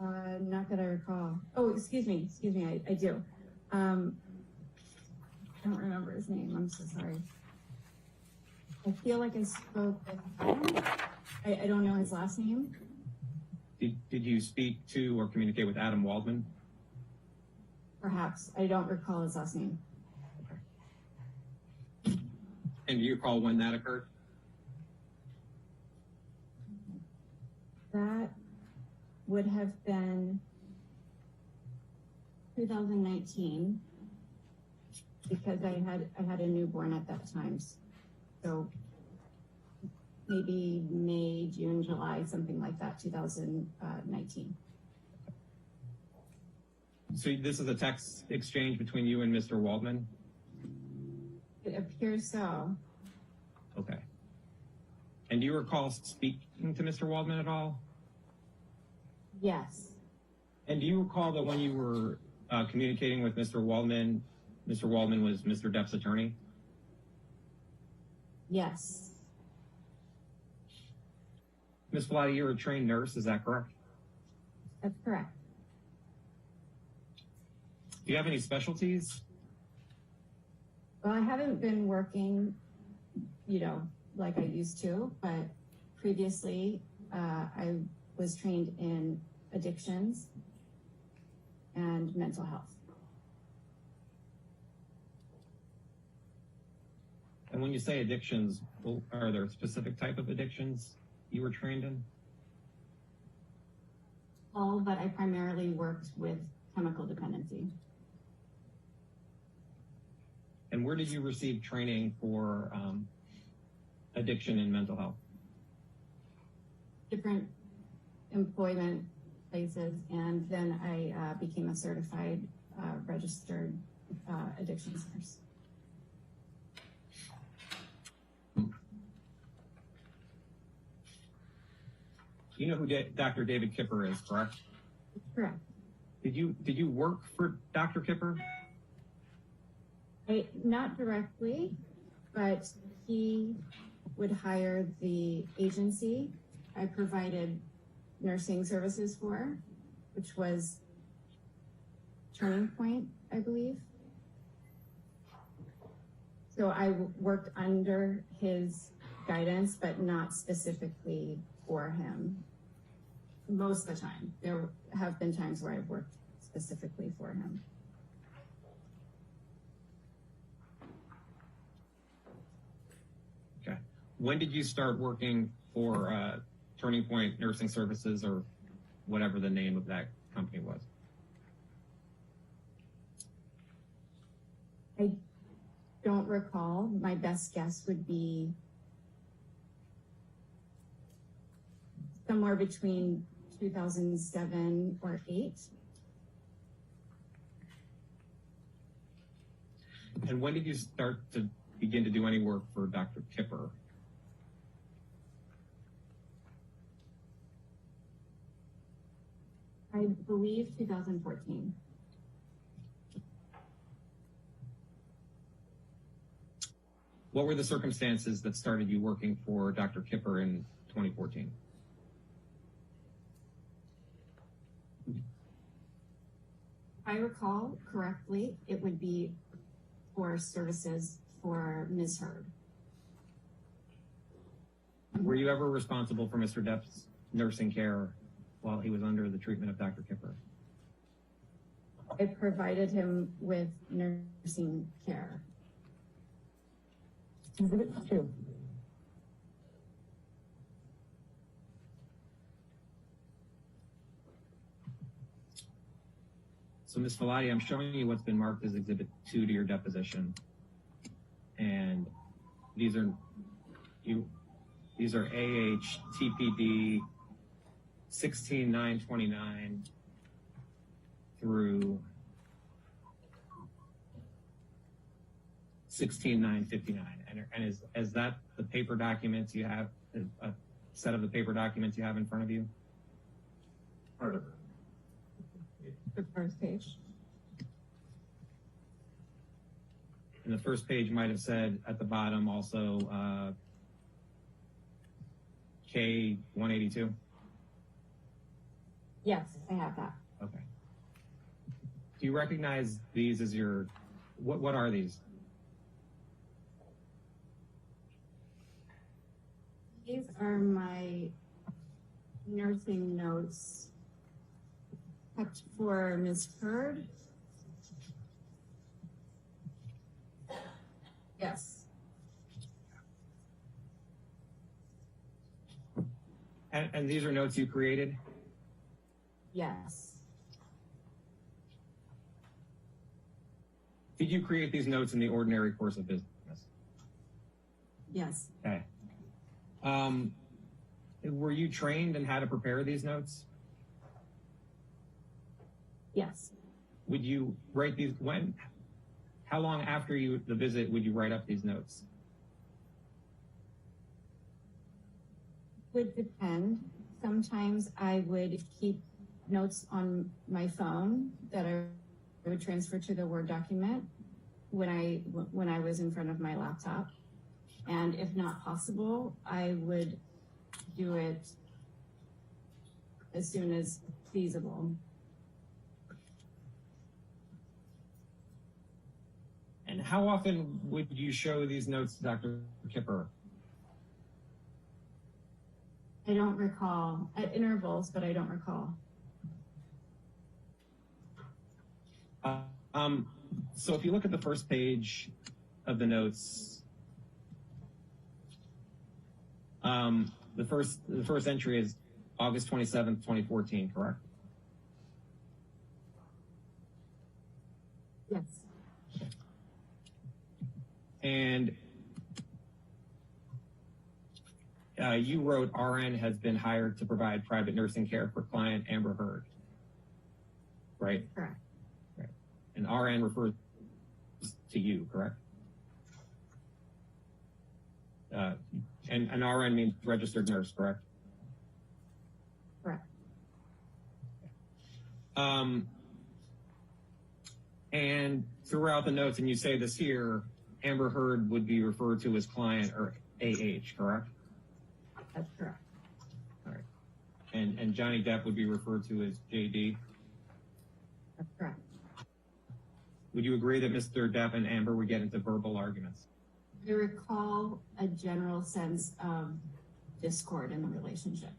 Not that I recall. Oh, excuse me, I do. I don't remember his name, I'm so sorry. I feel like I spoke with him. I don't know his last name. Did you speak to or communicate with Adam Waldman? Perhaps. I don't recall his last name. And do you recall when that occurred? That would have been 2019 because I had a newborn at that time. So maybe May, June, July, something like that, 2019. So this is a text exchange between you and Mr. Waldman? It appears so. Okay. And do you recall speaking to Mr. Waldman at all? Yes. And do you recall that when you were communicating with Mr. Waldman was Mr. Depp's attorney? Yes. Ms. Falati, you're a trained nurse, is that correct? That's correct. Do you have any specialties? Well, I haven't been working, like I used to, but previously I was trained in addictions and mental health. And when you say addictions, are there specific type of addictions you were trained in? All, but I primarily worked with chemical dependency. And where did you receive training for addiction and mental health? Different employment places, and then I became a certified registered addictions nurse. You know who Dr. David Kipper is, correct? Correct. Did you work for Dr. Kipper? Not directly, but he would hire the agency I provided nursing services for, which was Turning Point, I believe. So I worked under his guidance, but not specifically for him. Most of the time. There have been times where I've worked specifically for him. Okay. When did you start working for Turning Point Nursing Services, or whatever the name of that company was? I don't recall. My best guess would be somewhere between 2007 or 8. And when did you start to begin to do any work for Dr. Kipper? I believe 2014. What were the circumstances that started you working for Dr. Kipper in 2014? If I recall correctly, it would be for services for Ms. Heard. Were you ever responsible for Mr. Depp's nursing care while he was under the treatment of Dr. Kipper? I provided him with nursing care. Exhibit 2. So, Ms. Falati, I'm showing you what's been marked as Exhibit 2 to your deposition. And these are AHTPD 16929 through 16/9/59. And is that the paper documents you have, a set of the paper documents you have in front of you? Part of it. The first page. And the first page might have said at the bottom also K-182. Yes, I have that. Okay. Do you recognize these as your, what are these? These are my nursing notes kept for Ms. Heard. Yes. And these are notes you created? Yes. Did you create these notes in the ordinary course of business? Yes. Okay. Were you trained in how to prepare these notes? Yes. Would you write these how long after the visit would you write up these notes? Would depend. Sometimes I would keep notes on my phone that I would transfer to the Word document when I was in front of my laptop. And if not possible, I would do it as soon as feasible. And how often would you show these notes to Dr. Kipper? I don't recall. At intervals, but I don't recall. So if you look at the first page of the notes, the first entry is August 27th, 2014, correct? Yes. And you wrote RN has been hired to provide private nursing care for client Amber Heard, right? Correct. Right. And RN refers to you, correct? And an RN means registered nurse, correct? Correct. And throughout the notes, and you say this here, Amber Heard would be referred to as client or AH, correct? That's correct. All right. And Johnny Depp would be referred to as JD? That's correct. Would you agree that Mr. Depp and Amber would get into verbal arguments? I recall a general sense of discord in the relationship.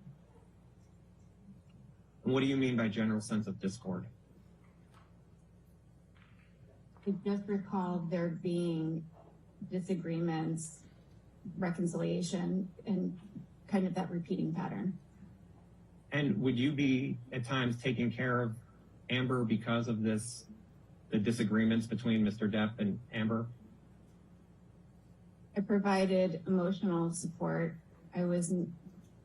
And what do you mean by general sense of discord? I just recall there being disagreements, reconciliation, and kind of that repeating pattern. And would you be at times taking care of Amber because of the disagreements between Mr. Depp and Amber? I provided emotional support. I was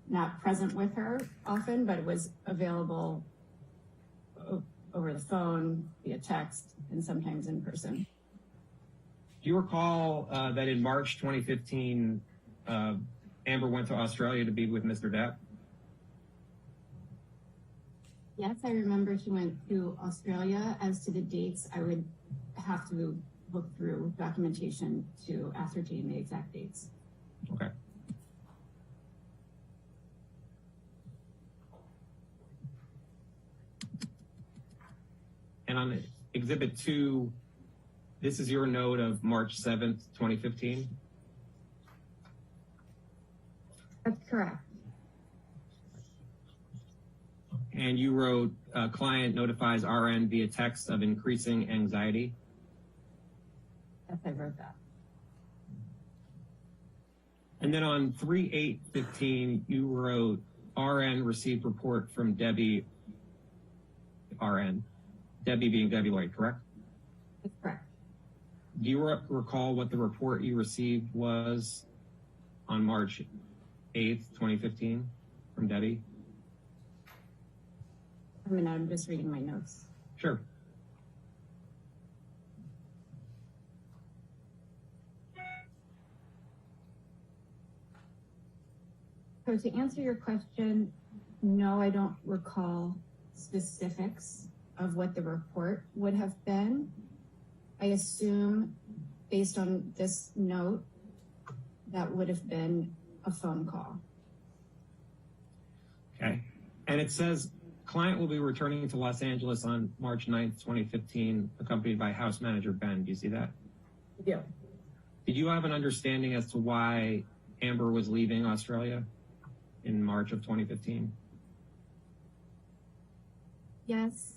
not present with her often, but was available over the phone, via text, and sometimes in person. Do you recall that in March 2015, Amber went to Australia to be with Mr. Depp? Yes, I remember she went to Australia. As to the dates, I would have to look through documentation to ascertain the exact dates. Okay. And on Exhibit 2, this is your note of March 7th, 2015? That's correct. And you wrote, client notifies RN via text of increasing anxiety? Yes, I wrote that. And then on 3/8/15, you wrote, RN received report from Debbie RN. Debbie being Debbie Lloyd, correct? That's correct. Do you recall what the report you received was on March 8th, 2015 from Debbie? I mean, I'm just reading my notes. Sure. So to answer your question, no, I don't recall specifics of what the report would have been. I assume, based on this note, that would have been a phone call. Okay. And it says, client will be returning to Los Angeles on March 9th, 2015, accompanied by House Manager Ben. Do you see that? Yeah. Did you have an understanding as to why Amber was leaving Australia in March of 2015? Yes.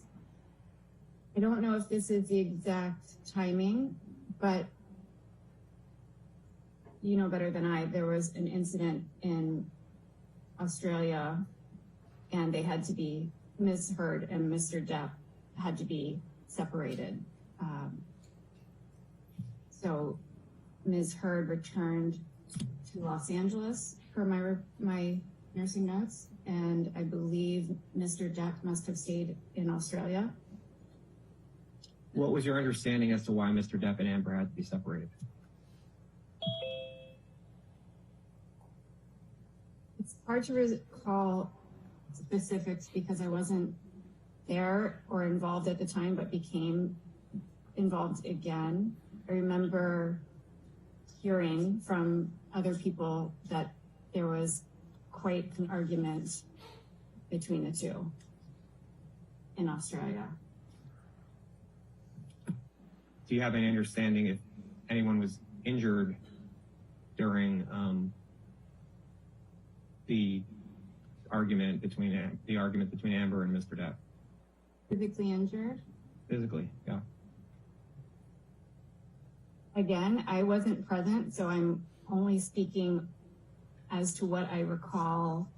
I don't know if this is the exact timing, but you know better than I, there was an incident in Australia and they had to be, Ms. Heard and Mr. Depp had to be separated. So Ms. Heard returned to Los Angeles for my nursing notes, and I believe Mr. Depp must have stayed in Australia. What was your understanding as to why Mr. Depp and Amber had to be separated? It's hard to recall specifics because I wasn't there or involved at the time, but became involved again. I remember hearing from other people that there was quite an argument between the two in Australia. Do you have any understanding if anyone was injured during the argument between Amber and Mr. Depp? Physically injured? Physically, yeah. Again, I wasn't present, so I'm only speaking as to what I recall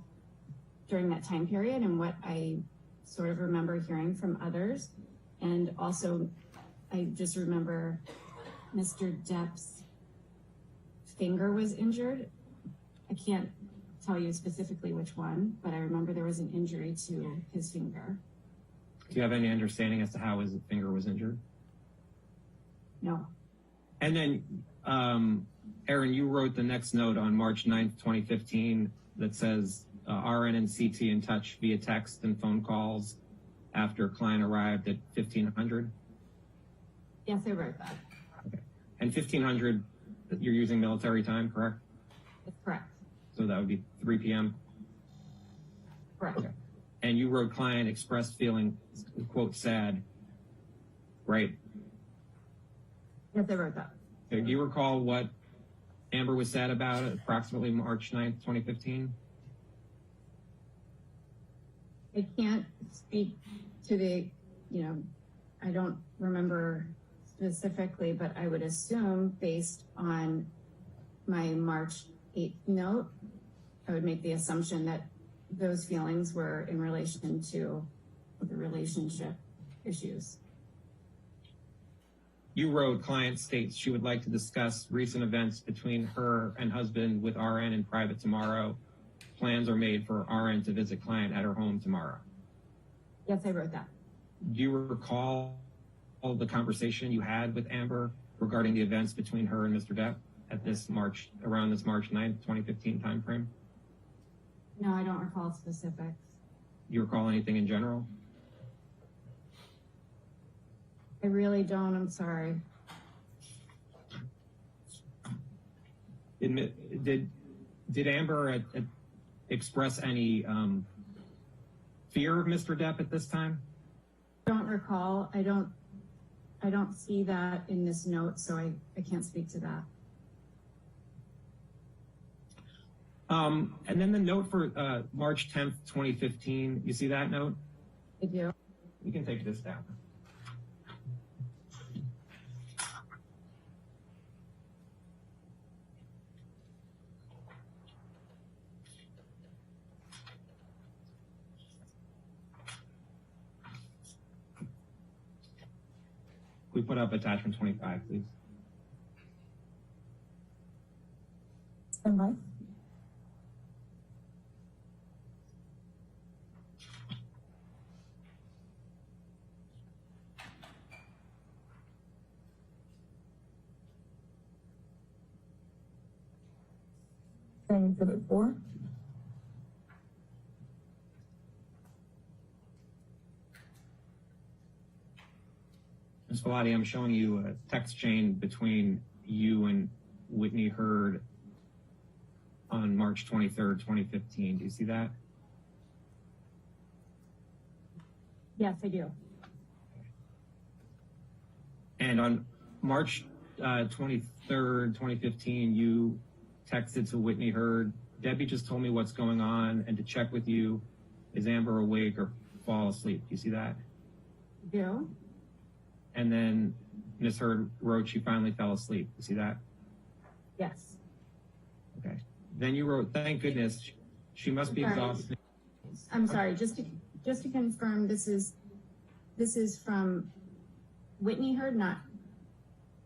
during that time period and what I sort of remember hearing from others. And also, I just remember Mr. Depp's finger was injured. I can't tell you specifically which one, but I remember there was an injury to his finger. Do you have any understanding as to how his finger was injured? No. And then, Erin, you wrote the next note on March 9th, 2015 that says RN and CT in touch via text and phone calls after client arrived at 1500. Yes, I wrote that. Okay. And 1500, you're using military time, correct? That's correct. So that would be 3 p.m.? Correct. Okay. And you wrote client expressed feeling, quote, sad, right? Yes, I wrote that. Okay. Do you recall what Amber was sad about at approximately March 9th, 2015? I can't speak to the, I don't remember specifically, but I would assume based on my March 8th note, I would make the assumption that those feelings were in relation to the relationship issues. You wrote, client states she would like to discuss recent events between her and husband with RN in private tomorrow. Plans are made for RN to visit client at her home tomorrow. Yes, I wrote that. Do you recall the conversation you had with Amber regarding the events between her and Mr. Depp at around this March 9th, 2015 timeframe? No, I don't recall specifics. Do you recall anything in general? I really don't. I'm sorry. Did Amber express any fear of Mr. Depp at this time? Don't recall. I don't see that in this note, so I can't speak to that. And then the note for March 10th, 2015, you see that note? I do. You can take this down. We put up attachment 25, please. Stand by. Exhibit 4. Falati, I'm showing you a text chain between you and Whitney Hurd on March 23rd, 2015. Do you see that? Yes, I do. And on March 23rd, 2015, you texted to Whitney Hurd, Debbie just told me what's going on and to check with you, is Amber awake or fall asleep? Do you see that? Do. And then Ms. Hurd wrote she finally fell asleep. You see that? Yes. Okay. Then you wrote, thank goodness, she must be exhausted. I'm sorry, just to confirm, this is from Whitney Hurd, not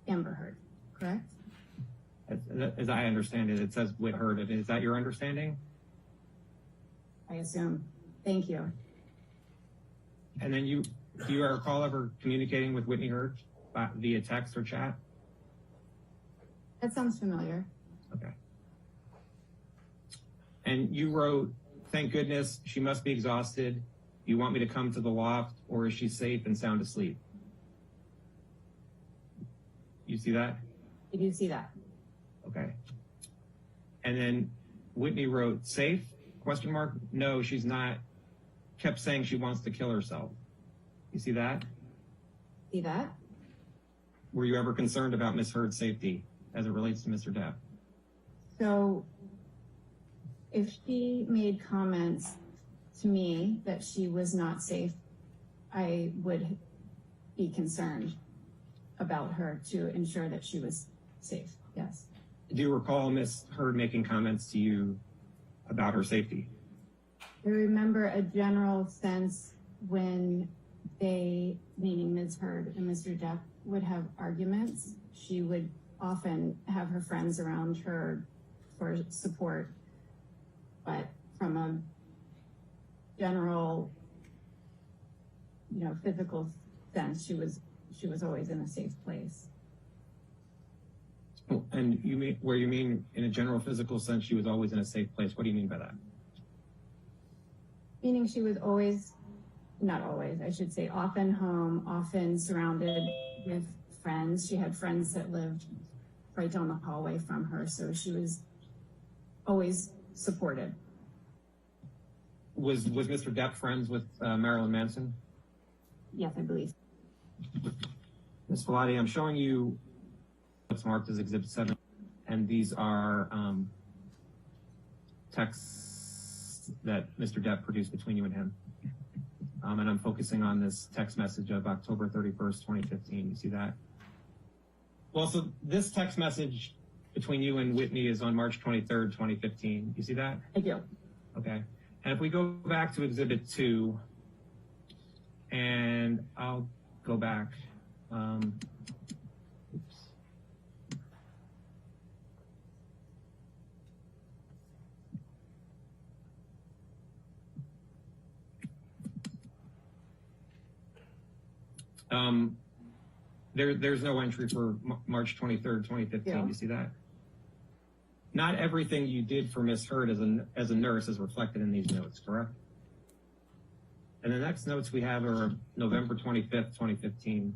Amber Hurd, correct? As I understand it, it says Whit Hurd. Is that your understanding? I assume. Thank you. And then do you recall ever communicating with Whitney Hurd via text or chat? That sounds familiar. Okay. And you wrote, thank goodness, she must be exhausted. You want me to come to the loft, or is she safe and sound asleep? You see that? I do see that. Okay. And then Whitney wrote, safe? Question mark? No, she's not. Kept saying she wants to kill herself. You see that? See that? Were you ever concerned about Ms. Hurd's safety as it relates to Mr. Depp? So if she made comments to me that she was not safe, I would be concerned about her to ensure that she was safe. Yes. Do you recall Ms. Hurd making comments to you about her safety? I remember a general sense when they, meaning Ms. Hurd and Mr. Depp, would have arguments. She would often have her friends around her for support, but from a general, physical sense, she was always in a safe place. And you mean in a general physical sense, she was always in a safe place? What do you mean by that? Meaning she was always, not always, I should say, often home, often surrounded with friends. She had friends that lived right down the hallway from her, so she was always supported. Was Mr. Depp friends with Marilyn Manson? Yes, I believe. Ms. Falati, I'm showing you what's marked as Exhibit 7, and these are texts that Mr. Depp produced between you and him. And I'm focusing on this text message of October 31st, 2015. You see that? Well, so this text message between you and Whitney is on March 23rd, 2015. You see that? I do. Okay. And if we go back to Exhibit 2, and I'll go back. Oops. There's no entry for March 23rd, 2015. Yeah. You see that? Not everything you did for Ms. Hurd as a nurse is reflected in these notes, correct? And the next notes we have are November 25th, 2015.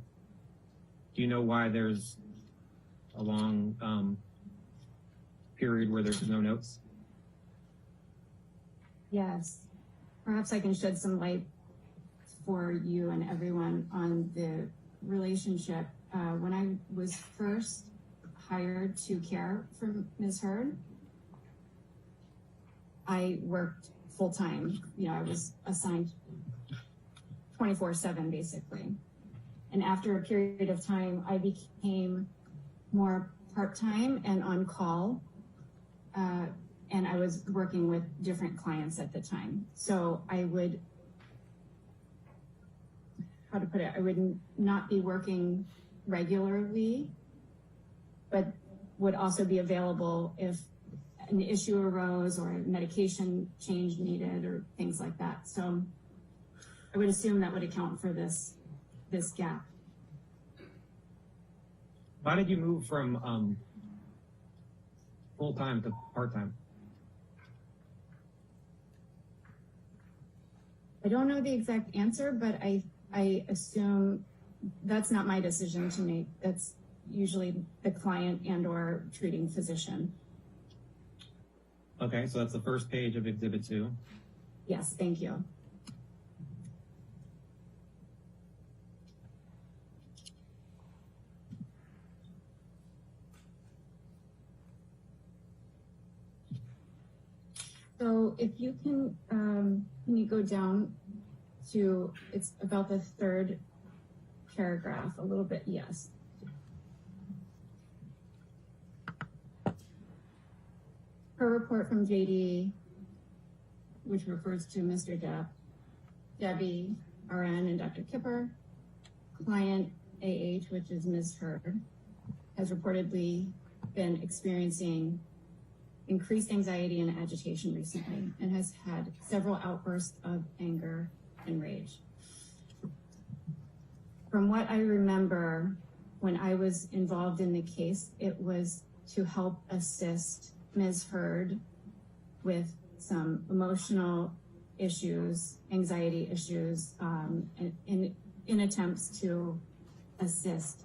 Do you know why there's a long period where there's no notes? Yes. Perhaps I can shed some light for you and everyone on the relationship. When I was first hired to care for Ms. Hurd, I worked full-time. I was assigned 24/7 basically. And after a period of time, I became more part-time and on call. And I was working with different clients at the time. So I would, how to put it, I would not be working regularly, but would also be available if an issue arose or a medication change needed or things like that. So I would assume that would account for this gap. Why did you move from full-time to part-time? I don't know the exact answer, but I assume that's not my decision to make. That's usually the client and or treating physician. Okay, so that's the first page of Exhibit 2. Yes, thank you. So if you can you go down to, it's about the third paragraph, a little bit, yes. Per report from JD, which refers to Mr. Depp, Debbie, RN, and Dr. Kipper, client AH, which is Ms. Heard, has reportedly been experiencing increased anxiety and agitation recently and has had several outbursts of anger and rage. From what I remember, when I was involved in the case, it was to help assist Ms. Heard with some emotional issues, anxiety issues, in attempts to assist,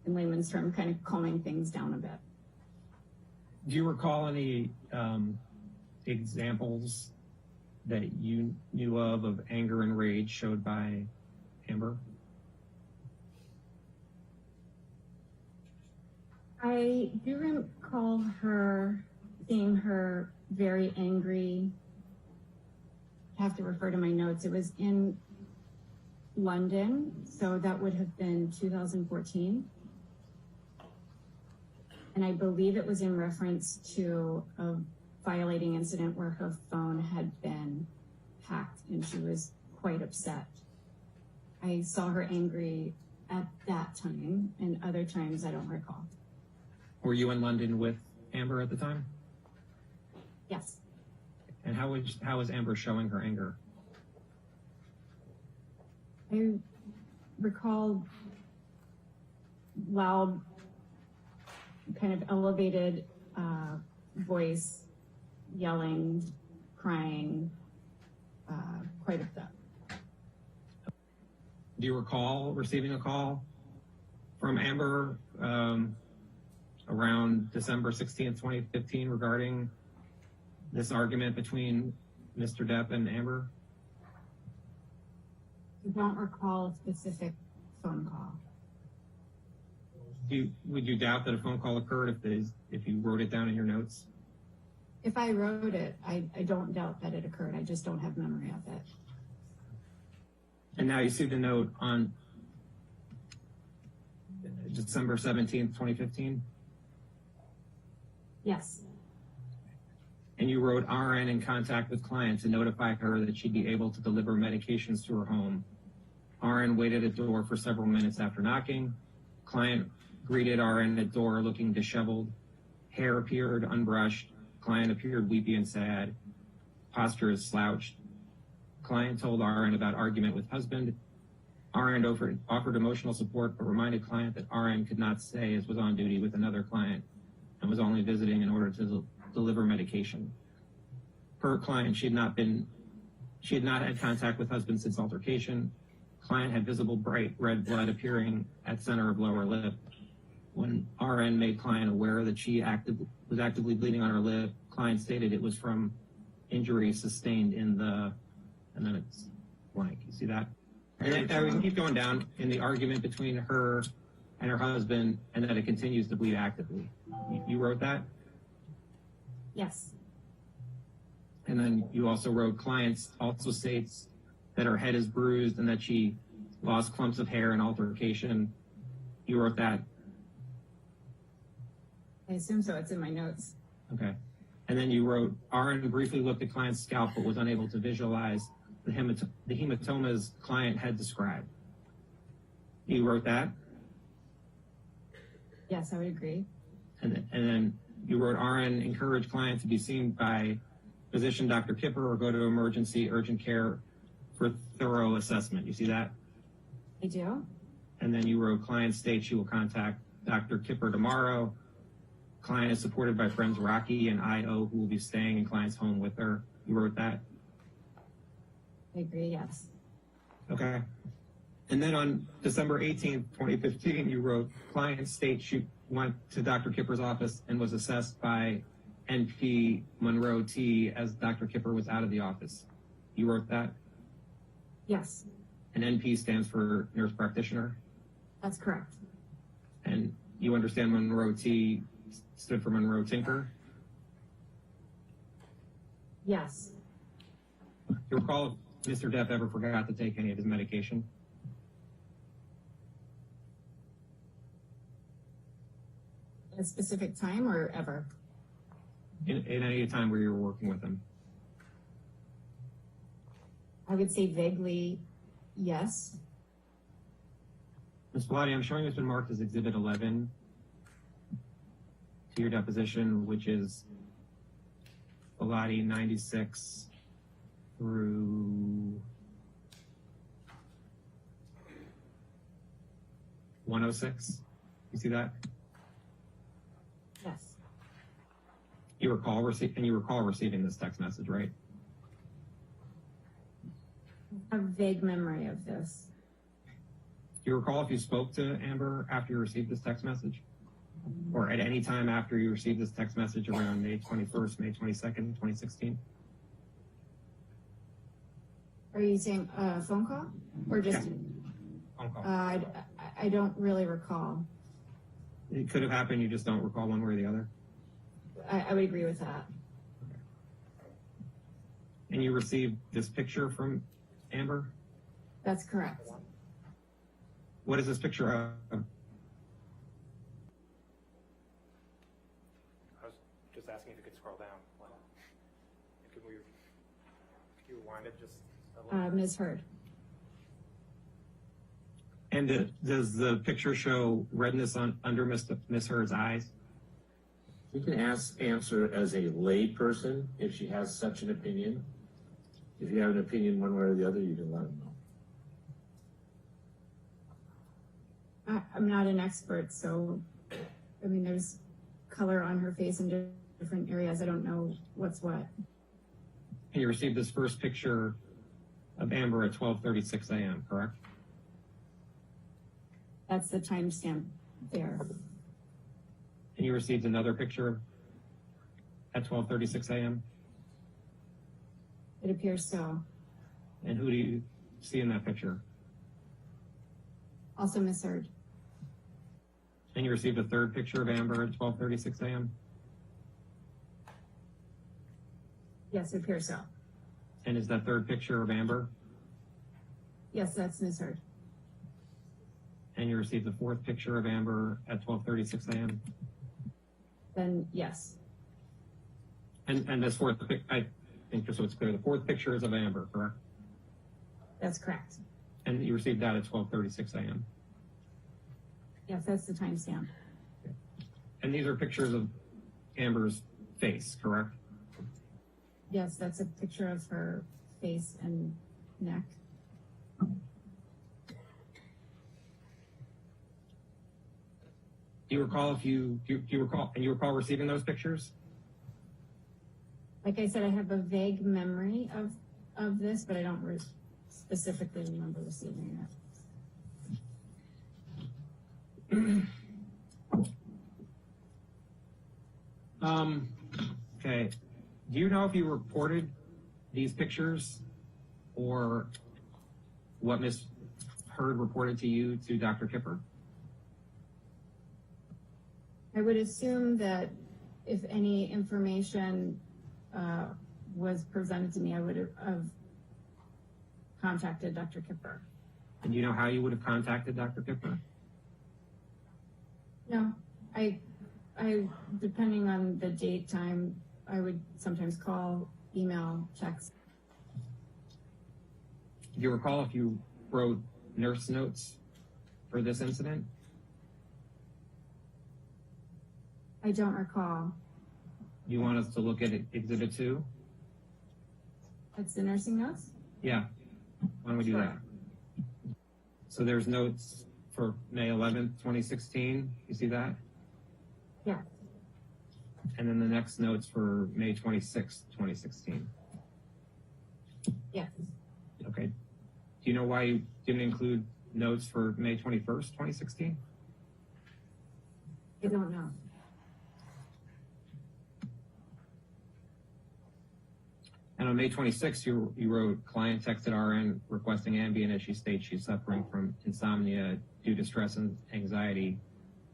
in layman's term, kind of calming things down a bit. Do you recall any examples that you knew of anger and rage showed by Amber? I do recall seeing her very angry. I have to refer to my notes. It was in London, so that would have been 2014. And I believe it was in reference to a violating incident where her phone had been hacked and she was quite upset. I saw her angry at that time, and other times I don't recall. Were you in London with Amber at the time? Yes. And how was Amber showing her anger? I recall loud, kind of elevated voice, yelling, crying, quite upset. Do you recall receiving a call from Amber around December 16th, 2015 regarding this argument between Mr. Depp and Amber? I don't recall a specific phone call. Would you doubt that a phone call occurred if you wrote it down in your notes? If I wrote it, I don't doubt that it occurred. I just don't have memory of it. And now you see the note on December 17th, 2015? Yes. And you wrote RN in contact with client to notify her that she'd be able to deliver medications to her home. RN waited at door for several minutes after knocking. Client greeted RN at door looking disheveled. Hair appeared unbrushed. Client appeared weepy and sad. Posture is slouched. Client told RN about argument with husband. RN offered emotional support but reminded client that RN could not stay as was on duty with another client and was only visiting in order to deliver medication. Per client, she had not had contact with husband since altercation. Client had visible bright red blood appearing at center of lower lip. When RN made client aware that she was actively bleeding on her lip, client stated it was from injuries sustained in the, and then it's blank. You see that? And then we can keep going down in the argument between her and her husband, and that it continues to bleed actively. You wrote that? Yes. And then you also wrote clients also states that her head is bruised and that she lost clumps of hair in altercation. You wrote that? I assume so. It's in my notes. Okay. And then you wrote, RN briefly looked at client's scalp but was unable to visualize the hematomas client had described. You wrote that? Yes, I would agree. And then you wrote, RN encouraged client to be seen by physician Dr. Kipper or go to emergency urgent care for thorough assessment. You see that? I do. And then you wrote, client states she will contact Dr. Kipper tomorrow. Client is supported by friends Rocky and IO who will be staying in client's home with her. You wrote that? I agree, yes. Okay. And then on December 18th, 2015, you wrote, client states she went to Dr. Kipper's office and was assessed by NP Monroe T as Dr. Kipper was out of the office. You wrote that? Yes, And NP stands for nurse practitioner. that's correct. And you understand Monroe T stood for Monroe Tinker? Yes, Do you recall if Mr. Depp ever forgot to take any of his medication? at a specific time or ever? In any time where you were working with him? I would say vaguely, yes. Ms. Falati, I'm showing it's been marked as Exhibit 11 to your deposition, which is Falati 96 through 106. You see that? Yes. You recall receiving this text message, right? I have a vague memory of this. Do you recall if you spoke to Amber after you received this text message? Or at any time after you received this text message around May 21st, May 22nd, 2016? Are you saying a phone call or just? Yeah. Phone call. I don't really recall. It could have happened, you just don't recall one way or the other? I would agree with that. And you received this picture from Amber? That's correct. What is this picture of? I was just asking if you could scroll down. Could you rewind it just a little? Ms. Heard. And does the picture show redness under Miss Heard's eyes? You can answer as a lay person if she has such an opinion. If you have an opinion one way or the other, you can let them know. I'm not an expert, so, I mean, there's color on her face in different areas. I don't know what's what. And you received this first picture of Amber at 12:36 a.m., correct? That's the timestamp there. And you received another picture at 12:36 a.m.? It appears so. And who do you see in that picture? Also Ms. Heard. And you received a third picture of Amber at 12:36 a.m.? Yes, it appears so. And is that third picture of Amber? Yes, that's Ms. Heard. And you received the fourth picture of Amber at 12:36 a.m.? Then yes. And this fourth, I think just so it's clear, the fourth picture is of Amber, correct? That's correct. And you received that at 12:36 a.m.? Yes, that's the timestamp. And these are pictures of Amber's face, correct? Yes, that's a picture of her face and neck. Do you recall do you recall receiving those pictures? Like I said, I have a vague memory of this, but I don't specifically remember receiving it. Okay. Do you know if you reported these pictures or what Ms. Heard reported to you to Dr. Kipper? I would assume that if any information was presented to me, I would have contacted Dr. Kipper. And do you know how you would have contacted Dr. Kipper? No, I depending on the date, time, I would sometimes call, email, text. Do you recall if you wrote nurse notes for this incident? I don't recall. Do you want us to look at Exhibit 2? That's the nursing notes? Yeah. Why don't we do that? So there's notes for May 11th, 2016. You see that? Yeah. And then the next notes for May 26th, 2016. Yes. Okay. Do you know why you didn't include notes for May 21st, 2016? I don't know. And on May 26th, you wrote, client texted RN requesting Ambien as she states she's suffering from insomnia due to stress and anxiety.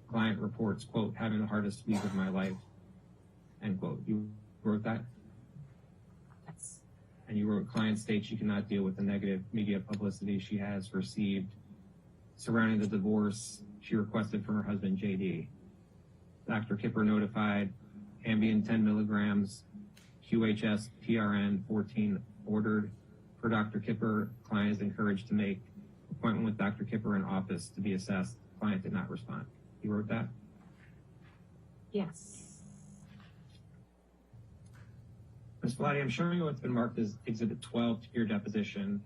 Client reports, quote, having the hardest week of my life, end quote. You wrote that? Yes. And you wrote, client states she cannot deal with the negative media publicity she has received surrounding the divorce she requested from her husband, JD. Dr. Kipper notified Ambien 10 milligrams, QHS PRN 14 ordered. Per Dr. Kipper, client is encouraged to make appointment with Dr. Kipper in office to be assessed. Client did not respond. You wrote that? Yes. Ms. Falati, I'm showing you what's been marked as Exhibit 12 to your deposition,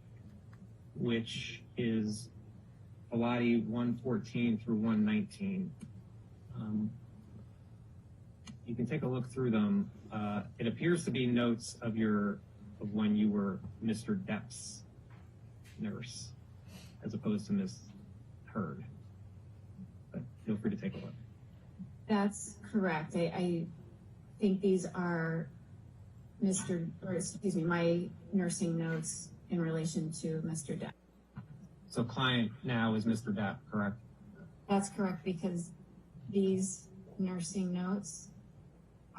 which is Falati 114 through 119. You can take a look through them. It appears to be notes of when you were Mr. Depp's nurse, as opposed to Ms. Heard. But feel free to take a look. That's correct. I think these are my nursing notes in relation to Mr. Depp. So client now is Mr. Depp, correct? That's correct, because these nursing notes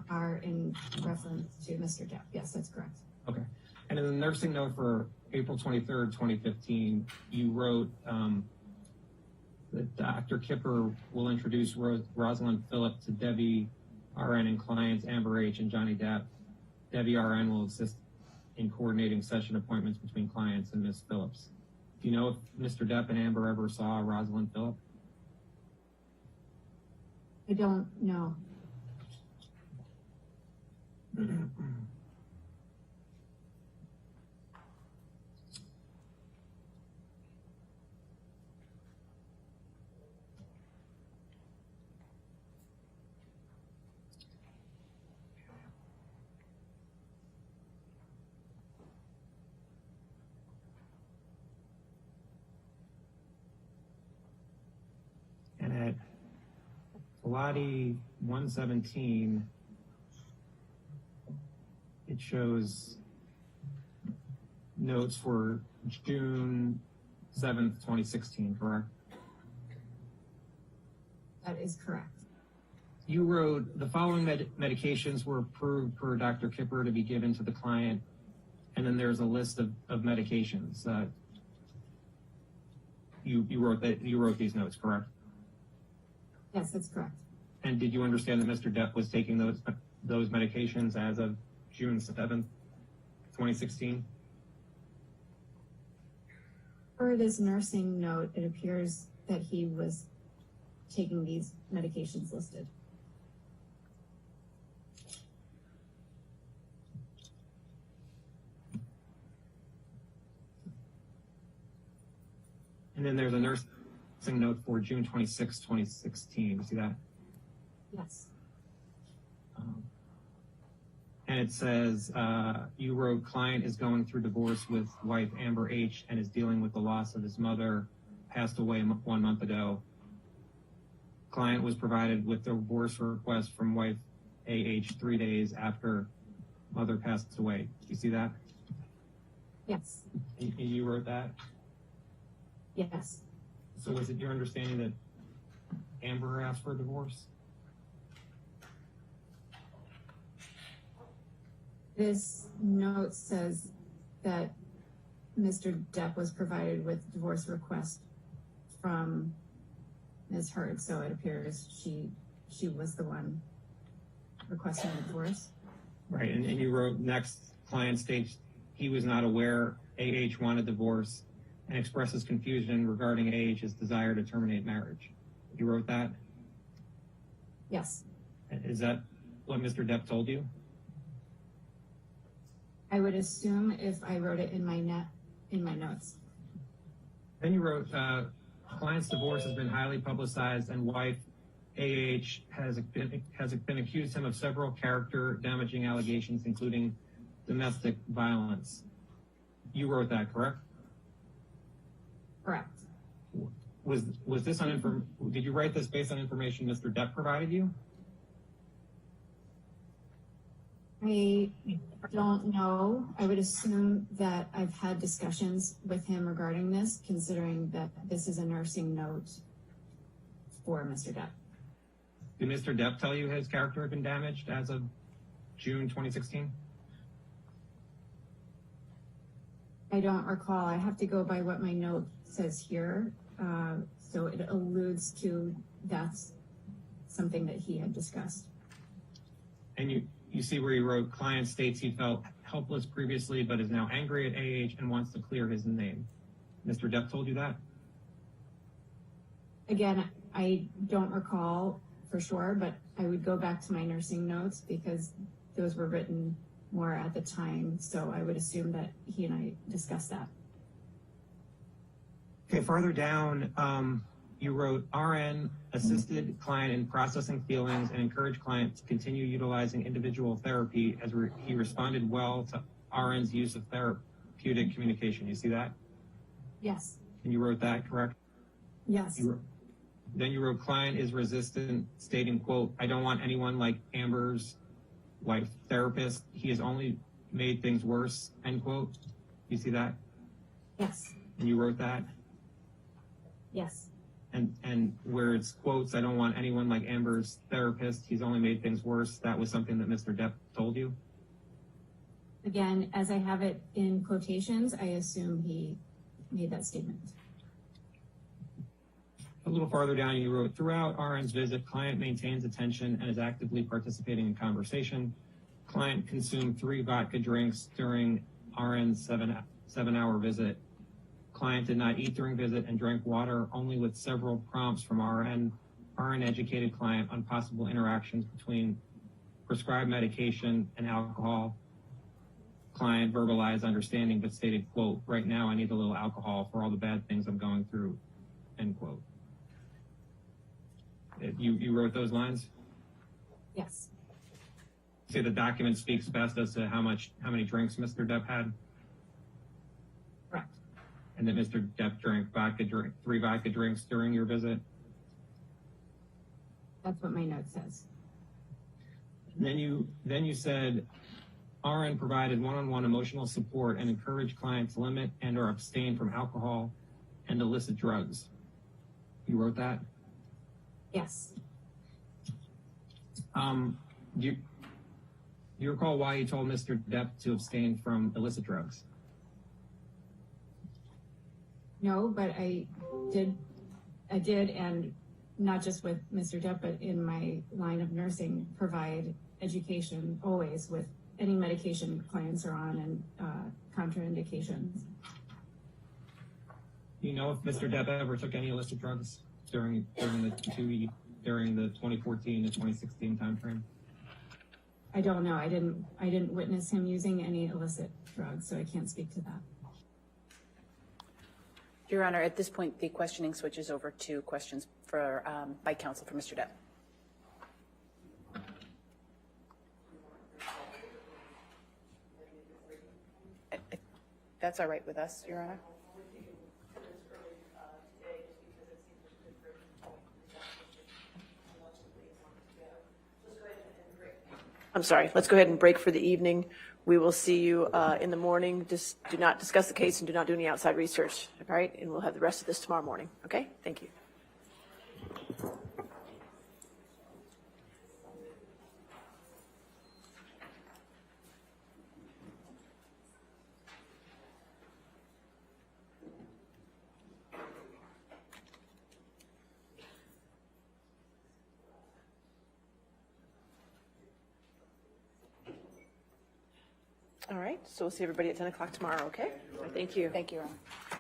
are in reference to Mr. Depp. Yes, that's correct. Okay. And in the nursing note for April 23rd, 2015, you wrote that Dr. Kipper will introduce Rosalind Phillip to Debbie RN and clients Amber H. and Johnny Depp. Debbie RN will assist in coordinating session appointments between clients and Ms. Phillips. Do you know if Mr. Depp and Amber ever saw Rosalind Phillip? I don't know. And at Falati 117, it shows notes for June 7th, 2016, correct? That is correct. You wrote, the following medications were approved per Dr. Kipper to be given to the client, and then there's a list of medications. You wrote these notes, correct? Yes, that's correct. And did you understand that Mr. Depp was taking those medications as of June 7th, 2016? Per this nursing note, it appears that he was taking these medications listed. And then there's a nursing note for June 26, 2016. You see that? Yes. And it says, you wrote, client is going through divorce with wife Amber H. and is dealing with the loss of his mother, passed away 1 month ago. Client was provided with the divorce request from wife AH 3 days after mother passed away. You see that? Yes. And you wrote that? Yes. So is it your understanding that Amber asked for a divorce? This note says that Mr. Depp was provided with divorce request from Ms. Heard, so it appears she was the one requesting a divorce. Right, and you wrote, next, client states he was not aware AH wanted divorce and expresses confusion regarding AH's desire to terminate marriage. You wrote that? Yes. Is that what Mr. Depp told you? I would assume if I wrote it in my notes. Then you wrote, client's divorce has been highly publicized and wife AH has been accused him of several character damaging allegations, including domestic violence. You wrote that, correct? Correct. was this on did you write this based on information Mr. Depp provided you? I don't know. I would assume that I've had discussions with him regarding this, considering that this is a nursing note for Mr. Depp. Did Mr. Depp tell you his character had been damaged as of June 2016? I don't recall. I have to go by what my note says here. So it alludes to that's something that he had discussed. And you see where you wrote, client states he felt helpless previously, but is now angry at AH and wants to clear his name. Mr. Depp told you that? Again, I don't recall for sure, but I would go back to my nursing notes because those were written more at the time. So I would assume that he and I discussed that. Okay, farther down, you wrote, RN assisted client in processing feelings and encouraged client to continue utilizing individual therapy as he responded well to RN's use of therapeutic communication. You see that? Yes. And you wrote that, correct? Yes. Then you wrote, client is resistant, stating, quote, I don't want anyone like Amber's wife therapist. He has only made things worse, end quote. You see that? Yes. And you wrote that? Yes. And where it's quotes, I don't want anyone like Amber's therapist. He's only made things worse. That was something that Mr. Depp told you? Again, as I have it in quotations, I assume he made that statement. A little farther down, you wrote, throughout RN's visit, client maintains attention and is actively participating in conversation. Client consumed 3 vodka drinks during RN's seven-hour visit. Client did not eat during visit and drank water only with several prompts from RN. RN educated client on possible interactions between prescribed medication and alcohol. Client verbalized understanding but stated, quote, right now I need a little alcohol for all the bad things I'm going through, end quote. You wrote those lines? Yes. Say the document speaks best as to how many drinks Mr. Depp had? Correct. And that Mr. Depp drank 3 vodka drinks during your visit? That's what my note says. Then you said RN provided one-on-one emotional support and encouraged clients to limit and or abstain from alcohol and illicit drugs. You wrote that? Yes. Do you recall why you told Mr. Depp to abstain from illicit drugs? No, but I did, and not just with Mr. Depp, but in my line of nursing, provide education always with any medication clients are on and contraindications. Do you know if Mr. Depp ever took any illicit drugs during the 2014 to 2016 timeframe? I don't know. I didn't witness him using any illicit drugs, so I can't speak to that. Your Honor, at this point, the questioning switches over to questions for by counsel for Mr. Depp. That's all right with us, Your Honor. I'm sorry, let's go ahead and break for the evening. We will see you in the morning. Just do not discuss the case and do not do any outside research, all right? And we'll have the rest of this tomorrow morning, okay? Thank you. All right, so we'll see everybody at 10 o'clock tomorrow, okay? Thank you. Thank you, Your Honor.